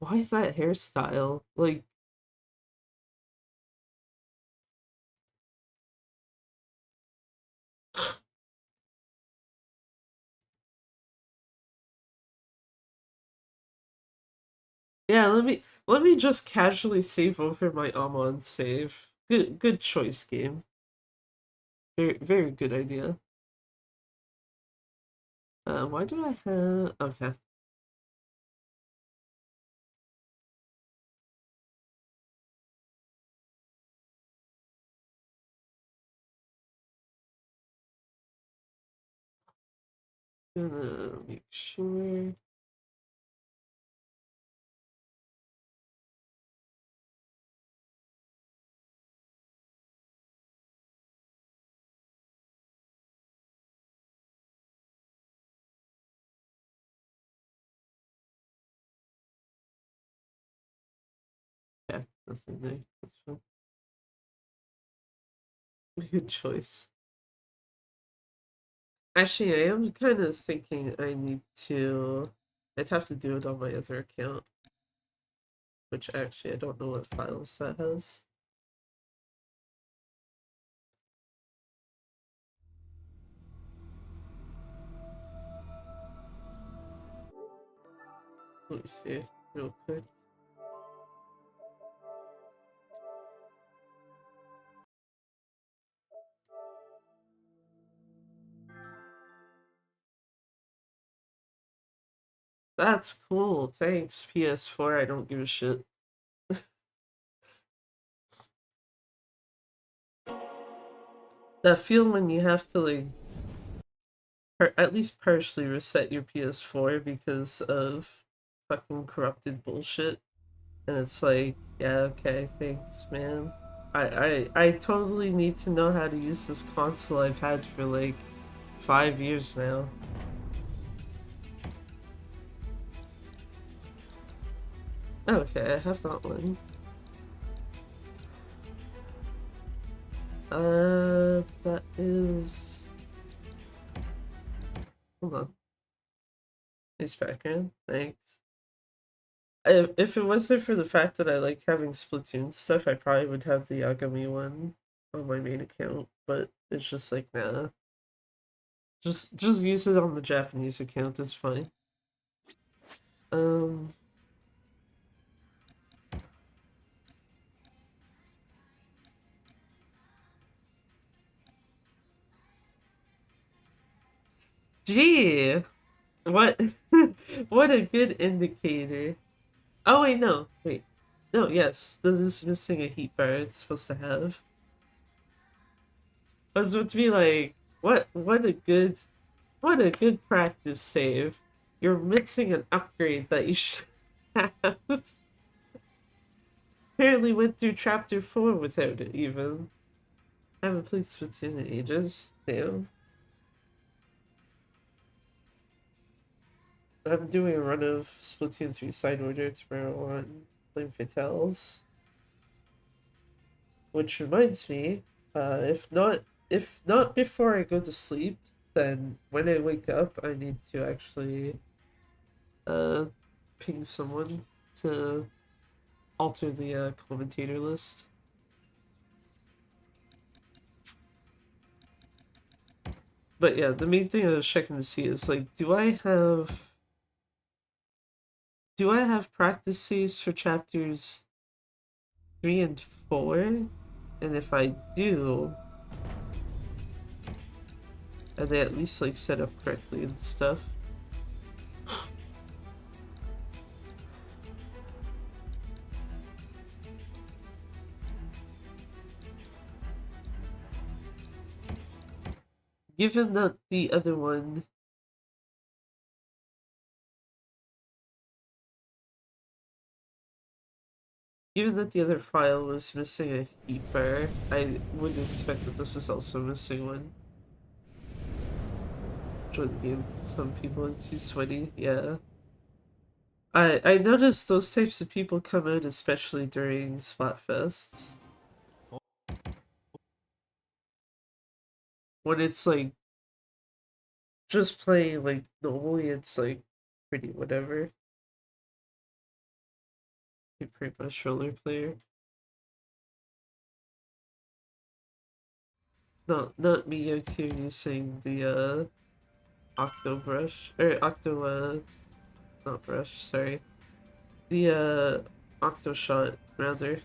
why that hairstyle? Like, yeah, let me just casually save over my Amon save. Good choice, game. Very good idea. Why do I have... Okay. Gonna make sure... Yeah, nothing there. That's fine. Good choice. Actually, I am kind of thinking I need to... I'd have to do it on my other account. Which actually, I don't know what files that has. Let me see real quick. That's cool. Thanks, PS4. I don't give a shit. That feeling when you have to, like, at least partially reset your PS4 because of fucking corrupted bullshit. And it's like, yeah, okay, thanks, man. I totally need to know how to use this console I've had for like 5 years now. Okay, I have that one. That is... Hold on. Nice background, thanks. If it wasn't for the fact that I like having Splatoon stuff, I probably would have the Akame one on my main account, but it's just like, nah. Just use it on the Japanese account, it's fine. Um... Gee! What? What a good indicator. Oh, wait, no. Wait. No, yes. This is missing a heat bar it's supposed to have. I was about to be like, what a good practice save. You're missing an upgrade that you should have. Apparently went through chapter 4 without it even. I haven't played Splatoon in ages. Damn. I'm doing a run of Splatoon 3 side order tomorrow on Flame Fatales. Which reminds me, if not before I go to sleep, then when I wake up I need to actually uh ping someone to alter the commentator list. But yeah, the main thing I was checking to see is like, do I have practice saves for chapters 3 and 4? And if I do, are they at least like set up correctly and stuff? Given that the other one Given that the other file was missing a keeper, I would expect that this is also missing one. Join the game. Some people are too sweaty, yeah. I noticed those types of people come out especially during Splatfests. When it's like just playing like normally, it's like pretty whatever. You're pretty much roller player. Not me out here using the octo brush or octo not brush, sorry. The octo shot rather.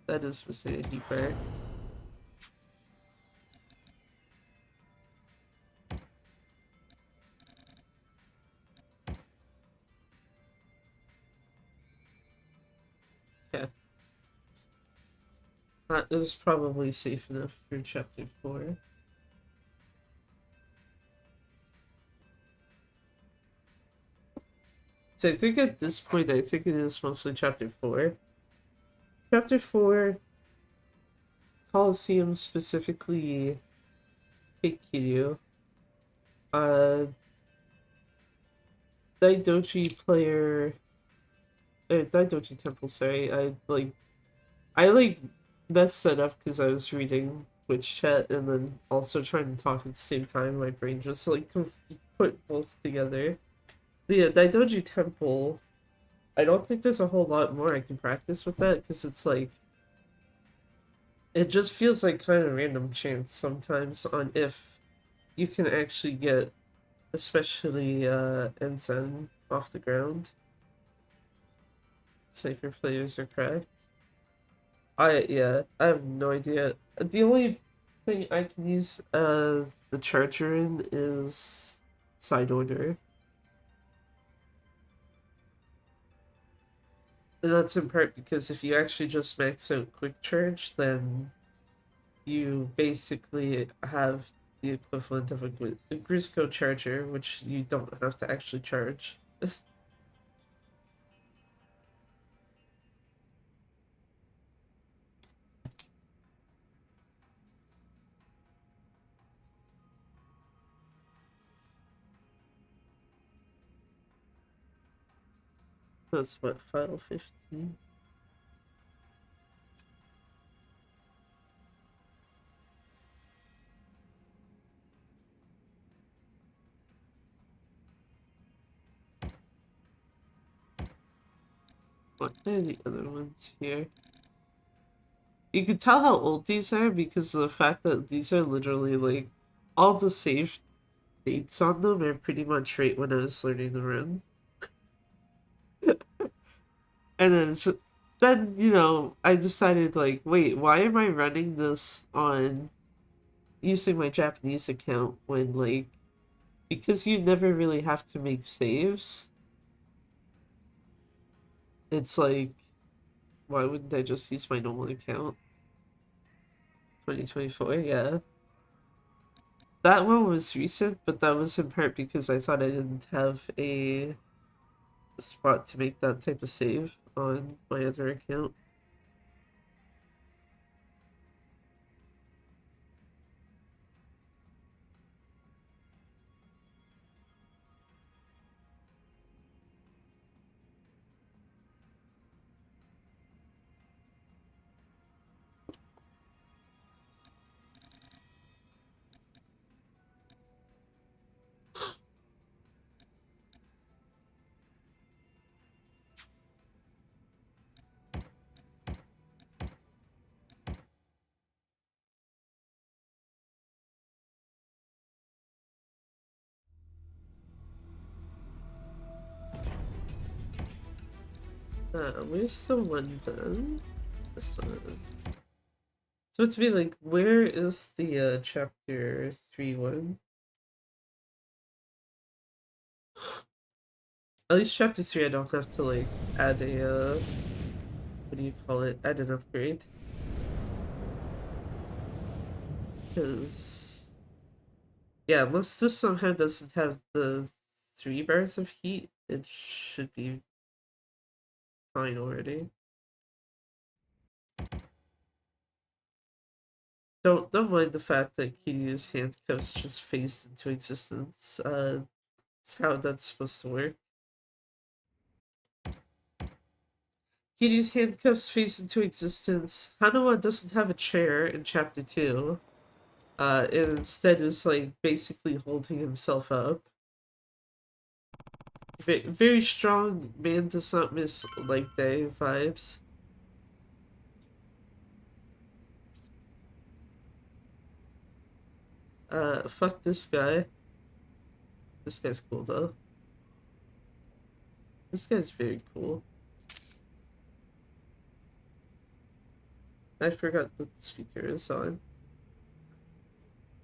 That is missing a keeper. Yeah. That is probably safe enough for chapter 4. So I think at this point, I think it is mostly chapter 4. Chapter 4, Coliseum specifically, Hate Kiryu. Daidoji player, Daidoji Temple, sorry. I messed that up because I was reading Twitch chat and then also trying to talk at the same time. My brain just like put both together. The Daidoji Temple, I don't think there's a whole lot more I can practice with that because it's like it just feels like kind of random chance sometimes on if you can actually get especially Ensign off the ground. Safer players are cracked. I have no idea. The only thing I can use the charger in is side order. And that's in part because if you actually just max out quick charge, then you basically have the equivalent of a Grisco charger, which you don't have to actually charge. That's what, file 15? What are the other ones here? You can tell how old these are because of the fact that these are literally like all the save dates on them are pretty much right when I was learning the run. And then, you know, I decided like, wait, why am I running this on using my Japanese account when like because you never really have to make saves. It's like why wouldn't I just use my normal account? 2024, yeah. That one was recent, but that was in part because I thought I didn't have a spot to make that type of save on my other account. Where's the one then? This one. So to be like, where is the chapter 3 one? At least chapter 3 I don't have to like add a what do you call it? Add an upgrade. Because yeah, unless this somehow doesn't have the 3 bars of heat, it should be fine already. Don't mind the fact that Kiryu's handcuffs just phased into existence. It's how that's supposed to work. Kiryu's handcuffs phased into existence. Hanawa doesn't have a chair in chapter 2. And instead is like basically holding himself up. Very strong man does not miss like day vibes. Fuck this guy. This guy's cool though. This guy's very cool. I forgot that the speaker is on.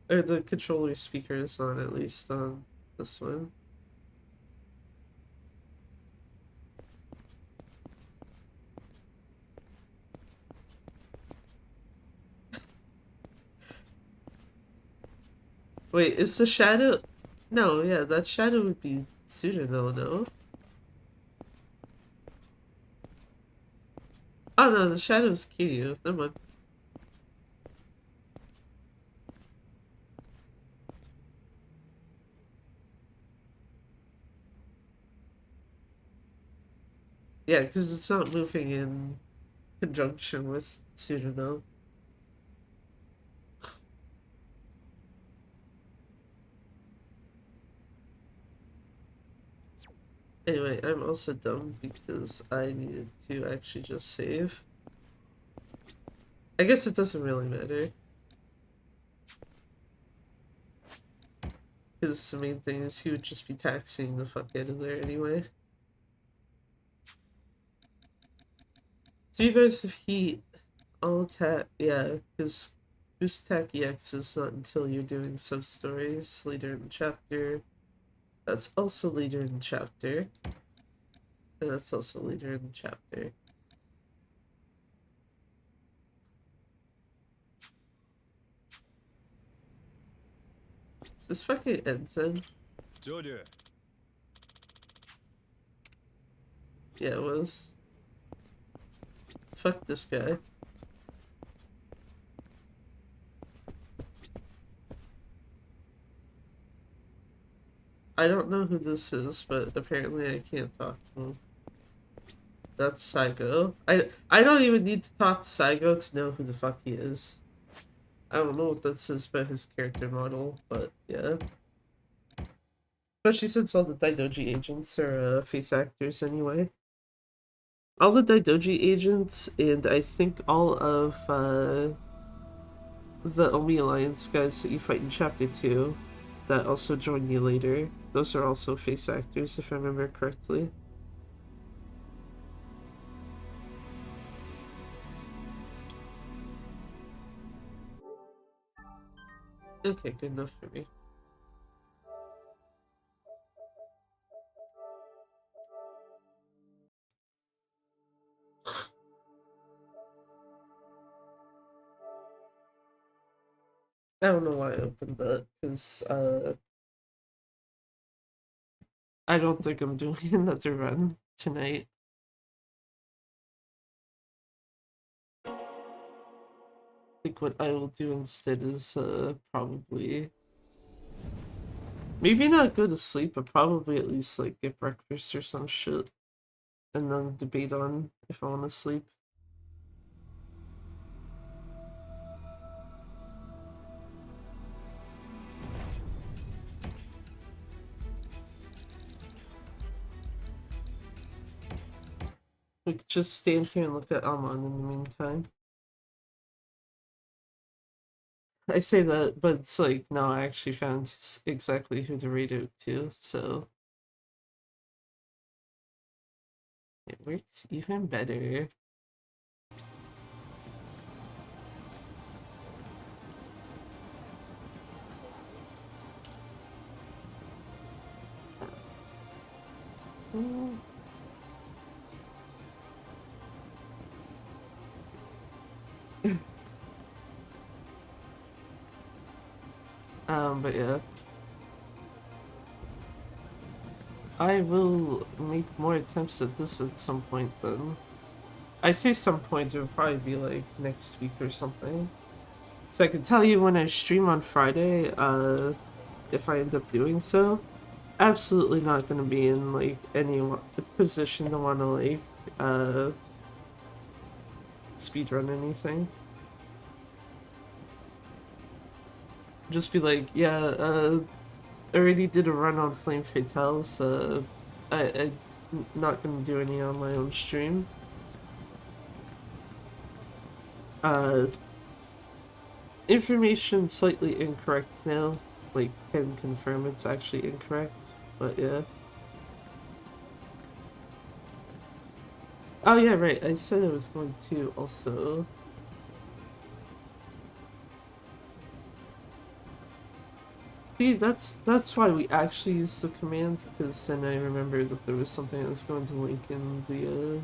Or the controller speaker is on, at least on this one. Wait, is the shadow... No, yeah, that shadow would be Tsuruno, no? Oh no, the shadow's Kiryu. Never mind. Yeah, because it's not moving in conjunction with Tsuruno. Anyway, I'm also dumb because I needed to actually just save. I guess it doesn't really matter. Because the main thing is he would just be taxing the fuck out of there anyway. 3 bars of heat, all attack, yeah, because boost attack EX is not until you're doing sub-stories later in the chapter. That's also later in the chapter. And that's also later in the chapter. Is this fucking ensign? Yeah, it was. Fuck this guy. I don't know who this is, but apparently I can't talk to him. That's Saigo. I don't even need to talk to Saigo to know who the fuck he is. I don't know what that says about his character model, but yeah. Especially since all the Daidoji agents are face actors anyway. All the Daidoji agents, and I think all of the Omi Alliance guys that you fight in Chapter 2 that also join you later, those are also face actors if I remember correctly. Okay, good enough for me. I don't know why I opened that, because I don't think I'm doing another run tonight. I think what I will do instead is probably maybe not go to sleep, but probably at least like get breakfast or some shit, and then debate on if I want to sleep. We could just stand here and look at Almon in the meantime. I say that, but it's like, no, I actually found exactly who to read out to, so it works even better. Mm. But yeah. I will make more attempts at this at some point then. I say some point, it would probably be like next week or something. So I can tell you when I stream on Friday, if I end up doing so. Absolutely not gonna be in like any position to wanna like speedrun anything. Just be like, yeah, already did a run on Flame Fatales, I'm not gonna do any on my own stream. Uh, Information slightly incorrect now. Like, can confirm it's actually incorrect, but yeah. Oh yeah, right, I said I was going to also... See, that's why we actually used the command, because then I remembered that there was something I was going to link in the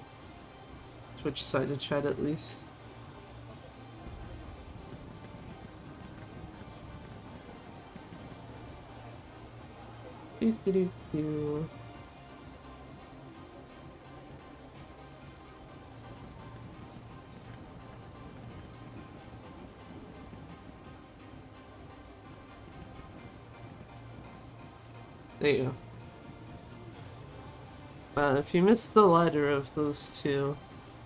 Twitch side of chat at least. Do do do do. There you go. If you missed the latter of those two,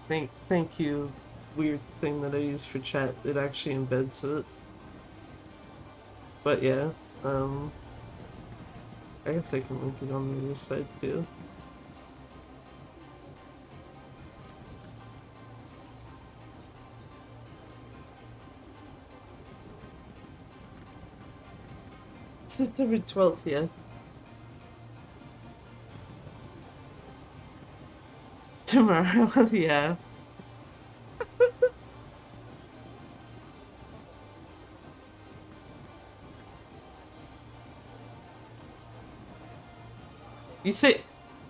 thank you. Weird thing that I use for chat, it actually embeds it. But yeah, I guess I can link it on the other side too. September 12th, yeah. Tomorrow, yeah. You say,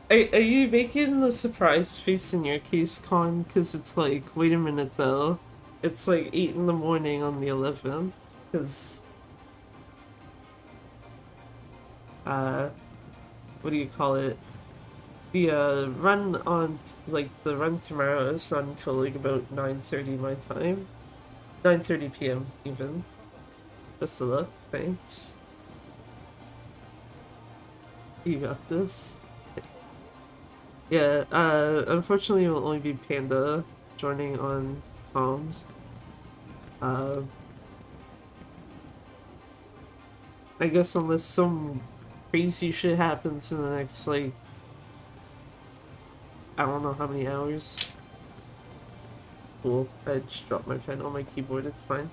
are you making the surprise face in your case, Con? Because it's like, wait a minute though. It's like 8 in the morning on the 11th. Because, what do you call it? The run on, like, the run tomorrow is not until like about 9:30 my time. 9:30 p.m. even. Best of luck, thanks. You got this. Yeah, unfortunately it will only be Panda joining on comms. Uh, I guess unless some crazy shit happens in the next, like, I don't know how many hours. Cool, I just dropped my pen on my keyboard, it's fine.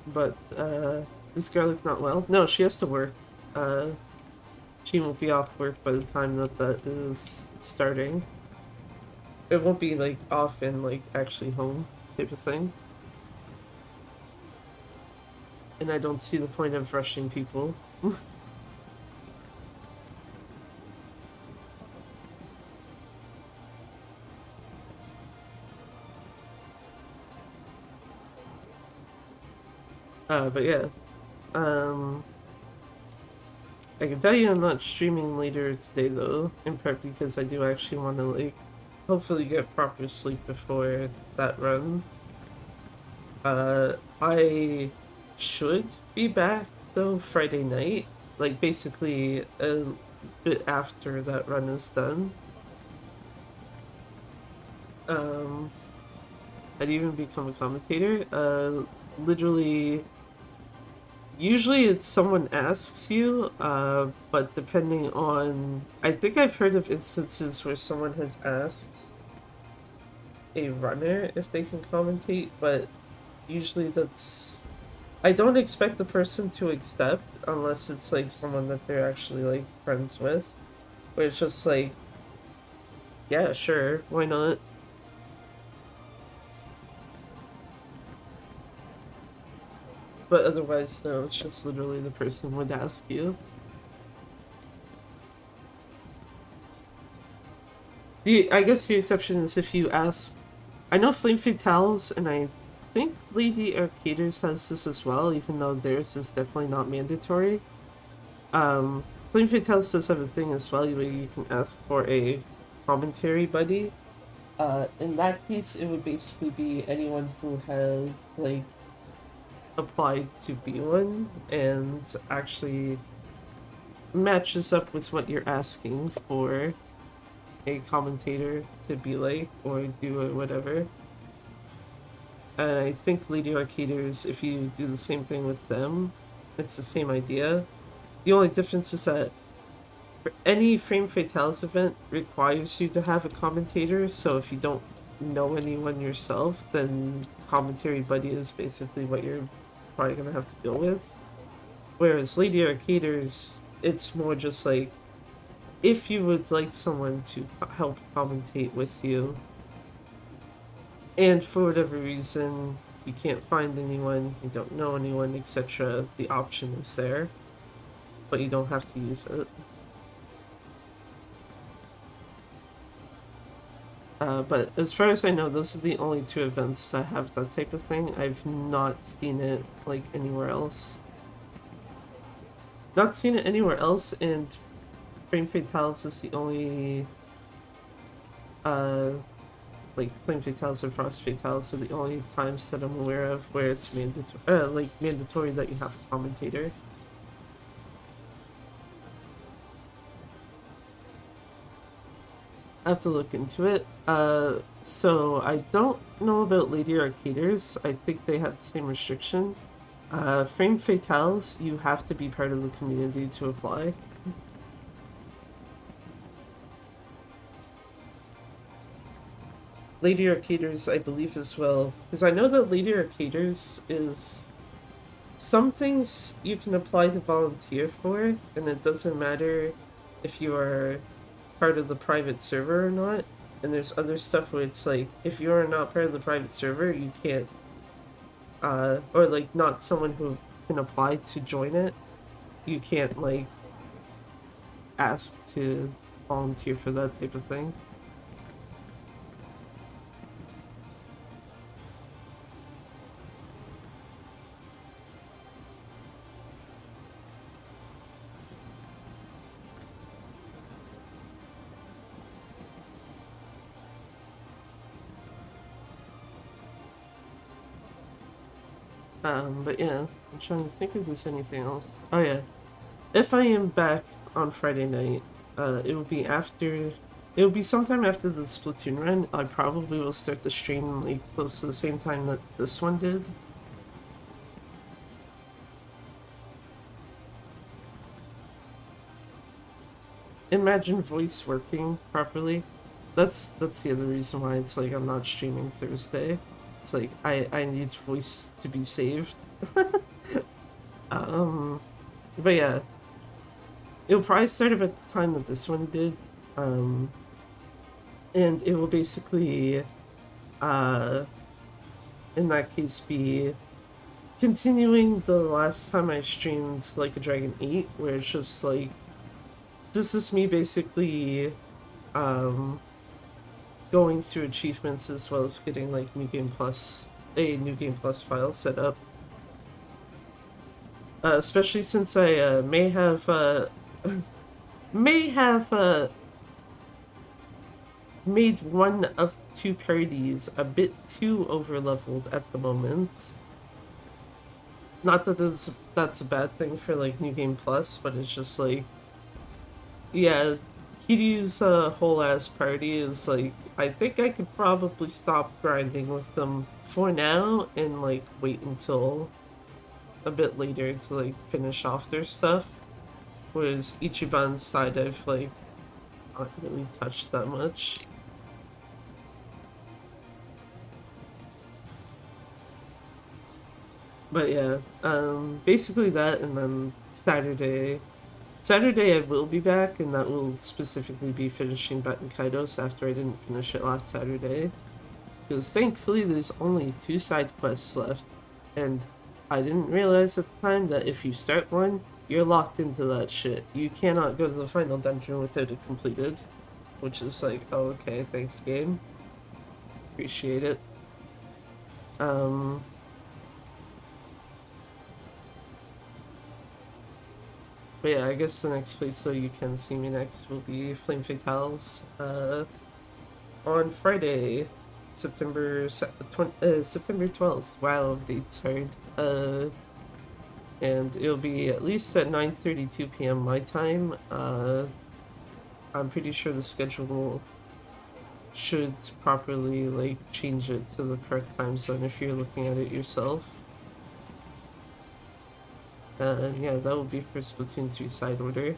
But, is Garlic not well? No, she has to work. She won't be off work by the time that is starting. It won't be, like, off and, like, actually home type of thing. And I don't see the point of rushing people. But yeah. I can tell you I'm not streaming later today though, in part because I do actually want to like hopefully get proper sleep before that run. I should be back though Friday night, like basically a bit after that run is done. I'd even become a commentator. Literally, usually it's someone asks you, but depending on, I think I've heard of instances where someone has asked a runner if they can commentate, but usually that's, I don't expect the person to accept unless it's like someone that they're actually like friends with, where it's just like, yeah, sure, why not? But otherwise, no, it's just literally the person would ask you. I guess the exception is if you ask. I know Flame Fatales, and I think Lady Arcaders has this as well, even though theirs is definitely not mandatory. Flame Fatales does have a thing as well where you can ask for a commentary buddy. In that case, it would basically be anyone who has, like, applied to be one and actually matches up with what you're asking for a commentator to be like or do or whatever. And I think Lady Arcaders, if you do the same thing with them, it's the same idea. The only difference is that any Frame Fatales event requires you to have a commentator, so if you don't know anyone yourself, then commentary buddy is basically what you're probably gonna have to go with. Whereas Lady Arcaders, it's more just like, if you would like someone to help commentate with you, and for whatever reason you can't find anyone, you don't know anyone, etc., the option is there, but you don't have to use it. But as far as I know, those are the only two events that have that type of thing. I've not seen it, like, anywhere else. Not seen it anywhere else, and Flame Fatales is the only, like, Flame Fatales or Frost Fatales are the only times that I'm aware of where it's mandatory that you have a commentator. I have to look into it. So I don't know about Lady Arcaders. I think they have the same restriction. Frame Fatales, you have to be part of the community to apply. Lady Arcaders, I believe as well, because I know that Lady Arcaders is some things you can apply to volunteer for, and it doesn't matter if you are part of the private server or not. And there's other stuff where it's like, if you're not part of the private server, you can't, or like not someone who can apply to join it, you can't like ask to volunteer for that type of thing. But yeah, I'm trying to think if there's anything else. Oh yeah, if I am back on Friday night, it will be after, it will be sometime after the Splatoon run. I probably will start the stream like close to the same time that this one did. Imagine voice working properly. That's the other reason why it's like I'm not streaming Thursday. It's like I need voice to be saved. But yeah, it'll probably start about the time that this one did, and it will basically, in that case, be continuing the last time I streamed like a Dragon 8, where it's just like, this is me basically, going through achievements as well as getting like a New Game Plus file set up. Especially since I may have may have made one of the two parties a bit too overleveled at the moment. Not that that's a bad thing for like New Game Plus, but it's just like, yeah, Kiryu's whole ass party is like, I think I could probably stop grinding with them for now and like wait until a bit later to like finish off their stuff. Whereas Ichiban's side I've like not really touched that much. But yeah, basically that, and then Saturday I will be back, and that will specifically be finishing Batten Kaidos after I didn't finish it last Saturday. Because thankfully there's only 2 side quests left, and I didn't realize at the time that if you start one, you're locked into that shit. You cannot go to the final dungeon without it completed, which is like, oh, okay, thanks game. Appreciate it. But yeah, I guess the next place though you can see me next will be Flame Fatales on Friday, September 12th. Wow, date's hard. And it'll be at least at 9:32 p.m. my time. I'm pretty sure the schedule should properly like change it to the correct time zone if you're looking at it yourself. Yeah, that will be for Splatoon 2 side order.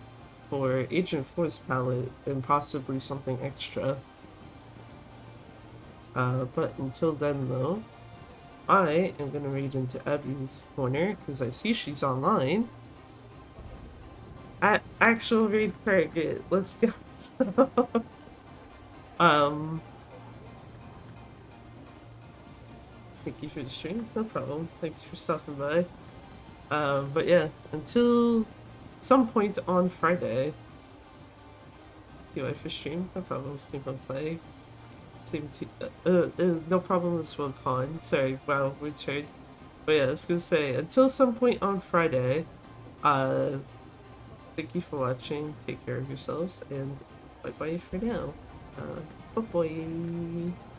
For Agent Force palette, and possibly something extra. But until then, though, I am gonna raid into Abby's corner, because I see she's online. Actual raid target, let's go. Thank you for the stream, no problem. Thanks for stopping by. But yeah, until some point on Friday. UI for stream, no problem. Stream on play. Same no problem with Con. Sorry, wow, weird trade. But yeah, I was gonna say, until some point on Friday, thank you for watching, take care of yourselves, and bye bye for now. Bye bye.